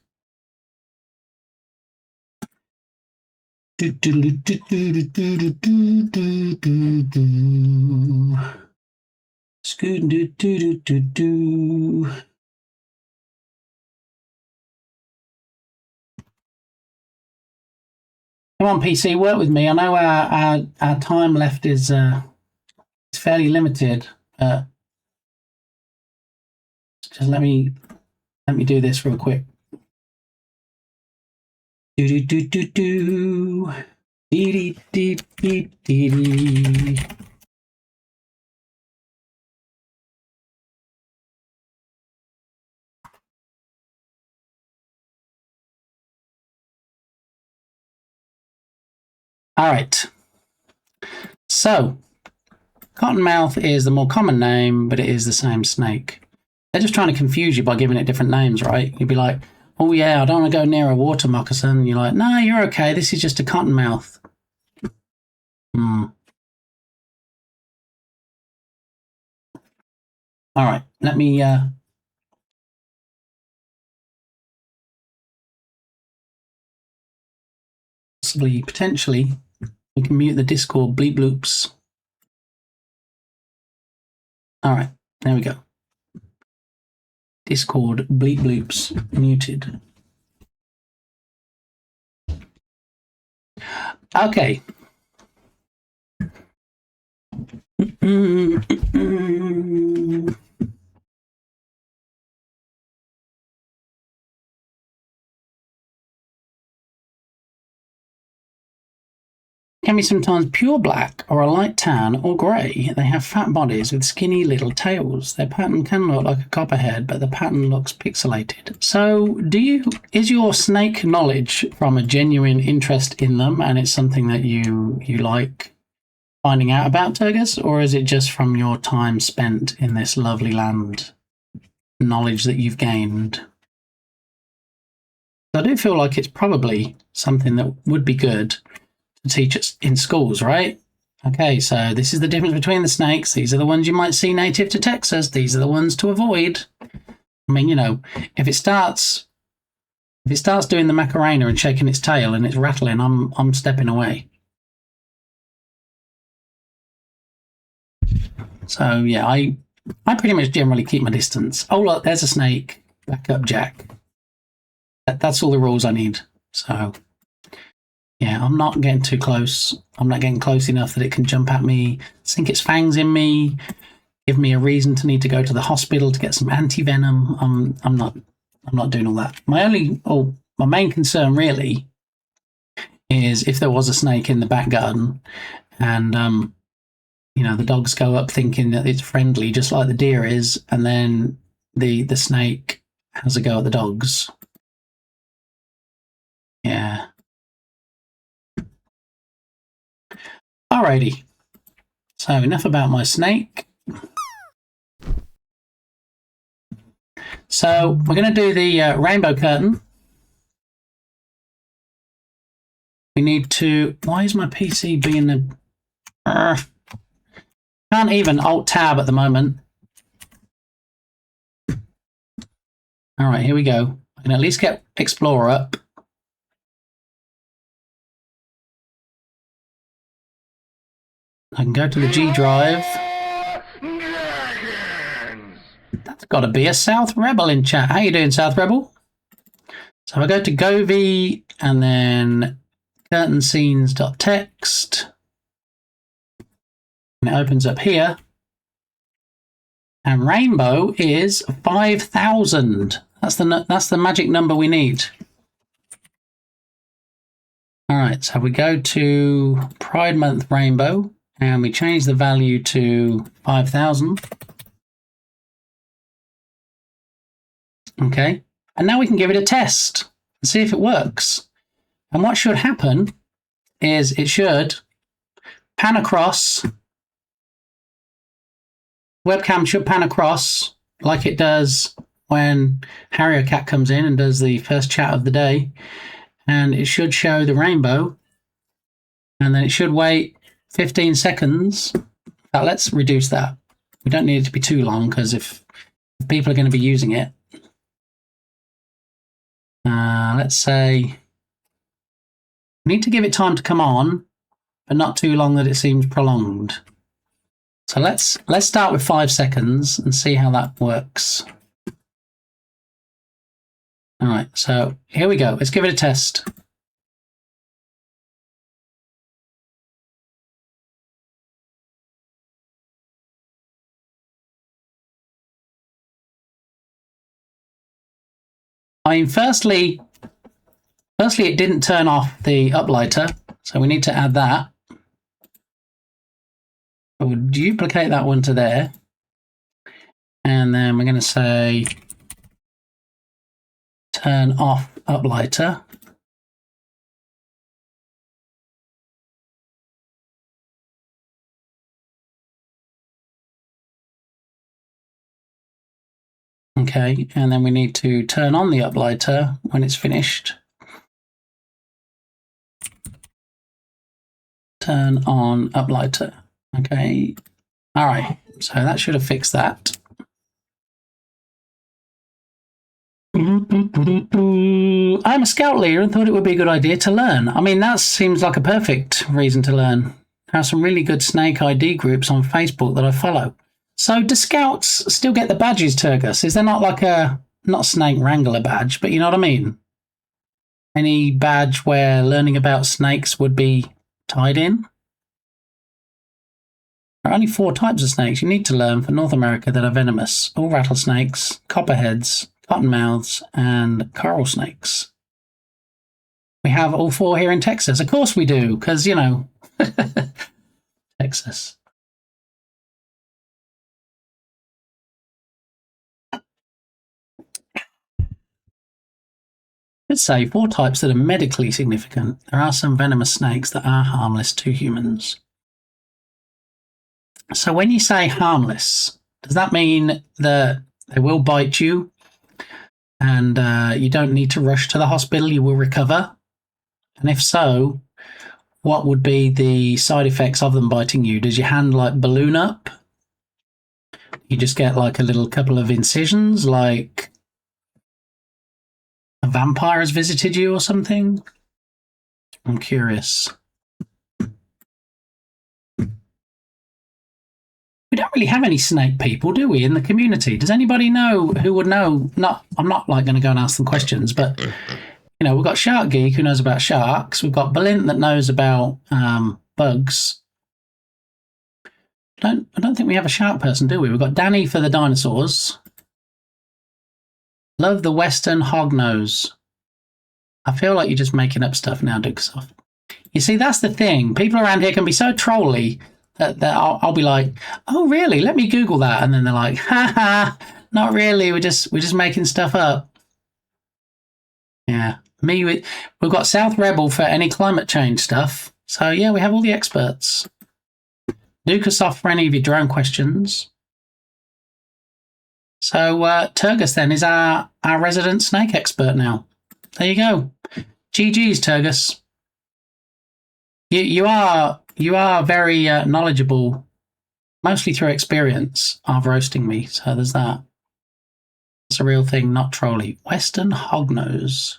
Scoot do do do do do. Come on, PC, work with me. I know our time left is fairly limited. Just let me do this real quick. Do do do do do. Dee dee dee dee dee. All right. So, cottonmouth is the more common name, but it is the same snake. They're just trying to confuse you by giving it different names, right? You'd be like, "Oh yeah, I don't want to go near a water moccasin." You're like, "No, you're okay. This is just a cottonmouth." All right, let me potentially we can mute the Discord bleep bloops. All right, there we go. Discord bleep bloops muted. Okay. Can be sometimes pure black or a light tan or grey. They have fat bodies with skinny little tails. Their pattern can look like a copperhead, but the pattern looks pixelated. So, is your snake knowledge from a genuine interest in them, and it's something that you like finding out about, Turgus, or is it just from your time spent in this lovely land, knowledge that you've gained? I do feel like it's probably something that would be good to teach us in schools, right? Okay, so this is the difference between the snakes. These are the ones you might see native to Texas. These are the ones to avoid. I mean, you know, if it starts doing the Macarena and shaking its tail and it's rattling, I'm stepping away. So yeah, I pretty much generally keep my distance. Oh look, there's a snake. Back up, Jack. That's all the rules I need. So yeah, I'm not getting too close. I'm not getting close enough that it can jump at me, sink its fangs in me, give me a reason to need to go to the hospital to get some anti-venom. I'm not doing all that. My main concern really is if there was a snake in the back garden and you know, the dogs go up thinking that it's friendly just like the deer is, and then the snake has a go at the dogs. Yeah. Alrighty, so enough about my snake. So we're going to do the rainbow curtain. We need to... Why is my PC being a... Can't even Alt-Tab at the moment. Alright, here we go. I can at least get Explorer up. I can go to the G drive. That's got to be a South Rebel in chat. How you doing, South Rebel? So I go to Govee and then curtainscenes.txt. And it opens up here. And rainbow is 5,000. That's the magic number we need. All right, so we go to Pride Month Rainbow. And we change the value to 5,000. Okay. And now we can give it a test and see if it works. And what should happen is it should pan across. Webcam should pan across like it does when Harrier Cat comes in and does the first chat of the day. And it should show the rainbow. And then it should wait 15 seconds. Now let's reduce that. We don't need it to be too long because if people are going to be using it, let's say we need to give it time to come on, but not too long that it seems prolonged. So let's start with 5 seconds and see how that works. All right, so here we go. Let's give it a test. I mean, firstly, it didn't turn off the uplighter, so we need to add that. We'll duplicate that one to there. And then we're going to say turn off uplighter. Okay, and then we need to turn on the uplighter when it's finished. Turn on uplighter. Okay, all right, so that should have fixed that. I'm a scout leader and thought it would be a good idea to learn. I mean, that seems like a perfect reason to learn. There are some really good snake ID groups on Facebook that I follow. So do scouts still get the badges, Turgus? Is there not like not snake wrangler badge, but you know what I mean? Any badge where learning about snakes would be tied in? There are only 4 types of snakes you need to learn for North America that are venomous. All rattlesnakes, copperheads, cottonmouths, and coral snakes. We have all 4 here in Texas. Of course we do, because, you know, Texas. Let's say 4 types that are medically significant. There are some venomous snakes that are harmless to humans. So when you say harmless, does that mean that they will bite you and you don't need to rush to the hospital, you will recover? And if so, what would be the side effects of them biting you? Does your hand like balloon up? You just get like a little couple of incisions, like a vampire has visited you or something? I'm curious. We don't really have any snake people, do we, in the community? Does anybody know who would know? I'm not like going to go and ask them questions, but you know, we've got Shark Geek who knows about sharks. We've got Balint that knows about bugs. I don't think we have a shark person, do we? We've got Danny for the dinosaurs. Love the Western hognose. I feel like you're just making up stuff now, Dukesoft. You see, that's the thing. People around here can be so trolly that I'll be like, oh, really? Let me Google that. And then they're like, ha ha, not really. We're just making stuff up. Yeah. We've got South Rebel for any climate change stuff. So, yeah, we have all the experts. Dukesoft for any of your drone questions. So Turgus then is our resident snake expert now. There you go. GG's, Turgus. You are very knowledgeable, mostly through experience, of roasting me. So there's that. It's a real thing, not trolly. Western hognose.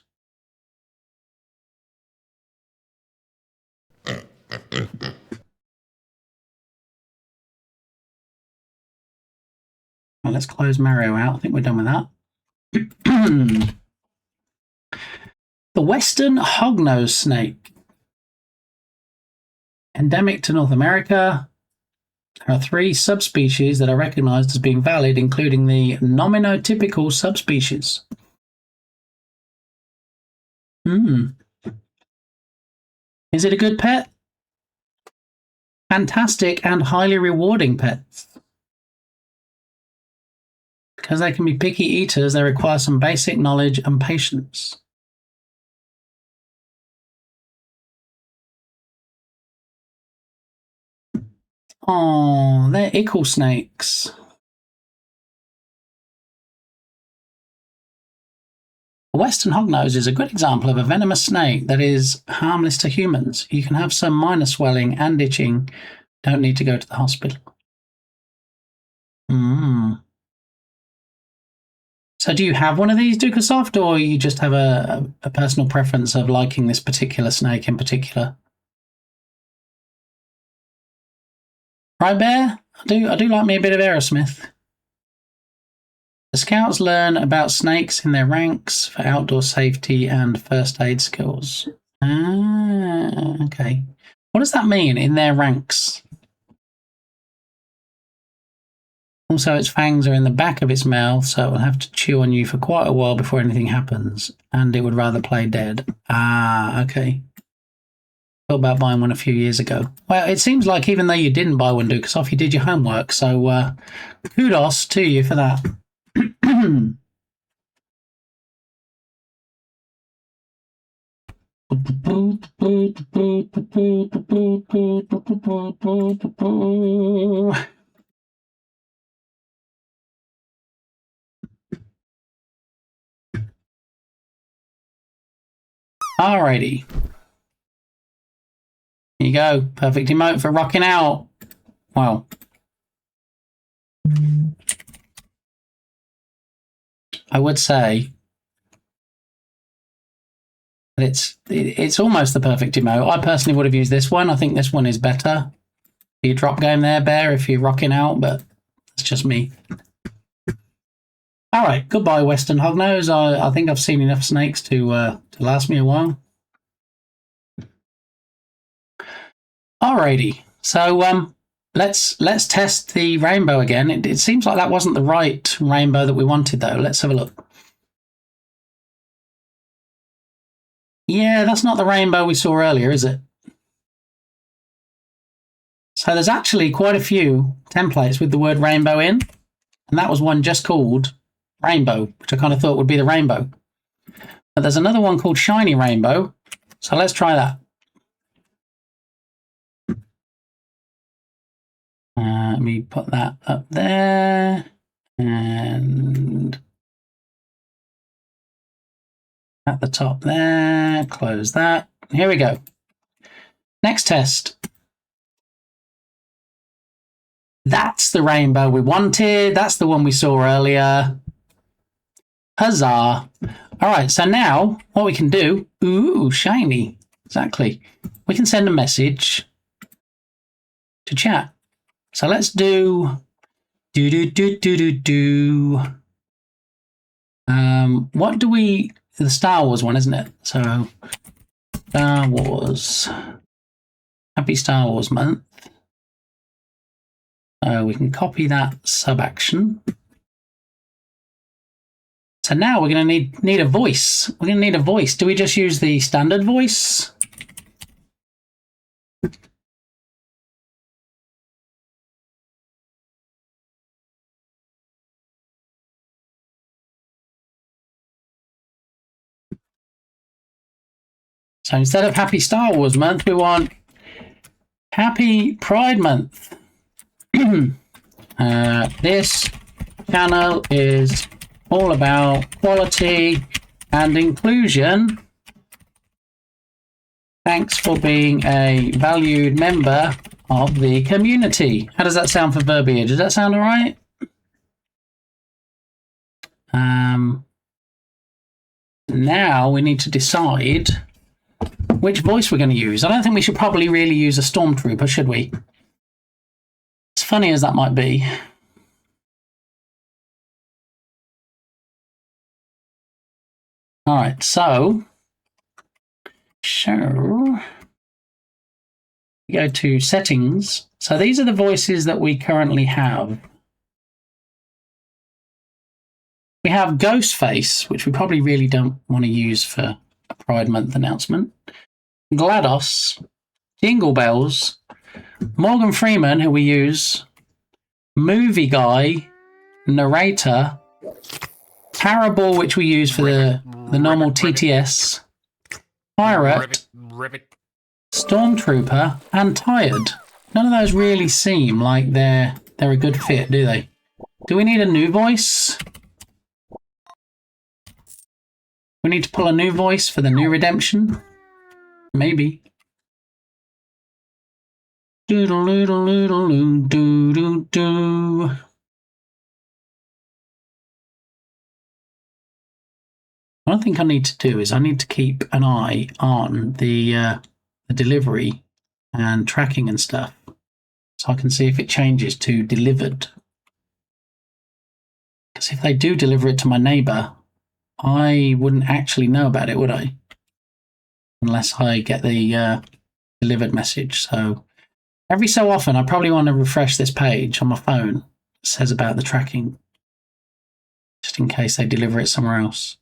Well, let's close Mario out. I think we're done with that. The Western hognose snake. Endemic to North America. There are 3 subspecies that are recognized as being valid, including the nominotypical subspecies. Is it a good pet? Fantastic and highly rewarding pets. Because they can be picky eaters, they require some basic knowledge and patience. Oh, they're ickle snakes. A Western hognose is a good example of a venomous snake that is harmless to humans. You can have some minor swelling and itching. Don't need to go to the hospital. So do you have one of these, Dukesoft, or you just have a personal preference of liking this particular snake in particular? Right, Bear? I do like me a bit of Aerosmith. The scouts learn about snakes in their ranks for outdoor safety and first aid skills. Ah, okay. What does that mean, in their ranks? Also, its fangs are in the back of its mouth, so it will have to chew on you for quite a while before anything happens, and it would rather play dead. Ah, okay. Thought about buying one a few years ago. Well, it seems like even though you didn't buy one, Dukesoft, you did your homework, so kudos to you for that. Alrighty. There you go. Perfect emote for rocking out. Wow. I would say that it's almost the perfect emote. I personally would have used this one. I think this one is better. Your drop game there, Bear, if you're rocking out, but it's just me. All right, goodbye, Western hognose. I think I've seen enough snakes to last me a while. Alrighty, so let's test the rainbow again. It seems like that wasn't the right rainbow that we wanted, though. Let's have a look. Yeah, that's not the rainbow we saw earlier, is it? So there's actually quite a few templates with the word rainbow in, and that was one just called rainbow, which I kind of thought would be the rainbow. But there's another one called shiny rainbow, so let's try that. Let me put that up there, and at the top there, close that. Here we go. Next test. That's the rainbow we wanted. That's the one we saw earlier. Huzzah. All right, so now what we can do, ooh, shiny, exactly. We can send a message to chat. So let's do. What do we, the Star Wars one, isn't it? So Star Wars, happy Star Wars month. We can copy that sub action. So now we're going to need a voice. We're going to need a voice. Do we just use the standard voice? So instead of Happy Star Wars Month, we want Happy Pride Month. This channel is all about quality and inclusion. Thanks for being a valued member of the community. How does that sound for verbiage? Does that sound all right? Now we need to decide which voice we're going to use. I don't think we should probably really use a stormtrooper, should we? As funny as that might be. All right, so go to settings. So these are the voices that we currently have. We have Ghostface, which we probably really don't want to use for a Pride Month announcement. GLaDOS, Jingle Bells, Morgan Freeman, who we use, Movie Guy, Narrator, Parable, which we use for the normal TTS, Pirate, Stormtrooper, and Tired. None of those really seem like they're a good fit, do they? Do we need a new voice? We need to pull a new voice for the new redemption? Maybe. Doodle-doodle-doodle-doo-doo-doo. What I think I need to do is I need to keep an eye on the delivery and tracking and stuff, so I can see if it changes to delivered. Because if they do deliver it to my neighbour, I wouldn't actually know about it, would I? Unless I get the delivered message. So every so often, I probably want to refresh this page on my phone. It says about the tracking, just in case they deliver it somewhere else.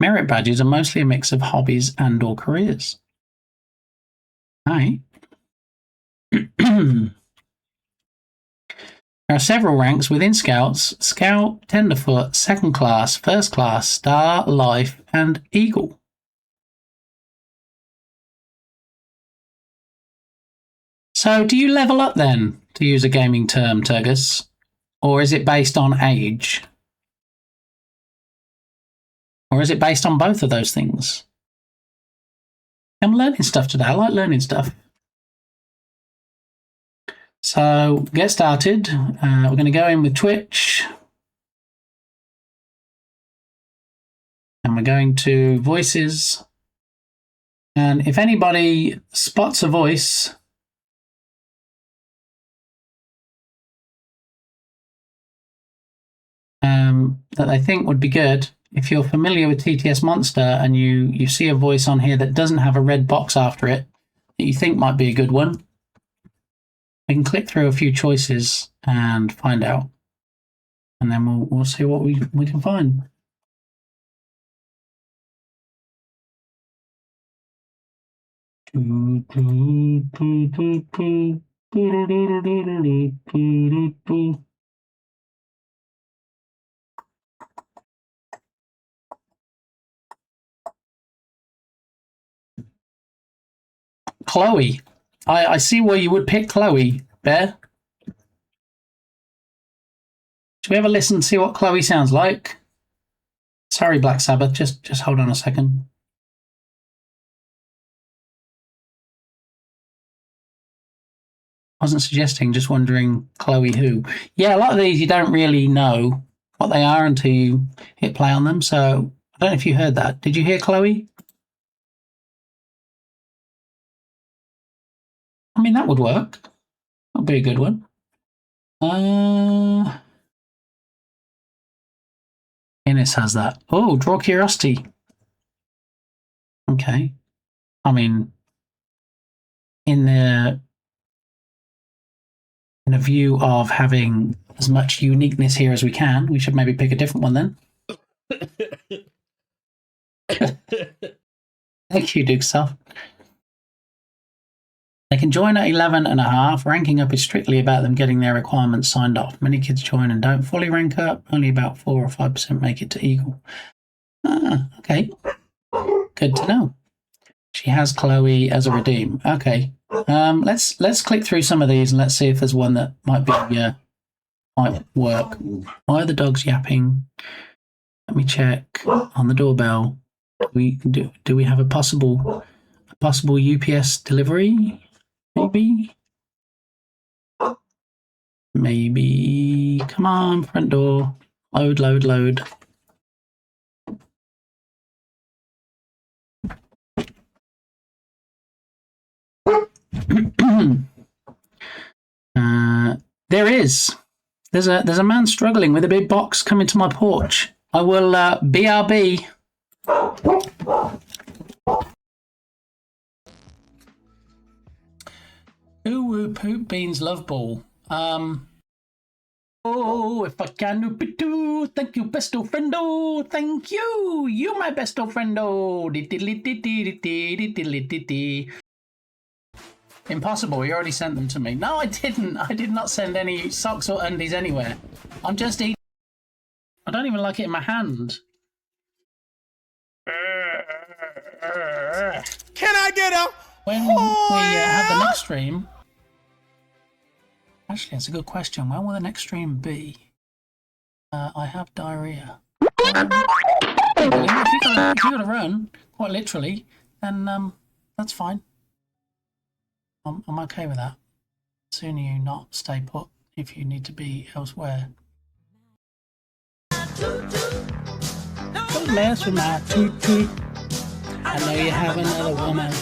Merit badges are mostly a mix of hobbies and or careers. Right. There are several ranks within Scouts: Scout, Tenderfoot, Second Class, First Class, Star, Life, and Eagle. So do you level up then, to use a gaming term, Turgus? Or is it based on age? Or is it based on both of those things? I'm learning stuff today. I like learning stuff. So, get started. We're going to go in with Twitch. And we're going to voices. And if anybody spots a voice that they think would be good, if you're familiar with TTS Monster and you see a voice on here that doesn't have a red box after it that you think might be a good one, we can click through a few choices and find out, and then we'll see what we can find. Chloe. I see why you would pick Chloe, Bear. Should we ever listen and see what Chloe sounds like? Sorry, Black Sabbath. Just hold on a second. I wasn't suggesting, just wondering Chloe who. Yeah, a lot of these you don't really know what they are until you hit play on them. So I don't know if you heard that. Did you hear Chloe? I mean, that would work. That'd be a good one. Innes has that. Oh, draw curiosity. Okay. I mean, in a view of having as much uniqueness here as we can, we should maybe pick a different one then. Thank you, Duke Self. They can join at 11.5. Ranking up is strictly about them getting their requirements signed off. Many kids join and don't fully rank up. Only about 4 or 5% make it to Eagle. Okay. Good to know. She has Chloe as a redeem. Okay. Let's click through some of these and let's see if there's one that might be might work. Why are the dogs yapping? Let me check on the doorbell. Do we have a possible UPS delivery? Maybe. Come on, front door. Load. There is. There's a man struggling with a big box coming to my porch. I will BRB. Ooh, woo, poop, beans, love ball. Oh, if I can oop do, thank you, besto friendo. Thank you. You, my besto friendo. Impossible. You already sent them to me. No, I didn't. I did not send any socks or undies anywhere. I'm just eating. I don't even like it in my hand. Can I get a when we have the next stream? Actually, that's a good question. When will the next stream be? I have diarrhea. If you gotta run, quite literally, then that's fine. I'm okay with that. Sooner you not stay put if you need to be elsewhere. Don't mess with my toot. I know you have another woman.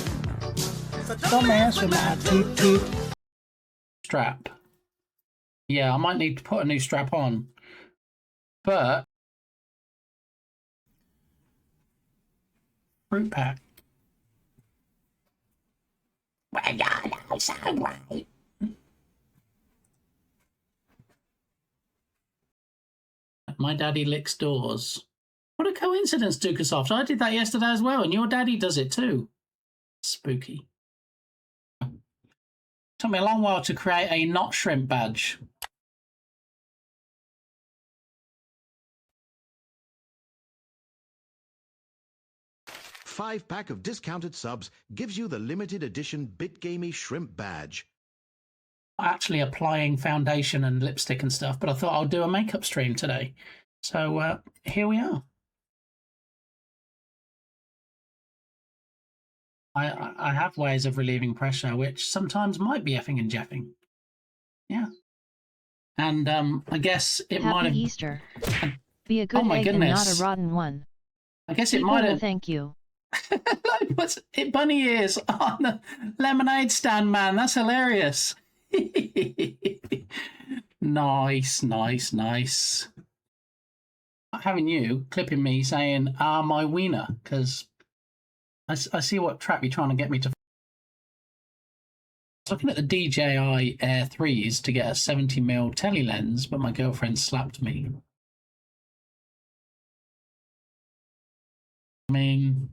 Don't mess with my toot. Strap. Yeah, I might need to put a new strap on. But fruit pack. My daddy licks doors. What a coincidence, Dukasoft. I did that yesterday as well, and your daddy does it too. Spooky. Took me a long while to create a not shrimp badge. Five-pack of discounted subs gives you the limited edition BitGamey Shrimp Badge. Actually applying foundation and lipstick and stuff, but I thought I'll do a makeup stream today. So here we are. I have ways of relieving pressure, which sometimes might be effing and jeffing. Yeah. And I guess it might have... Happy Easter. Be a good egg and not a rotten one. I guess it might have... Thank you. What's it? Bunny ears on the lemonade stand, man. That's hilarious. Nice. Having you clipping me saying, my wiener, because I see what trap you're trying to get me to. I was looking at the DJI Air 3s to get a 70mm tele lens, but my girlfriend slapped me. I mean,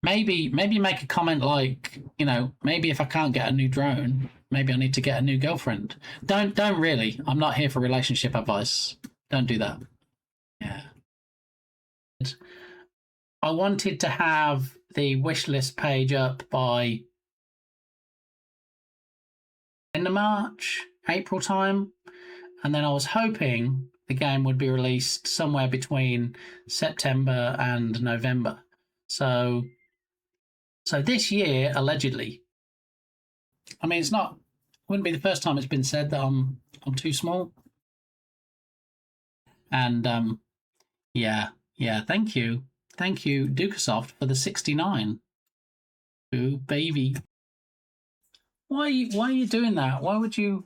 maybe make a comment like, you know, maybe if I can't get a new drone, maybe I need to get a new girlfriend. Don't really. I'm not here for relationship advice. Don't do that. Yeah. I wanted to have the wish list page up by end of March, April time, and then I was hoping the game would be released somewhere between September and November. So this year, allegedly. I mean, wouldn't be the first time it's been said that I'm too small. And yeah, thank you, Dukasoft, for the 69. Ooh, baby. Why are you doing that? Why would you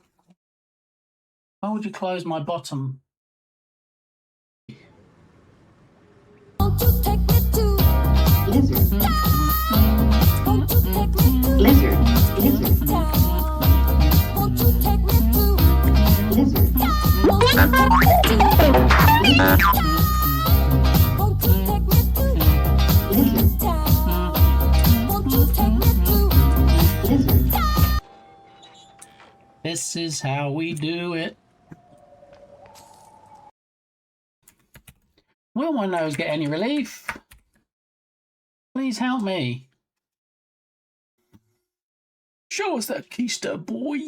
close my bottom? This is how we do it. Will my nose get any relief? Please help me. Show us that keister, boy.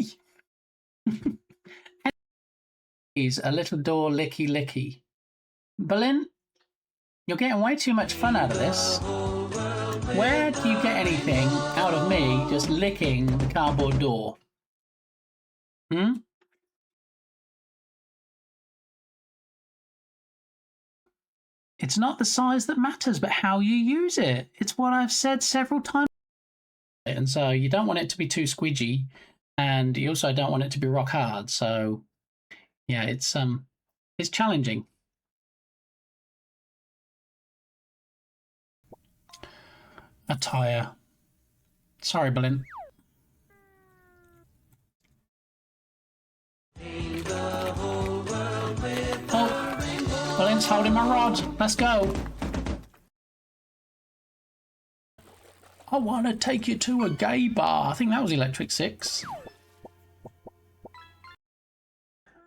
He's a little door licky licky. Berlin, you're getting way too much fun out of this. Where do you get anything out of me just licking the cardboard door? It's not the size that matters, but how you use it. It's what I've said several times. And so you don't want it to be too squidgy, and you also don't want it to be rock hard. So yeah, it's challenging. Attire. Sorry, Berlin. Oh, Berlin's holding my rod. Let's go. I want to take you to a gay bar. I think that was Electric Six.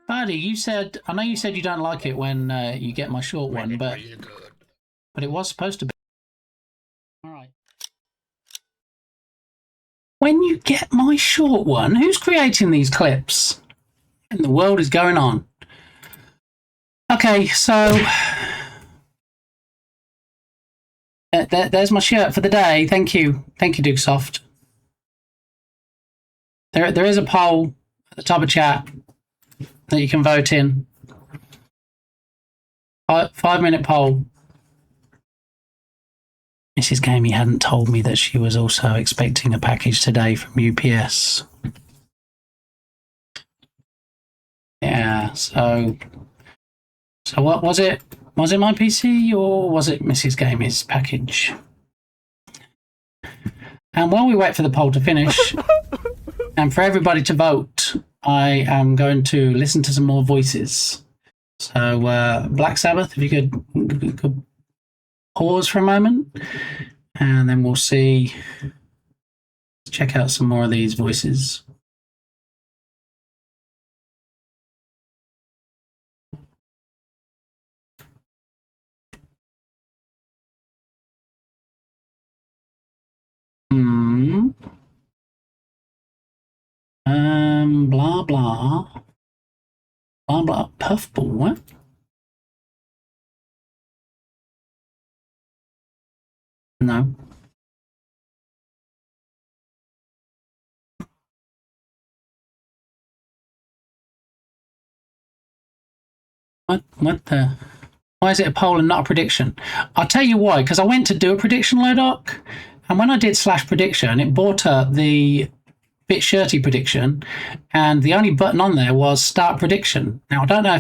Buddy, I know you said you don't like it when you get my short one, but it was supposed to be. All right. When you get my short one, who's creating these clips? What in the world is going on? Okay, so there's my shirt for the day. Thank you, Dukesoft. There is a poll at the top of chat that you can vote in. 5-minute poll. Mrs. Gamey hadn't told me that she was also expecting a package today from UPS. Yeah, so what was it? Was it my PC or was it Mrs. Gamey's package? And while we wait for the poll to finish and for everybody to vote, I am going to listen to some more voices. So, Black Sabbath, if you could pause for a moment, and then we'll see. Check out some more of these voices. Blah blah. Blah blah. Puffball, what? No. What the? Why is it a poll and not a prediction? I'll tell you why, because I went to do a prediction, Lodoc, and when I did /prediction, it brought up the Bit Shirty prediction, and the only button on there was start prediction. Now, I don't know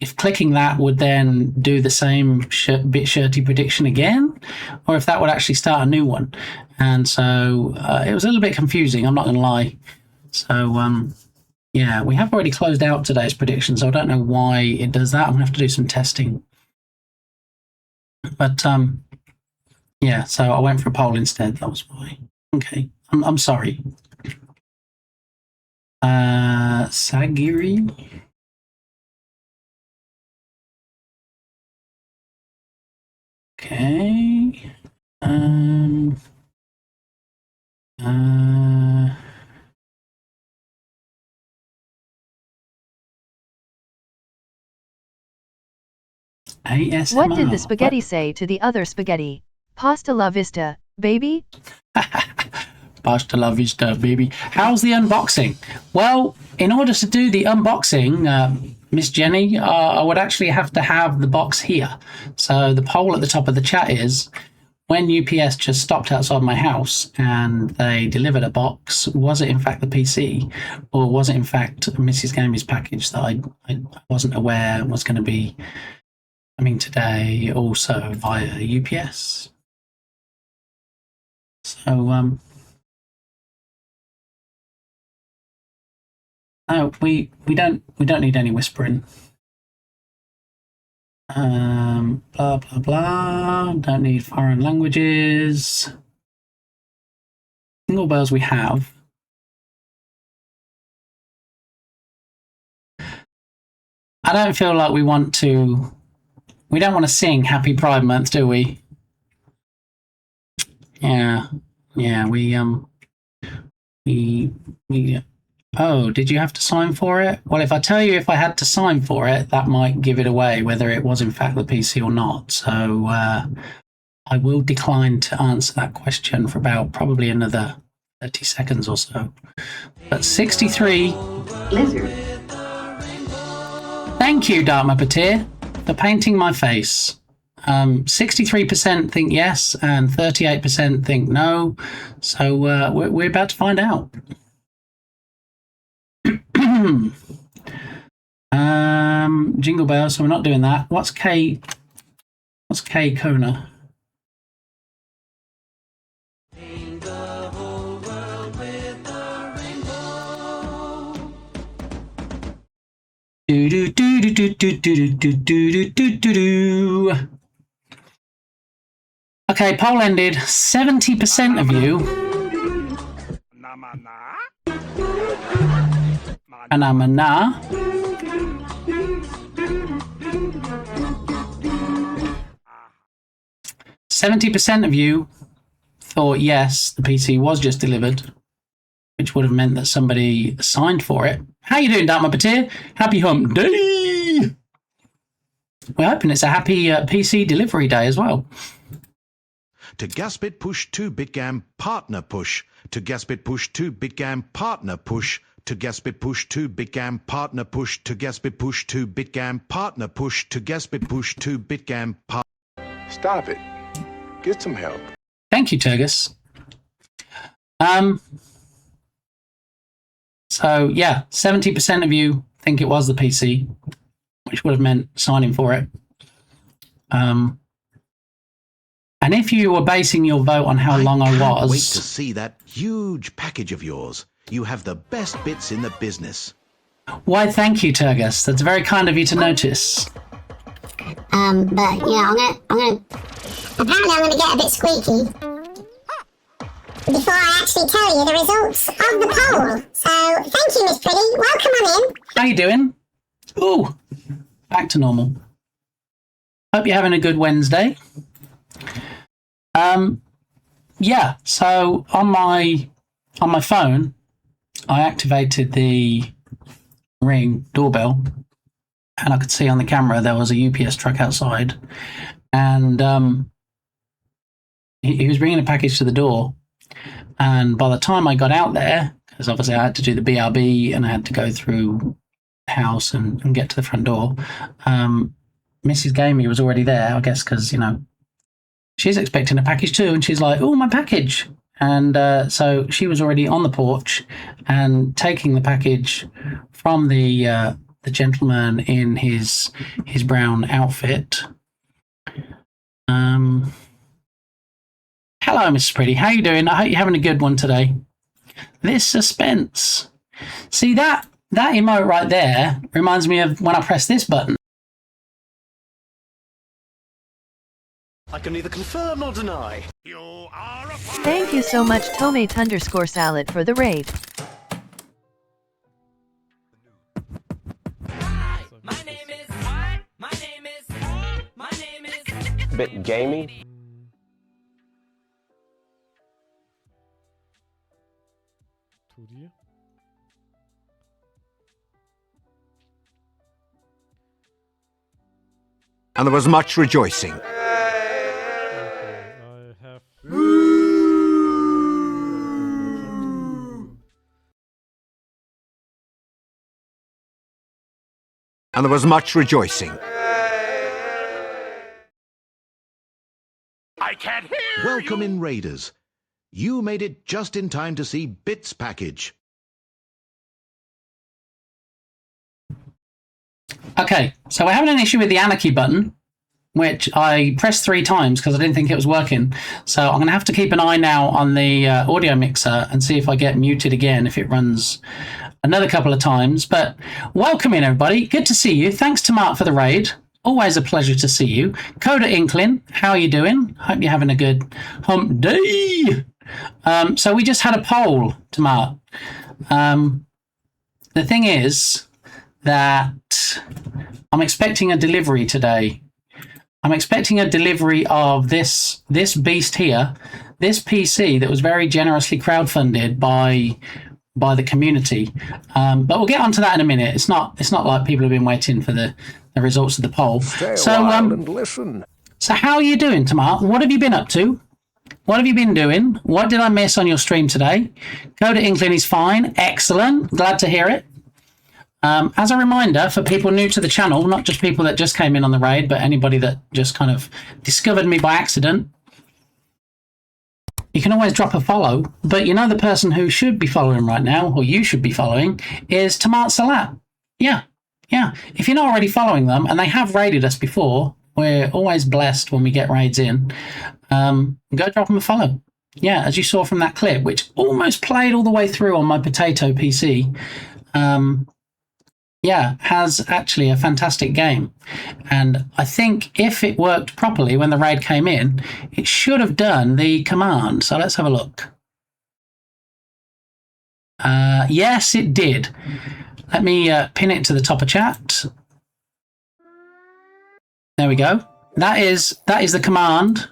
if clicking that would then do the same Bit Shirty prediction again, or if that would actually start a new one. And so it was a little bit confusing, I'm not going to lie. So, yeah, we have already closed out today's prediction, so I don't know why it does that. I'm going to have to do some testing. But, Yeah, so I went for a poll instead. That was why. Okay, I'm sorry. Sagiri. Okay. ASMR. What did the spaghetti say to the other spaghetti? Pasta la vista, baby? Pasta la vista, baby. How's the unboxing? Well, in order to do the unboxing, Miss Jenny, I would actually have to have the box here. So the poll at the top of the chat is, when UPS just stopped outside my house and they delivered a box, was it in fact the PC, or was it in fact Mrs. Gamey's package that I wasn't aware was going to be coming today, also via UPS? So, no, we don't need any whispering. Blah blah blah. Don't need foreign languages. Single bells we have. I don't feel like we don't want to sing Happy Pride Month, do we? Yeah, we oh, did you have to sign for it? Well, if I tell you if I had to sign for it, that might give it away, whether it was in fact the PC or not. So I will decline to answer that question for about probably another 30 seconds or so. But 63... Blizzard. Thank you, Dark Muppeteer, for painting my face. 63% think yes, and 38% think no. So we're about to find out. Jingle bells, so we're not doing that. What's K Kona? Do do do do do do do do do do do do. Okay, poll ended. 70% of you. Anamana. 70% of you thought yes, the PC was just delivered, which would have meant that somebody signed for it. How you doing, Dark Muppeteer? Happy Hump Day! We're hoping it's a happy PC delivery day as well. To Gaspit push to Bitgam partner push. To Gaspit push to Bitgam partner push. To Gaspit push to Bitgam partner push. To Gaspit push to Bitgam partner push. To Gaspit push to Bitgam partner. Stop it. Get some help. Thank you, Turgus. So yeah, 70% of you think it was the PC, which would have meant signing for it. And if you were basing your vote on how long I was... Wait to see that huge package of yours. You have the best bits in the business. Why, thank you, Turgus. That's very kind of you to notice. But yeah, apparently I'm gonna get a bit squeaky before I actually tell you the results of the poll. So thank you, Miss Pretty. Welcome on in. How you doing? Ooh, back to normal. Hope you're having a good Wednesday. Yeah, so on my phone, I activated the Ring doorbell, and I could see on the camera there was a UPS truck outside, and he was bringing a package to the door. And by the time I got out there, because obviously I had to do the BRB and I had to go through the house and get to the front door, Mrs. Gamey was already there, I guess, because, you know, she's expecting a package too, and she's like, "Oh, my package!" And so she was already on the porch and taking the package from the gentleman in his brown outfit. Hello, Mrs. Pretty. How you doing? I hope you're having a good one today. This suspense. See, that emote right there reminds me of when I press this button. I can neither confirm nor deny. Thank you so much Tomate_salad for the raid. Bit gamey. And there was much rejoicing. And there was much rejoicing. I can't hear Welcome in, Raiders. You made it just in time to see Bit's package. Okay, so we're having an issue with the Anarchy button, which I pressed 3 times because I didn't think it was working. So I'm going to have to keep an eye now on the audio mixer and see if I get muted again if it runs another couple of times. But welcome in, everybody. Good to see you. Thanks to Mark for the raid. Always a pleasure to see you. Coda Inkling, how are you doing? Hope you're having a good hump day. So we just had a poll to Mark. The thing is that I'm expecting a delivery today. I'm expecting a delivery of this beast here, this PC that was very generously crowdfunded by the community. But we'll get onto that in a minute. It's not like people have been waiting for the results of the poll. Stay a while and listen. So how are you doing, Tamar? What have you been up to? What have you been doing? What did I miss on your stream today? Coda Inkling is fine. Excellent. Glad to hear it. As a reminder for people new to the channel, not just people that just came in on the raid, but anybody that just kind of discovered me by accident, you can always drop a follow. But you know the person who should be following right now, or you should be following, is Tamat Salat. Yeah. If you're not already following them, and they have raided us before, we're always blessed when we get raids in, go drop them a follow. Yeah, as you saw from that clip, which almost played all the way through on my potato PC, has actually a fantastic game. And I think if it worked properly when the raid came in, it should have done the command. So let's have a look. Yes, it did. Let me pin it to the top of chat. There we go. That is the command.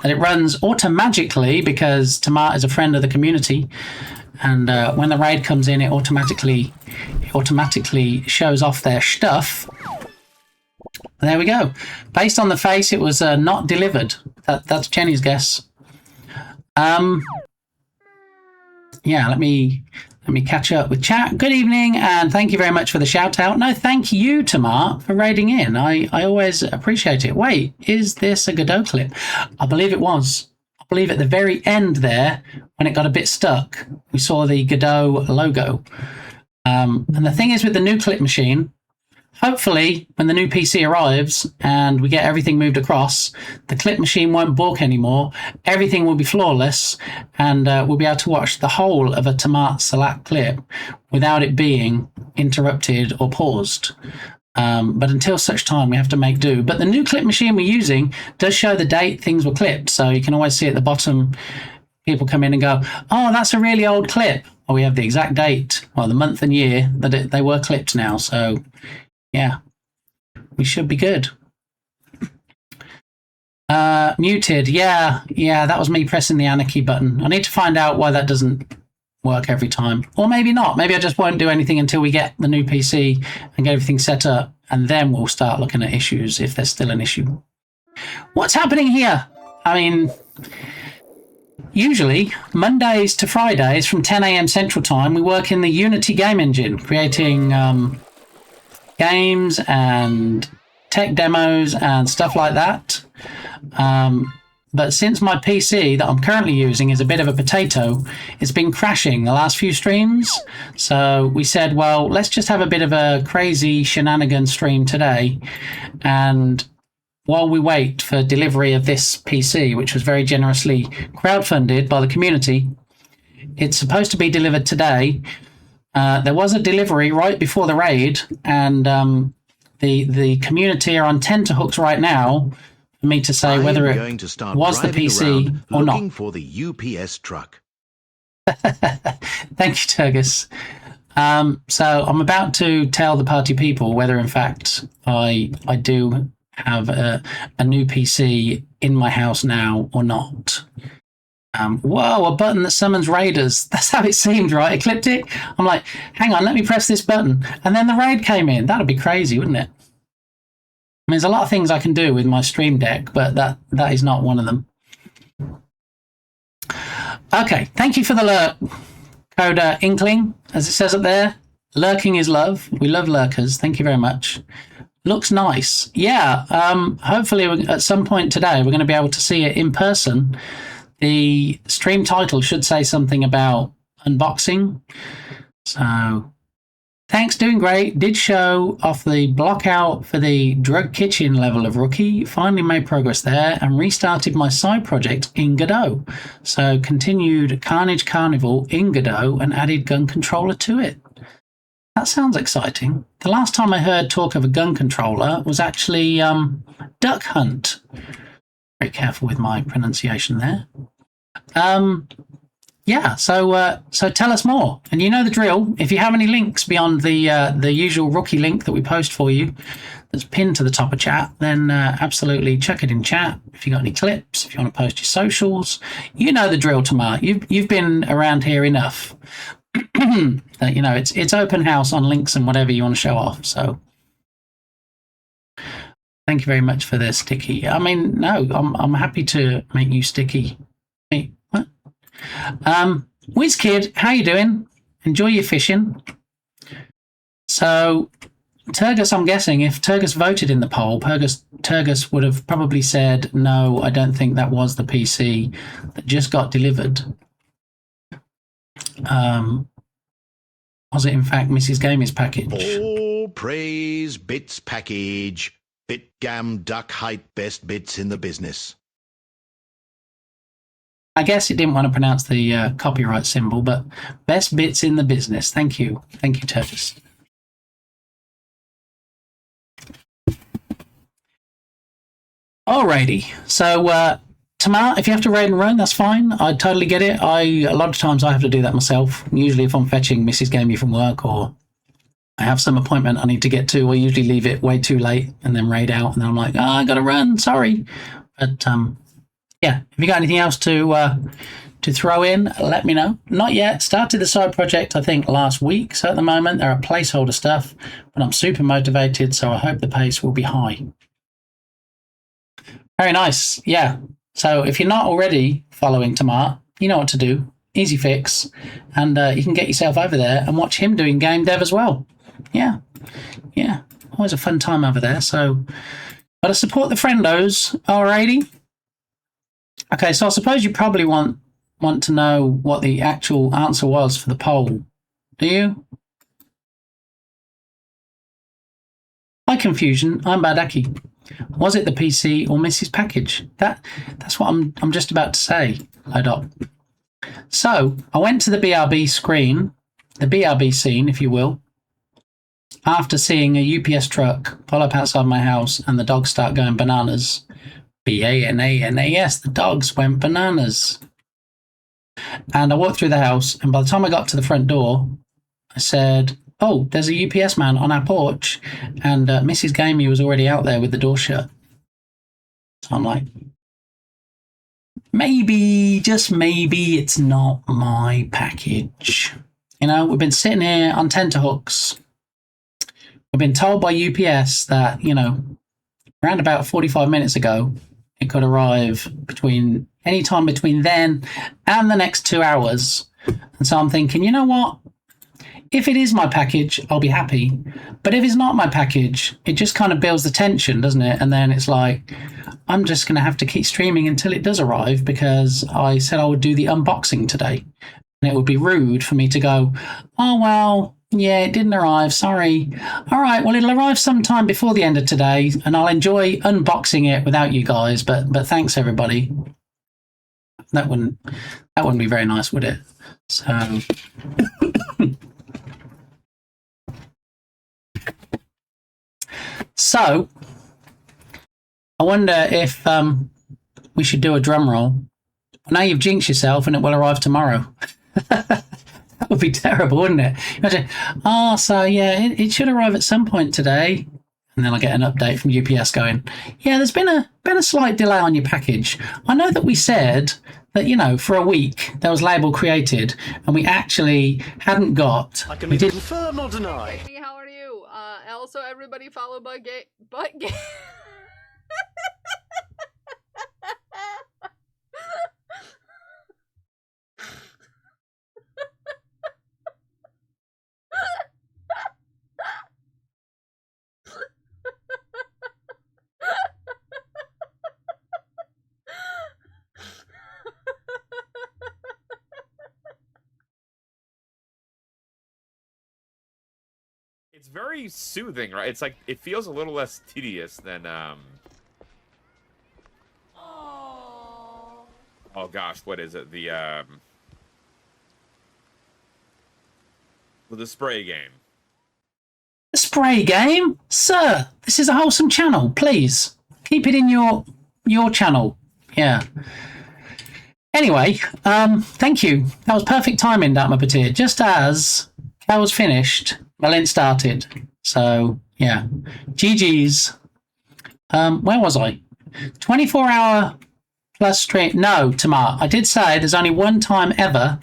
And it runs automagically because Tamar is a friend of the community. And when the raid comes in, it automatically shows off their stuff. There we go. Based on the face, it was not delivered. That's Jenny's guess. Yeah, let me catch up with chat. Good evening, and thank you very much for the shout out. No, thank you, Tamar, for raiding in. I always appreciate it. Wait, is this a Godot clip? I believe it was. I believe at the very end there, when it got a bit stuck, we saw the Godot logo. And the thing is with the new clip machine, hopefully when the new PC arrives and we get everything moved across, the clip machine won't balk anymore. Everything will be flawless, and we'll be able to watch the whole of a Tamat Salat clip without it being interrupted or paused. But until such time, we have to make do. But the new clip machine we're using does show the date things were clipped, so you can always see at the bottom, people come in and go, oh, that's a really old clip. Or we have the exact date, or the month and year that they were clipped now. So, yeah, we should be good. Muted. Yeah, that was me pressing the Anarchy button. I need to find out why that doesn't work every time. Or maybe not. Maybe I just won't do anything until we get the new PC and get everything set up. And then we'll start looking at issues if there's still an issue. What's happening here? I mean, usually Mondays to Fridays from 10 a.m. Central Time, we work in the Unity game engine, creating games and tech demos and stuff like that. But since my PC that I'm currently using is a bit of a potato, it's been crashing the last few streams. So we said, well, let's just have a bit of a crazy shenanigan stream today. And while we wait for delivery of this PC, which was very generously crowdfunded by the community, it's supposed to be delivered today. There was a delivery right before the raid, and the community are on tenterhooks right now for me to say whether I'm it going to start was the driving PC around or not. looking for the UPS truck. Thank you, Turgus. So I'm about to tell the party people whether, in fact, I do have a new PC in my house now or not. Whoa, a button that summons raiders. That's how it seemed, right? I clicked it. I'm like, hang on, let me press this button. And then the raid came in. That'd be crazy, wouldn't it? I mean, there's a lot of things I can do with my Stream Deck, but that is not one of them. Okay, thank you for the lurk, Coda Inkling. As it says up there, lurking is love. We love lurkers. Thank you very much. Looks nice. Yeah, hopefully at some point today we're going to be able to see it in person. The stream title should say something about unboxing. So, thanks, doing great. Did show off the block out for the drug kitchen level of Rookie. Finally made progress there and restarted my side project in Godot. So, continued Carnage Carnival in Godot and added gun controller to it. That sounds exciting. The last time I heard talk of a gun controller was actually Duck Hunt. Very careful with my pronunciation there. Yeah, so tell us more. And you know the drill. If you have any links beyond the usual Rookie link that we post for you that's pinned to the top of chat, then absolutely chuck it in chat. If you got any clips, if you want to post your socials, you know the drill, Tamar. You've been around here enough that you know it's open house on links and whatever you want to show off. So thank you very much for the sticky. I mean, no, I'm happy to make you sticky. Hey, what? WizKid, how you doing? Enjoy your fishing. So, Turgus, I'm guessing if Turgus voted in the poll, Turgus would have probably said, no, I don't think that was the PC that just got delivered. Was it in fact Mrs. Gamey's package? All praise Bits package. Bitgam duck height best bits in the business. I guess it didn't want to pronounce the copyright symbol, but best bits in the business. Thank you. Thank you, Turgus. Alrighty. So, Tamar, if you have to raid and run, that's fine. I totally get it. A lot of times I have to do that myself. Usually if I'm fetching Mrs. Gamey from work or I have some appointment I need to get to, I usually leave it way too late and then raid out. And then I'm like, oh, I got to run. Sorry. But, yeah, if you got anything else to throw in, let me know. Not yet. Started the side project, I think, last week. So at the moment, there are placeholder stuff, but I'm super motivated, so I hope the pace will be high. Very nice. Yeah. So if you're not already following Tamar, you know what to do. Easy fix. And you can get yourself over there and watch him doing game dev as well. Yeah. Yeah. Always a fun time over there. So, got to support the friendos. Alrighty. Okay, so I suppose you probably want to know what the actual answer was for the poll. Do you? Hi, Confusion. I'm Badaki. Was it the PC or Mrs. Package? That's what I'm just about to say, Lodop. So I went to the BRB screen, the BRB scene, if you will, after seeing a UPS truck pull up outside my house and the dogs start going bananas. B-A-N-A-N-A-S, the dogs went bananas. And I walked through the house, and by the time I got to the front door, I said, oh, there's a UPS man on our porch, and Mrs. Gamey was already out there with the door shut. So I'm like, maybe, just maybe, it's not my package. You know, we've been sitting here on tenterhooks. We've been told by UPS that, you know, around about 45 minutes ago, it could arrive any time between then and the next 2 hours. And so I'm thinking, you know what? If it is my package, I'll be happy. But if it's not my package, it just kind of builds the tension, doesn't it? And then it's like, I'm just going to have to keep streaming until it does arrive because I said I would do the unboxing today. And it would be rude for me to go, oh, well, yeah, it didn't arrive. Sorry. All right. Well, it'll arrive sometime before the end of today, and I'll enjoy unboxing it without you guys. But thanks, everybody. That wouldn't be very nice, would it? So. So, I wonder if we should do a drum roll. Now you've jinxed yourself and it will arrive tomorrow. That would be terrible, wouldn't it? Imagine, so yeah, it should arrive at some point today. And then I get an update from UPS going, yeah, there's been a slight delay on your package. I know that we said that, you know, for a week there was label created and we actually hadn't got. I can neither confirm or deny. Hey, how are you? Also, everybody follow Butt Game. It's very soothing, right? It's like it feels a little less tedious than oh gosh, what is it? The spray game. The spray game? Sir, this is a wholesome channel. Please keep it in your channel. Yeah. Anyway, thank you. That was perfect timing, Dark Muppeteer. Just as that was finished, Malin started. So, yeah. GG's. Where was I? 24-hour plus stream. No, Tamar. I did say there's only one time ever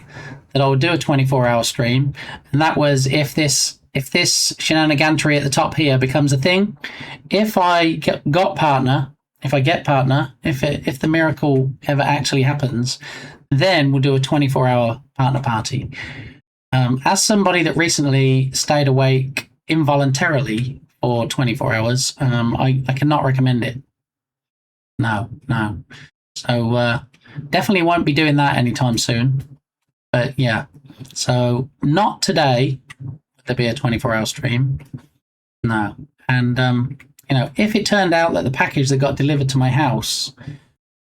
that I would do a 24-hour stream, and that was if this shenanigantery at the top here becomes a thing. If I get partner, if the miracle ever actually happens, then we'll do a 24-hour partner party. As somebody that recently stayed awake involuntarily for 24 hours, I cannot recommend it. No. So definitely won't be doing that anytime soon. But yeah, so not today. There'll be a 24-hour stream. No. And, you know, if it turned out that the package that got delivered to my house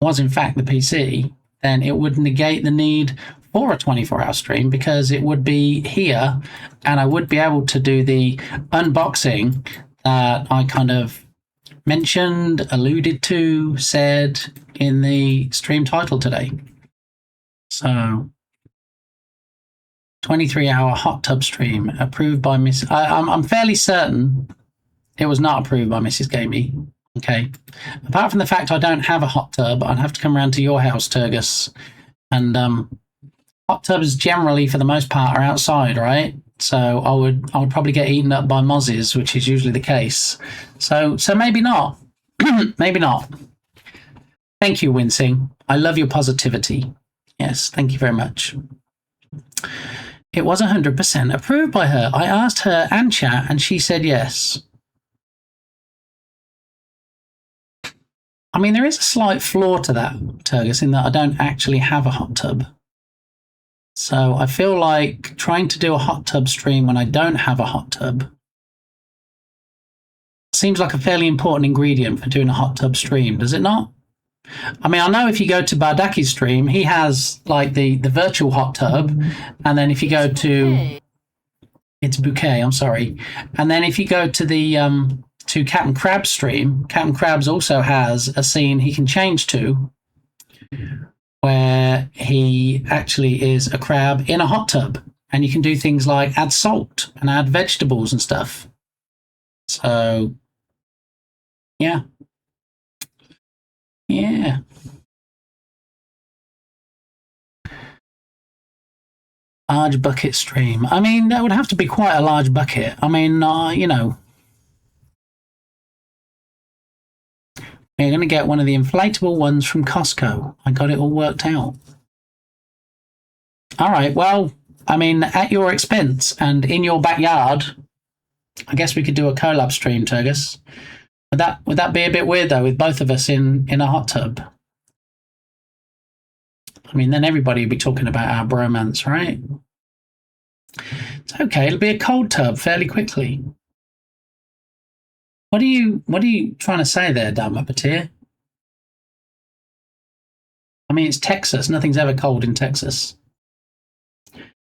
was in fact the PC, then it would negate the need for a 24-hour stream because it would be here and I would be able to do the unboxing that I kind of mentioned, alluded to, said in the stream title today. So 23-hour hot tub stream approved by Miss. I'm fairly certain it was not approved by Mrs. Gamey. Okay. Apart from the fact I don't have a hot tub, I'd have to come around to your house, Turgus. And hot tubs generally, for the most part, are outside, right? So I would probably get eaten up by mozzies, which is usually the case. So maybe not. Maybe not. Thank you, Wincing. I love your positivity. Yes, thank you very much. It was 100% approved by her. I asked her and chat, and she said yes. I mean, there is a slight flaw to that, Turgus, in that I don't actually have a hot tub. So I feel like trying to do a hot tub stream when I don't have a hot tub seems like a fairly important ingredient for doing a hot tub stream, does it not? I mean, I know if you go to Bardaki's stream, he has like the virtual hot tub, and then if you go to it's Bouquet, I'm sorry, and then if you go to the to Captain Crab's stream, Captain Crab's also has a scene he can change to where he actually is a crab in a hot tub, and you can do things like add salt and add vegetables and stuff. So yeah. Large bucket stream. I mean, that would have to be quite a large bucket. I mean, you know, you're going to get one of the inflatable ones from Costco. I got it all worked out. All right, well, I mean, at your expense and in your backyard, I guess we could do a collab stream, Turgus. Would that be a bit weird, though, with both of us in a hot tub? I mean, then everybody would be talking about our bromance, right? It's okay. It'll be a cold tub fairly quickly. What are you trying to say there, Dark Muppeteer? I mean, it's Texas. Nothing's ever cold in Texas.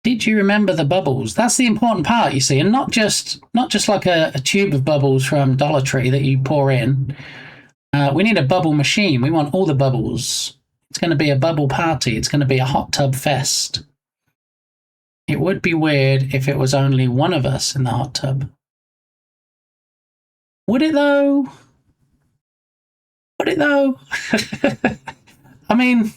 Did you remember the bubbles? That's the important part, you see, and not just like a tube of bubbles from Dollar Tree that you pour in. We need a bubble machine. We want all the bubbles. It's going to be a bubble party. It's going to be a hot tub fest. It would be weird if it was only one of us in the hot tub. Would it though? Would it though? I mean,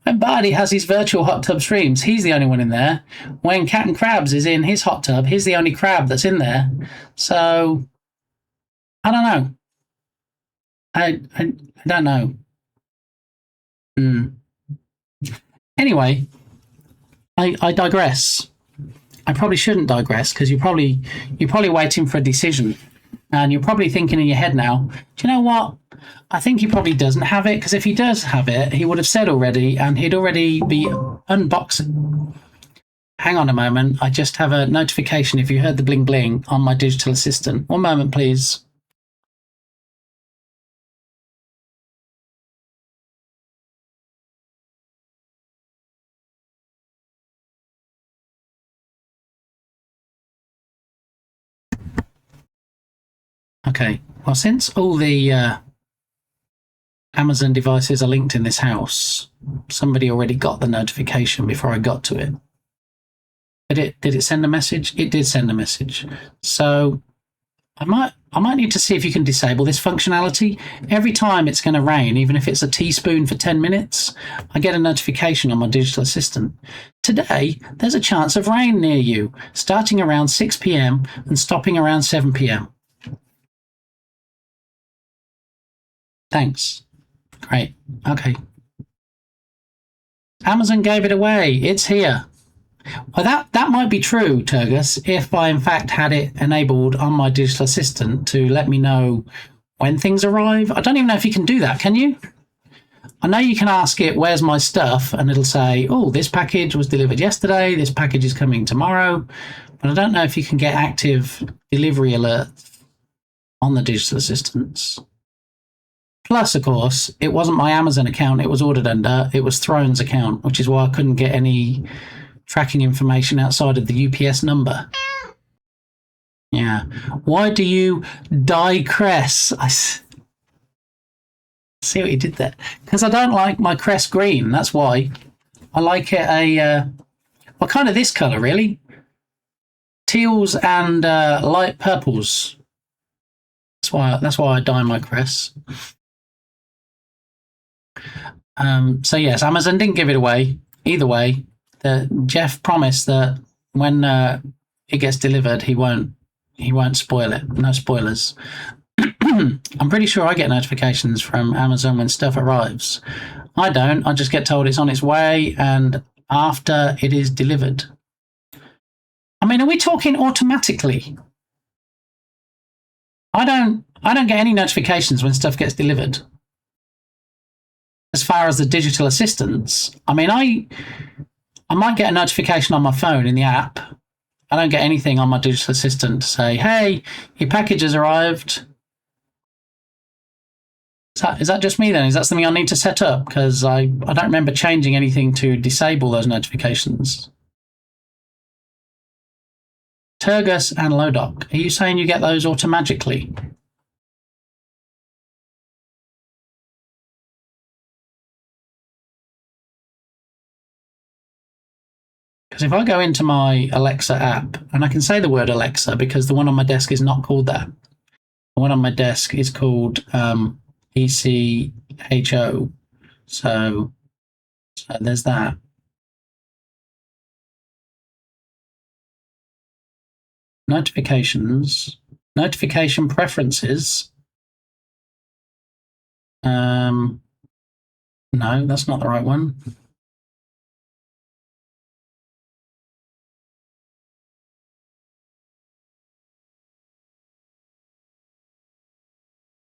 when Bardi has his virtual hot tub streams, he's the only one in there. When Captain Krabs is in his hot tub, he's the only crab that's in there. So, I don't know. I don't know. Anyway, I digress. I probably shouldn't digress because you're probably waiting for a decision, and you're probably thinking in your head now, do you know what? I think he probably doesn't have it, because if he does have it, he would have said already, and he'd already be unboxing. Hang on a moment. I just have a notification if you heard the bling bling on my digital assistant. One moment, please. Okay, well, since all the Amazon devices are linked in this house, somebody already got the notification before I got to it. Did it send a message? It did send a message. So I might need to see if you can disable this functionality. Every time it's going to rain, even if it's a teaspoon for 10 minutes, I get a notification on my digital assistant. Today, there's a chance of rain near you, starting around 6 p.m. and stopping around 7 p.m. Thanks. Great. Okay. Amazon gave it away. It's here. Well, that might be true, Turgus, if I in fact had it enabled on my digital assistant to let me know when things arrive. I don't even know if you can do that, can you? I know you can ask it, where's my stuff? And it'll say, oh, this package was delivered yesterday, this package is coming tomorrow. But I don't know if you can get active delivery alerts on the digital assistants. Plus, of course, it wasn't my Amazon account it was ordered under, it was Throne's account, which is why I couldn't get any tracking information outside of the UPS number. Yeah. Why do you digress? I see what you did there. Because I don't like my crest green, that's why. I like it well, kind of this colour, really. Teals and light purples. That's why I dye my crests. So yes, Amazon didn't give it away. Either way, Jeff promised that when it gets delivered, he won't spoil it. No spoilers. I'm pretty sure I get notifications from Amazon when stuff arrives. I don't. I just get told it's on its way and after it is delivered. I mean, are we talking automatically? I don't get any notifications when stuff gets delivered. As far as the digital assistants, I mean, I might get a notification on my phone in the app. I don't get anything on my digital assistant to say, hey, your package has arrived. Is that just me then? Is that something I need to set up? Because I don't remember changing anything to disable those notifications. Turgus and Lodoc, are you saying you get those automatically? Because if I go into my Alexa app, and I can say the word Alexa because the one on my desk is not called that. The one on my desk is called ECHO. So there's that. Notifications. Notification preferences. No, that's not the right one.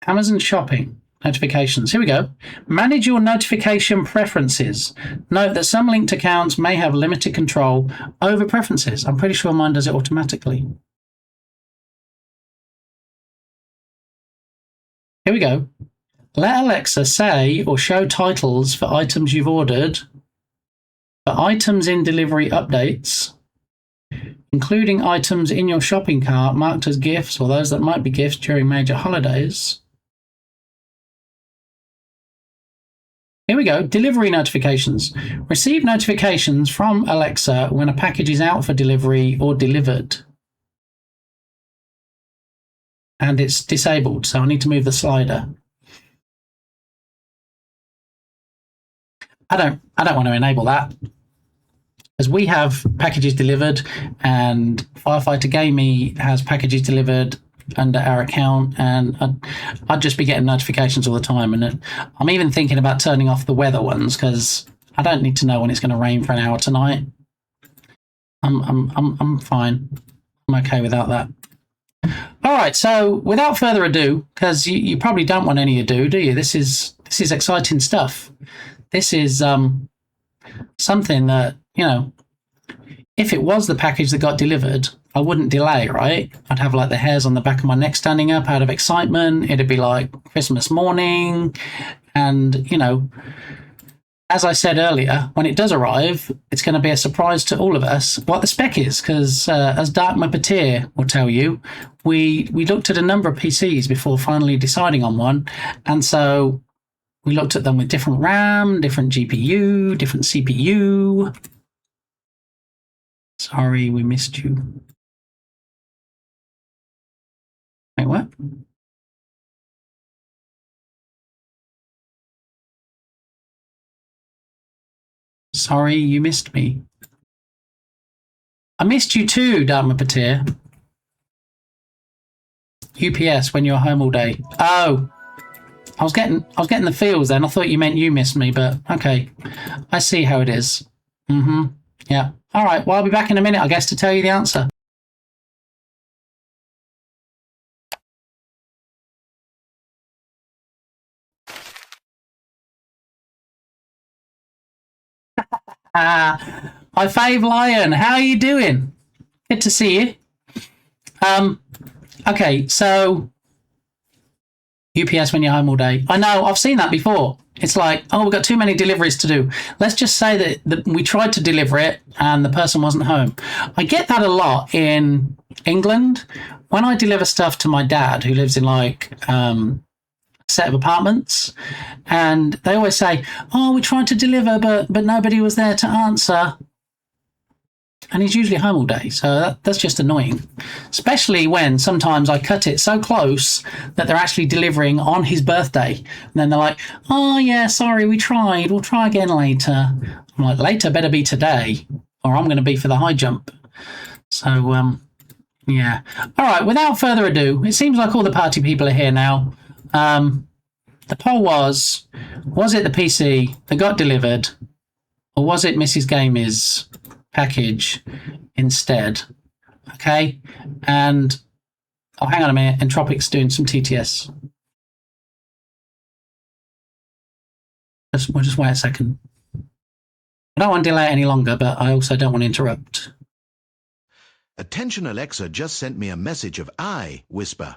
Amazon Shopping notifications. Here we go. Manage your notification preferences. Note that some linked accounts may have limited control over preferences. I'm pretty sure mine does it automatically. Here we go. Let Alexa say or show titles for items you've ordered, for items in delivery updates, including items in your shopping cart marked as gifts or those that might be gifts during major holidays. Here we go. Delivery notifications. Receive notifications from Alexa when a package is out for delivery or delivered. And it's disabled, so I need to move the slider. I don't want to enable that. Because we have packages delivered, and Firefighter Gamey has packages delivered under our account, and I'd just be getting notifications all the time. And I'm even thinking about turning off the weather ones because I don't need to know when it's going to rain for an hour tonight. I'm fine. I'm okay without that. All right. So without further ado, because you probably don't want any ado, do you? This is exciting stuff. This is something that, you know, if it was the package that got delivered, I wouldn't delay, right? I'd have like the hairs on the back of my neck standing up out of excitement. It'd be like Christmas morning. And, you know, as I said earlier, when it does arrive, it's going to be a surprise to all of us what the spec is. Because as Dark Muppeteer will tell you, we looked at a number of PCs before finally deciding on one. And so we looked at them with different RAM, different GPU, different CPU. Sorry, we missed you. Wait, what? Sorry, you missed me. I missed you too, Dark Muppeteer. UPS when you're home all day. Oh, I was getting the feels then. I thought you meant you missed me, but okay. I see how it is. Yeah. All right. Well, I'll be back in a minute, I guess, to tell you the answer. Hi, Fave Lion. How are you doing? Good to see you. Okay, so UPS when you're home all day. I know, I've seen that before. It's like, oh, we've got too many deliveries to do. Let's just say that we tried to deliver it and the person wasn't home. I get that a lot in England. When I deliver stuff to my dad, who lives in like a set of apartments, and they always say, oh, we tried to deliver, but nobody was there to answer. And he's usually home all day, so that's just annoying. Especially when sometimes I cut it so close that they're actually delivering on his birthday. And then they're like, oh, yeah, sorry, we tried. We'll try again later. I'm like, later better be today, or I'm going to be for the high jump. So, yeah. All right, without further ado, it seems like all the party people are here now. The poll was it the PC that got delivered, or was it Mrs. Gamey's package instead? Okay, and oh, hang on a minute, Entropic's doing some TTS. We'll just wait a second. I don't want to delay it any longer, but I also don't want to interrupt. Attention Alexa just sent me a message of I Whisper.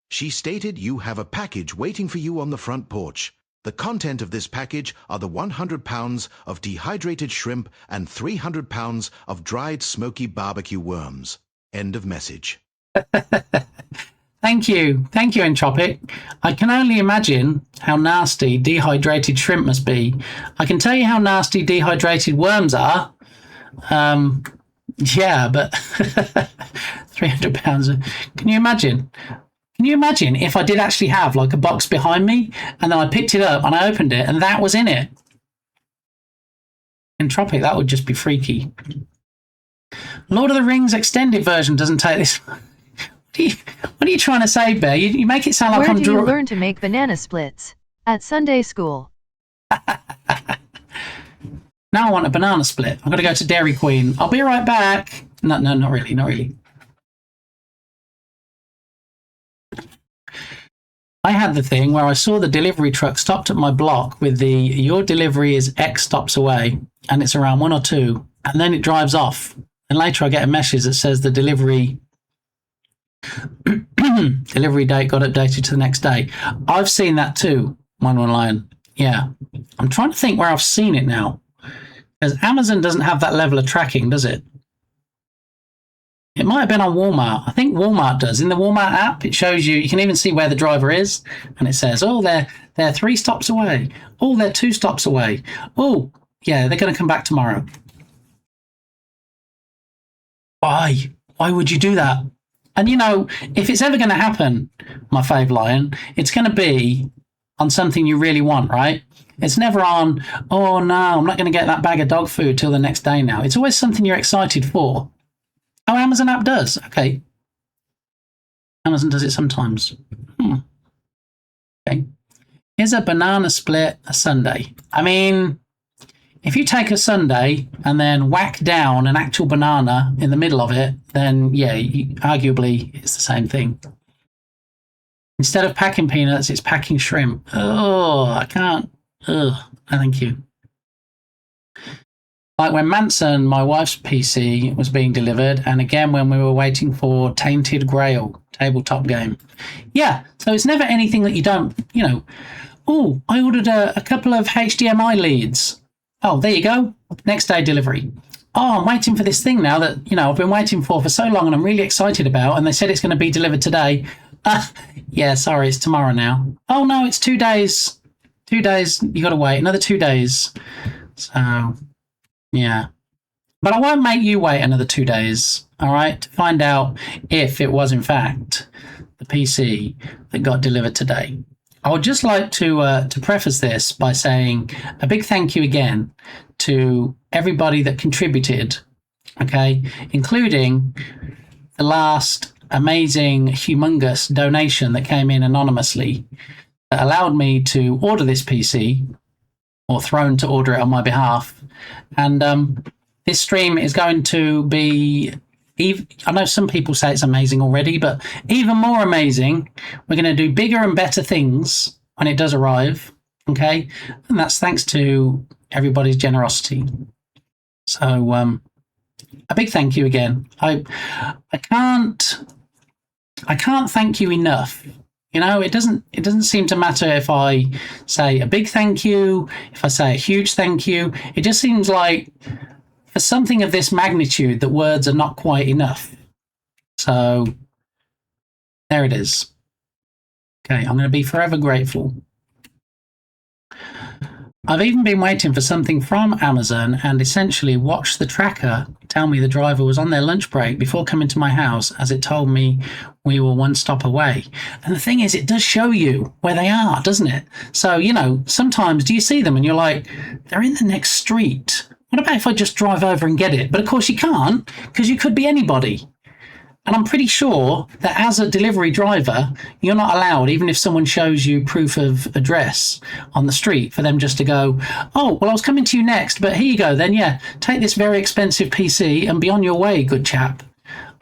She stated you have a package waiting for you on the front porch. The content of this package are the 100 pounds of dehydrated shrimp and 300 pounds of dried smoky barbecue worms. End of message. Thank you, Entropic. I can only imagine how nasty dehydrated shrimp must be. I can tell you how nasty dehydrated worms are. Yeah, but 300 pounds. Can you imagine? Can you imagine if I did actually have like a box behind me and then I picked it up and I opened it and that was in it? Entropic, that would just be freaky. Lord of the Rings extended version doesn't take this. What are you trying to say, Bear? You make it sound like Where I'm do you learn to make banana splits? At Sunday school. Now I want a banana split. I'm going to go to Dairy Queen. I'll be right back. No, not really, not really. I had the thing where I saw the delivery truck stopped at my block with the your delivery is X stops away, and it's around 1 or 2, and then it drives off. And later I get a message that says the delivery date got updated to the next day. I've seen that too, One Lion. Yeah. I'm trying to think where I've seen it now. Because Amazon doesn't have that level of tracking, does it? It It might have been on Walmart. I think Walmart does. In the Walmart app, it shows you can even see where the driver is, and it says, oh, they're 3 stops away. Oh, they're 2 stops away. Oh, yeah, they're going to come back tomorrow. Why? Why would you do that? And you know, if it's ever going to happen, my fave lion, it's going to be on something you really want, right? It's never on, oh no, I'm not going to get that bag of dog food till the next day now. It's always something you're excited for. Oh, Amazon app does. Okay. Amazon does it sometimes. Okay. Is a banana split a sundae? I mean, if you take a sundae and then whack down an actual banana in the middle of it, then yeah, arguably it's the same thing. Instead of packing peanuts, it's packing shrimp. Oh, I can't. Ugh, no thank you. Like when Manson, my wife's PC, was being delivered, and again when we were waiting for Tainted Grail tabletop game. Yeah, so it's never anything that you don't, you know. Oh, I ordered a couple of HDMI leads. Oh, there you go. Next day delivery. Oh, I'm waiting for this thing now that, you know, I've been waiting for so long and I'm really excited about, and they said it's going to be delivered today. Yeah, sorry, it's tomorrow now. Oh no, it's 2 days. 2 days, you got to wait another 2 days. So, yeah. But I won't make you wait another 2 days, all right, to find out if it was, in fact, the PC that got delivered today. I would just like to preface this by saying a big thank you again to everybody that contributed, okay, including the last amazing, humongous donation that came in anonymously that allowed me to order this PC, or Throne to order it on my behalf. And this stream is going to be, I know some people say it's amazing already, but even more amazing. We're going to do bigger and better things when it does arrive, okay? And that's thanks to everybody's generosity. So a big thank you again. I can't thank you enough. You know, it doesn't seem to matter if I say a big thank you, if I say a huge thank you. It just seems like for something of this magnitude that words are not quite enough. So there it is. Okay, I'm going to be forever grateful. I've even been waiting for something from Amazon and essentially watched the tracker tell me the driver was on their lunch break before coming to my house, as it told me we were 1 stop away. And the thing is, it does show you where they are, doesn't it? So, you know, sometimes do you see them and you're like, they're in the next street. What about if I just drive over and get it? But of course you can't, because you could be anybody. And I'm pretty sure that as a delivery driver, you're not allowed, even if someone shows you proof of address on the street, for them just to go, oh, well, I was coming to you next, but here you go then, yeah, take this very expensive PC and be on your way, good chap.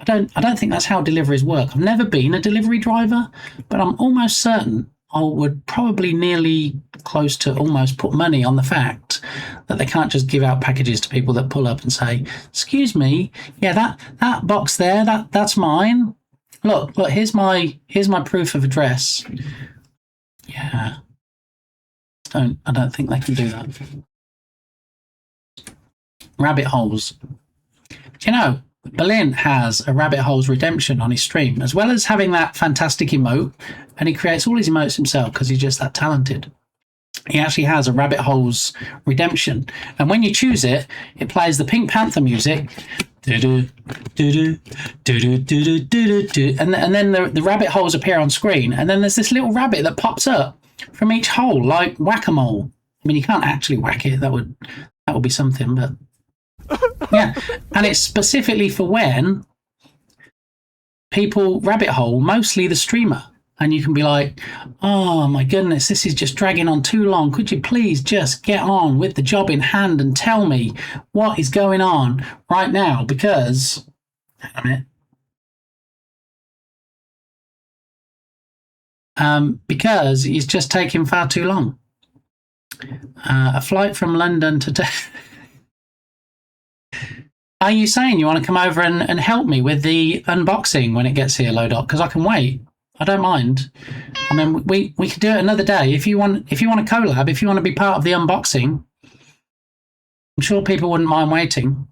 I don't think that's how deliveries work. I've never been a delivery driver, but I'm almost certain I would probably nearly close to almost put money on the fact that they can't just give out packages to people that pull up and say, excuse me, yeah, that box there, that's mine. Look, here's my proof of address. Yeah. I don't think they can do that. Rabbit holes. Do you know, Berlin has a rabbit holes redemption on his stream, as well as having that fantastic emote, and he creates all his emotes himself because he's just that talented. He actually has a rabbit holes redemption, and when you choose it, it plays the Pink Panther music, and then the rabbit holes appear on screen, and then there's this little rabbit that pops up from each hole like whack-a-mole. I mean, you can't actually whack it; that would be something, but. Yeah, and it's specifically for when people rabbit hole, mostly the streamer, and you can be like, oh my goodness, this is just dragging on too long. Could you please just get on with the job in hand and tell me what is going on right now? Because, damn it. Because it's just taking far too long. A flight from London to... Are you saying you want to come over and help me with the unboxing when it gets here, Lodot? Because I can wait. I don't mind. I mean, we could do it another day. If you want a collab, if you want to be part of the unboxing, I'm sure people wouldn't mind waiting.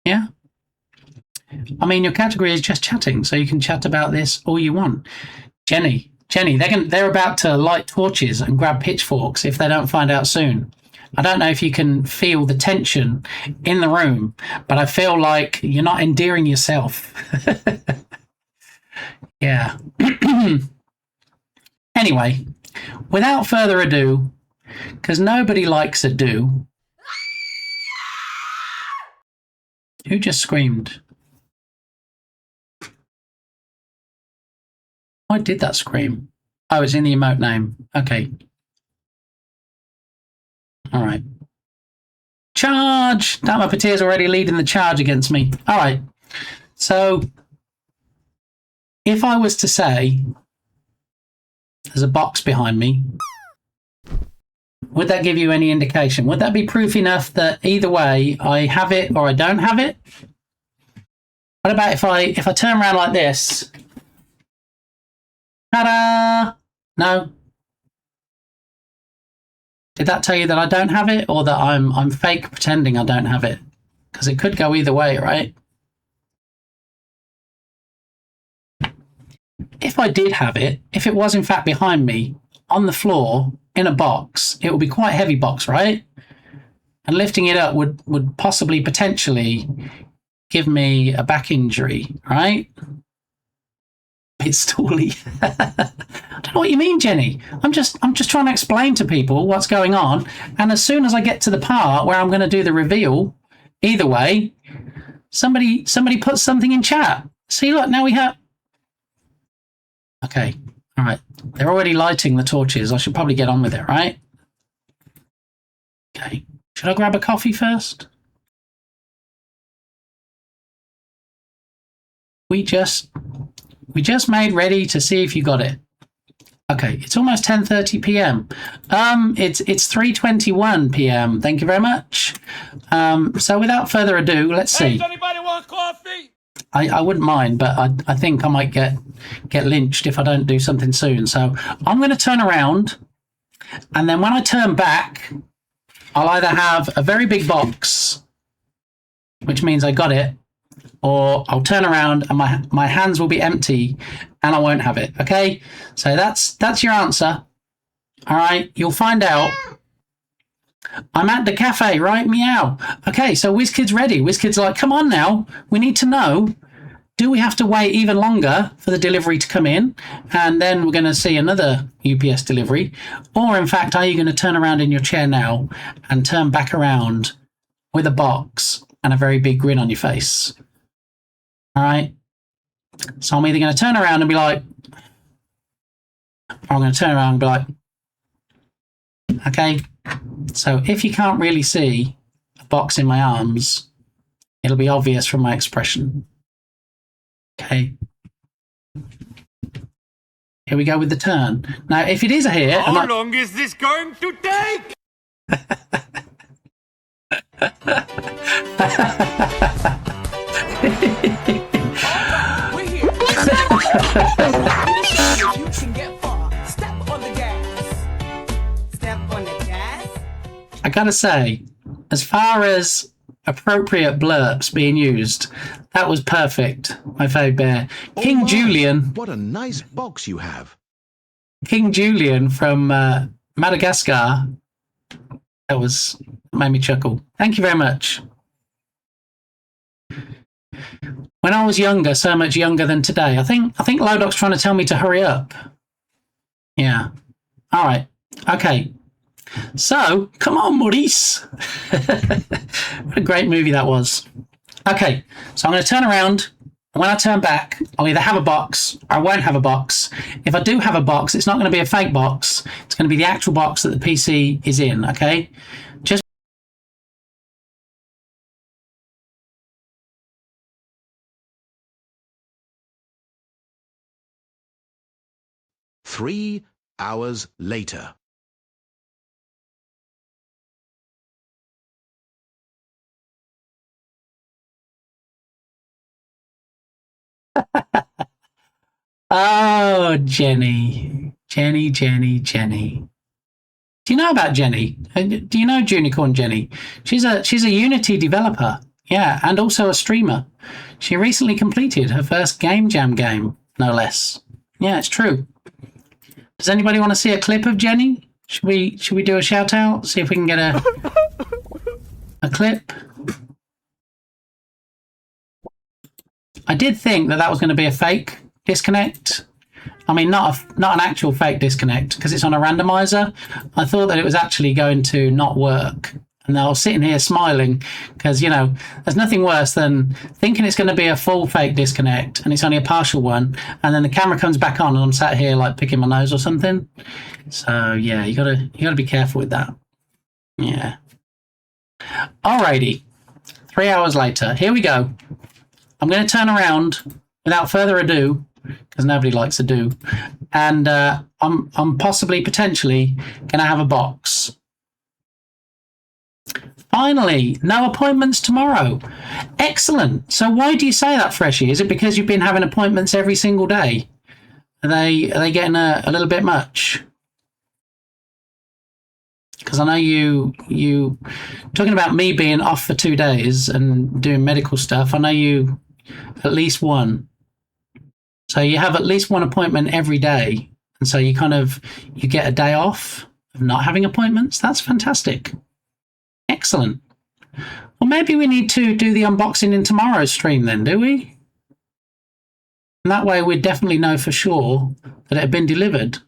Yeah? I mean, your category is just chatting, so you can chat about this all you want. Jenny, they're about to light torches and grab pitchforks if they don't find out soon. I don't know if you can feel the tension in the room, but I feel like you're not endearing yourself. Yeah. Anyway, without further ado, because nobody likes a do. Who just screamed? Why did that scream? Oh, it's in the emote name. Okay. All right. Charge! That Muppeteer's already leading the charge against me. All right. So, if I was to say there's a box behind me, would that give you any indication? Would that be proof enough that either way I have it or I don't have it? What about if I turn around like this? Ta-da! No. Did that tell you that I don't have it, or that I'm fake pretending I don't have it? Because it could go either way, right? If I did have it, if it was in fact behind me, on the floor, in a box, it would be quite a heavy box, right? And lifting it up would possibly, potentially give me a back injury, right? It's stally. I don't know what you mean, Jenny. I'm just trying to explain to people what's going on, and as soon as I get to the part where I'm going to do the reveal, either way, somebody puts something in chat. See, look, now we have. Okay, all right. They're already lighting the torches. I should probably get on with it, right? Okay. Should I grab a coffee first? We just made ready to see if you got it. Okay, it's almost 10:30 p.m. It's 3:21 p.m. Thank you very much. So without further ado, let's see. Hey, does anybody want coffee? I wouldn't mind, but I think I might get lynched if I don't do something soon. So I'm going to turn around, and then when I turn back, I'll either have a very big box, which means I got it, or I'll turn around and my hands will be empty and I won't have it. Okay, so that's your answer. All right, you'll find out. I'm at the cafe, right? Meow. Okay, so WizKid's ready. WizKid's like, come on now. We need to know, do we have to wait even longer for the delivery to come in? And then we're going to see another UPS delivery. Or, in fact, are you going to turn around in your chair now and turn back around with a box and a very big grin on your face? All right? So I'm either going to turn around and be like, or I'm going to turn around and be like, okay? So if you can't really see a box in my arms, it'll be obvious from my expression. Okay. Here we go with the turn. Now, if it is a hit... How long is this going to take? We're here. You can get far. Step on the gas. Step on the gas. I gotta say, as far as appropriate blurps being used, that was perfect, my fave bear. King my, Julian. What a nice box you have. King Julian from Madagascar. That made me chuckle. Thank you very much. When I was younger, so much younger than today. I think Lodoc's trying to tell me to hurry up. Yeah. All right. Okay. So, come on, Maurice. What a great movie that was. Okay, so I'm going to turn around, and when I turn back, I'll either have a box or I won't have a box. If I do have a box, it's not going to be a fake box. It's going to be the actual box that the PC is in, okay? Just 3 hours later. Oh, Jenny. Jenny. Do you know about Jenny? Do you know Junicorn Jenny? She's a Unity developer. Yeah, and also a streamer. She recently completed her first Game Jam game, no less. Yeah, it's true. Does anybody want to see a clip of Jenny? Should we do a shout out? See if we can get a clip. I did think that was going to be a fake disconnect. I mean, not an actual fake disconnect because it's on a randomizer. I thought that it was actually going to not work. And I was sitting here smiling because, you know, there's nothing worse than thinking it's going to be a full fake disconnect and it's only a partial one. And then the camera comes back on and I'm sat here like picking my nose or something. So, yeah, you gotta be careful with that. Yeah. Alrighty. 3 hours later. Here we go. I'm going to turn around without further ado because nobody likes ado. And I'm potentially going to have a box. Finally, no appointments tomorrow. Excellent. So why do you say that, Freshie? Is it because you've been having appointments every single day? Are they getting a little bit much? Because I know you talking about me being off for 2 days and doing medical stuff. I know you at least one. So you have at least one appointment every day, and so you get a day off of not having appointments. That's fantastic. Excellent. Well, maybe we need to do the unboxing in tomorrow's stream then, do we? And that way we'd definitely know for sure that it had been delivered.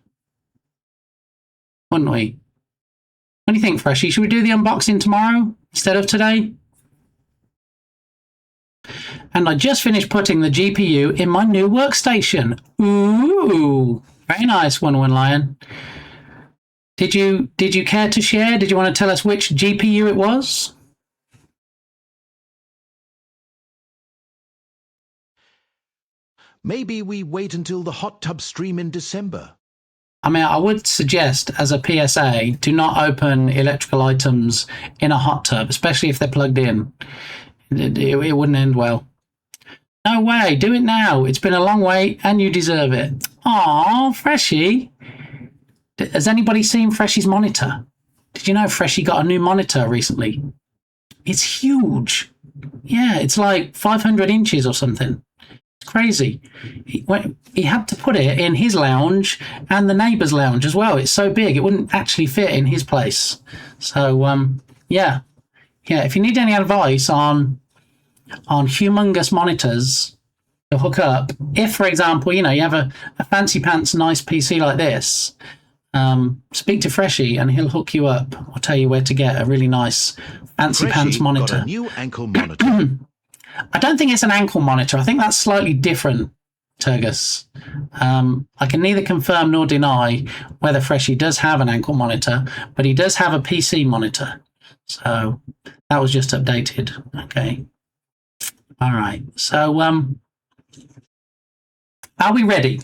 Wouldn't we? What do you think, Freshie? Should we do the unboxing tomorrow instead of today? And I just finished putting the GPU in my new workstation. Ooh, very nice, One Lion. Did you care to share? Did you want to tell us which GPU it was? Maybe we wait until the hot tub stream in December. I mean, I would suggest as a PSA, do not open electrical items in a hot tub, especially if they're plugged in. It wouldn't end well. No way, do it now. It's been a long wait and you deserve it. Aw, Freshie. Has anybody seen Freshie's monitor? Did you know Freshie got a new monitor recently? It's huge. Yeah, it's like 500 inches or something. It's crazy. He had to put it in his lounge and the neighbour's lounge as well. It's so big, it wouldn't actually fit in his place. So, yeah. Yeah, if you need any advice on humongous monitors to hook up, if, for example, you have a fancy pants nice PC like this, speak to Freshie and he'll hook you up or tell you where to get a really nice fancy pants monitor. Got a new ankle monitor. I don't think it's an ankle monitor. I think that's slightly different, Turgus. I can neither confirm nor deny whether Freshie does have an ankle monitor, but he does have a PC monitor. So that was just updated. Okay. All right. So are we ready?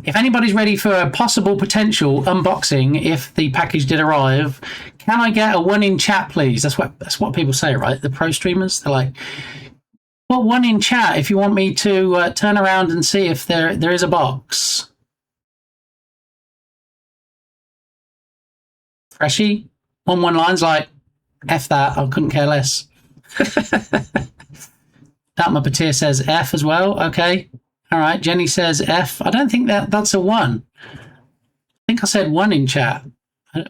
If anybody's ready for a possible potential unboxing, if the package did arrive, can I get a 1 in chat, please? That's what people say, right? The pro streamers, they're like, put 1 in chat if you want me to turn around and see if there is a box. Freshie, one line's like, F that, I couldn't care less. Datma Patir says F as well. Okay. All right. Jenny says F. I don't think that's a 1. I think I said 1 in chat.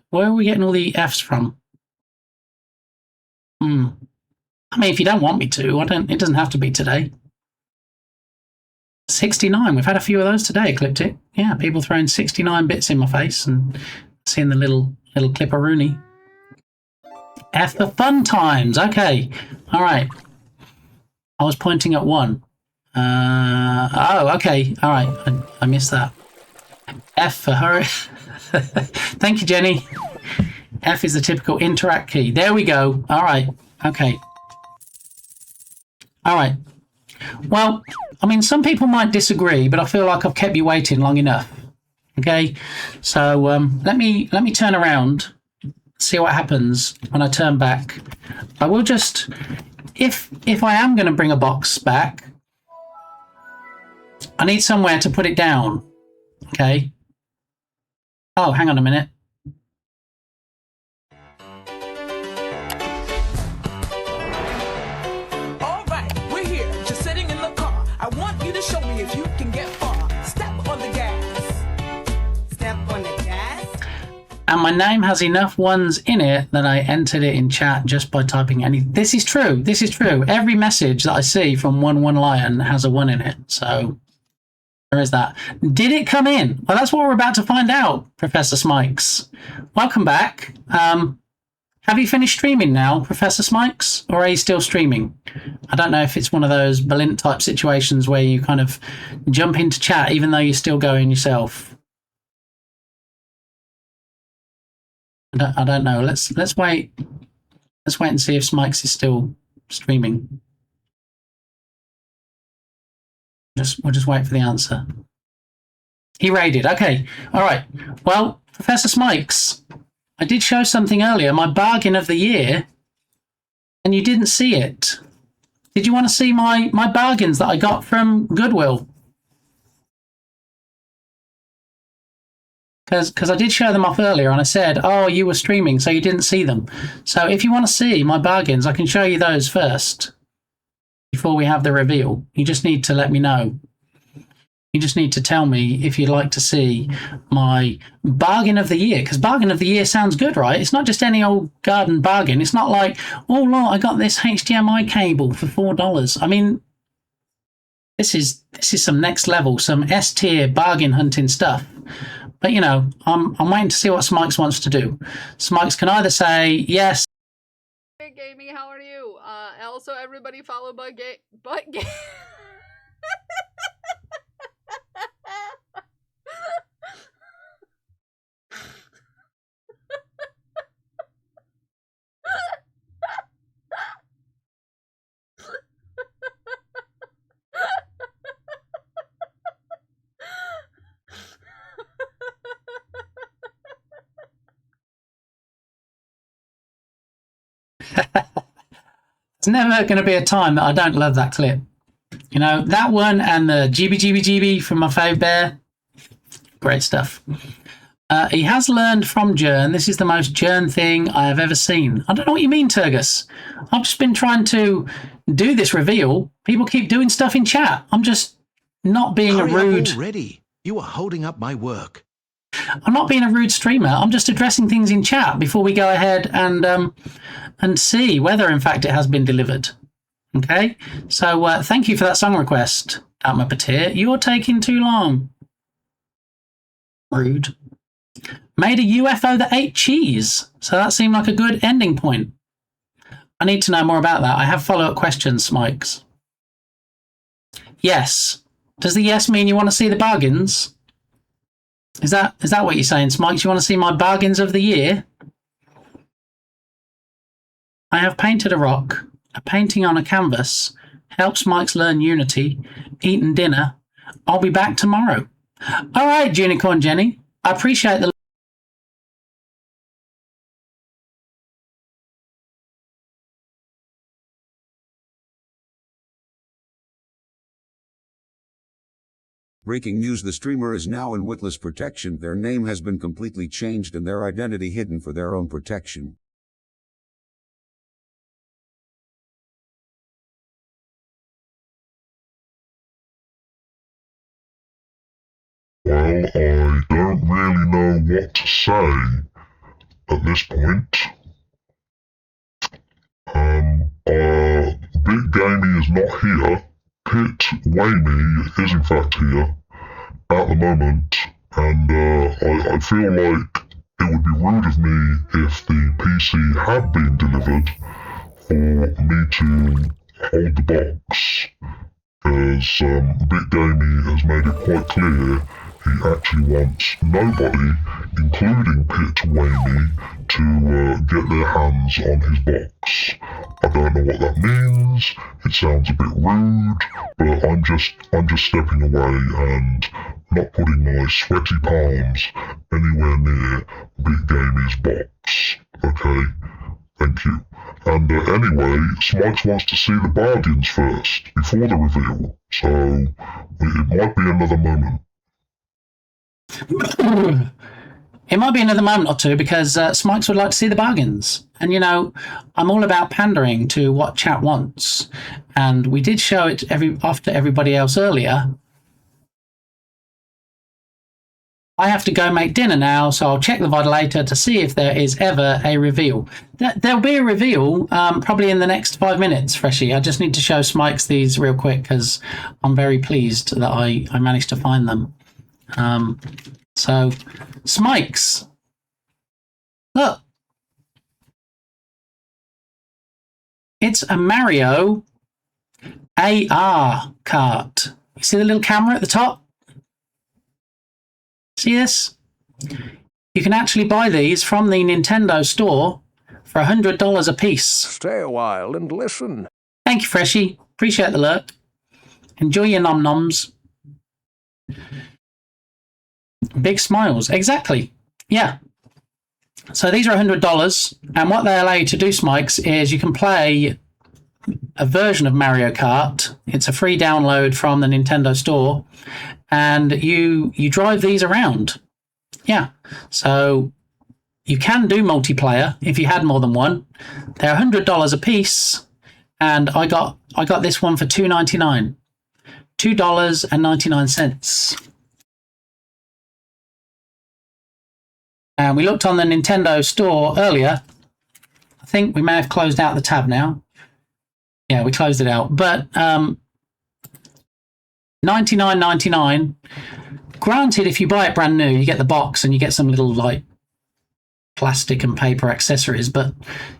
Where are we getting all the Fs from? I mean, if you don't want me to, it doesn't have to be today. 69. We've had a few of those today, Ecliptic. Yeah, people throwing 69 bits in my face and seeing the little clipperoonie. F for fun times. Okay. All right. I was pointing at 1. Oh, okay. All right. I missed that. F for hurry. Thank you, Jenny. F is the typical interact key. There we go. All right. Okay. All right. Well, I mean, some people might disagree, but I feel like I've kept you waiting long enough. Okay. So let me turn around. See what happens when I turn back. I will just, if I am going to bring a box back, I need somewhere to put it down. Okay. Oh, hang on a minute. All right, we're here, And my name has enough ones in it that I entered it in chat just by typing any. This is true. This is true. Every message that I see from 1-1-Lion has a 1 in it. So there is that. Did it come in? Well, that's what we're about to find out, Professor Smikes. Welcome back. Have you finished streaming now, Professor Smikes? Or are you still streaming? I don't know if it's one of those Balint type situations where you kind of jump into chat even though you're still going yourself. I don't know. Let's wait. Let's wait and see if Smikes is still streaming. We'll just wait for the answer. He raided. Okay. All right. Well, Professor Smikes, I did show something earlier, my bargain of the year, and you didn't see it. Did you want to see my bargains that I got from Goodwill? Because I did show them off earlier and I said, oh, you were streaming, so you didn't see them. So if you want to see my bargains, I can show you those first before we have the reveal. You just need to let me know. You just need to tell me if you'd like to see my bargain of the year, because bargain of the year sounds good, right? It's not just any old garden bargain. It's not like, oh, look, I got this HDMI cable for $4. I mean, this is some next level, some S tier bargain hunting stuff. But, you know, I'm waiting to see what Smikes wants to do. Smikes can either say, yes. Hey, Gamey, how are you? Also, everybody follow Butt Game. There's never going to be a time that I don't love that clip. You know, that one and the GB from my fave bear. Great stuff. He has learned from Jern. This is the most Jern thing I have ever seen. I don't know what you mean, Turgus. I've just been trying to do this reveal. People keep doing stuff in chat. I'm just not being a rude... Already. You are holding up my work. I'm not being a rude streamer. I'm just addressing things in chat before we go ahead and see whether, in fact, it has been delivered. Okay? So thank you for that song request, Atma Patir. You're taking too long. Rude. Made a UFO that ate cheese. So that seemed like a good ending point. I need to know more about that. I have follow-up questions, Smikes. Yes. Does the yes mean you want to see the bargains? Is that what you're saying, Smikes? You want to see my bargains of the year? I have painted a rock. A painting on a canvas. Helps Smikes learn Unity. Eaten dinner. I'll be back tomorrow. All right, Unicorn Jenny. I appreciate the... Breaking news: the streamer is now in witness protection. Their name has been completely changed and their identity hidden for their own protection. Well, I don't really know what to say at this point. Big Gamey is not here. Pit Wamey is in fact here at the moment, and I feel like it would be rude of me if the PC had been delivered for me to hold the box, as Big Gamey has made it quite clear he actually wants nobody, including Pit Wamey, to get their hands on his box. I don't know what that means. It sounds a bit rude, but I'm just stepping away and not putting my sweaty palms anywhere near Big Gamey's box. Okay? Thank you. And anyway, Smikes wants to see the bargains first, before the reveal, so it might be another moment. It might be another moment or two because Smikes would like to see the bargains. And, you know, I'm all about pandering to what chat wants. And we did show it off to everybody else earlier. I have to go make dinner now, so I'll check the VOD later to see if there is ever a reveal. There'll be a reveal probably in the next 5 minutes, Freshie. I just need to show Smikes these real quick because I'm very pleased that I managed to find them. So, Smikes, look. It's a Mario AR cart. You see the little camera at the top? See this? You can actually buy these from the Nintendo store for $100 a piece. Stay a while and listen. Thank you, Freshie. Appreciate the lurk. Enjoy your nom-noms. Big smiles. Exactly. Yeah. So these are $100, and what they allow you to do, Smikes, is you can play a version of Mario Kart. It's a free download from the Nintendo store, and you drive these around. Yeah. So you can do multiplayer if you had more than one. They're $100 a piece, and I got this one for $2.99. $2.99. And we looked on the Nintendo store earlier. I think we may have closed out the tab now. Yeah, we closed it out. But $99.99. Granted, if you buy it brand new, you get the box and you get some little like plastic and paper accessories. But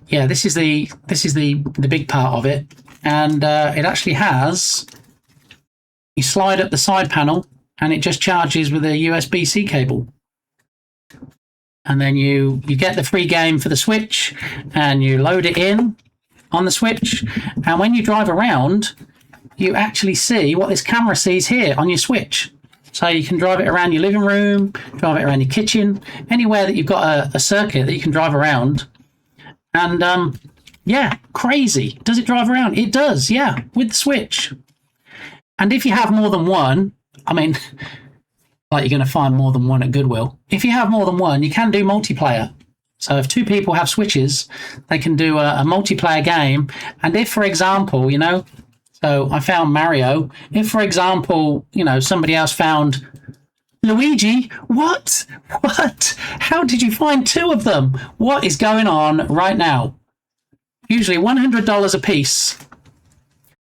yeah, this is the big part of it, and it actually has. You slide up the side panel, and it just charges with a USB-C cable. And then you get the free game for the Switch, and you load it in on the Switch. And when you drive around, you actually see what this camera sees here on your Switch. So you can drive it around your living room, drive it around your kitchen, anywhere that you've got a circuit that you can drive around. And yeah, crazy. Does it drive around? It does, yeah, with the Switch. And if you have more than one, I mean, like you're going to find more than one at Goodwill. If you have more than one, you can do multiplayer. So if two people have Switches, they can do a multiplayer game. And if, for example, you know, so I found Mario. If, for example, you know, somebody else found Luigi, what? What? How did you find two of them? What is going on right now? Usually $100 a piece.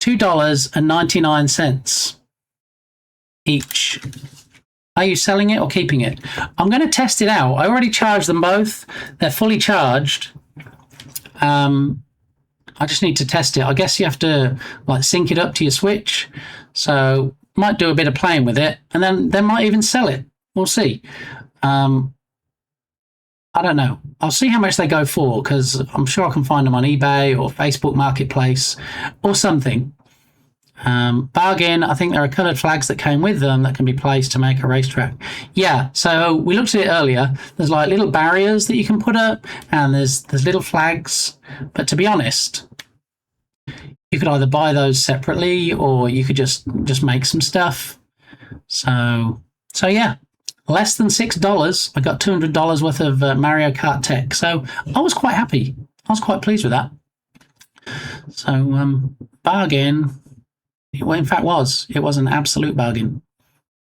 $2.99 each. Are you selling it or keeping it? I'm going to test it out. I already charged them both. They're fully charged. I just need to test it. I guess you have to like sync it up to your Switch. So might do a bit of playing with it, and then they might even sell it. We'll see. I don't know. I'll see how much they go for, because I'm sure I can find them on eBay or Facebook Marketplace or something. Bargain, I think there are coloured flags that came with them that can be placed to make a racetrack. Yeah, so we looked at it earlier. There's like little barriers that you can put up, and there's little flags. But to be honest, you could either buy those separately, or you could just make some stuff. So yeah, less than $6. I got $200 worth of Mario Kart tech. So I was quite happy. I was quite pleased with that. So bargain. Well, in fact, it was an absolute bargain.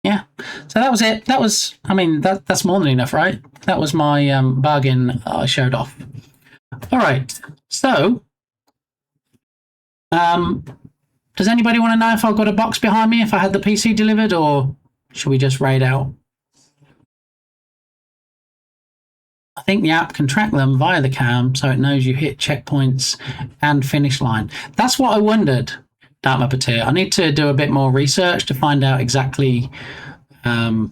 Yeah. So that was it. That was, I mean, that's more than enough, right? That was my bargain I showed off. All right. So, does anybody want to know if I've got a box behind me, if I had the PC delivered, or should we just raid out? I think the app can track them via the cam, so it knows you hit checkpoints and finish line. That's what I wondered. Dark Muppeteer. I need to do a bit more research to find out exactly, because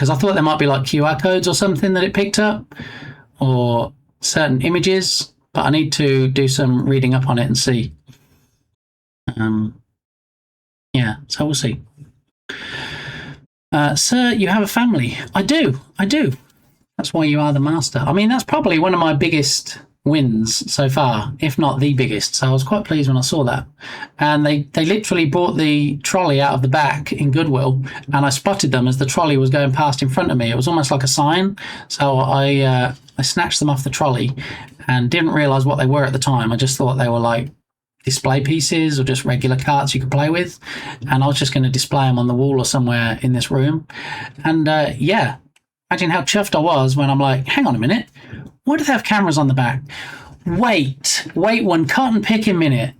I thought there might be like QR codes or something that it picked up, or certain images, but I need to do some reading up on it and see. Yeah, so we'll see. Sir, you have a family. I do. That's why you are the master. I mean, that's probably one of my biggest wins so far, if not the biggest. So I was quite pleased when I saw that. And they literally brought the trolley out of the back in Goodwill, and I spotted them as the trolley was going past in front of me. It was almost like a sign. So I snatched them off the trolley and didn't realise what they were at the time. I just thought they were like display pieces or just regular carts you could play with, and I was just going to display them on the wall or somewhere in this room. And yeah, imagine how chuffed I was when I'm like, hang on a minute, why do they have cameras on the back? Wait 1 cotton picking minute.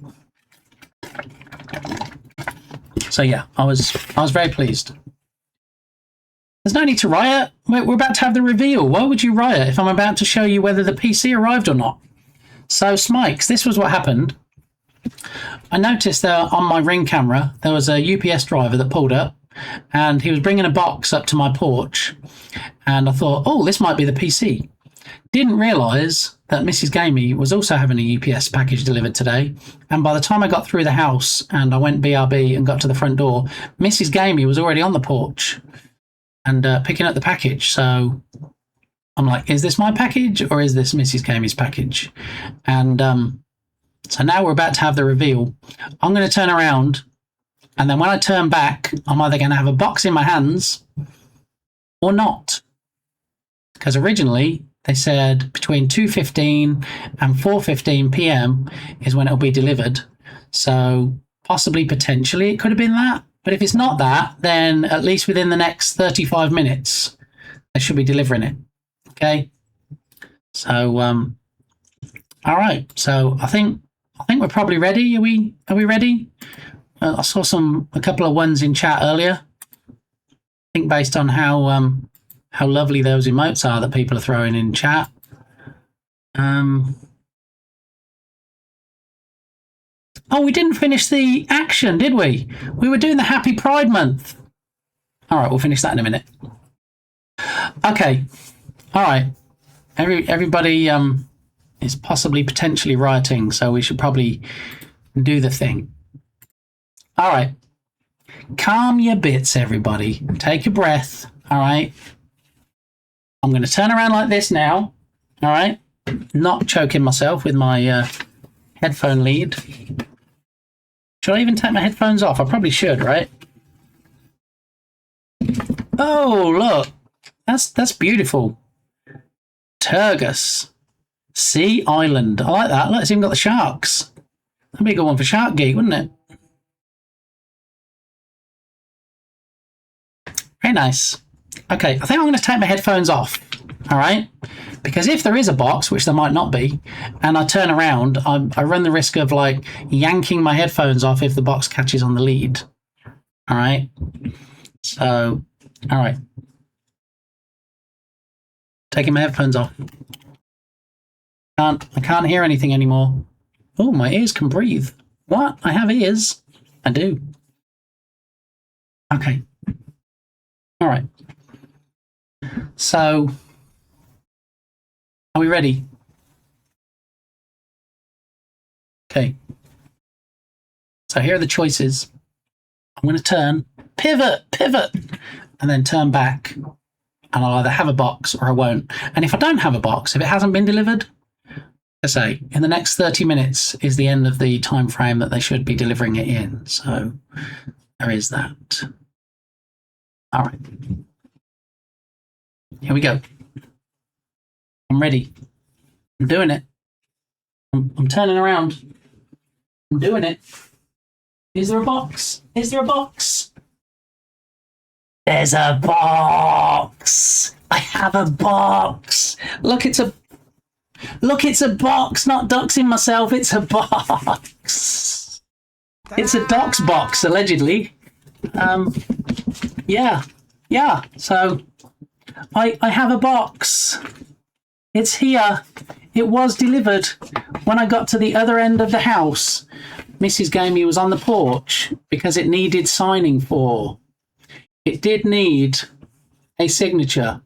So yeah, I was very pleased. There's no need to riot. We're about to have the reveal. Why would you riot if I'm about to show you whether the PC arrived or not? So Smikes, this was what happened. I noticed that on my Ring camera, there was a UPS driver that pulled up, and he was bringing a box up to my porch. And I thought, oh, this might be the PC. Didn't realise that Mrs. Gamey was also having a UPS package delivered today. And by the time I got through the house and I went BRB and got to the front door, Mrs. Gamey was already on the porch and picking up the package. So I'm like, is this my package or is this Mrs. Gamey's package? And so now we're about to have the reveal. I'm going to turn around, and then when I turn back, I'm either going to have a box in my hands or not. Because originally they said between 2:15 and 4:15 p.m. is when it'll be delivered. So possibly, potentially, it could have been that. But if it's not that, then at least within the next 35 minutes, they should be delivering it. Okay. So, all right. So I think we're probably ready. Are we ready? I saw a couple of ones in chat earlier. I think based on how lovely those emotes are that people are throwing in chat. Oh, we didn't finish the action, did we? We were doing the Happy Pride Month. All right, we'll finish that in a minute. Okay. All right. Everybody is possibly potentially rioting, so we should probably do the thing. All right. Calm your bits, everybody. Take a breath. All right. I'm going to turn around like this now. All right. Not choking myself with my headphone lead. Should I even take my headphones off? I probably should, right? Oh, look. That's beautiful. Turgus. Sea Island. I like that. Look, it's even got the sharks. That'd be a good one for Shark Geek, wouldn't it? Very nice. Okay, I think I'm going to take my headphones off. All right? Because if there is a box, which there might not be, and I turn around, I run the risk of like yanking my headphones off if the box catches on the lead. All right? So, all right. Taking my headphones off. I can't hear anything anymore. Oh, my ears can breathe. What? I have ears. I do. Okay. All right. So, are we ready? Okay. So here are the choices. I'm going to turn, pivot, and then turn back. And I'll either have a box or I won't. And if I don't have a box, if it hasn't been delivered, I say in the next 30 minutes is the end of the time frame that they should be delivering it in. So there is that. All right. Here we go. I'm ready. I'm doing it. I'm turning around. I'm doing it. Is there a box? Is there a box? There's a box. I have a box. Look, it's a box, not doxing myself. It's a box. It's a dox box, allegedly. Yeah. So I have a box. It's here. It was delivered. When I got to the other end of the house, Mrs. Gamey was on the porch because it needed signing for. It did need a signature.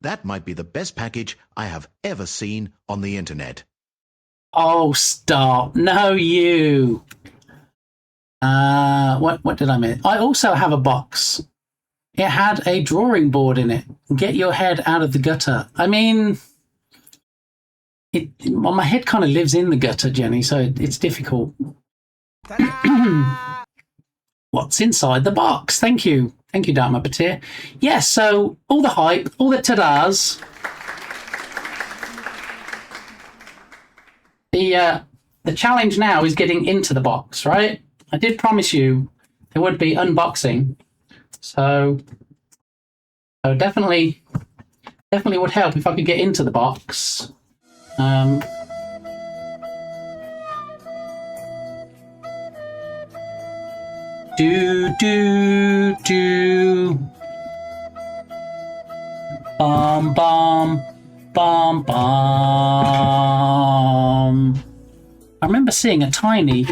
That might be the best package I have ever seen on the internet. Oh, stop. No, you. What did I miss? I also have a box. It had a drawing board in it. Get your head out of the gutter. I mean, Well, my head kind of lives in the gutter, Jenny, so it's difficult. What's inside the box? Thank you, Dark Muppeteer. Yes, so all the hype, all the ta-das. The challenge now is getting into the box, right? I did promise you there would be unboxing, so definitely would help if I could get into the box. Bum bum bum bum. I remember seeing a tiny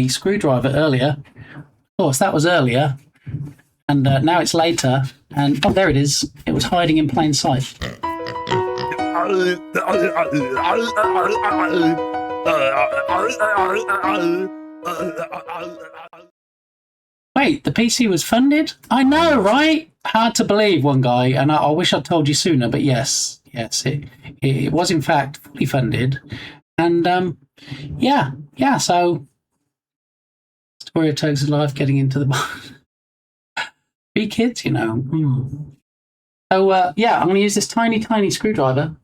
screwdriver earlier. Of course, that was earlier, and now it's later. And oh, there it is. It was hiding in plain sight. Wait, the PC was funded? I know, right? Hard to believe, one guy, and I wish I'd told you sooner, but yes, it was in fact fully funded. And yeah, so story of Toad's life getting into the box. Be kids, you know. So yeah, I'm going to use this tiny screwdriver.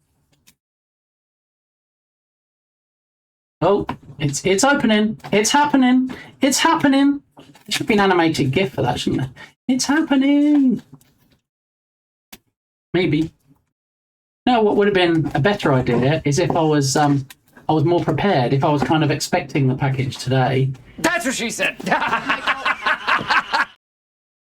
Oh, it's opening. It's happening. It's happening. There should be an animated GIF for that, shouldn't there? It's happening. Maybe. No, what would have been a better idea is if I was more prepared. If I was kind of expecting the package today. That's what she said.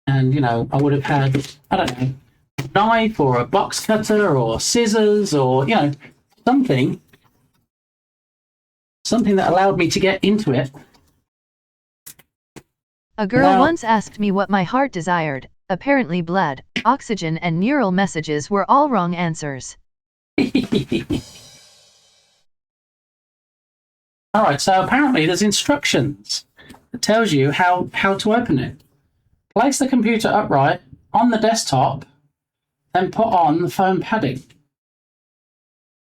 And, you know, I would have had, I don't know, a knife or a box cutter or scissors or, you know, something that allowed me to get into it. A girl once asked me what my heart desired. Apparently blood, oxygen and neural messages were all wrong answers. All right, so apparently there's instructions that tells you how to open it. Place the computer upright on the desktop, then put on the foam padding.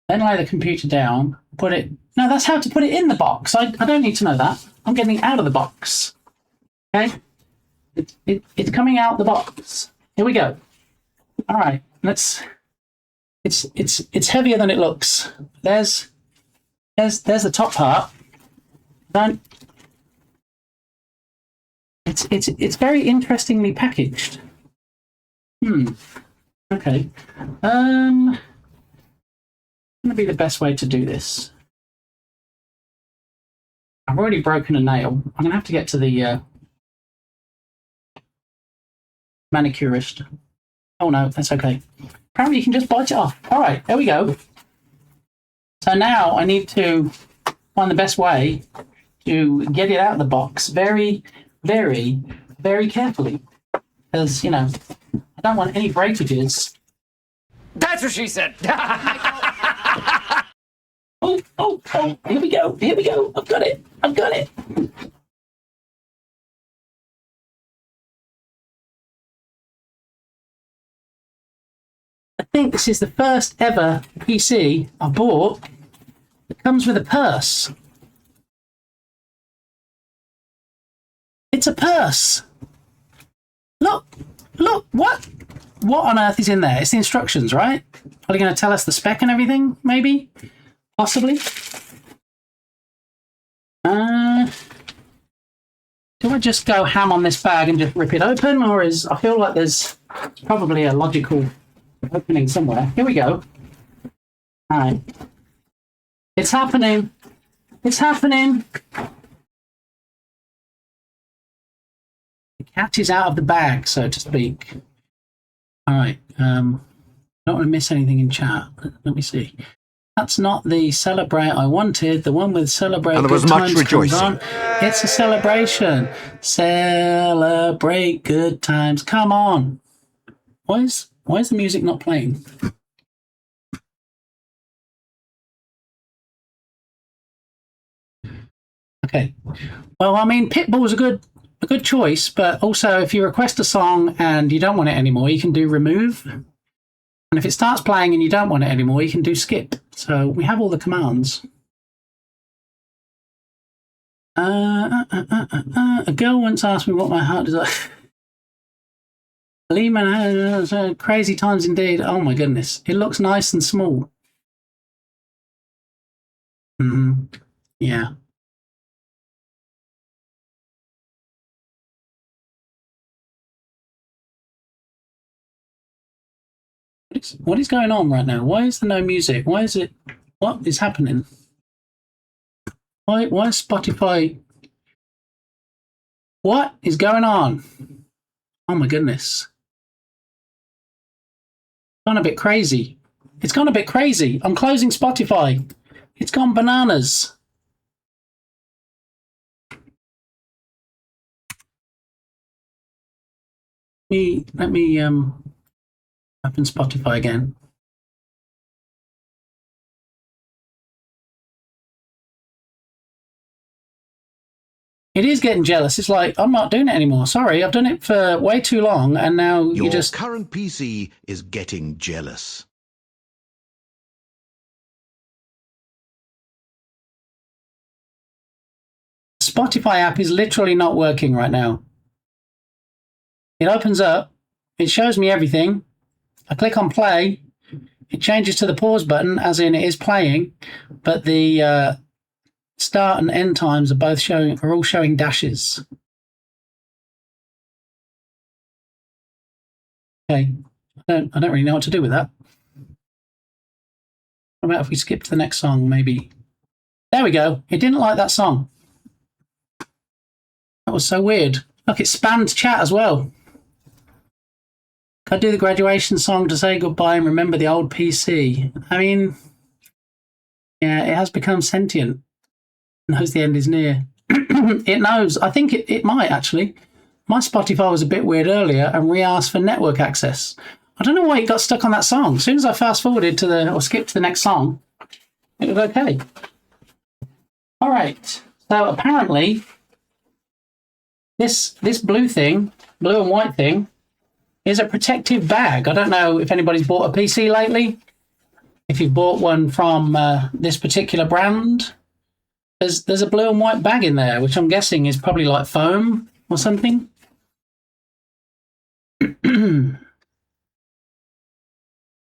Then lay the computer down, put it... No, that's how to put it in the box. I don't need to know that. I'm getting it out of the box. Okay? It's coming out the box. Here we go. All right, let's... It's heavier than it looks. There's the top part. Don't... It's very interestingly packaged. Okay. Gonna be the best way to do this. I've already broken a nail. I'm gonna have to get to the manicurist. Oh no, that's okay. Apparently you can just bite it off. All right, there we go. So now I need to find the best way to get it out of the box very, very, very carefully. Because, you know, I don't want any breakages. That's what she said. Oh, here we go. I've got it. I think this is the first ever PC I bought that comes with a purse. It's a purse. Look, what on earth is in there? It's the instructions, right? Are they going to tell us the spec and everything, maybe? Possibly? Do I just go ham on this bag and just rip it open, or I feel like there's probably a logical opening somewhere. Here we go. All right. It's happening. It's happening. The cat is out of the bag, so to speak. All right. Don't want to miss anything in chat. Let me see. That's not the celebrate I wanted. The one with celebrate. And there was much rejoicing. It's a celebration. Celebrate good times. Come on. Why is the music not playing? Okay. Well, I mean, Pitbull's a good choice, but also if you request a song and you don't want it anymore, you can do remove. And if it starts playing and you don't want it anymore, you can do skip. So we have all the commands. A girl once asked me what my heart desire. Lehman has crazy times indeed. Oh my goodness. It looks nice and small. Yeah. What is going on right now? Why is there no music? Why is it? What is happening? Why is Spotify? What is going on? Oh my goodness. It's gone a bit crazy. It's gone a bit crazy. I'm closing Spotify. It's gone bananas. Let me open Spotify again. It is getting jealous. It's like, I'm not doing it anymore. Sorry, I've done it for way too long, and now Your you just... current PC is getting jealous. Spotify app is literally not working right now. It opens up, it shows me everything. I click on play, it changes to the pause button, as in it is playing, but the start and end times are all showing dashes. Okay, I don't really know what to do with that. What about if we skip to the next song, maybe? There we go. It didn't like that song. That was so weird. Look, it spanned chat as well. I'd do the graduation song to say goodbye and remember the old PC. I mean, yeah, it has become sentient. It knows the end is near. It knows. I think it might, actually. My Spotify was a bit weird earlier and re-asked for network access. I don't know why it got stuck on that song. As soon as I fast-forwarded to or skipped to the next song, it was okay. All right. So apparently, this blue thing, blue and white thing, is a protective bag. I don't know if anybody's bought a PC lately. If you've bought one from this particular brand, there's a blue and white bag in there, which I'm guessing is probably like foam or something.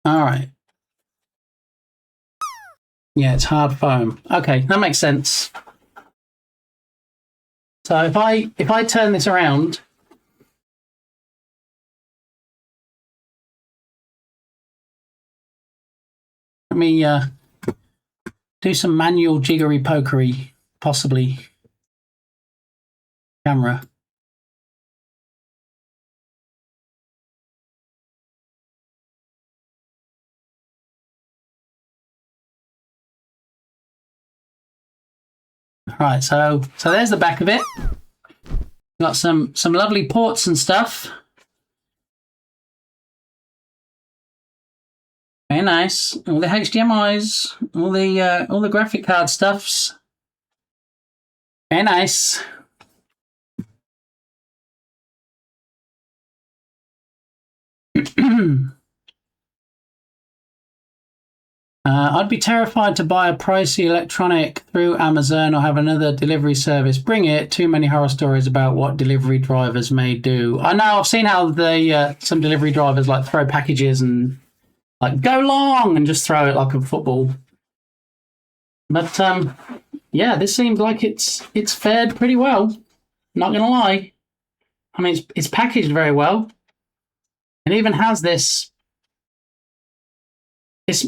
All right. Yeah, it's hard foam. Okay, that makes sense. So if I turn this around, let me do some manual jiggery pokery, possibly. Camera. Right, so there's the back of it. Got some lovely ports and stuff. Very nice. All the HDMIs, all the graphic card stuffs. Very nice. I'd be terrified to buy a pricey electronic through Amazon or have another delivery service bring it. Too many horror stories about what delivery drivers may do. I know, I've seen how some delivery drivers like throw packages and like go long and just throw it like a football. But yeah, this seems like it's fared pretty well. Not gonna lie. I mean, it's packaged very well. It even has this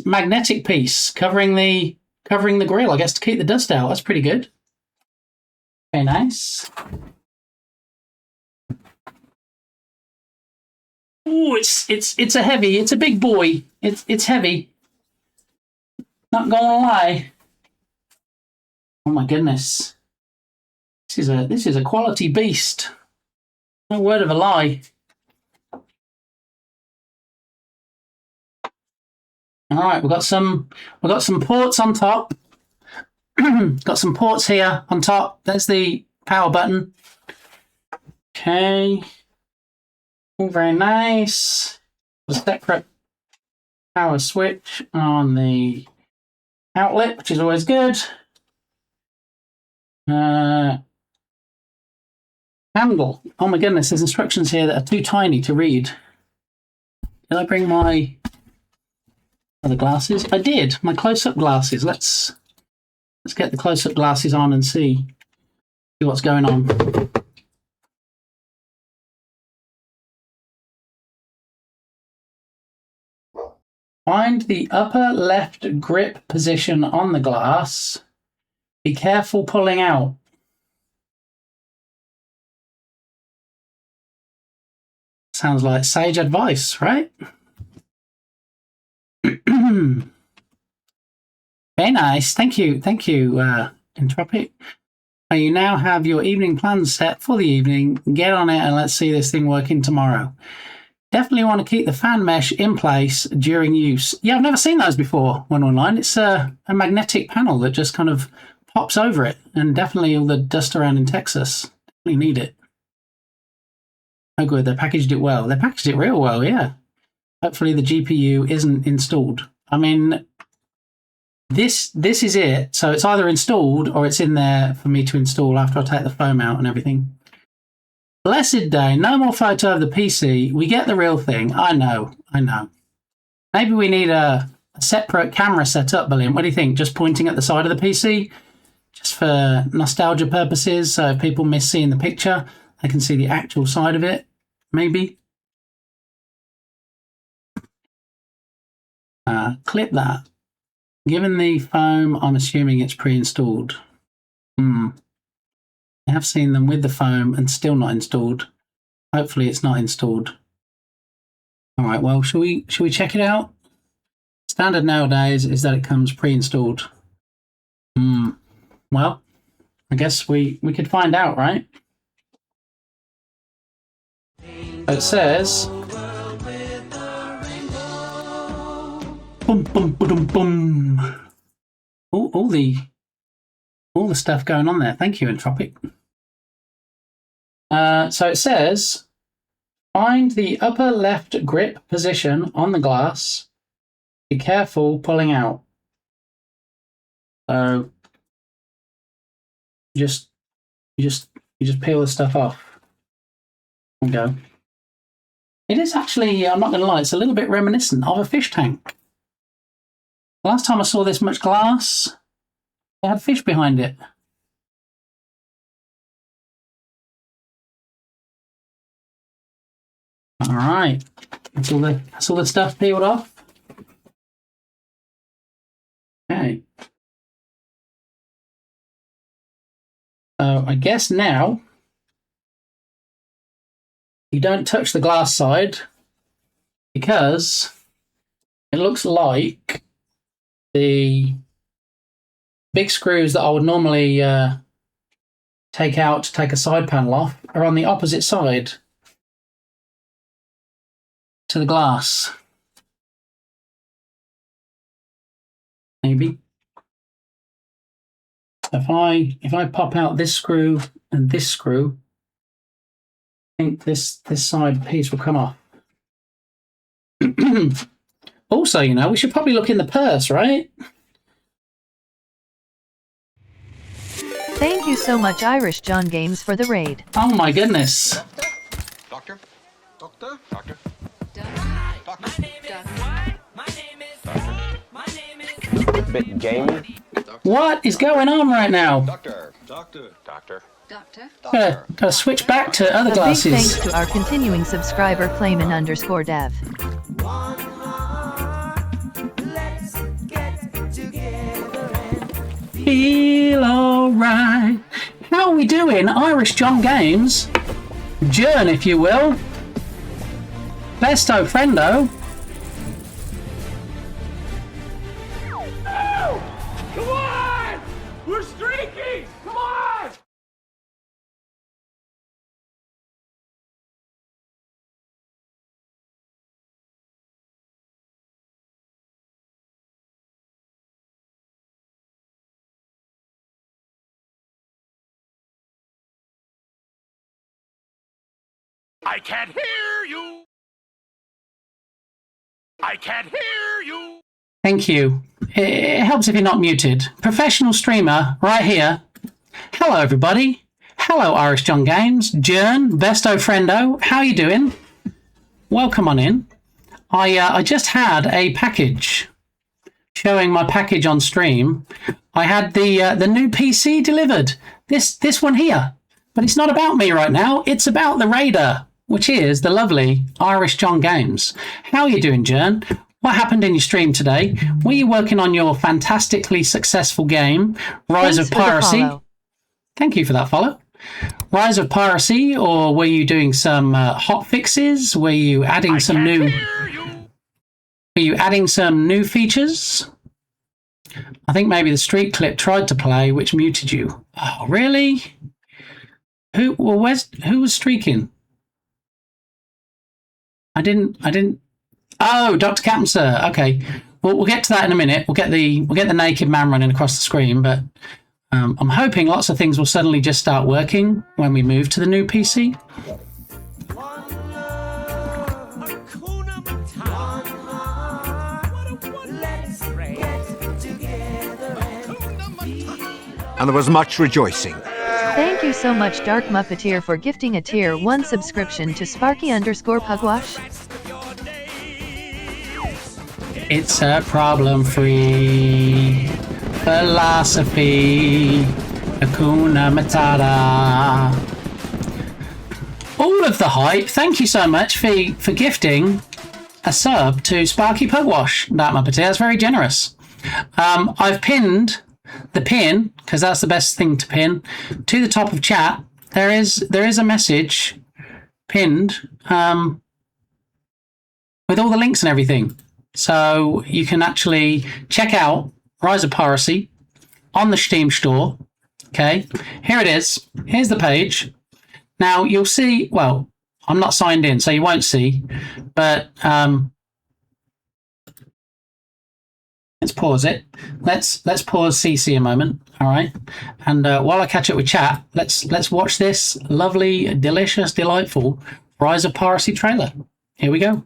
magnetic piece covering the grill, I guess, to keep the dust out. That's pretty good. Very nice. Oh, it's a heavy. It's a big boy. It's heavy. Not gonna lie. Oh my goodness. This is a quality beast. No word of a lie. All right, we've got some ports on top. Got some ports here on top. There's the power button. Okay. All very nice. A separate power switch on the outlet, which is always good. Handle. Oh my goodness, there's instructions here that are too tiny to read. Did I bring my other glasses? I did. My close-up glasses. Let's get the close-up glasses on and see what's going on. Find the upper left grip position on the glass. Be careful pulling out. Sounds like sage advice, right? Very nice. Thank you, Entropic. You now have your evening plans set for the evening. Get on it and let's see this thing working tomorrow. Definitely want to keep the fan mesh in place during use. Yeah, I've never seen those before when online. It's a magnetic panel that just kind of pops over it, and definitely all the dust around in Texas. We need it. Oh good, they packaged it well. They packaged it real well, yeah. Hopefully the GPU isn't installed. I mean, this is it. So it's either installed or it's in there for me to install after I take the foam out and everything. Blessed day, no more photo of the PC. We get the real thing. I know. Maybe we need a separate camera set up, William. What do you think? Just pointing at the side of the PC? Just for nostalgia purposes, so if people miss seeing the picture, they can see the actual side of it, maybe. Clip that. Given the foam, I'm assuming it's pre-installed. I have seen them with the foam and still not installed. Hopefully it's not installed. All right, well, shall we check it out? Standard nowadays is that it comes pre-installed. Well, I guess we could find out, right? It says boom boom boom boom. All the stuff going on there. Thank you, Entropic. So it says, find the upper left grip position on the glass. Be careful pulling out. So you just peel the stuff off. There we go. It is actually, I'm not going to lie, it's a little bit reminiscent of a fish tank. The last time I saw this much glass, it had fish behind it. All right, that's all the stuff peeled off. Okay. So I guess now you don't touch the glass side because it looks like the big screws that I would normally take out to take a side panel off are on the opposite side to the glass. Maybe. If I pop out this screw and this screw, I think this side piece will come off. Also, you know, we should probably look in the purse, right? Thank you so much, Irish John Games, for the raid. Oh my goodness. Doctor? Bit gamey. What is going on right now? Doctor. Gotta switch back to other A glasses. big thanks to our continuing subscriber Flamin_Dev. Feel alright. How are we doing, Irish John Games? Jern, if you will. Besto friendo. Come on! We're streaking! Come on! I can't hear you. I can't hear you. Thank you. It helps if you're not muted. Professional streamer, right here. Hello, everybody. Hello, Irish John Games. Jern, Besto Friendo. How you doing? Welcome on in. I just had a package showing my package on stream. I had the new PC delivered. This one here. But it's not about me right now. It's about the Raider, which is the lovely Irish John Games. How are you doing, Jern? What happened in your stream today? Were you working on your fantastically successful game, Rise of Piracy? Thank you for that follow. Rise of Piracy, or were you doing some hot fixes? Were you adding some new? Were you adding some new features? I think maybe the street clip tried to play, which muted you. Oh, really? Who was streaking? I didn't. Oh, Dr. Captain Sir. Okay, we'll get to that in a minute. We'll get the naked man running across the screen, but I'm hoping lots of things will suddenly just start working when we move to the new PC. And there was much rejoicing. Thank you so much, Dark Muppeteer, for gifting a tier 1 subscription to Sparky_Pugwash. It's a problem-free philosophy. Hakuna Matata. All of the hype. Thank you so much for gifting a sub to Sparky Pugwash. That Muppeteer. That's very generous. I've pinned the pin, because that's the best thing to pin, to the top of chat. There is a message pinned with all the links and everything. So you can actually check out Rise of Piracy on the Steam store. Okay, here it is. Here's the page. Now you'll see, well, I'm not signed in, so you won't see, but let's pause it. Let's pause CC a moment, all right? And while I catch up with chat, let's watch this lovely, delicious, delightful Rise of Piracy trailer. Here we go.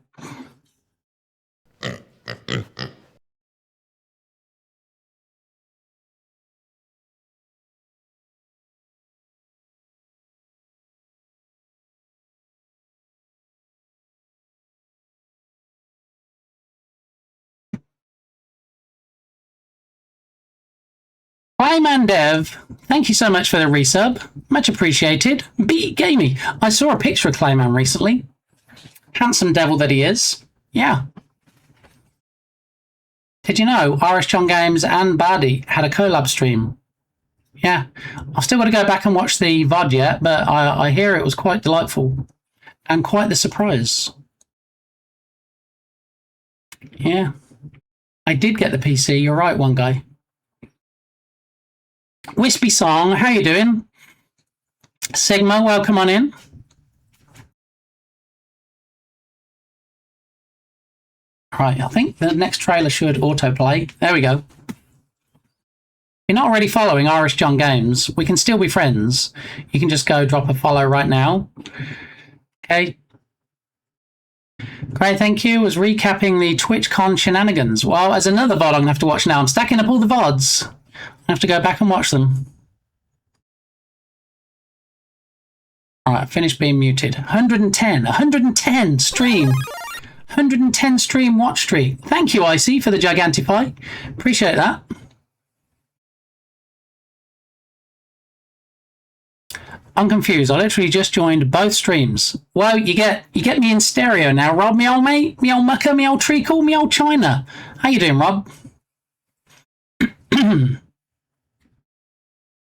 Clayman Dev, thank you so much for the resub. Much appreciated. Beat Gamey. I saw a picture of Clayman recently. Handsome devil that he is. Yeah. Did you know Irish John Games and Bardi had a collab stream? Yeah. I've still got to go back and watch the VOD yet, but I hear it was quite delightful and quite the surprise. Yeah. I did get the PC. You're right, one guy. Wispy Song, how you doing? Sigma, welcome on in. Right, I think the next trailer should autoplay. There we go. If you're not already following Irish John Games, we can still be friends. You can just go drop a follow right now. Okay. Great, thank you. Was recapping the TwitchCon shenanigans. Well, there's another VOD I'm going to have to watch now. I'm stacking up all the VODs. I have to go back and watch them. All right, finished being muted. 110 stream. 110 stream watch streak. Thank you, Icy, for the Gigantify. Appreciate that. I'm confused. I literally just joined both streams. Well, you get me in stereo now, Rob. Me old mate, me old mucker, me old treacle, me old China. How you doing, Rob?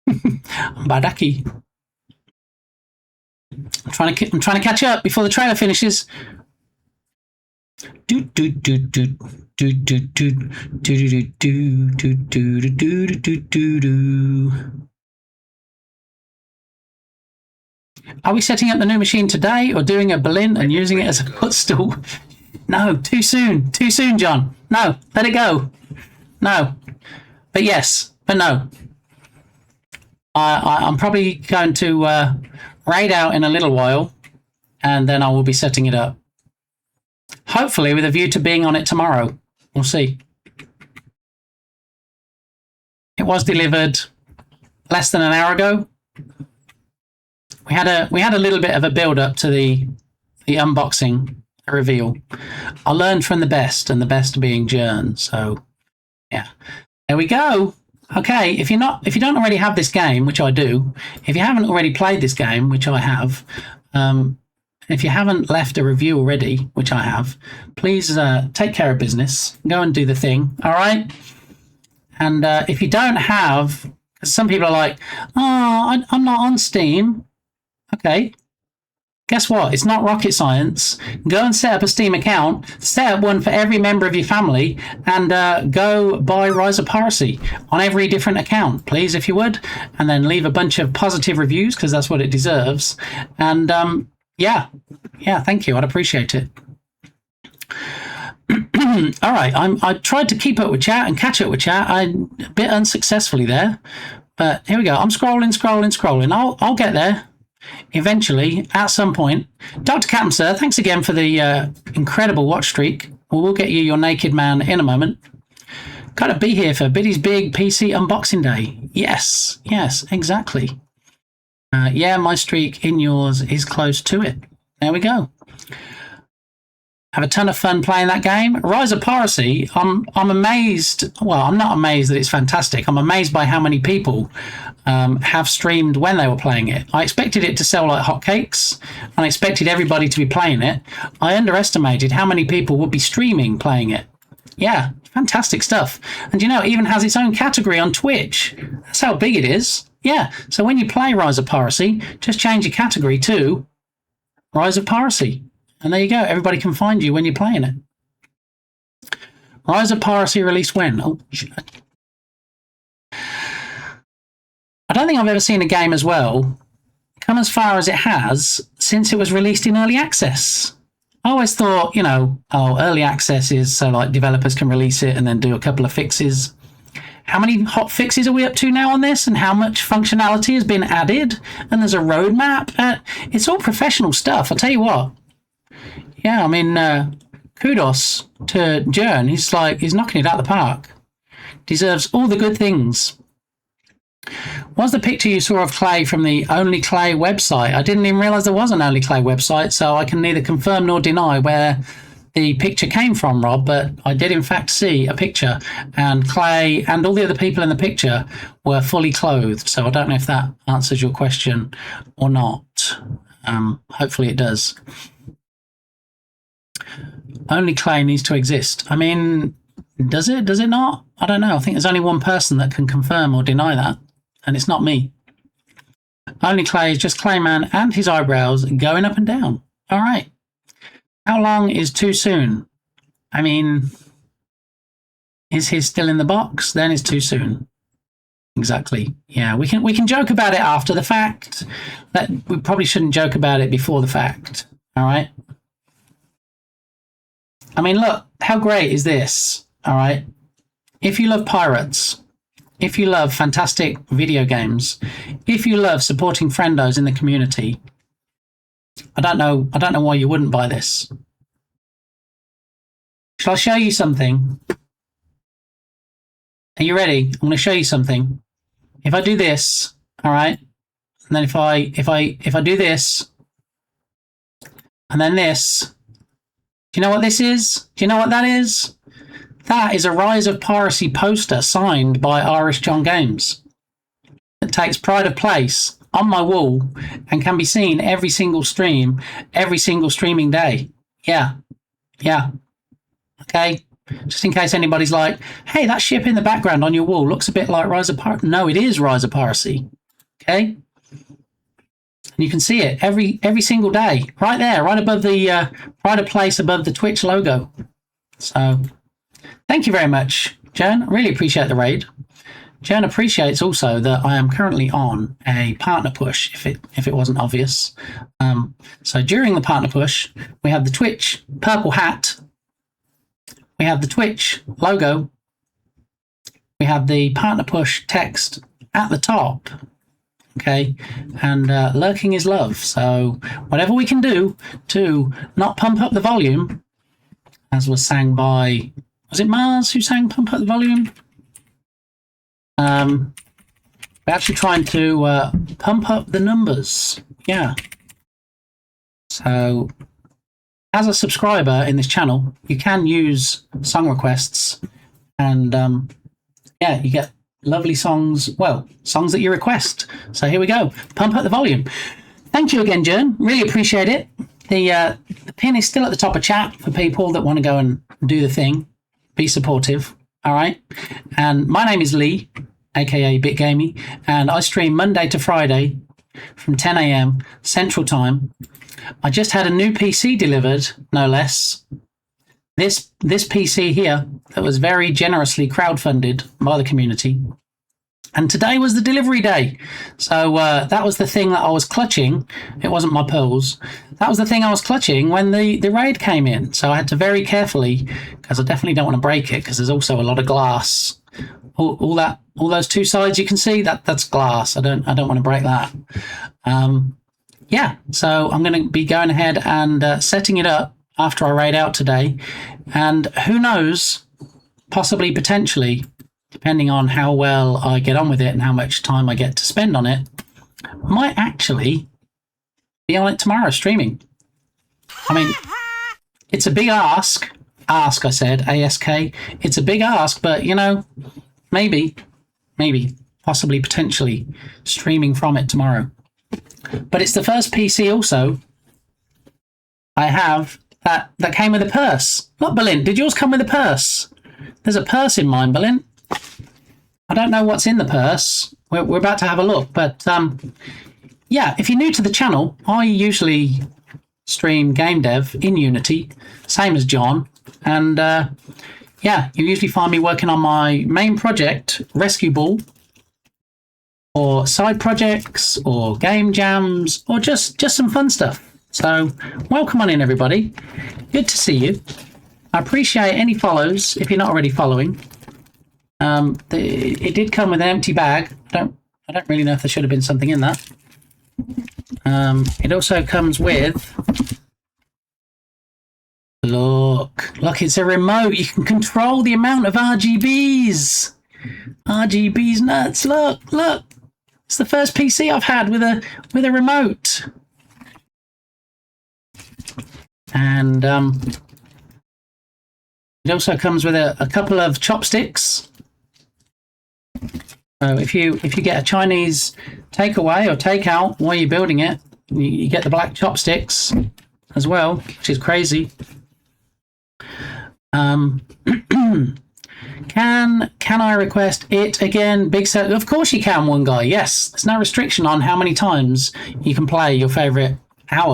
Badaki. I'm trying to catch up before the trailer finishes. Are we setting up the new machine today or doing a Berlin and using it as a footstool? No, too soon. Too soon, John. No, let it go. No. But yes, but no. I'm probably going to raid out in a little while, and then I will be setting it up. Hopefully with a view to being on it tomorrow. We'll see. was delivered less than an hour ago. We had a little bit of a build up to the unboxing reveal. I learned from the best, and the best being Jern. So yeah, there we go. Okay, if you don't already have this game, which I do, if you haven't already played this game, which I have, if you haven't left a review already, which I have, please take care of business. Go and do the thing. All right. And if you don't have, because some people are like, oh, I'm not on Steam. Okay. Guess what? It's not rocket science. Go and set up a Steam account, set up one for every member of your family, and go buy Rise of Piracy on every different account, please, if you would. And then leave a bunch of positive reviews, because that's what it deserves. And yeah, thank you. I'd appreciate it. All right, I tried to keep up with chat and catch up with chat. A bit unsuccessfully there. But here we go. I'm scrolling. I'll get there. Eventually, at some point. Dr. Captain Sir, thanks again for the incredible watch streak. We'll get you your naked man in a moment. Gotta be here for Biddy's Big PC Unboxing Day. Yes, exactly. Yeah, my streak in yours is close to it. There we go. Have a ton of fun playing that game. Rise of Piracy, I'm amazed. Well, I'm not amazed that it's fantastic. I'm amazed by how many people have streamed when they were playing it. I expected it to sell like hotcakes, and I expected everybody to be playing it. I underestimated how many people would be streaming playing it. Yeah, fantastic stuff. And you know, it even has its own category on Twitch. That's how big it is. Yeah, so when you play Rise of Piracy, just change your category to Rise of Piracy. And there you go. Everybody can find you when you're playing it. Rise of Piracy released when? Oh, shit. I don't think I've ever seen a game as well come as far as it has since it was released in early access. I always thought, you know, early access is so like developers can release it and then do a couple of fixes. How many hot fixes are we up to now on this, and how much functionality has been added? And there's a roadmap. It's all professional stuff. I'll tell you what. Yeah, I mean, kudos to Jern. He's knocking it out of the park. Deserves all the good things. Was the picture you saw of Clay from the Only Clay website? I didn't even realise there was an Only Clay website, so I can neither confirm nor deny where the picture came from, Rob, but I did in fact see a picture, and Clay and all the other people in the picture were fully clothed, so I don't know if that answers your question or not. Hopefully it does. Only Clay needs to exist. I mean, does it? Does it not? I don't know. I think there's only one person that can confirm or deny that, and it's not me. Only Clay is just Clayman and his eyebrows going up and down. All right. How long is too soon? I mean, is he still in the box? Then it's too soon. Exactly. Yeah, we can joke about it after the fact. That we probably shouldn't joke about it before the fact. All right. I mean, look, how great is this? All right. If you love pirates, if you love fantastic video games, if you love supporting friendos in the community, I don't know why you wouldn't buy this. Shall I show you something? Are you ready? I'm going to show you something. If I do this, all right, and then if I do this, and then this, do you know what this is? Do you know what that is? That is a Rise of Piracy poster signed by Irish John Games. It takes pride of place on my wall and can be seen every single stream, every single streaming day. Yeah. Okay. Just in case anybody's like, hey, that ship in the background on your wall looks a bit like Rise of Piracy. No, it is Rise of Piracy. Okay. And you can see it every single day, right there, right above the pride of place above the Twitch logo. So thank you very much, Jen. I really appreciate the raid. Jen appreciates also that I am currently on a partner push, if it wasn't obvious. So during the partner push, we have the Twitch purple hat. We have the Twitch logo. We have the partner push text at the top. Okay, and lurking is love. So whatever we can do to not pump up the volume, as was sang by, was it Mars who sang Pump Up the Volume? We're actually trying to pump up the numbers. Yeah. So, as a subscriber in this channel, you can use song requests, and yeah, you get lovely songs. Well, songs that you request. So here we go. Pump up the volume. Thank you again, Jern. Really appreciate it. The pin is still at the top of chat for people that want to go and do the thing. Be supportive. All right. And my name is Lee, aka BitGamey, and I stream Monday to Friday from 10 a.m. Central Time. I just had a new PC delivered, no less. This PC here that was very generously crowdfunded by the community. And today was the delivery day. So that was the thing that I was clutching. It wasn't my pearls. That was the thing I was clutching when the raid came in. So I had to very carefully, because I definitely don't want to break it, because there's also a lot of glass. All those two sides you can see, that's glass. I don't want to break that. Yeah, so I'm going to be going ahead and setting it up after I raid out today. And who knows, possibly, potentially, depending on how well I get on with it and how much time I get to spend on it, might actually be on it tomorrow streaming. I mean, it's a big ask. Ask, I said, A-S-K. It's a big ask, but, you know, maybe, possibly, potentially streaming from it tomorrow. But it's the first PC also I have that came with a purse. Look, Berlin, did yours come with a purse? There's a purse in mine, Berlin. I don't know what's in the purse. We're about to have a look. But, yeah, if you're new to the channel, I usually stream game dev in Unity, same as John. And, yeah, you usually find me working on my main project, Rescue Ball, or side projects, or game jams, or just some fun stuff. So, welcome on in, everybody. Good to see you. I appreciate any follows if you're not already following. It did come with an empty bag. I don't really know if there should have been something in that. It also comes with. Look, it's a remote. You can control the amount of RGBs. RGBs nuts. Look. It's the first PC I've had with a remote. And it also comes with a couple of chopsticks. So if you get a Chinese takeaway or takeout while you're building it, you get the black chopsticks as well, which is crazy. Can I request it again? Big set. Of course you can, one guy. Yes, there's no restriction on how many times you can play our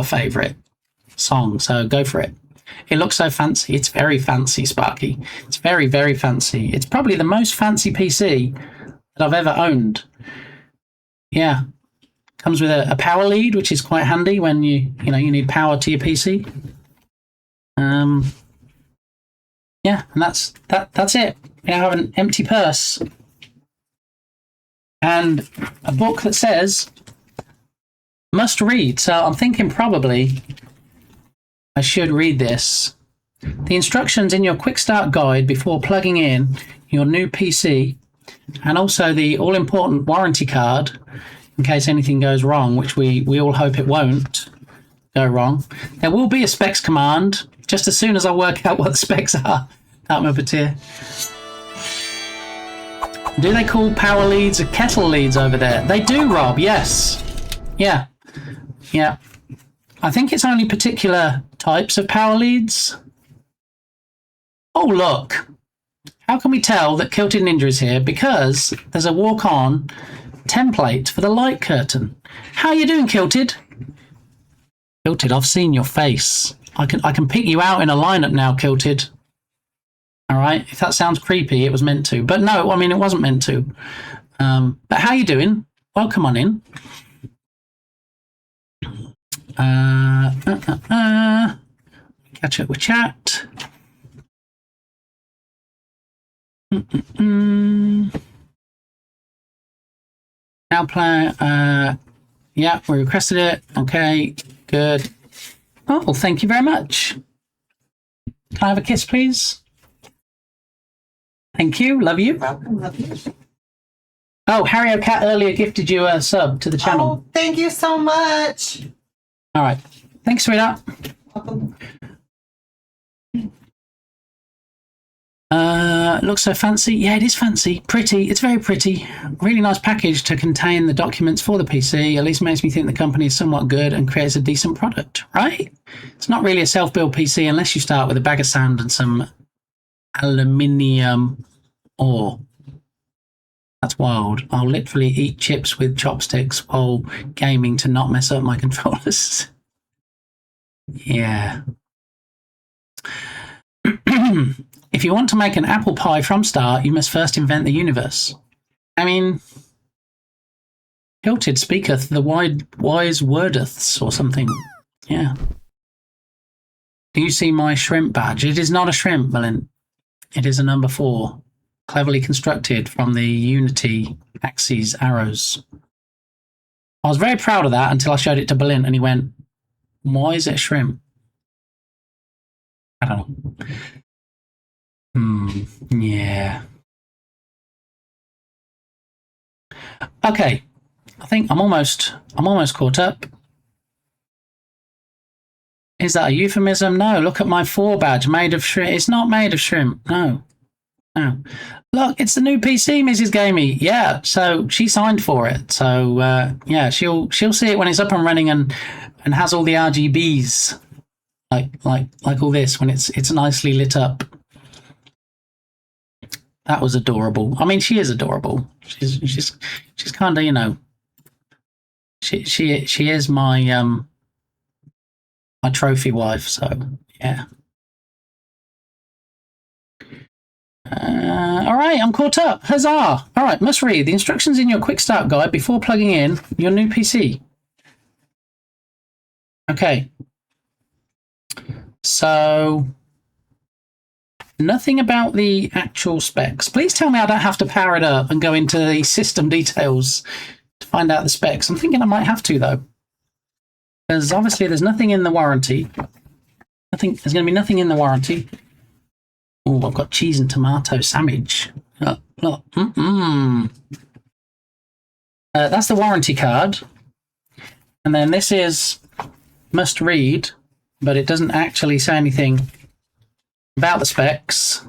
favorite song. So go for it. It looks so fancy. It's very fancy, Sparky. It's very, very fancy. It's probably the most fancy PC that I've ever owned. Yeah. Comes with a power lead, which is quite handy when you need power to your PC. Yeah, and that's it. We now have an empty purse and a book that says must read. So I'm thinking probably I should read this. The instructions in your quick start guide before plugging in your new PC, and also the all-important warranty card in case anything goes wrong, which we all hope it won't go wrong. There will be a specs command just as soon as I work out what the specs are. Atmopateer. Do they call power leads kettle leads over there? They do, Rob, yes. Yeah. I think it's only particular types of power leads. Oh, look. How can we tell that Kilted Ninja is here? Because there's a walk-on template for the light curtain. How you doing, Kilted? Kilted, I've seen your face. I can pick you out in a lineup now, Kilted. All right, if that sounds creepy, it was meant to. But no, I mean, it wasn't meant to. But how you doing? Welcome on in. Catch up with chat. Now play. Yeah, we requested it. Okay, good. Oh, well, thank you very much. Can I have a kiss, please? Thank you. Love you. Oh, Harry Cat earlier gifted you a sub to the channel. Oh, thank you so much. All right. Thanks, sweetheart. Looks so fancy. Yeah, it is fancy. Pretty. It's very pretty. Really nice package to contain the documents for the PC. At least makes me think the company is somewhat good and creates a decent product, right? It's not really a self-built PC unless you start with a bag of sand and some aluminium ore. That's wild. I'll literally eat chips with chopsticks while gaming to not mess up my controllers. Yeah. If you want to make an apple pie from start, you must first invent the universe. I mean, Hilted speaketh the wise wordeths or something. Yeah. Do you see my shrimp badge? It is not a shrimp, Melin. It is a number 4, cleverly constructed from the Unity axes arrows. I was very proud of that until I showed it to Berlin and he went, why is it a shrimp? I don't know. Yeah. Okay. I think I'm almost caught up. Is that a euphemism? No, look at my 4 badge made of shrimp. It's not made of shrimp. No. No. Look, it's the new PC, Mrs. Gamey. Yeah, so she signed for it. So yeah, she'll see it when it's up and running and has all the RGBs. Like all this when it's nicely lit up. That was adorable. I mean, she is adorable. She's kind of, you know. She is my my trophy wife. So yeah. All right, I'm caught up. Huzzah! All right, must read the instructions in your quick start guide before plugging in your new PC. Okay. So. Nothing about the actual specs. Please tell me I don't have to power it up and go into the system details to find out the specs. I'm thinking I might have to, though. Because obviously there's nothing in the warranty. There's going to be nothing in the warranty. Oh, I've got cheese and tomato sandwich. Look. That's the warranty card. And then this is must read, but it doesn't actually say anything about the specs.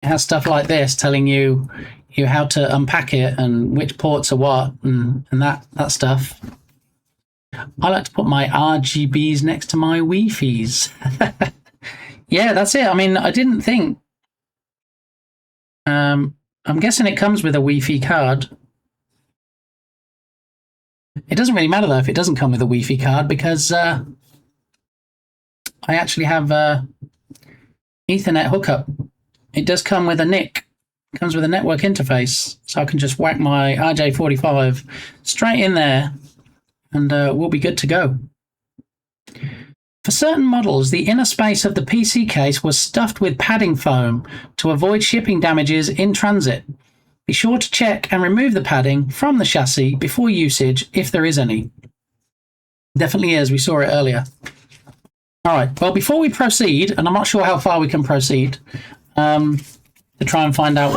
It has stuff like this telling you how to unpack it and which ports are what and that stuff. I like to put my RGBs next to my Wi-Fi's. Yeah, that's it. I mean, I didn't think. I'm guessing it comes with a Wi-Fi card. It doesn't really matter though if it doesn't come with a Wi-Fi card because I actually have Ethernet hookup. It does come with a NIC. It comes with a network interface, so I can just whack my RJ45 straight in there, and we'll be good to go. For certain models, the inner space of the PC case was stuffed with padding foam to avoid shipping damages in transit. Be sure to check and remove the padding from the chassis before usage, if there is any. Definitely is. We saw it earlier. All right, well, before we proceed, and I'm not sure how far we can proceed, to try and find out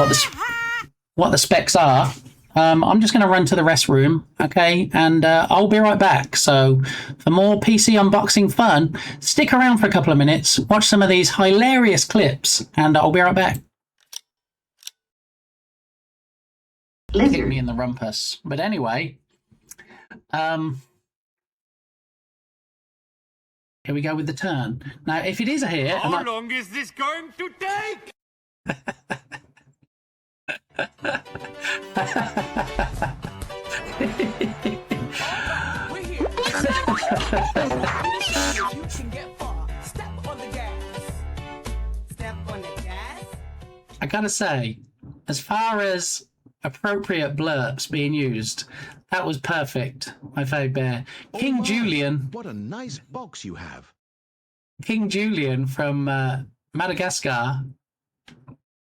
what the specs are, I'm just going to run to the restroom, okay, and I'll be right back. So for more PC unboxing fun, stick around for a couple of minutes, watch some of these hilarious clips, and I'll be right back. Kick me in the rumpus. But anyway, here we go with the turn. Now, if it is a here... How long is this going to take? We're here. You can get far. Step on the gas. Step on the gas. I gotta say, as far as appropriate blurps being used, that was perfect, my fave bear. King Julian. What a nice box you have. King Julian from Madagascar.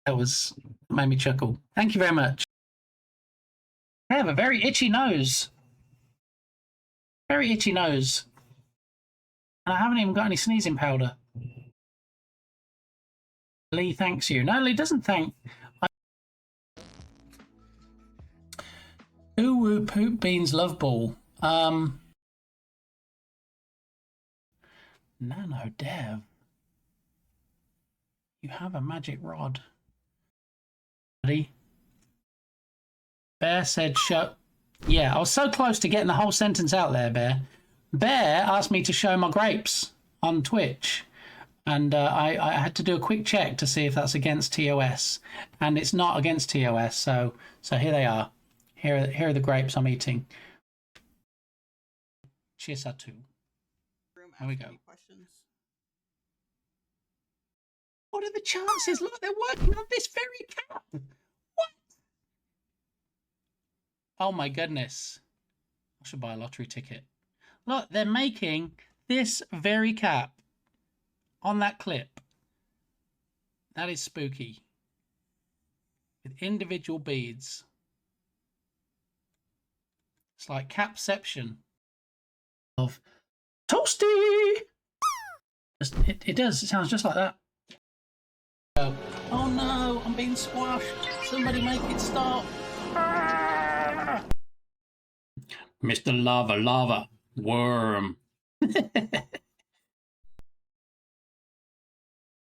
That made me chuckle. Thank you very much. I have a very itchy nose. Very itchy nose. And I haven't even got any sneezing powder. Lee thanks you. No, Lee doesn't thank. Ooh, Poop Beans Love Ball. Nano Dev. You have a magic rod. Bear said show. Yeah, I was so close to getting the whole sentence out there, Bear. Bear asked me to show my grapes on Twitch. And I had to do a quick check to see if that's against TOS. And it's not against TOS, so here they are. Here are the grapes I'm eating. Cheers, Satu. Here we go. What are the chances? Look, they're working on this very cap. What? Oh my goodness. I should buy a lottery ticket. Look, they're making this very cap on that clip. That is spooky. With individual beads. It's like capception of Toasty. It does. It sounds just like that. Oh no, I'm being squashed. Somebody make it stop. Ah! Mr. Lava Worm.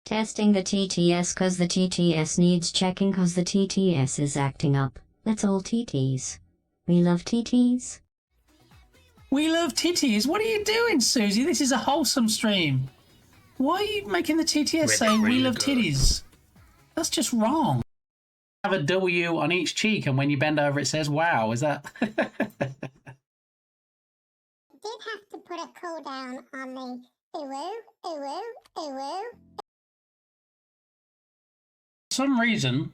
Testing the TTS cause the TTS needs checking cause the TTS is acting up. Let's all TTs. We love TTs. We love titties. What are you doing, Susie? This is a wholesome stream. Why are you making the TTS say we love titties? That's just wrong. Have a W on each cheek, and when you bend over, it says "wow." Is that? Did have to put a cooldown on the ooh. For some reason,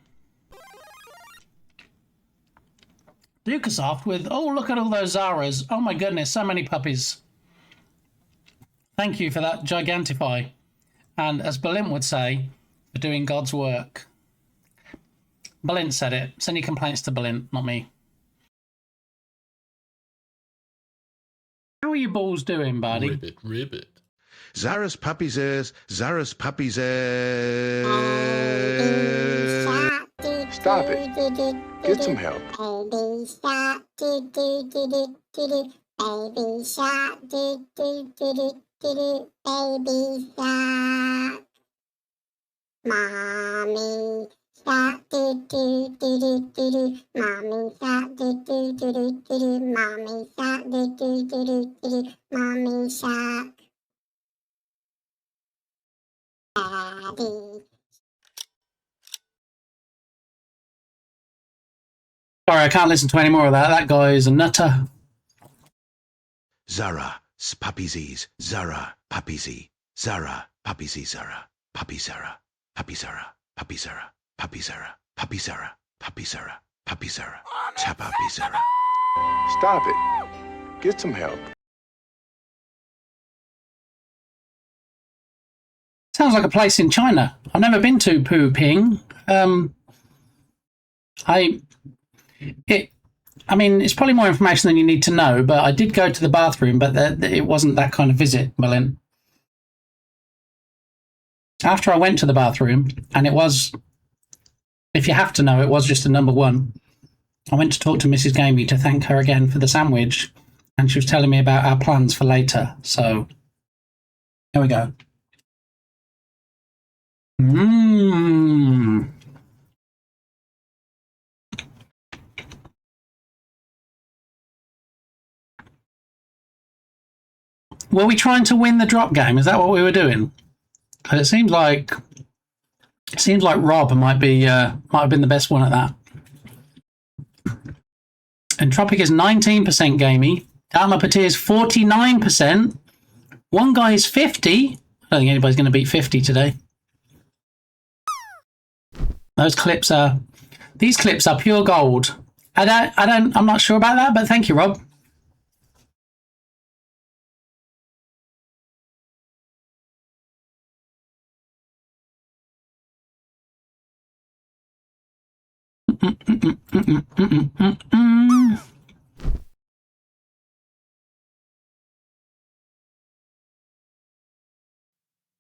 Dukasoft with look at all those Zaras. Oh my goodness, so many puppies. Thank you for that gigantify. And as Balint would say, for doing God's work. Balint said it. Send your complaints to Balint, not me. How are you balls doing, buddy? Ribbit. Zara's puppies ears, Zara's puppies ears. Stop it. Get some help. Baby shark, do do do do do do. Baby shark, do do do do do do. Baby shark. Mommy shark, do do do do do do. Mommy shark, do do do do do do. Mommy shark, do do do do do do. Mommy shark. Daddy. Sorry, I can't listen to any more of that. That guy is a nutter. Zara, puppies, Zara, puppies, Zara, puppies, Zara, puppy Zara, puppy Zara, puppy Zara, puppy Zara, puppy Zara, puppy Zara, puppy Zara, puppy Zara. Stop it. Get some help. Sounds like a place in China. I've never been to Puping. I mean, it's probably more information than you need to know, but I did go to the bathroom, but it wasn't that kind of visit, Malin. After I went to the bathroom, and it was, if you have to know, it was just a number one. I went to talk to Mrs. Gamey to thank her again for the sandwich, and she was telling me about our plans for later. So, here we go. Mmm. Were we trying to win the drop game? Is that what we were doing? Because it seems like Rob might have been the best one at that. Entropic is 19% gamey. Dharma Patir is 49%. One guy is 50. I don't think anybody's going to beat 50 today. These clips are pure gold. I'm not sure about that, but thank you, Rob.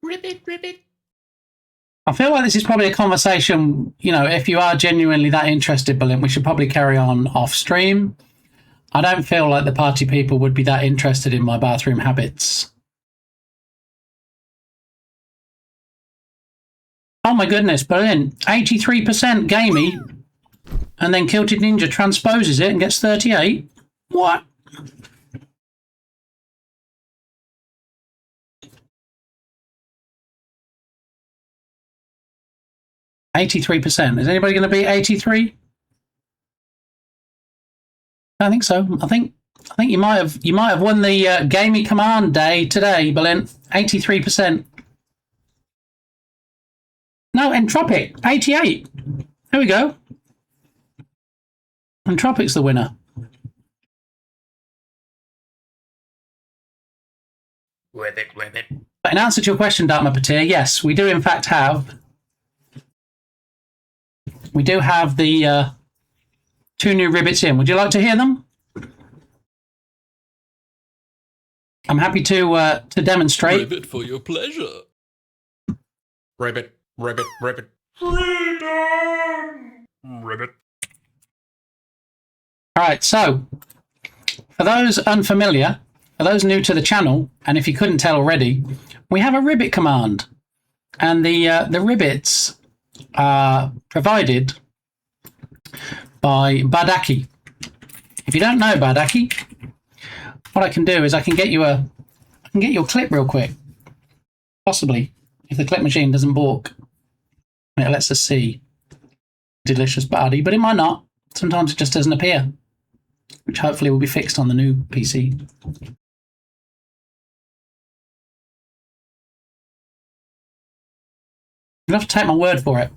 Ribbit. I feel like this is probably a conversation, if you are genuinely that interested, Balint, we should probably carry on off stream. I don't feel like the party people would be that interested in my bathroom habits. Oh my goodness, brilliant. 83% gamey, and then Kilted Ninja transposes it and gets 38. What? %. Is anybody going to beat 83? I don't think so. I think you might have won the Gamey Command Day today, Berlin. 83%. No, Entropic, 88. There we go. Entropic's the winner. Ribbit. But in answer to your question, Dharma Patir, yes, we do in fact have. We do have the 2 new ribbits in. Would you like to hear them? I'm happy to demonstrate. Ribbit for your pleasure. Ribbit. Freedom! Ribbit. All right, so for those unfamiliar, for those new to the channel, and if you couldn't tell already, we have a ribbit command, and the ribbits are provided by Bardaki. If you don't know Bardaki, what I can do is I can get you a clip real quick, possibly if the clip machine doesn't balk. It lets us see delicious Bardi, but it might not. Sometimes it just doesn't appear, which hopefully will be fixed on the new PC. You'll have to take my word for it.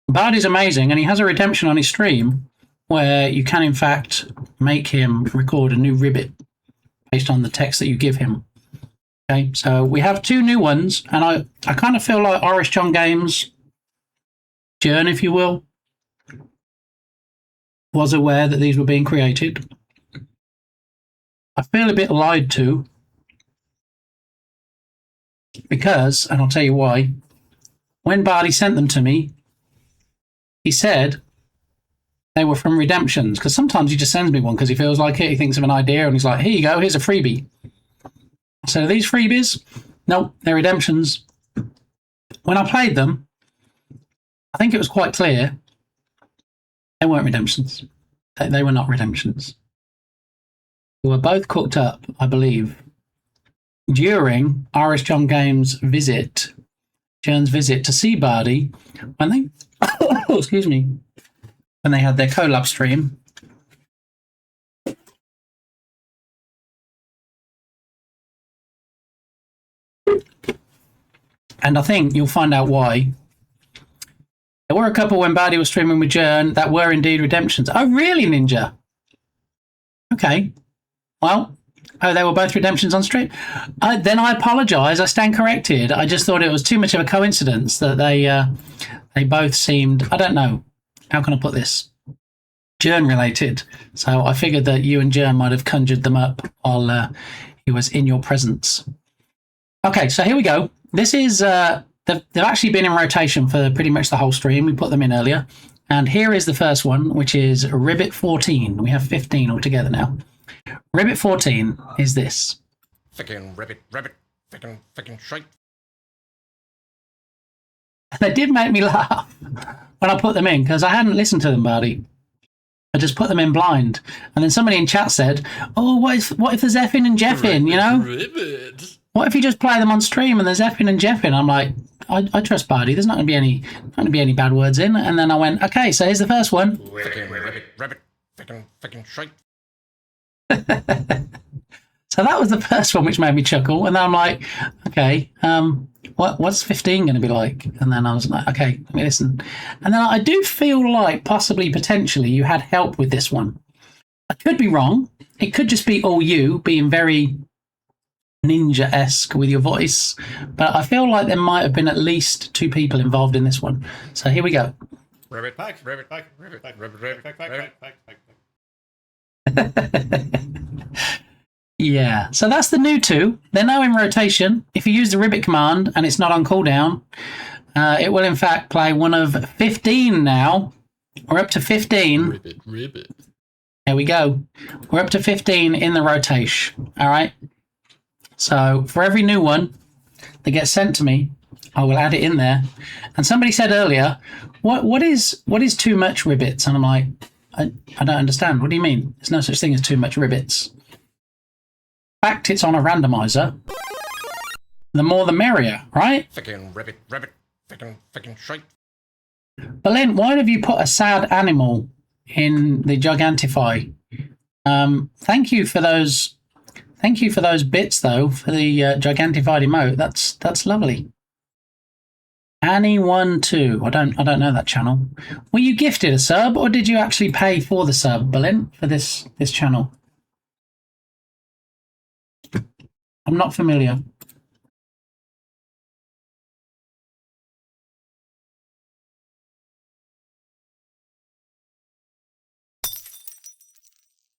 Bardi's amazing, and he has a redemption on his stream where you can, in fact, make him record a new ribbit based on the text that you give him. Okay, so we have 2 new ones, and I kind of feel like Oris John Games, Jern, if you will, was aware that these were being created. I feel a bit lied to because, and I'll tell you why, when Bardi sent them to me, he said they were from redemptions, because sometimes he just sends me one because he feels like it, he thinks of an idea, and he's like, here you go, here's a freebie. So are these freebies? Nope, they're redemptions. When I played them, I think it was quite clear they weren't redemptions. They were not redemptions. They were both cooked up, I believe, during Irish John Games' visit, Jern's visit to see Bardi, when they, excuse me, when they had their collab stream. And I think you'll find out why. There were a couple when Bardi was streaming with Jern that were indeed redemptions. Oh, really, Ninja? Okay. Well, they were both redemptions on stream. Then I apologise. I stand corrected. I just thought it was too much of a coincidence that they both seemed, I don't know, how can I put this? Jern related. So I figured that you and Jern might have conjured them up while he was in your presence. Okay, so here we go. This is, they've actually been in rotation for pretty much the whole stream. We put them in earlier. And here is the first one, which is Ribbit 14. We have 15 altogether now. Ribbit 14 is this. Fucking ribbit, fucking shite. They did make me laugh when I put them in, because I hadn't listened to them, Bardi. I just put them in blind. And then somebody in chat said, oh, what if there's effing and jeffing, you know? Ribbit. What if you just play them on stream and there's effing and jeffing? I'm like, I trust Bardi. There's not going to be any bad words in. And then I went, okay, so here's the first one. Fucking ribbit, fucking shite. So that was the first one, which made me chuckle. And then I'm like, okay, what's 15 going to be like? And then I was like, okay, let me listen. And then I do feel like possibly, potentially, you had help with this one. I could be wrong. It could just be all you being very ninja-esque with your voice. But I feel like there might have been at least 2 people involved in this one. So here we go. Ribbit pack, ribbit pack, ribbit pack, ribbit pack. Yeah, so that's the new 2. They're now in rotation. If you use the ribbit command and it's not on cooldown, it will in fact play one of 15 now. We're up to 15. Ribbit. There we go. We're up to 15 in the rotation. All right. So for every new one that gets sent to me, I will add it in there. And somebody said earlier, what is too much ribbits? And I'm like, I don't understand. What do you mean? There's no such thing as too much ribbits. In fact, it's on a randomizer. The more the merrier, right? Fucking ribbit, fucking shite. Berlin, why have you put a sad animal in the Gigantify? Thank you for those. Thank you for those bits, though, for the Gigantified emote. That's lovely. Annie12. I don't know that channel. Were you gifted a sub, or did you actually pay for the sub, Berlin, for this channel? I'm not familiar.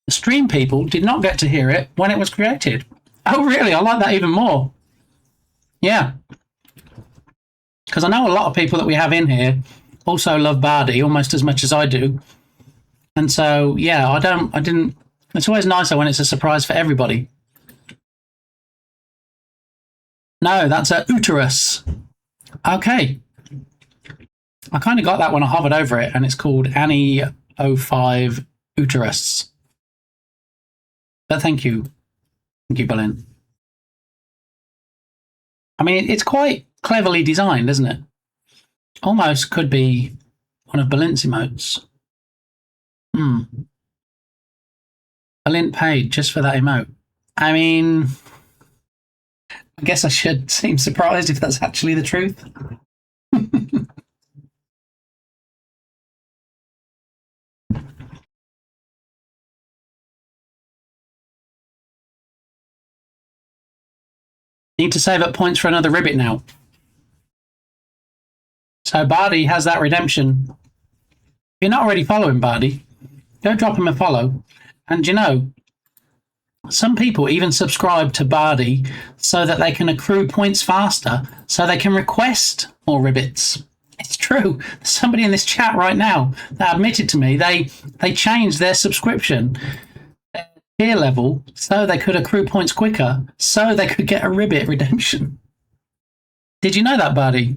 The stream people did not get to hear it when it was created. Oh, really? I like that even more. Yeah. Because I know a lot of people that we have in here also love Bardi almost as much as I do. And so, yeah, I didn't. It's always nicer when it's a surprise for everybody. No, that's a uterus. Okay. I kind of got that when I hovered over it, and it's called Annie05 Uterus. But thank you. Thank you, Berlin. I mean, it's quite cleverly designed, isn't it? Almost could be one of Berlin's emotes. Berlin paid just for that emote. I mean, I guess I should seem surprised if that's actually the truth. Need to save up points for another ribbit now. So Bardi has that redemption. If you're not already following Bardi, go drop him a follow. And you know, some people even subscribe to Bardi so that they can accrue points faster, so they can request more ribbits. It's true. There's somebody in this chat right now that admitted to me they changed their subscription tier level so they could accrue points quicker, so they could get a ribbit redemption. Did you know that, Bardi?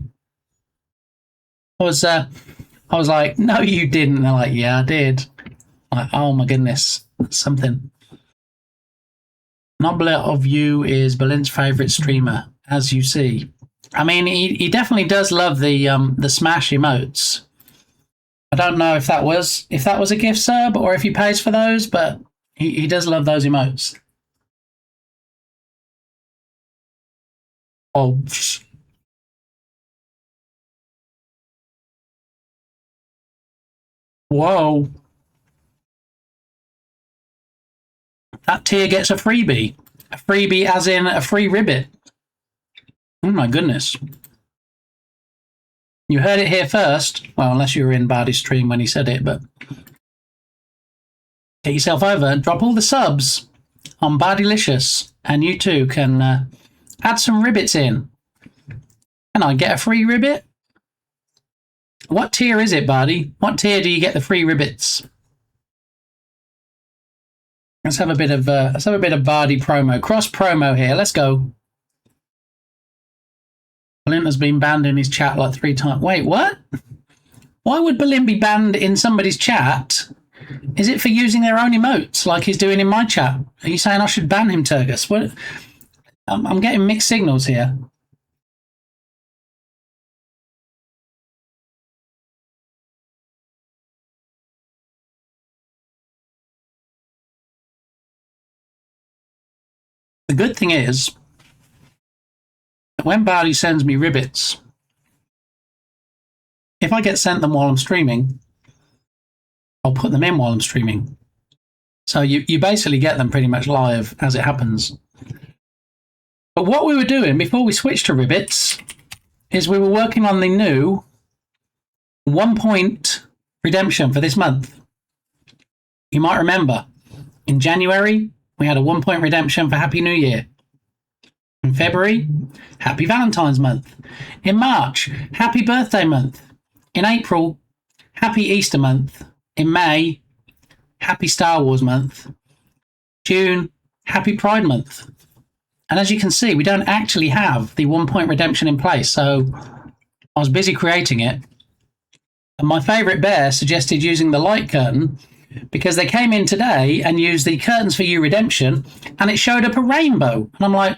I was like, no, you didn't. And they're like, yeah, I did. I'm like, oh my goodness, that's something. Nobler of You is Berlin's favourite streamer, as you see. I mean, he definitely does love the Smash emotes. I don't know if that was a gift sub or if he pays for those, but he does love those emotes. Oh. Whoa. That tier gets a freebie. A freebie as in a free ribbit. Oh my goodness. You heard it here first. Well, unless you were in Bardi's stream when he said it, but get yourself over and drop all the subs on Bardilicious, and you too can add some ribbits in. Can I get a free ribbit? What tier is it, Bardi? What tier do you get the free ribbits? Let's have a bit of Bardi promo, cross promo here. Let's go. Berlin has been banned in his chat like 3 times. Wait, what? Why would Berlin be banned in somebody's chat? Is it for using their own emotes like he's doing in my chat? Are you saying I should ban him, Turgus? What? I'm getting mixed signals here. The good thing is, when Bardi sends me ribbits, if I get sent them while I'm streaming, I'll put them in while I'm streaming. So you basically get them pretty much live as it happens. But what we were doing before we switched to ribbits is we were working on the new 1 point redemption for this month. You might remember, in January, we had a 1 point redemption for Happy New Year. In February, Happy Valentine's Month. In March, Happy Birthday Month. In April, Happy Easter Month. In May, Happy Star Wars Month. June, Happy Pride Month. And as you can see, we don't actually have the 1 point redemption in place. So I was busy creating it. And my favourite bear suggested using the light curtain because they came in today and used the Curtains for You redemption and it showed up a rainbow. And I'm like,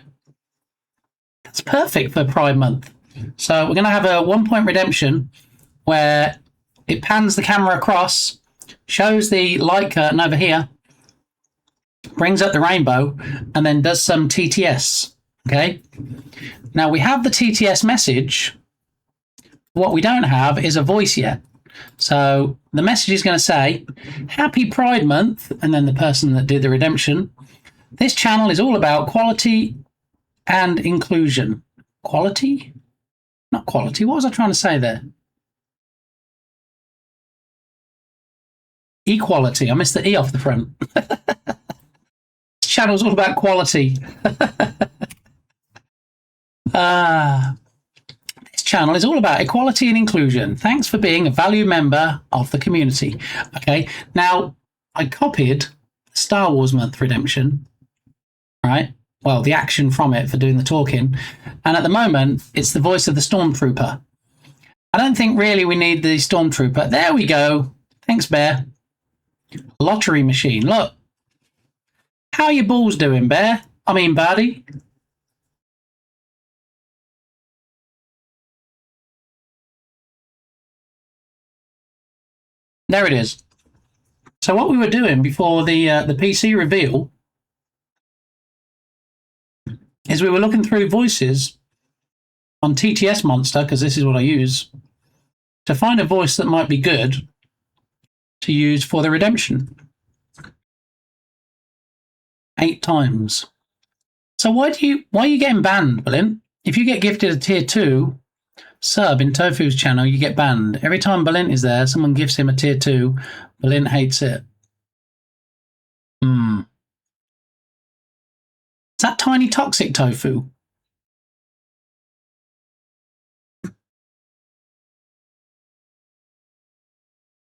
that's perfect for Pride Month. So we're going to have a 1 point redemption where it pans the camera across, shows the light curtain over here, brings up the rainbow, and then does some TTS. Okay. Now we have the TTS message. What we don't have is a voice yet. So the message is going to say, Happy Pride Month, and then the person that did the redemption. This channel is all about quality and inclusion. Quality? Not quality. What was I trying to say there? Equality. I missed the E off the front. This channel is all about quality. This channel is all about equality and inclusion. Thanks for being a valued member of the community. Okay, now I copied Star Wars Month redemption, right? Well, the action from it for doing the talking. And at the moment, it's the voice of the Stormtrooper. I don't think really we need the Stormtrooper. There we go. Thanks, Bear. Lottery machine. Look. How are your balls doing, Bear? I mean, Birdie. There it is. So what we were doing before the PC reveal is we were looking through voices on TTS Monster, because this is what I use, to find a voice that might be good to use for the redemption. 8 times. So why are you getting banned, Berlin? If you get gifted a tier 2 sub in Tofu's channel, you get banned. Every time Berlin is there, someone gives him a tier 2. Berlin hates it. Is that tiny toxic Tofu?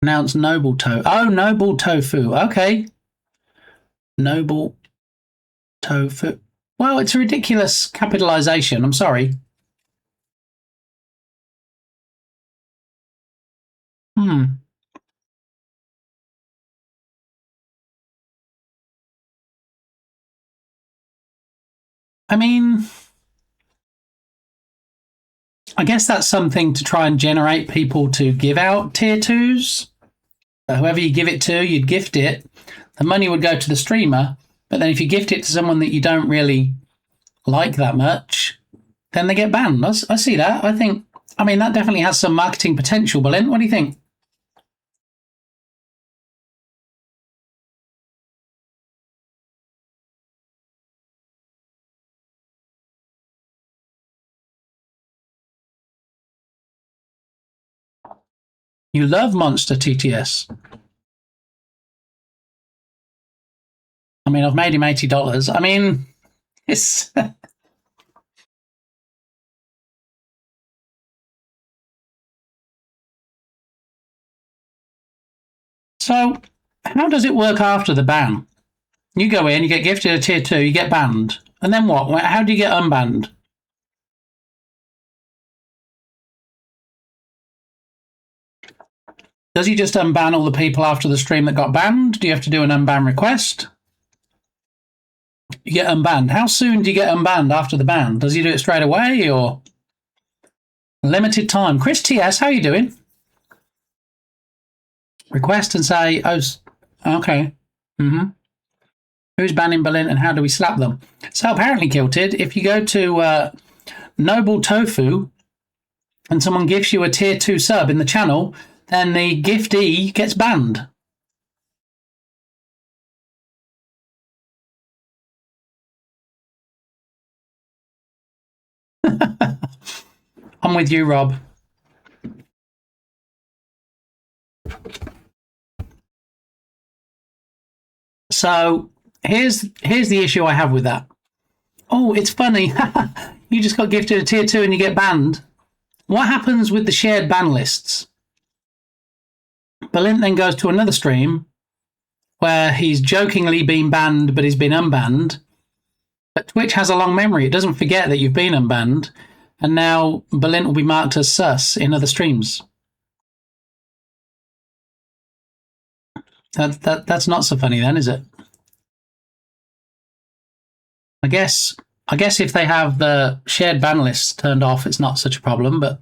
Announce Noble Tofu. Oh, Noble Tofu. Okay. Noble Tofu. Well, it's a ridiculous capitalization. I'm sorry. I mean, I guess that's something to try and generate people to give out tier 2s. Whoever you give it to, you'd gift it. The money would go to the streamer. But then if you gift it to someone that you don't really like that much, then they get banned. I see that. I mean, that definitely has some marketing potential, Berlin. What do you think? You love Monster TTS. I mean, I've made him $80. I mean, it's... So, how does it work after the ban? You go in, you get gifted a tier 2, you get banned. And then what? How do you get unbanned? Does he just unban all the people after the stream that got banned? Do you have to do an unban request? You get unbanned. How soon do you get unbanned after the ban? Does he do it straight away or limited time? Chris TS, how you doing? Request and say, oh, okay. Who's banning Berlin and how do we slap them? So apparently, Kilted, if you go to Noble Tofu and someone gives you a tier 2 sub in the channel, then the giftee gets banned. I'm with you, Rob. So here's the issue I have with that. Oh, it's funny. You just got gifted a tier 2 and you get banned. What happens with the shared ban lists? Berlin then goes to another stream where he's jokingly been banned, but he's been unbanned. But Twitch has a long memory. It doesn't forget that you've been unbanned. And now Balint will be marked as sus in other streams. That's not so funny then, is it? I guess if they have the shared ban lists turned off, it's not such a problem, but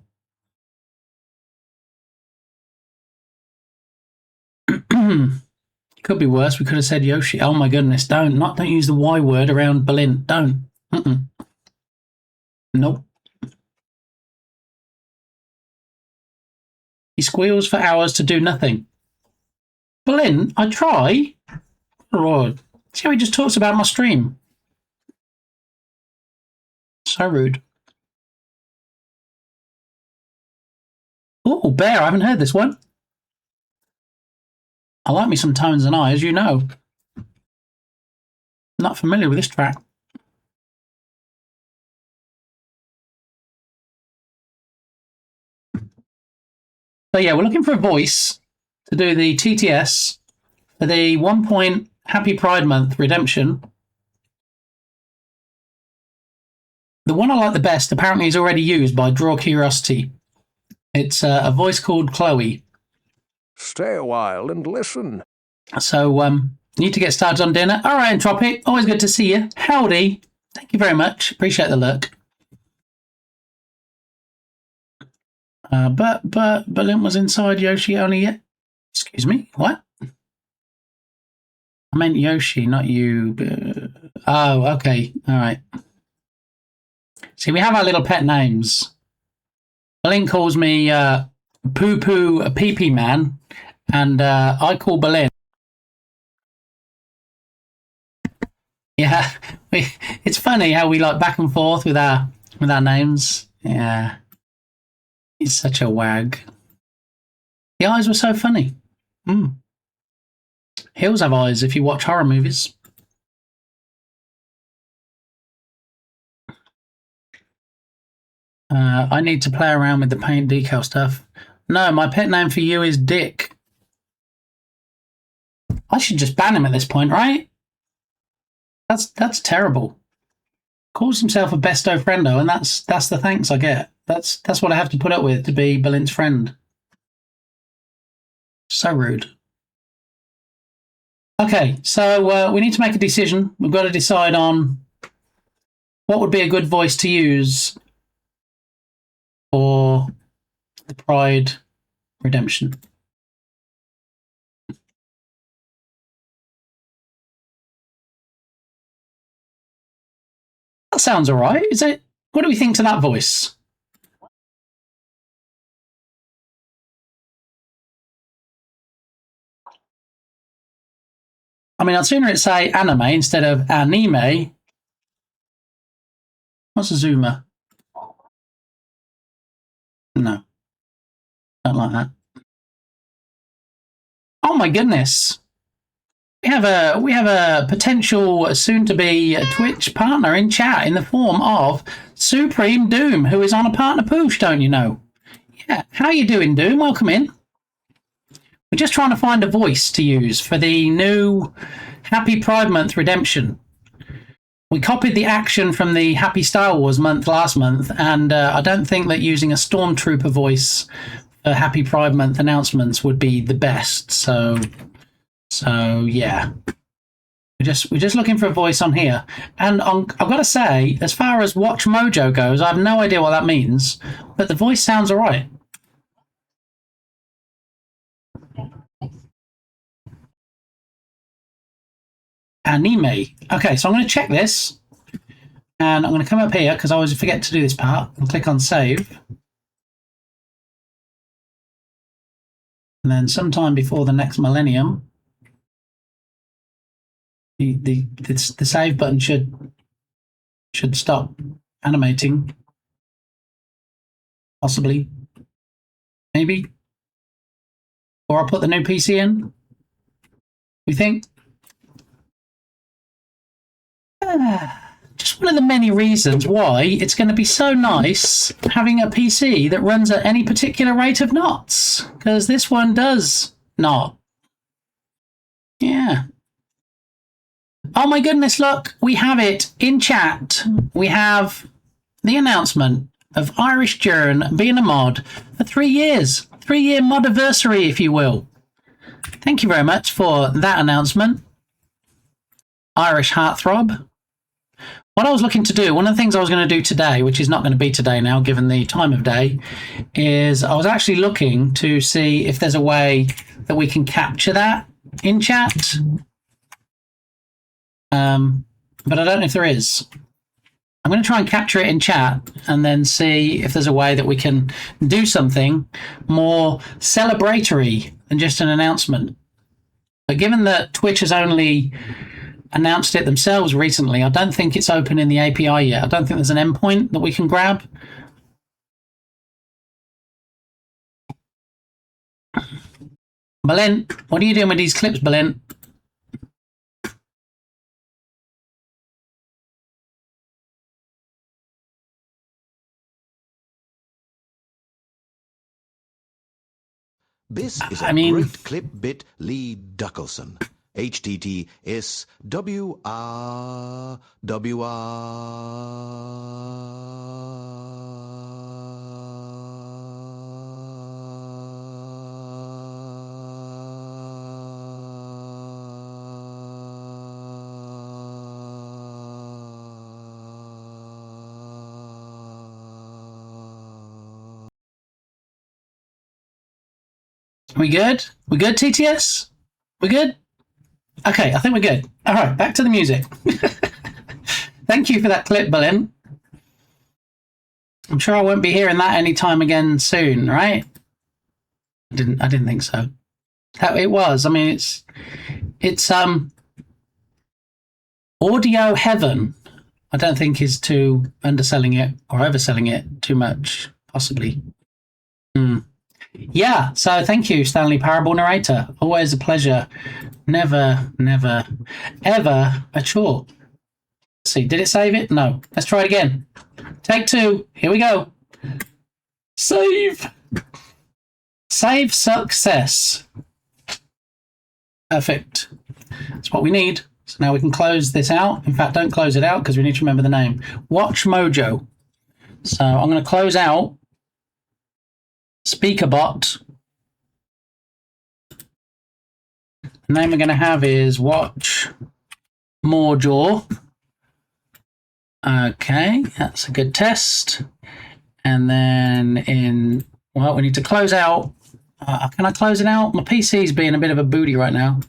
could be worse. We could have said Yoshi. Oh my goodness, don't use the Y word around Balint. Don't. Nope. He squeals for hours to do nothing. Balint, I try. Lord. See how he just talks about my stream. So rude. Oh, Bear, I haven't heard this one. I like me some Tones and I, as you know. Not familiar with this track. So yeah, we're looking for a voice to do the TTS for the 1 point Happy Pride Month redemption. The one I like the best apparently is already used by Draw Curiosity. It's a voice called Chloe. Stay a while and listen. So, need to get started on dinner. All right, Entropic, always good to see you. Howdy. Thank you very much. Appreciate the look. But Balint was inside Yoshi only yet. Excuse me, what? I meant Yoshi, not you. Oh, okay. All right. See, we have our little pet names. Balint calls me Poo Poo Pee Pee Man, and I call Balint. Yeah, it's funny how we like back and forth with our names. Yeah, he's such a wag. The eyes were so funny. Hills have eyes if you watch horror movies. I need to play around with the paint decal stuff. No, my pet name for you is Dick. I should just ban him at this point, right? That's terrible. Calls himself a besto friendo, and that's the thanks I get. That's what I have to put up with to be Balint's friend. So rude. Okay, so we need to make a decision. We've got to decide on what would be a good voice to use for the Pride redemption. That sounds all right. Is it? What do we think to that voice? I mean, I'd sooner it say anime instead of anime. What's a zoomer? No. Don't like that. Oh my goodness. We have a potential soon-to-be Twitch partner in chat in the form of Supreme Doom, who is on a partner push, don't you know? Yeah. How you doing, Doom? Welcome in. We're just trying to find a voice to use for the new Happy Pride Month redemption. We copied the action from the Happy Star Wars month last month, and I don't think that using a Stormtrooper voice for Happy Pride Month announcements would be the best. So yeah, we're just looking for a voice on here. And I've got to say, as far as Watch Mojo goes, I have no idea what that means, but the voice sounds all right. Anime. Okay, so I'm going to check this, and I'm going to come up here because I always forget to do this part and click on save. And then sometime before the next millennium, the save button should stop animating. Possibly. Maybe. Or I'll put the new PC in. You think? Just one of the many reasons why it's going to be so nice having a PC that runs at any particular rate of knots, because this one does not. Yeah. Yeah. Oh my goodness, look, we have it in chat. We have the announcement of Irish Journ being a mod for 3 years. 3-year modiversary, if you will. Thank you very much for that announcement. Irish Heartthrob. What I was looking to do, one of the things I was going to do today, which is not going to be today now, given the time of day, is I was actually looking to see if there's a way that we can capture that in chat. But I don't know if there is. I'm going to try and capture it in chat and then see if there's a way that we can do something more celebratory than just an announcement. But given that Twitch has only announced it themselves recently, I don't think it's open in the API yet. I don't think there's an endpoint that we can grab. Berlin, what are you doing with these clips, Berlin? This is a great clip bit Lee Duckelson. HTTPS WR. We good? We good, TTS? We good? Okay, I think we're good. All right, back to the music. Thank you for that clip, Berlin. I'm sure I won't be hearing that anytime again soon, right? I didn't think so. It was. I mean, it's audio heaven. I don't think is too underselling it or overselling it too much, possibly. Yeah, so thank you, Stanley Parable Narrator. Always a pleasure. Never, ever a chore. Let's see, did it save it? No. Let's try it again. Take 2. Here we go. Save. Save success. Perfect. That's what we need. So now we can close this out. In fact, don't close it out because we need to remember the name. Watch Mojo. So I'm going to close out SpeakerBot. The name we're going to have is Watch Mojo. Okay, that's a good test. And then we need to close out. Can I close it out? My PC's being a bit of a booty right now.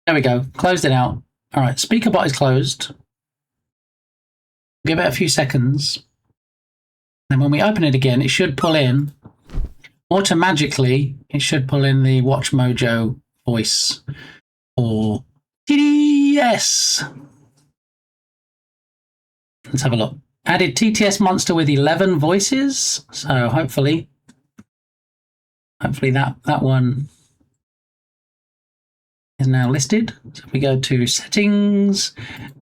There we go. Closed it out. All right, SpeakerBot is closed. Give it a few seconds. Then when we open it again, it should pull in. Automatically, it should pull in the Watch Mojo voice or TTS. Let's have a look. Added TTS monster with 11 voices. So hopefully that one is now listed. So if we go to settings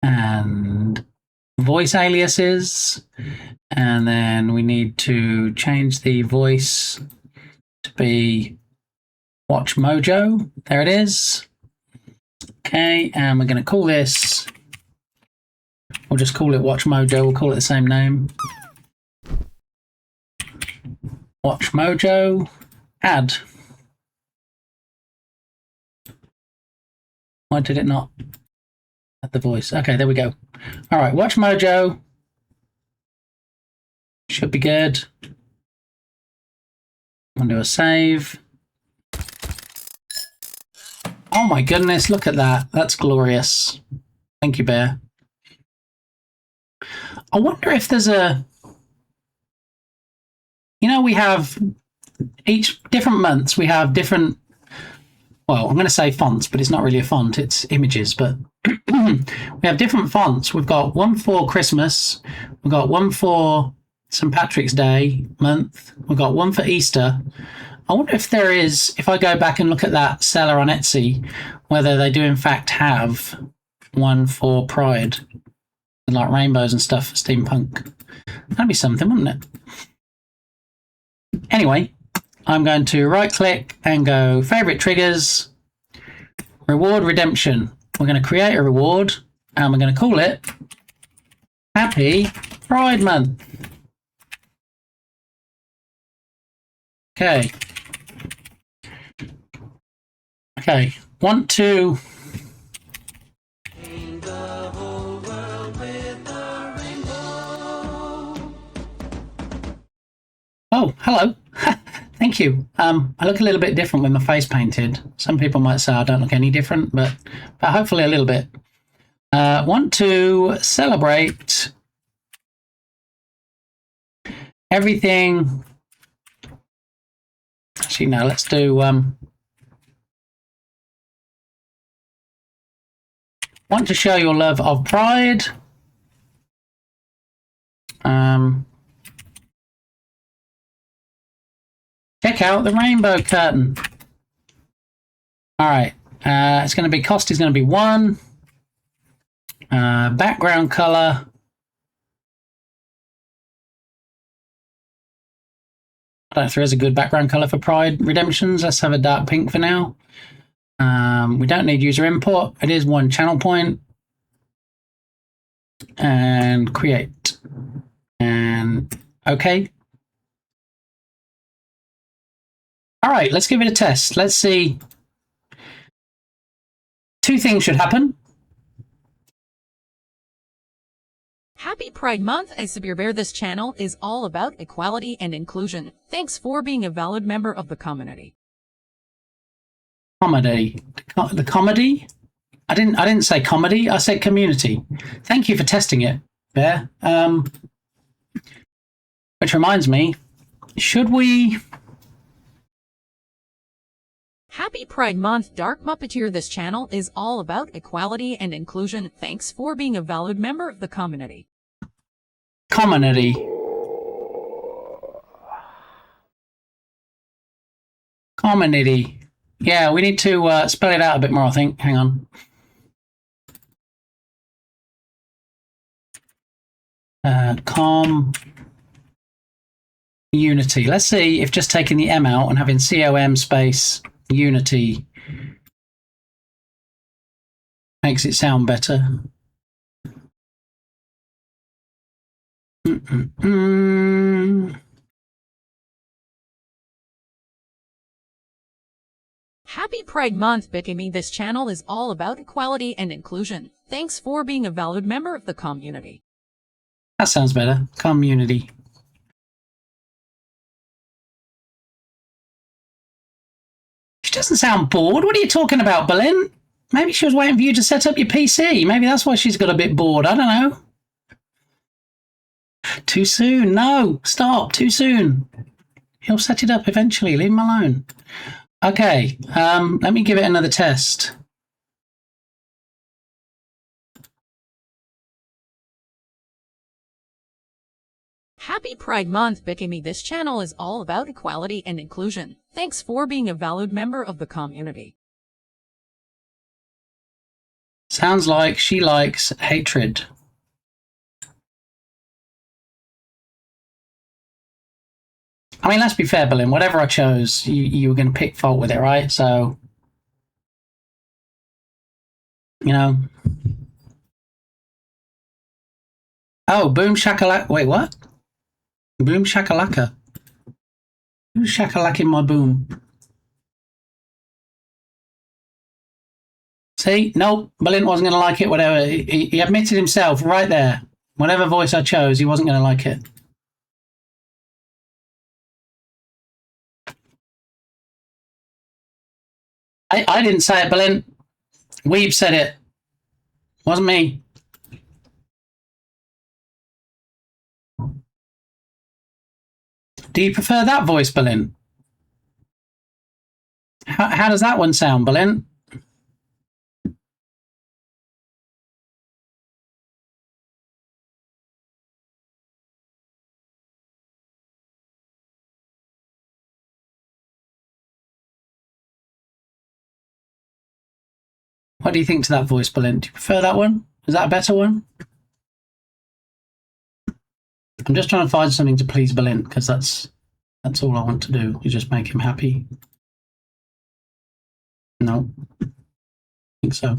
and voice aliases, and then we need to change the voice to be Watch Mojo. There it is. Okay, and we're going to call this, we'll just call it Watch Mojo. We'll call it the same name. Watch Mojo. Add. Why did it not add the voice? Okay, there we go. All right, Watch Mojo. Should be good. I'll do a save. Oh my goodness, look at that. That's glorious. Thank you, Bear. I wonder if there's we have each different months, we have different, well, I'm going to say fonts, but it's not really a font, it's images, but we have different fonts. We've got one for Christmas. We've got one for St. Patrick's Day month. We've got one for Easter. I wonder if there is, if I go back and look at that seller on Etsy, whether they do in fact have one for Pride, like rainbows and stuff for steampunk. That'd be something, wouldn't it? Anyway, I'm going to right click and go favorite triggers. Reward redemption. We're going to create a reward and we're going to call it Happy Pride Month. Okay. Okay. Want to... Oh, hello. Thank you. I look a little bit different with my face painted. Some people might say I don't look any different, but hopefully a little bit. Want to celebrate everything. Actually, no, let's do... want to show your love of Pride. Check out the rainbow curtain. All right. It's going to be cost is going to be 1. Background color. I don't know if there is a good background color for Pride Redemptions. Let's have a dark pink for now. We don't need user input. It is 1 channel point. And create. And okay. All right, let's give it a test. Let's see. 2 things should happen. Happy Pride Month. As you're aware, this channel is all about equality and inclusion. Thanks for being a valid member of the community. Comedy. The comedy? I didn't say comedy. I said community. Thank you for testing it, Bear. Which reminds me, should we... Happy Pride Month, Dark Muppeteer. This channel is all about equality and inclusion. Thanks for being a valid member of the community. Community. Community. Yeah, we need to spell it out a bit more, I think. Hang on. Unity. Let's see if just taking the M out and having COM space Unity makes it sound better. Happy Pride Month, Bikini. This channel is all about equality and inclusion. Thanks for being a valid member of the community. That sounds better. Community. She doesn't sound bored. What are you talking about, Berlin? Maybe she was waiting for you to set up your PC. Maybe that's why she's got a bit bored. I don't know. Too soon. No, stop. Too soon. He'll set it up eventually. Leave him alone. Okay, let me give it another test. Happy Pride Month, Bikini. This channel is all about equality and inclusion. Thanks for being a valid member of the community. Sounds like she likes hatred. I mean, let's be fair, Berlin. Whatever I chose, you were going to pick fault with it, right? So, you know. Oh, boom shakalaka. Wait, what? Boom shakalaka. Who's shakalacking my boom? See? Nope. Berlin wasn't going to like it, whatever. He admitted himself right there. Whatever voice I chose, he wasn't going to like it. I didn't say it, Berlin. Weeb said it. Wasn't me. Do you prefer that voice, Berlin? How does that one sound, Berlin? What do you think to that voice, Berlin? Do you prefer that one? Is that a better one? I'm just trying to find something to please Berlin, because that's all I want to do, is just make him happy. No. think so.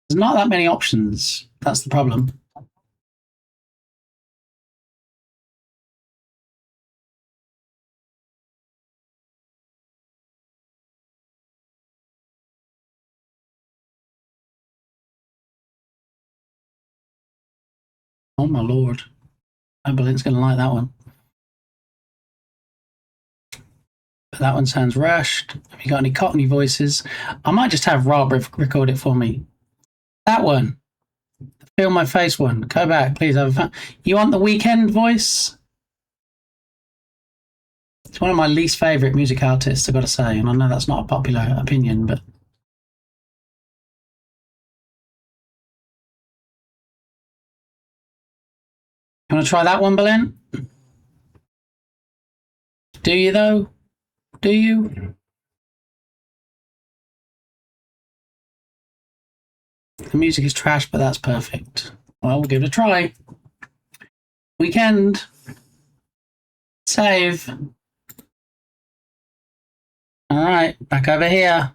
There's not that many options. That's the problem. Oh my lord. I believe it's going to like that one. But that one sounds rushed. Have you got any Cockney voices? I might just have Rob record it for me. That one. The Feel My Face one. Go back, please. You want the Weekend voice? It's one of my least favourite music artists, I've got to say. And I know that's not a popular opinion, but... You want to try that one, Belen? Do you, though? Do you? The music is trash, but that's perfect. Well, we'll give it a try. Weekend. Save. Alright, back over here.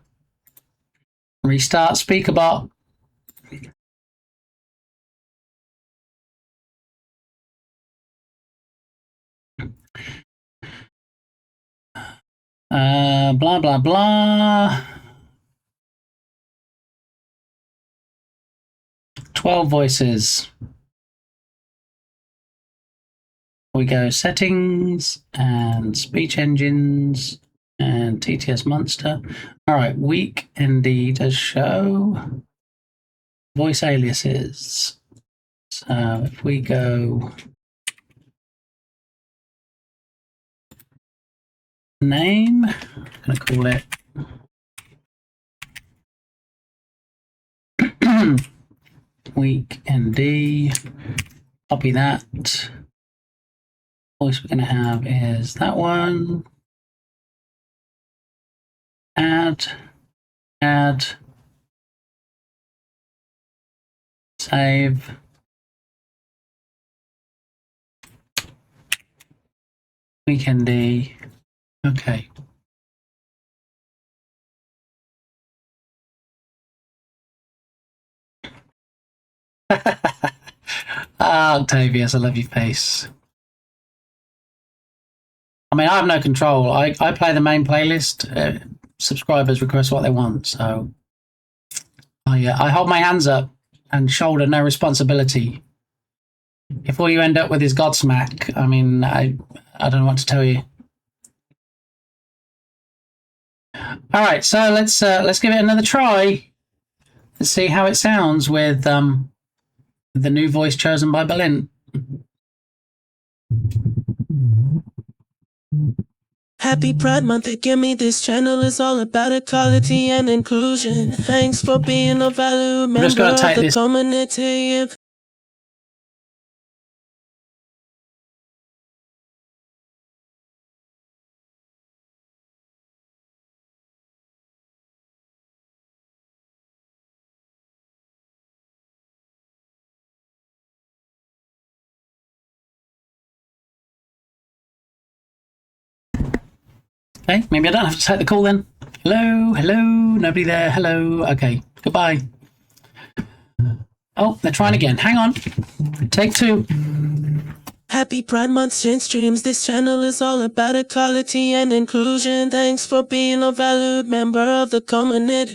Restart SpeakerBot. Blah, blah, blah. 12 voices. We go settings and speech engines and TTS Monster. All right, week indeed as show. Voice aliases. So if we go name, I'm going to call it week ND. Copy that. Voice we're going to have is that one. Add. Save. Week ND. Okay. Octavius, I love your face. I mean, I have no control. I play the main playlist. Subscribers request what they want, so I hold my hands up and shoulder no responsibility. If all you end up with is Godsmack, I mean, I don't know what to tell you. All right, so let's give it another try. Let's see how it sounds with the new voice chosen by Berlin. Happy Pride Month, Gimme. This channel is all about equality and inclusion. Thanks for being a valued member of the community. Okay, maybe I don't have to take the call then. Hello, nobody there. Hello. Okay, goodbye. Oh, they're trying again. Hang on. Take two. Happy Pride Month, Shin Streams. This channel is all about equality and inclusion. Thanks for being a valued member of the community.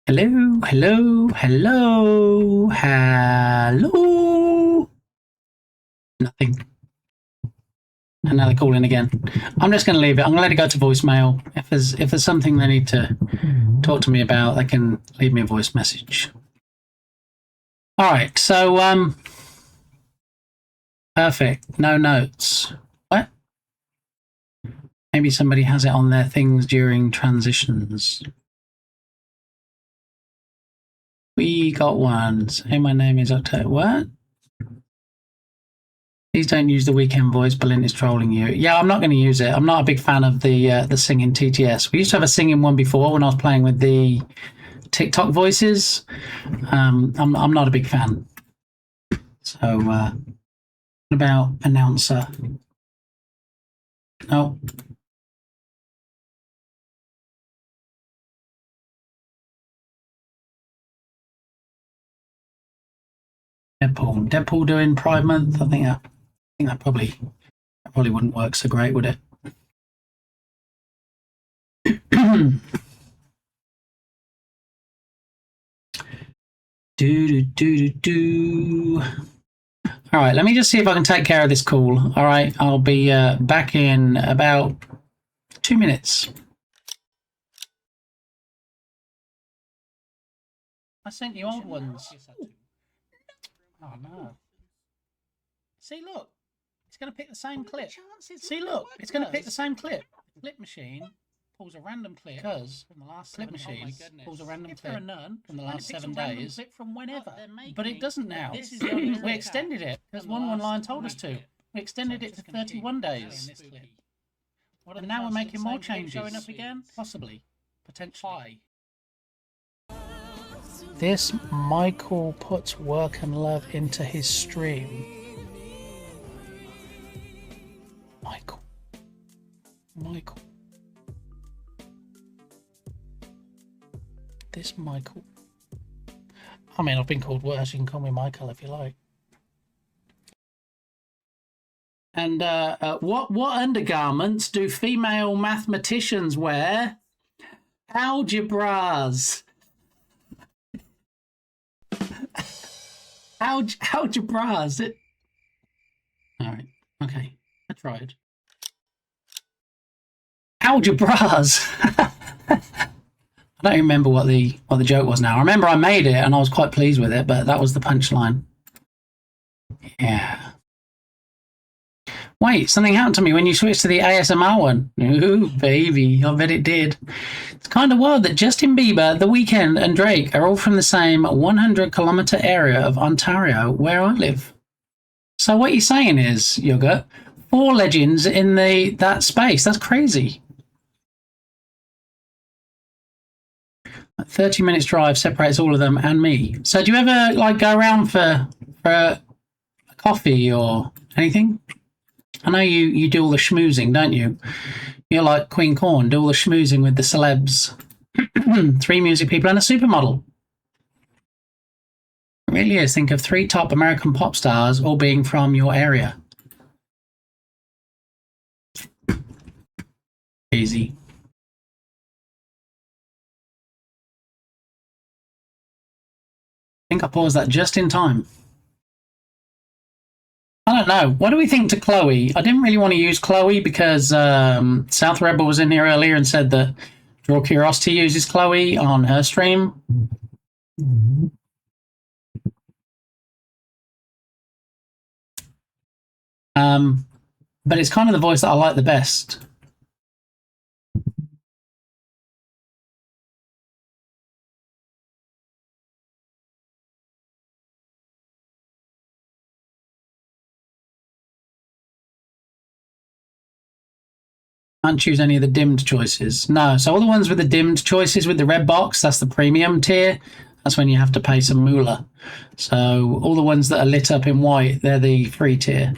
Hello. Nothing. And now they're calling again. I'm just going to leave it. I'm going to let it go to voicemail. If there's something they need to talk to me about, they can leave me a voice message. All right. So perfect. No notes. What? Maybe somebody has it on their things during transitions. We got one. Say my name is Octo. What? Please don't use the weekend voice. Berlin is trolling you. Yeah, I'm not going to use it. I'm not a big fan of the singing TTS. We used to have a singing one before when I was playing with the TikTok voices. I'm not a big fan. So, what about announcer? No. Deadpool doing Pride Month. I think that probably wouldn't work so great, would it? Do. All right, let me just see if I can take care of this call. All right, I'll be back in about 2 minutes. I sent you old ones. Oh no. See, look. It's going to pick the same clip. See, look. It's going to pick the same clip. Clip machine pulls a random clip because from the last clip machine pulls a random clip from the last 7 days. Clip from whenever. But it doesn't now. We extended it because one line told us to. We extended it to 31 days. And now we're making more changes. Showing up again? Possibly. Potentially. This Michael puts work and love into his stream. Michael. This Michael. I mean, I've been called worse. You can call me Michael if you like. And what undergarments do female mathematicians wear? Algebras. Algebras. All right. Okay. I tried. Algebras. I don't remember what the joke was now. I remember I made it and I was quite pleased with it, but that was the punchline. Yeah. Wait, something happened to me when you switched to the ASMR one. Ooh, baby, I bet it did. It's kind of wild that Justin Bieber, The Weeknd, and Drake are all from the same 100-kilometer area of Ontario, where I live. So what you're saying is, Yogurt, 4 legends in that space. That's crazy. 30 minutes drive separates all of them and me. So do you ever like go around for a coffee or anything? I know you do all the schmoozing, don't you? You're like Queen Corn, do all the schmoozing with the celebs. 3 music people and a supermodel. It really is. Think of 3 top American pop stars all being from your area. Easy. I think I paused that just in time. I don't know. What do we think to Chloe? I didn't really want to use Chloe because South Rebel was in here earlier and said that Draw Curiosity uses Chloe on her stream. But it's kind of the voice that I like the best. Can't choose any of the dimmed choices. No, so all the ones with the dimmed choices with the red box, that's the premium tier. That's when you have to pay some moolah. So all the ones that are lit up in white, they're the free tier.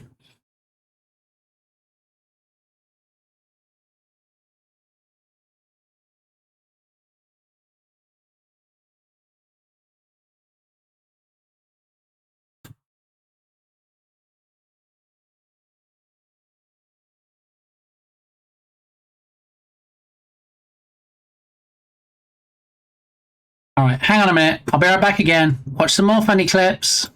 All right, hang on a minute. I'll be right back again. Watch some more funny clips.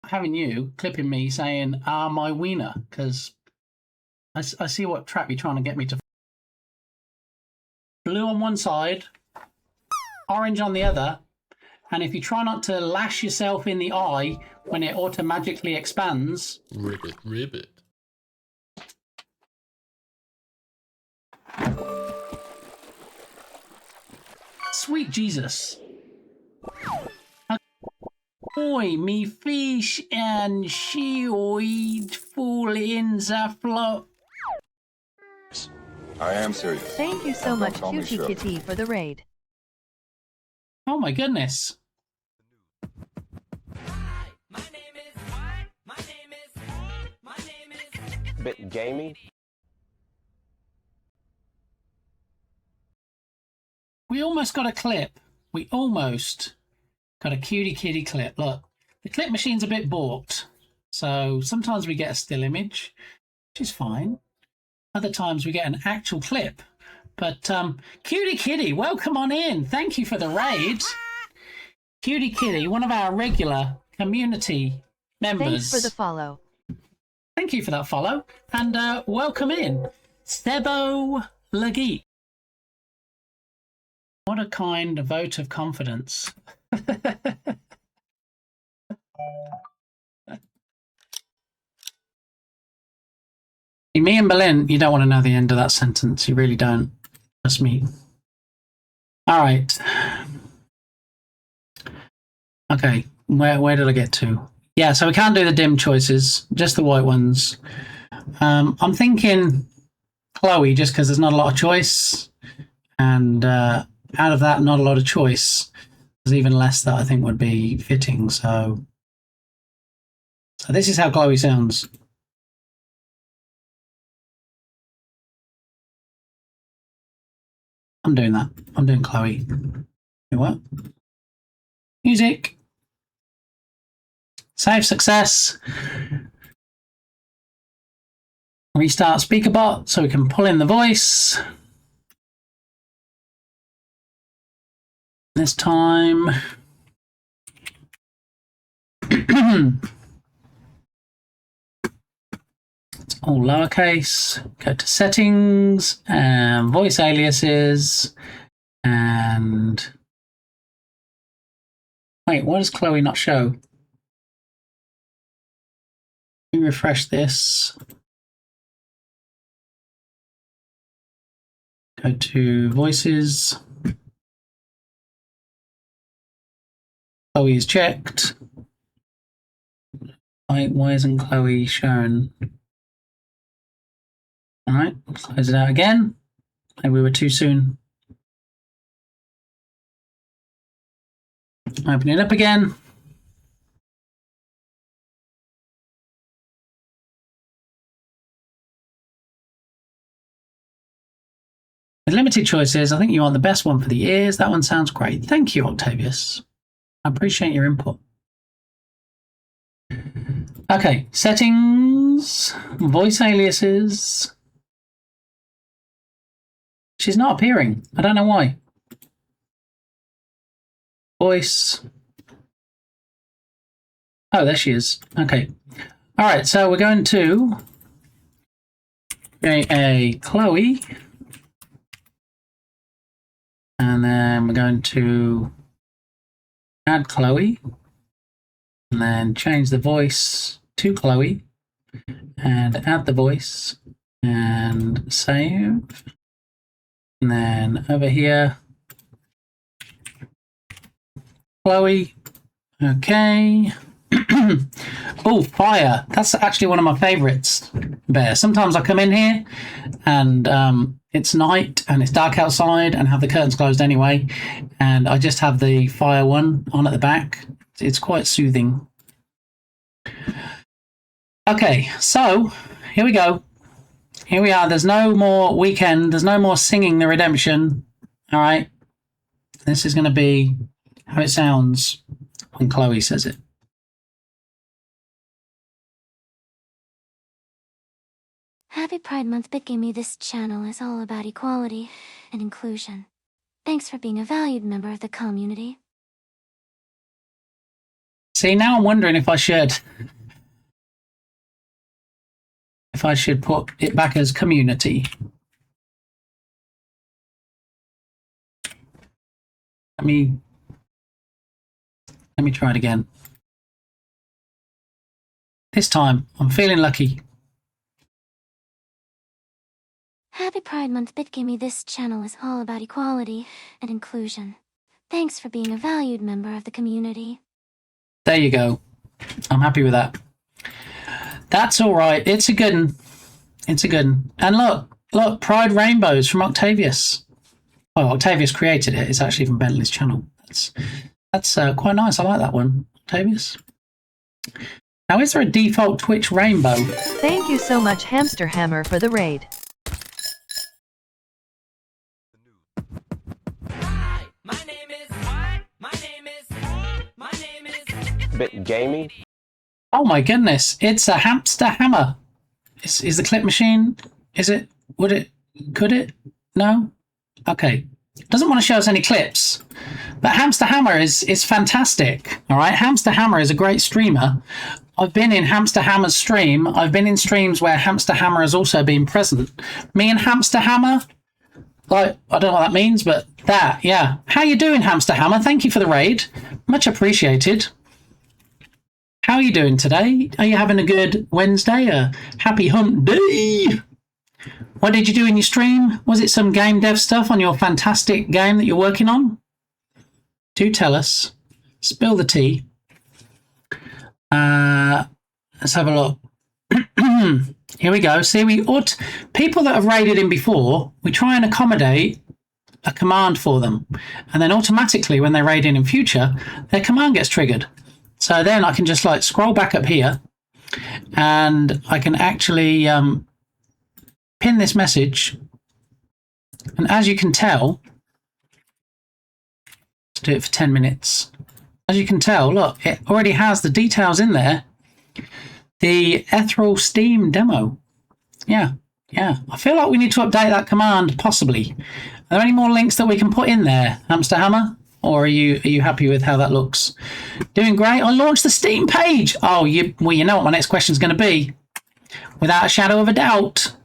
Having you clipping me saying, "Ah, my wiener," because I see what trap you're trying to get me to. Blue on one side, orange on the other, and if you try not to lash yourself in the eye when it automatically expands. Ribbit. Sweet Jesus. Oi, me fish and seaweed fall in the float. I am serious. Thank you so much, Cutie Kitty, for the raid. Oh my goodness. Bit gamey. We almost got a clip. We almost got a Cutie Kitty clip. Look, the clip machine's a bit balked. So sometimes we get a still image, which is fine. Other times we get an actual clip. But Cutie Kitty, welcome on in. Thank you for the raid. Cutie Kitty, one of our regular community members. Thanks for the follow. Thank you for that follow. And welcome in, Sebo Lagit. What a kind vote of confidence. Me and Berlin, you don't want to know the end of that sentence. You really don't. Trust me. All right. Okay, where did I get to? Yeah, so we can't do the dim choices, just the white ones. I'm thinking Chloe, just because there's not a lot of choice. And out of that, not a lot of choice. There's even less that I think would be fitting. So this is how Chloe sounds. I'm doing that. I'm doing Chloe. You what? Music. Save success. Restart SpeakerBot so we can pull in the voice. This time. It's all lowercase. Go to settings and voice aliases and wait, why does Chloe not show? Let me refresh this. Go to voices. Chloe is checked. Why isn't Chloe shown? All right, close it out again. Maybe we were too soon. Open it up again. With limited choices, I think you want the best one for the ears. That one sounds great. Thank you, Octavius. I appreciate your input. Okay, settings, voice aliases. She's not appearing. I don't know why. Voice. Oh, there she is. Okay. All right, so we're going to create a Chloe. And then we're going to add Chloe. And then change the voice to Chloe. And add the voice. And save. And then over here, Chloe. Okay. Oh, fire. That's actually one of my favorites, Bear. Sometimes I come in here and it's night and it's dark outside and have the curtains closed anyway. And I just have the fire one on at the back. It's quite soothing. Okay, so here we go. Here we are. There's no more weekend. There's no more singing the redemption. All right. This is going to be how it sounds when Chloe says it. Happy Pride Month, BitGamey. This channel is all about equality and inclusion. Thanks for being a valued member of the community. See, now I'm wondering if I should put it back as community. Let me try it again. This time, I'm feeling lucky. Happy Pride Month, BitGamey. This channel is all about equality and inclusion. Thanks for being a valued member of the community. There you go. I'm happy with that. That's all right. It's a good one. It's a good one. And look, Pride Rainbows from Octavius. Oh, Octavius created it. It's actually from Bentley's channel. That's quite nice. I like that one, Octavius. Now, is there a default Twitch rainbow? Thank you so much, Hamster Hammer, for the raid. Bit gamey. Oh my goodness! It's a Hamster Hammer. Is the clip machine? Is it? Would it? Could it? No. Okay. Doesn't want to show us any clips, but Hamster Hammer is fantastic. All right, Hamster Hammer is a great streamer. I've been in Hamster Hammer's stream. I've been in streams where Hamster Hammer has also been present. Me and Hamster Hammer, like, I don't know what that means, but that, yeah. How you doing, Hamster Hammer? Thank you for the raid. Much appreciated. How are you doing today? Are you having a good Wednesday? A happy hump day? What did you do in your stream? Was it some game dev stuff on your fantastic game that you're working on? Do tell us. Spill the tea. Let's have a look. Here we go. See, people that have raided in before, we try and accommodate a command for them. And then automatically when they raid in future, their command gets triggered. So then I can just like scroll back up here and I can actually pin this message. And as you can tell, let's do it for 10 minutes. As you can tell, look, it already has the details in there. The Ethereal Steam demo. Yeah. I feel like we need to update that command, possibly. Are there any more links that we can put in there, Hamster Hammer? Or are you happy with how that looks? Doing great. I launched the Steam page. Oh, you know what my next question is going to be. Without a shadow of a doubt,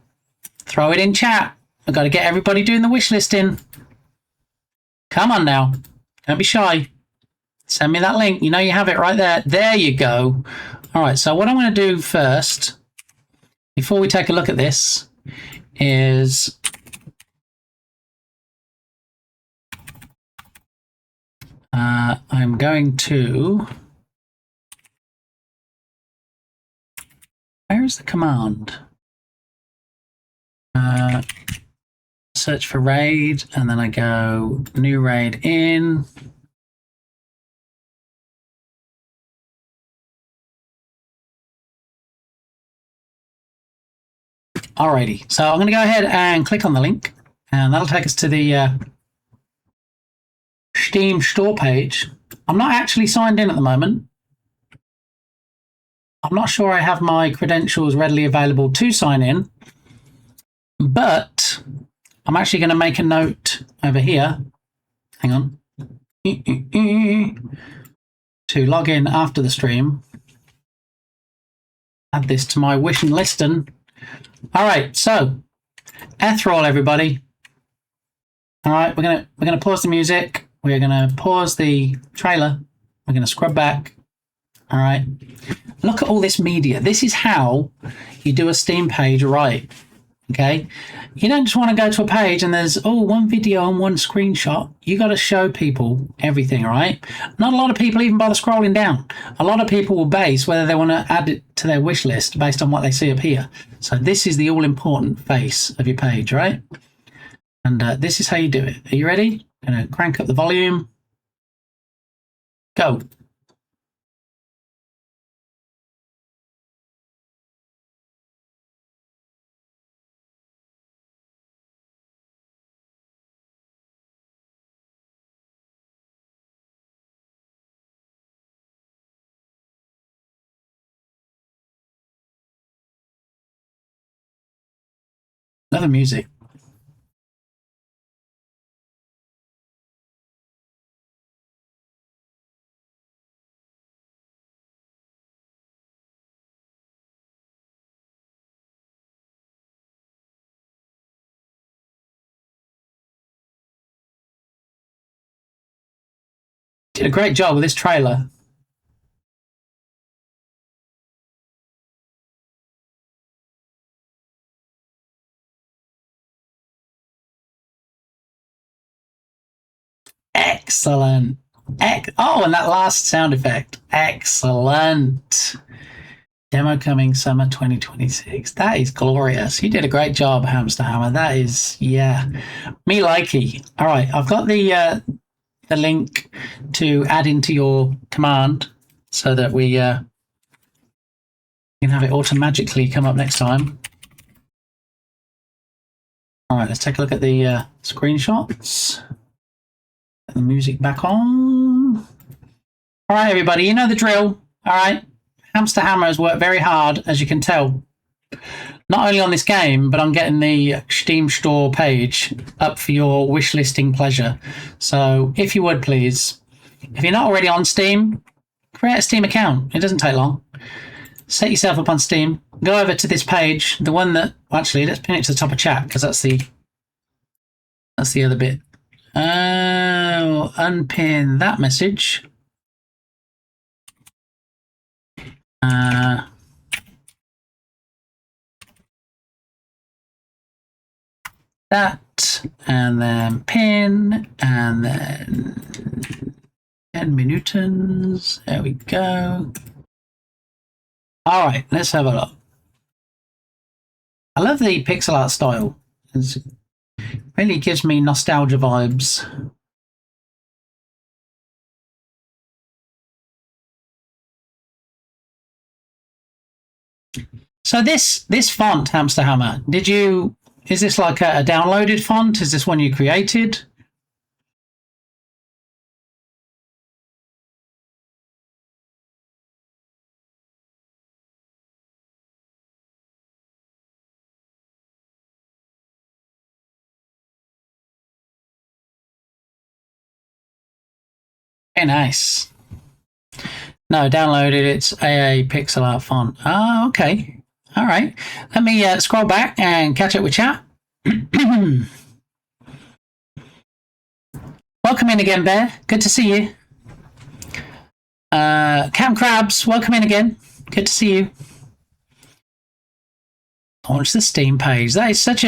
throw it in chat. I've got to get everybody doing the wish list in. Come on now. Don't be shy. Send me that link. You know you have it right there. There you go. All right, so what I'm going to do first, before we take a look at this, is I'm going to... Where is the command? Search for raid, and then I go new raid in. Alrighty, so I'm going to go ahead and click on the link, and that'll take us to the Steam store page. I'm not actually signed in at the moment. I'm not sure I have my credentials readily available to sign in, but I'm actually going to make a note over here. Hang on. To log in after the stream. Add this to my wish and listing. All right, so Ethereal, everybody. All right, we're gonna pause the music. We're gonna pause the trailer. We're gonna scrub back. All right, look at all this media. This is how you do a Steam page right. Okay, you don't just want to go to a page and there's one video and one screenshot. You got to show people everything, all right? Not a lot of people even bother scrolling down. A lot of people will base whether they want to add it to their wish list based on what they see up here. So this is the all-important face of your page, right? And this is how you do it. Are you ready? I'm going to crank up the volume. Go. Another music. Did a great job with this trailer. Excellent. Oh, and that last sound effect. Excellent. Demo coming summer 2026. That is glorious. You did a great job, Hamster Hammer. That is, yeah. Me likey. All right, I've got the link to add into your command so that we can have it automatically come up next time. All right, let's take a look at the screenshots. Get the music back on. All right, everybody, you know the drill. All right. Hamster Hammer has worked very hard, as you can tell, not only on this game, but on getting the Steam store page up for your wish listing pleasure. So if you would, please, if you're not already on Steam, create a Steam account. It doesn't take long. Set yourself up on Steam. Go over to this page, the one that, actually, let's pin it to the top of chat, because that's the other bit. Unpin that message. That, and then pin, and then 10 minutons. There we go. All right, let's have a look. I love the pixel art style. It really gives me nostalgia vibes. So this font, Hamster Hammer, is this like a downloaded font? Is this one you created? Very nice. No, downloaded. It's AA pixel art font. Oh, okay. All right. Let me scroll back and catch up with chat. Welcome in again, Bear. Good to see you. Cam Krabs, welcome in again. Good to see you. Launch the Steam page. That is such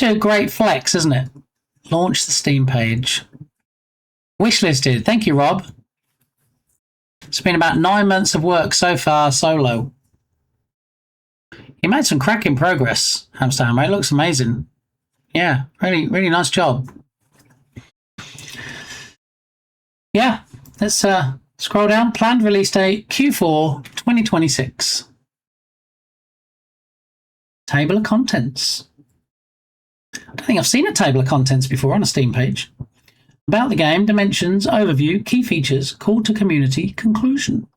a great flex, isn't it? Launch the Steam page. Wishlisted. Thank you, Rob. It's been about 9 months of work so far, solo. You made some cracking progress, Hamster Hammer. It looks amazing. Yeah, really, really nice job. Yeah, let's scroll down. Planned release date Q4 2026. Table of contents. I don't think I've seen a table of contents before on a Steam page. About the game, dimensions, overview, key features, call to community, conclusion.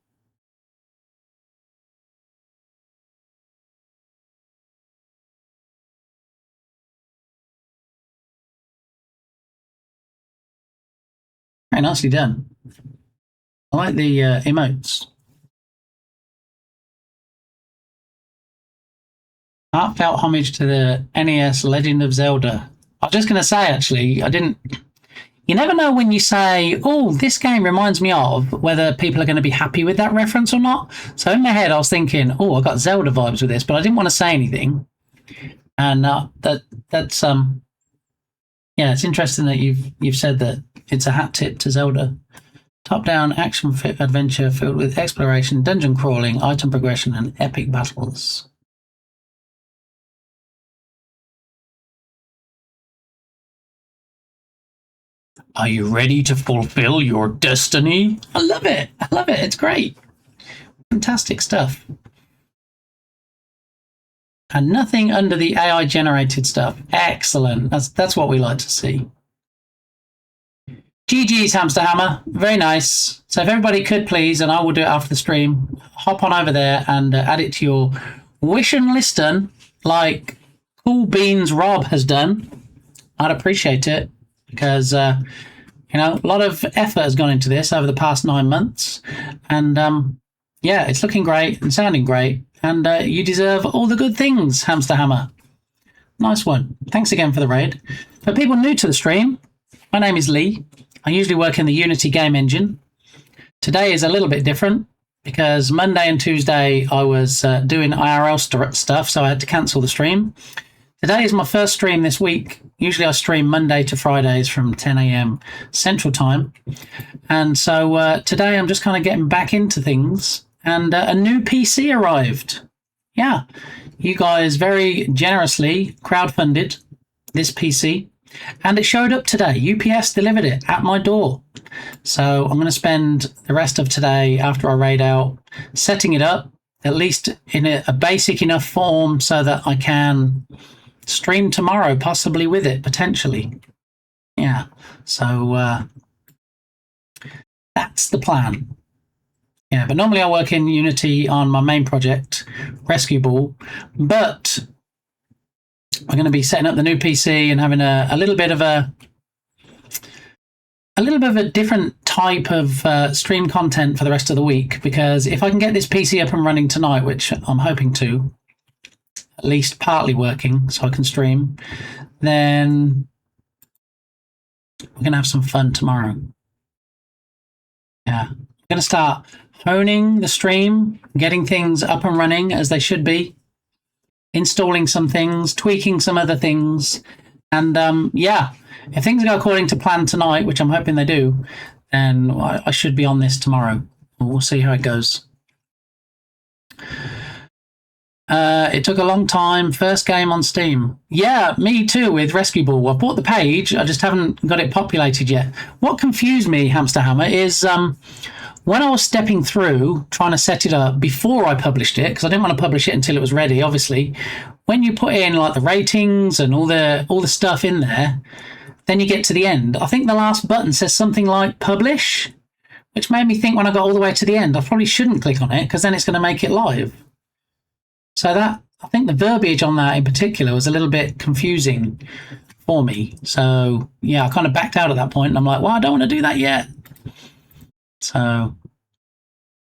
Very nicely done. I like the emotes. Heartfelt homage to the NES Legend of Zelda. I was just going to say, actually, you never know when you say, oh, this game reminds me of, whether people are going to be happy with that reference or not. So in my head, I was thinking, oh, I got Zelda vibes with this, but I didn't want to say anything. And that's yeah, it's interesting that you've said that it's a hat tip to Zelda. Top-down action adventure filled with exploration, dungeon crawling, item progression, and epic battles. Are you ready to fulfill your destiny? I love it. I love it. It's great. Fantastic stuff. And nothing under the AI generated stuff. Excellent. That's what we like to see. GG's, Hamster Hammer. Very nice. So if everybody could please, and I will do it after the stream, hop on over there and add it to your wish and listen like Cool Beans Rob has done. I'd appreciate it because, a lot of effort has gone into this over the past 9 months. And, yeah, it's looking great and sounding great. And you deserve all the good things, Hamster Hammer. Nice one. Thanks again for the raid. For people new to the stream, my name is Lee. I usually work in the Unity game engine. Today is a little bit different because Monday and Tuesday I was doing IRL stuff, so I had to cancel the stream. Today is my first stream this week. Usually I stream Monday to Fridays from 10 a.m. Central Time. And so today I'm just kind of getting back into things. And a new PC arrived. Yeah, you guys very generously crowdfunded this PC. And it showed up today. UPS delivered it at my door. So I'm going to spend the rest of today after I raid out setting it up, at least in a basic enough form so that I can stream tomorrow, possibly with it, potentially. Yeah, so that's the plan. Yeah, but normally I work in Unity on my main project, Rescue Ball, but we're going to be setting up the new PC and having a little bit of a different type of stream content for the rest of the week, because if I can get this PC up and running tonight, which I'm hoping to, at least partly working so I can stream, then we're going to have some fun tomorrow. Yeah, I'm going to start honing the stream, getting things up and running as they should be, installing some things, tweaking some other things, and yeah, if things go according to plan tonight, which I'm hoping they do, then I should be on this tomorrow. We'll see how it goes. It took a long time. First game on Steam. Yeah, me too with Rescue Ball. I bought the page, I just haven't got it populated yet. What confused me, Hamster Hammer, is when I was stepping through trying to set it up before I published it, because I didn't want to publish it until it was ready, obviously, when you put in like the ratings and all the stuff in there, then you get to the end. I think the last button says something like publish, which made me think when I got all the way to the end, I probably shouldn't click on it because then it's going to make it live. So that, I think the verbiage on that in particular was a little bit confusing for me. So yeah, I kind of backed out at that point and I'm like, well, I don't want to do that yet. So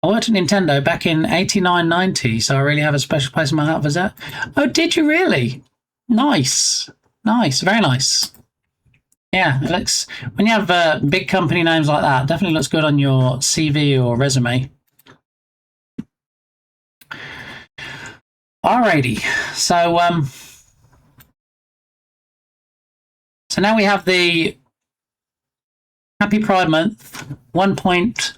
I worked at Nintendo back in 89, 90, so I really have a special place in my heart for that. Oh, did you really? Nice. Nice, very nice. Yeah, it looks, when you have big company names like that, definitely looks good on your CV or resume. Alrighty, so now we have the Happy Pride Month 1 point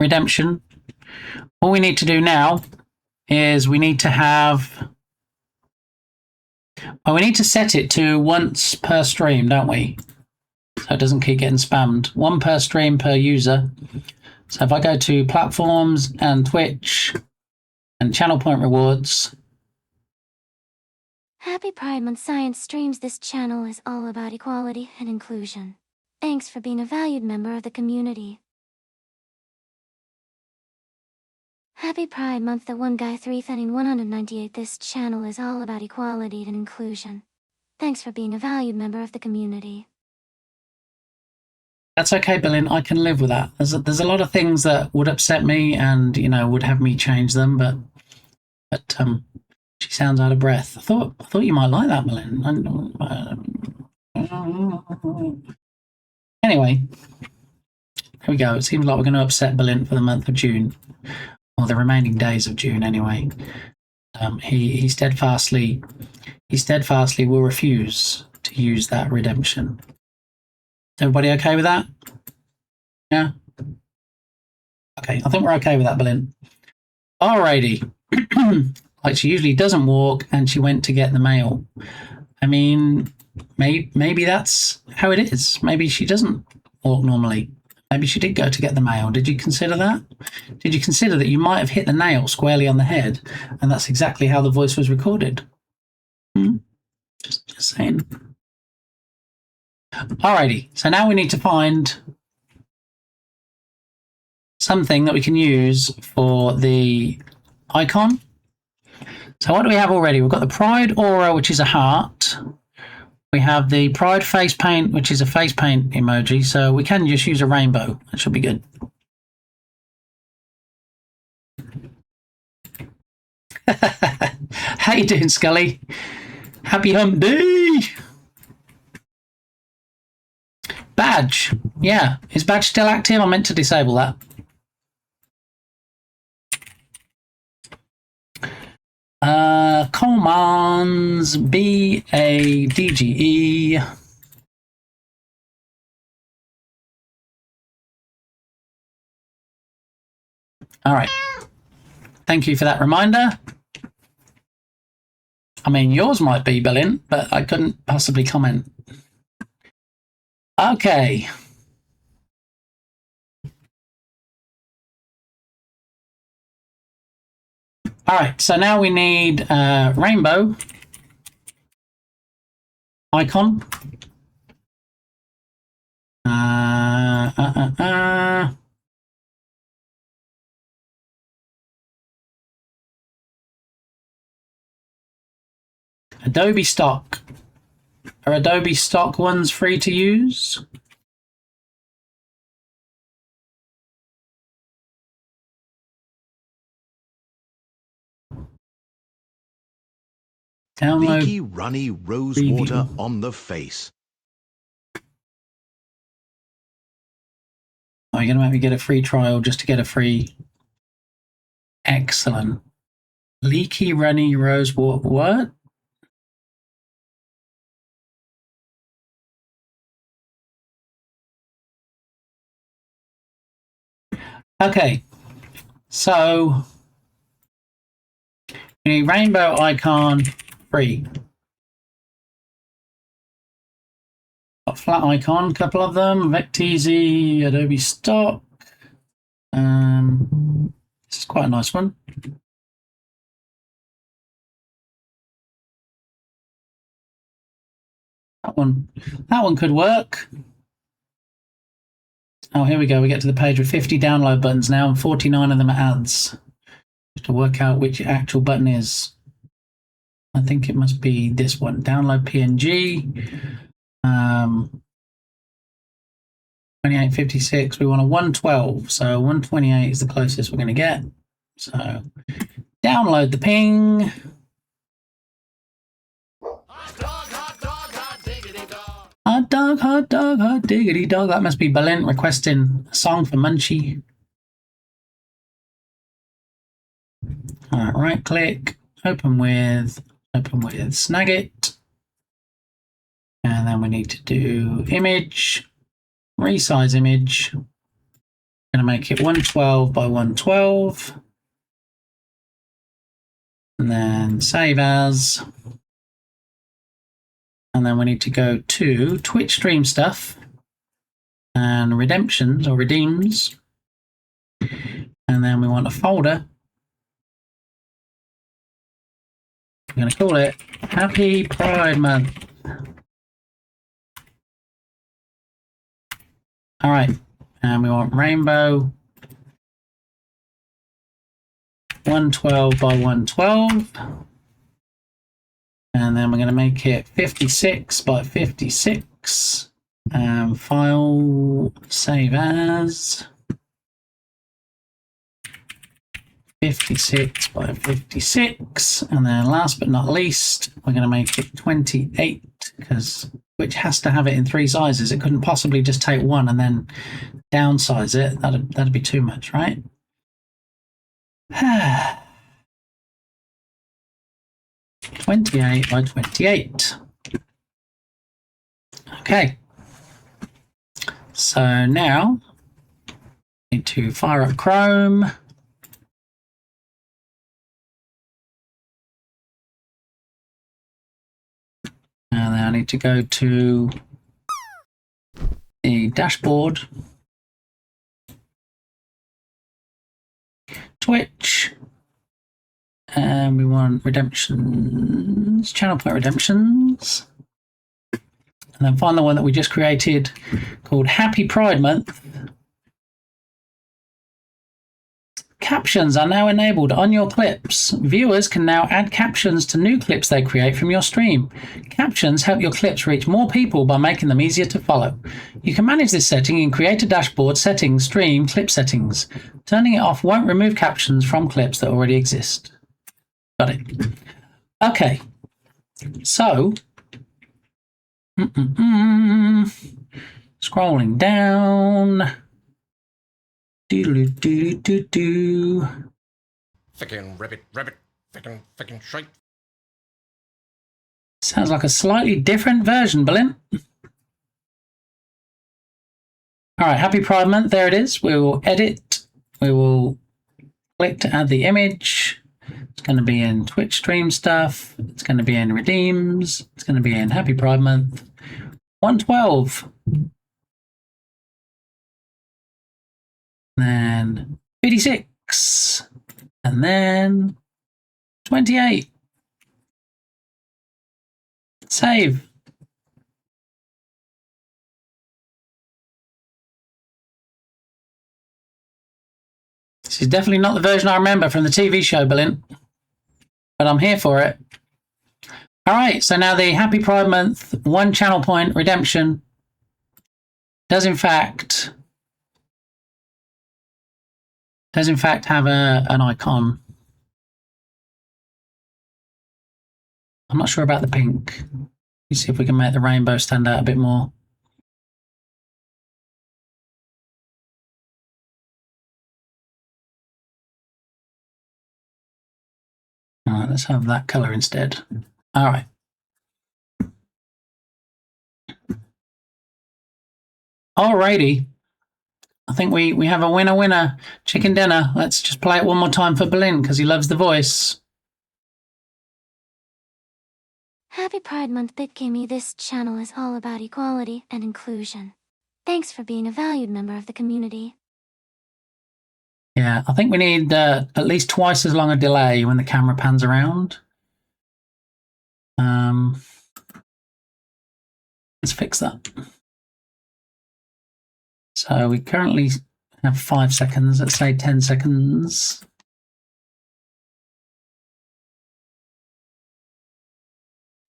redemption. All we need to do now is we need to have, well, we need to set it to once per stream, don't we? So it doesn't keep getting spammed. 1 per stream per user. So if I go to platforms and Twitch and channel point rewards. Happy Pride Month Science streams. This channel is all about equality and inclusion. Thanks for being a valued member of the community. Happy Pride Month, the one guy 3,198. This channel is all about equality and inclusion. Thanks for being a valued member of the community. That's okay, Berlin. I can live with that. There's a lot of things that would upset me and, you know, would have me change them, but she sounds out of breath. I thought you might like that, Berlin. Anyway, here we go. It seems like we're going to upset Berlin for the month of June, or the remaining days of June, anyway. He steadfastly will refuse to use that redemption. Everybody okay with that? Yeah? Okay, I think we're okay with that, Berlin. Alrighty. Like, she usually doesn't walk and she went to get the mail. I mean, maybe that's how it is. Maybe she doesn't walk normally. Maybe she did go to get the mail. Did you consider that? Did you consider that you might have hit the nail squarely on the head and that's exactly how the voice was recorded? Just saying. Alrighty, so now we need to find something that we can use for the icon. So what do we have already? We've got the Pride Aura, which is a heart. We have the Pride Face Paint, which is a face paint emoji. So we can just use a rainbow. That should be good. How you doing, Scully? Happy hump day! Badge. Yeah. Is badge still active? I meant to disable that. Coleman's BADGE. All right. Thank you for that reminder. I mean, yours might be, Berlin, but I couldn't possibly comment. Okay. All right, so now we need rainbow icon. Adobe stock. Are Adobe stock ones free to use? Download. Leaky, runny rose water on the face. Oh, you're going to make me get a free trial just to get a free... Excellent. Leaky, runny rose water. What? Okay, so we need rainbow icon free. Got flat icon, couple of them, VectEasy, Adobe Stock. This is quite a nice one. That one could work. Oh, here we go. We get to the page with 50 download buttons now, and 49 of them are ads. Just to work out which actual button is. I think it must be this one. Download PNG. 2856. We want a 112. So 128 is the closest we're going to get. So download the ping. Hot dog, hot diggity dog. That must be Berlin requesting a song for Munchie. All right, right click, open with Snagit. And then we need to do image, resize image. I'm going to make it 112 by 112. And then save as. And then we need to go to Twitch stream stuff and redemptions or redeems. And then we want a folder. We're going to call it Happy Pride Month. All right. And we want rainbow 112 by 112. And then we're going to make it 56 by 56. File, save as. 56 by 56. And then last but not least, we're going to make it 28, which has to have it in 3 sizes. It couldn't possibly just take one and then downsize it. That'd be too much, right? 28 by 28. Okay. So now I need to fire up Chrome. And then I need to go to the dashboard. Twitch. And we want redemptions, channel point redemptions. And then find the one that we just created called Happy Pride Month. Captions are now enabled on your clips. Viewers can now add captions to new clips they create from your stream. Captions help your clips reach more people by making them easier to follow. You can manage this setting in Creator Dashboard Settings, Stream, Clip Settings. Turning it off won't remove captions from clips that already exist. Got it. Okay. So, scrolling down. Fucking rabbit, fucking shite. Sounds like a slightly different version, Berlin. All right, happy Pride Month. There it is. We will edit. We will click to add the image. It's going to be in Twitch stream stuff. It's going to be in redeems. It's going to be in Happy Pride Month 112. Then 56. And then 28. Save. This is definitely not the version I remember from the TV show, Berlin. But I'm here for it. All right, so now the Happy Pride Month 1 channel point redemption does in fact have an icon. I'm not sure about the pink. Let's see if we can make the rainbow stand out a bit more. All right, let's have that color instead. All right. Alrighty. I think we have a winner chicken dinner. Let's just play it one more time for Berlin because he loves the voice. Happy Pride Month, BitGamey. This channel is all about equality and inclusion. Thanks for being a valued member of the community. Yeah, I think we need at least twice as long a delay when the camera pans around. Let's fix that. So we currently have 5 seconds. Let's say 10 seconds.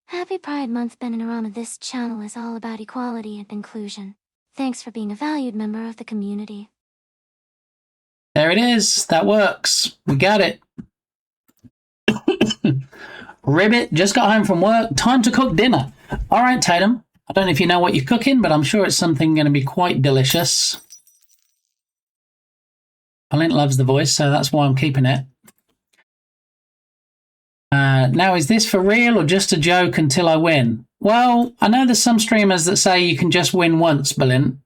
Happy Pride Month, Benanarama. This channel is all about equality and inclusion. Thanks for being a valued member of the community. There it is. That works. We got it. Ribbit just got home from work. Time to cook dinner. All right, Tatum. I don't know if you know what you're cooking, but I'm sure it's something going to be quite delicious. Colin loves the voice, so that's why I'm keeping it. Now, is this for real or just a joke until I win? Well, I know there's some streamers that say you can just win once, Berlin.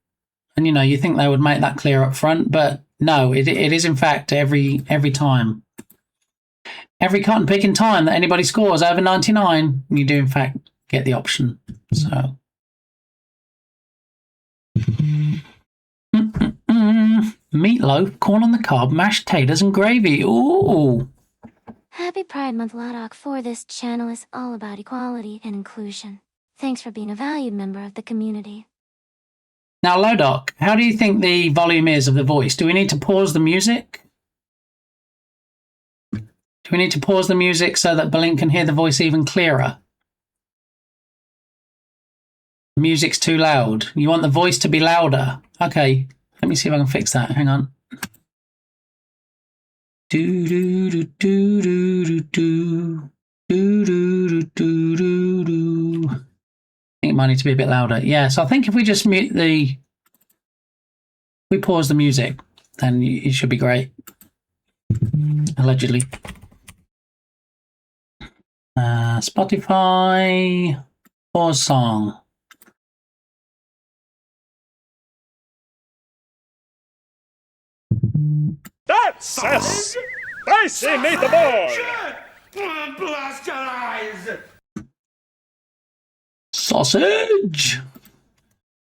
And, you know, you think they would make that clear up front, but no, it is in fact every time. Every cotton picking time that anybody scores over 99, you do in fact get the option. So. Meatloaf, corn on the cob, mashed potatoes and gravy. Ooh. Happy Pride Month, Lodok 4. This channel is all about equality and inclusion. Thanks for being a valued member of the community. Now, Lodok, how do you think the volume is of the voice? Do we need to pause the music? Do we need to pause the music so that Berlin can hear the voice even clearer? The music's too loud. You want the voice to be louder. Okay, let me see if I can fix that. Hang on. Do do do do do do do do do do do. I think it might need to be a bit louder. Yeah, so I think if we just mute the, we pause the music, then it should be great. Allegedly. Spotify, pause song. That's us! Spicy meatball! Blast your eyes! Sausage!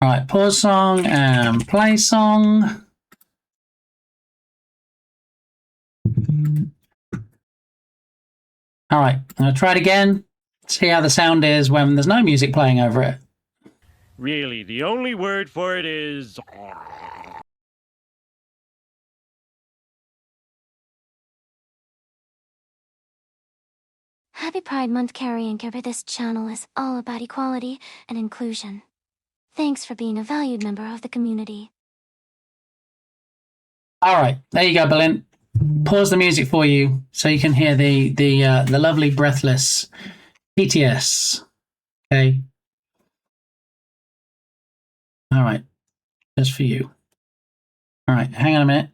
Alright, pause song and play song. Alright, I'm going to try it again. See how the sound is when there's no music playing over it. Really, the only word for it is... Happy Pride Month, Carrie and Gibber. This channel is all about equality and inclusion. Thanks for being a valued member of the community. Alright, there you go, Berlin. Pause the music for you so you can hear the lovely breathless TTS. Okay. Alright. Just for you. Alright, hang on a minute.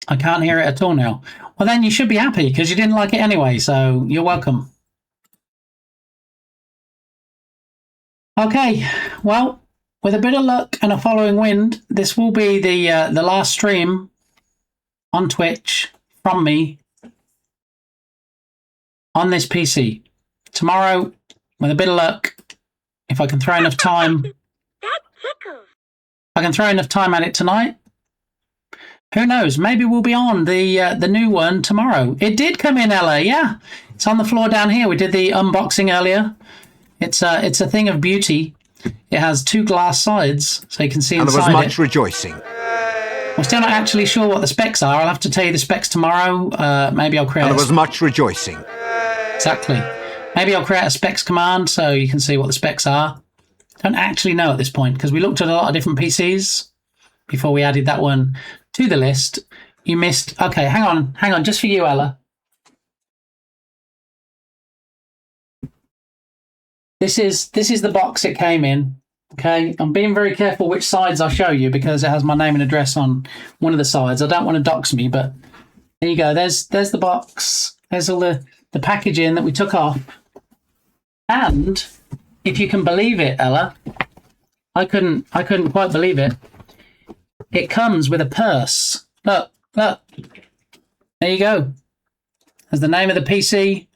I can't hear it at all now. Well, then you should be happy because you didn't like it anyway, so you're welcome. Okay, well, with a bit of luck and a following wind, this will be the last stream on Twitch from me on this PC. Tomorrow, with a bit of luck, if I can throw enough time, I can throw enough time at it tonight. Who knows? Maybe we'll be on the new one tomorrow. It did come in, Ella. Yeah, it's on the floor down here. We did the unboxing earlier. It's a thing of beauty. It has 2 glass sides, so you can see inside it. And there was much rejoicing. We're still not actually sure what the specs are. I'll have to tell you the specs tomorrow. Maybe I'll create. And there was much rejoicing. Exactly. Maybe I'll create a specs command so you can see what the specs are. Don't actually know at this point because we looked at a lot of different PCs before we added that one to the list. You missed. Okay, hang on, just for you, Ella. This is the box it came in. Okay, I'm being very careful which sides I show you because it has my name and address on one of the sides. I don't want to dox me, but there you go. There's the box. There's all the packaging that we took off. And if you can believe it, Ella, I couldn't quite believe it. It comes with a purse. Look. There you go. There's the name of the PC.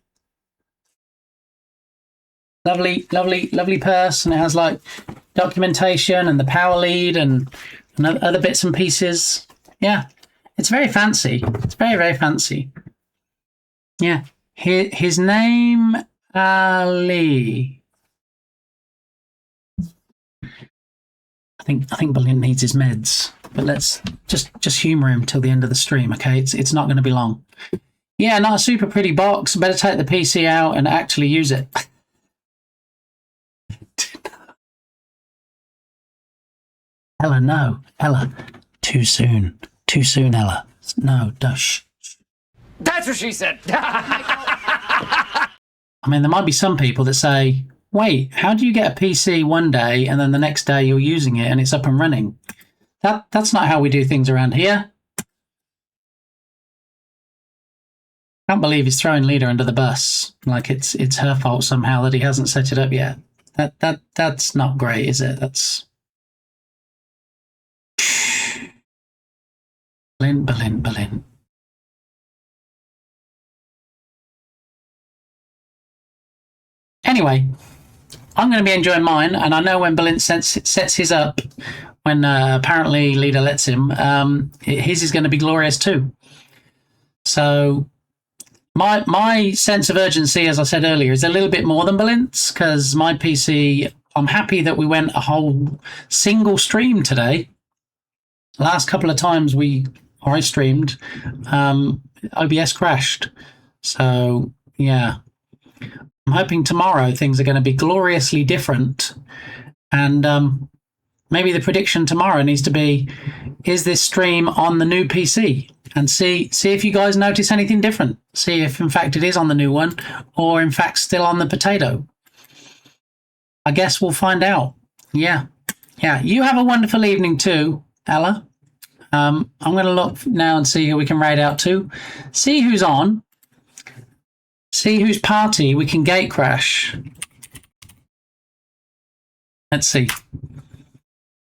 Lovely purse, and it has like documentation and the power lead and other bits and pieces. Yeah, it's very fancy. It's very fancy. Yeah, his name Ali. I think Balin needs his meds, but let's just humour him till the end of the stream. Okay, it's not going to be long. Yeah, not a super pretty box. Better take the PC out and actually use it. Ella, no. Ella, too soon. Too soon, Ella. No, dush. That's what she said. I mean, there might be some people that say, wait, how do you get a PC one day and then the next day you're using it and it's up and running? That's not how we do things around here. Can't believe he's throwing Leader under the bus. Like it's her fault somehow that he hasn't set it up yet. That's not great, is it? That's... Berlin. Anyway, I'm going to be enjoying mine, and I know when Berlin sets his up, when apparently Leader lets him, his is going to be glorious too. So my sense of urgency, as I said earlier, is a little bit more than Berlin's, because my PC, I'm happy that we went a whole single stream today. Last couple of times I streamed, OBS crashed. So, yeah. I'm hoping tomorrow things are going to be gloriously different. And maybe the prediction tomorrow needs to be, is this stream on the new PC? And see if you guys notice anything different. See if, in fact, it is on the new one or, in fact, still on the potato. I guess we'll find out. Yeah. You have a wonderful evening too, Ella. I'm going to look now and see who we can raid out to. See who's on. See whose party we can gate crash. Let's see.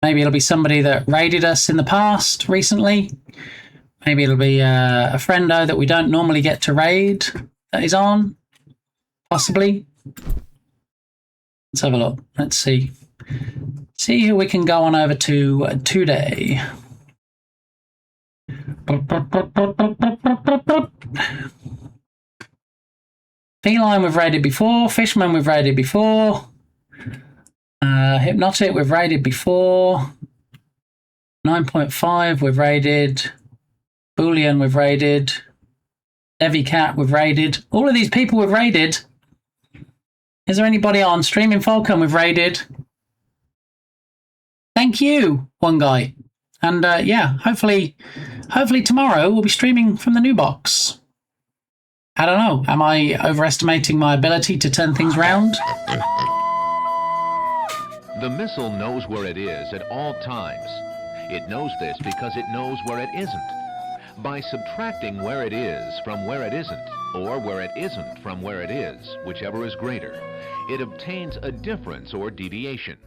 Maybe it'll be somebody that raided us in the past, recently. Maybe it'll be a friendo that we don't normally get to raid that is on. Possibly. Let's have a look. Let's see. See who we can go on over to today. Feline we've raided before. Fishman we've raided before. Hypnotic we've raided before. 9.5 we've raided. Boolean we've raided. Devi Cat we've raided. All of these people we've raided. Is there anybody on? Streaming Falcon we've raided. Thank you, one guy. And yeah, hopefully tomorrow we'll be streaming from the new box. I don't know. Am I overestimating my ability to turn things round? The missile knows where it is at all times. It knows this because it knows where it isn't. by subtracting where it is from where it isn't, or where it isn't from where it is, whichever is greater. It obtains a difference or deviation.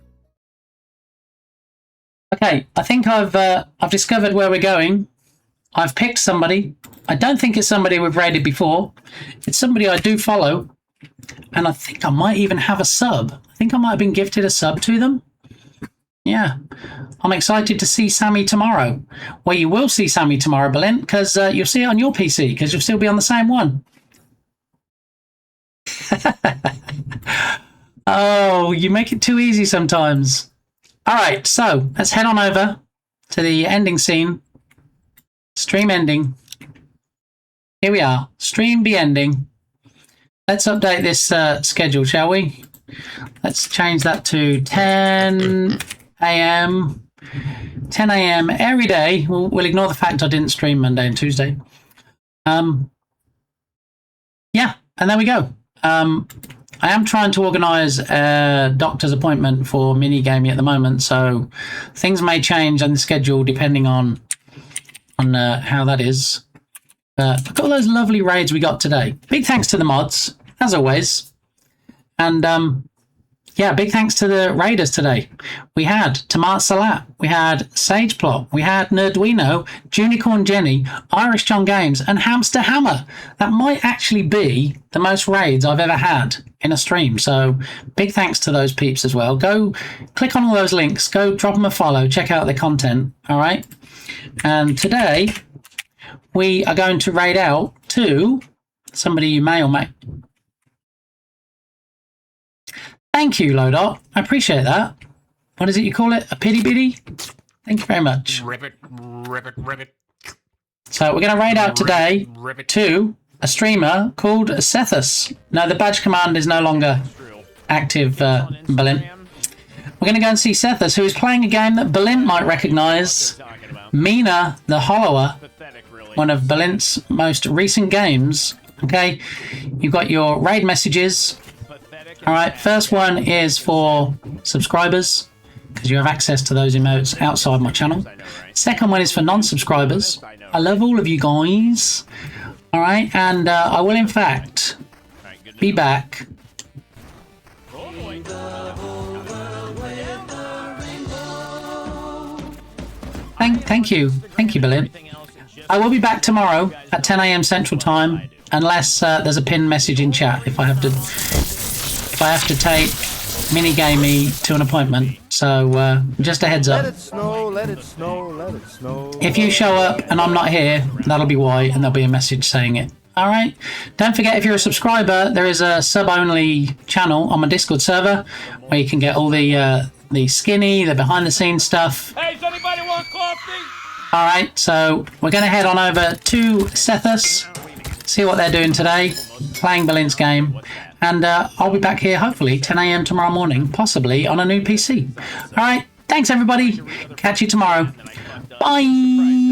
Okay, I think I've discovered where we're going. I've picked somebody. I don't think it's somebody we've raided before. It's somebody I do follow. And I think I might even have a sub. I think I might have been gifted a sub to them. Yeah. I'm excited to see Sammy tomorrow. Well, you will see Sammy tomorrow, Belin, because you'll see it on your PC, because you'll still be on the same one. Oh, you make it too easy sometimes. All right, so let's head on over to the ending scene. Stream ending. Here we are. Stream be ending. Let's update this schedule, shall we? Let's change that to 10 a.m. 10 a.m. every day. We'll ignore the fact I didn't stream Monday and Tuesday. Yeah, and there we go. I am trying to organise a doctor's appointment for Minigamey at the moment, so things may change on the schedule depending on how that is. Look at all those lovely raids we got today. Big thanks to the mods, as always. And yeah, big thanks to the raiders today. We had Tamat Salat, we had Sageplot, we had Nerduino, Junicorn Jenny, Irish John Games, and Hamster Hammer. That might actually be the most raids I've ever had in a stream. So big thanks to those peeps as well. Go click on all those links, go drop them a follow, check out their content. All right. And today we are going to raid out to somebody you may or may. Thank you, Lodot. I appreciate that. What is it you call it? A pity bitty? Thank you very much. Ribbit, ribbit, ribbit. So we're going to raid out today to a streamer called Sethus. No, the badge command is no longer active, Berlin. We're going to go and see Sethus, who is playing a game that Berlin might recognise. Mina the Hollower, one of Berlin's most recent games. Okay, you've got your raid messages. All right, first one is for subscribers, because you have access to those emotes outside my channel. Second one is for non-subscribers. I love all of you guys. All right, and I will, in fact, be back. Thank you, Berlin. I will be back tomorrow at 10 a.m. Central Time, unless there's a pinned message in chat. If I have to take Minigamey to an appointment. So just a heads up. Let it snow, let it snow, let it snow. If you show up and I'm not here, that'll be why, and there'll be a message saying it. All right. Don't forget, if you're a subscriber, there is a sub-only channel on my Discord server where you can get all the skinny, the behind-the-scenes stuff. Hey, does anybody want coffee? All right. So we're going to head on over to Sethus, see what they're doing today, playing Berlin's game. And I'll be back here, hopefully, 10 a.m. tomorrow morning, possibly on a new PC. All right. Thanks, everybody. Catch you tomorrow. Bye.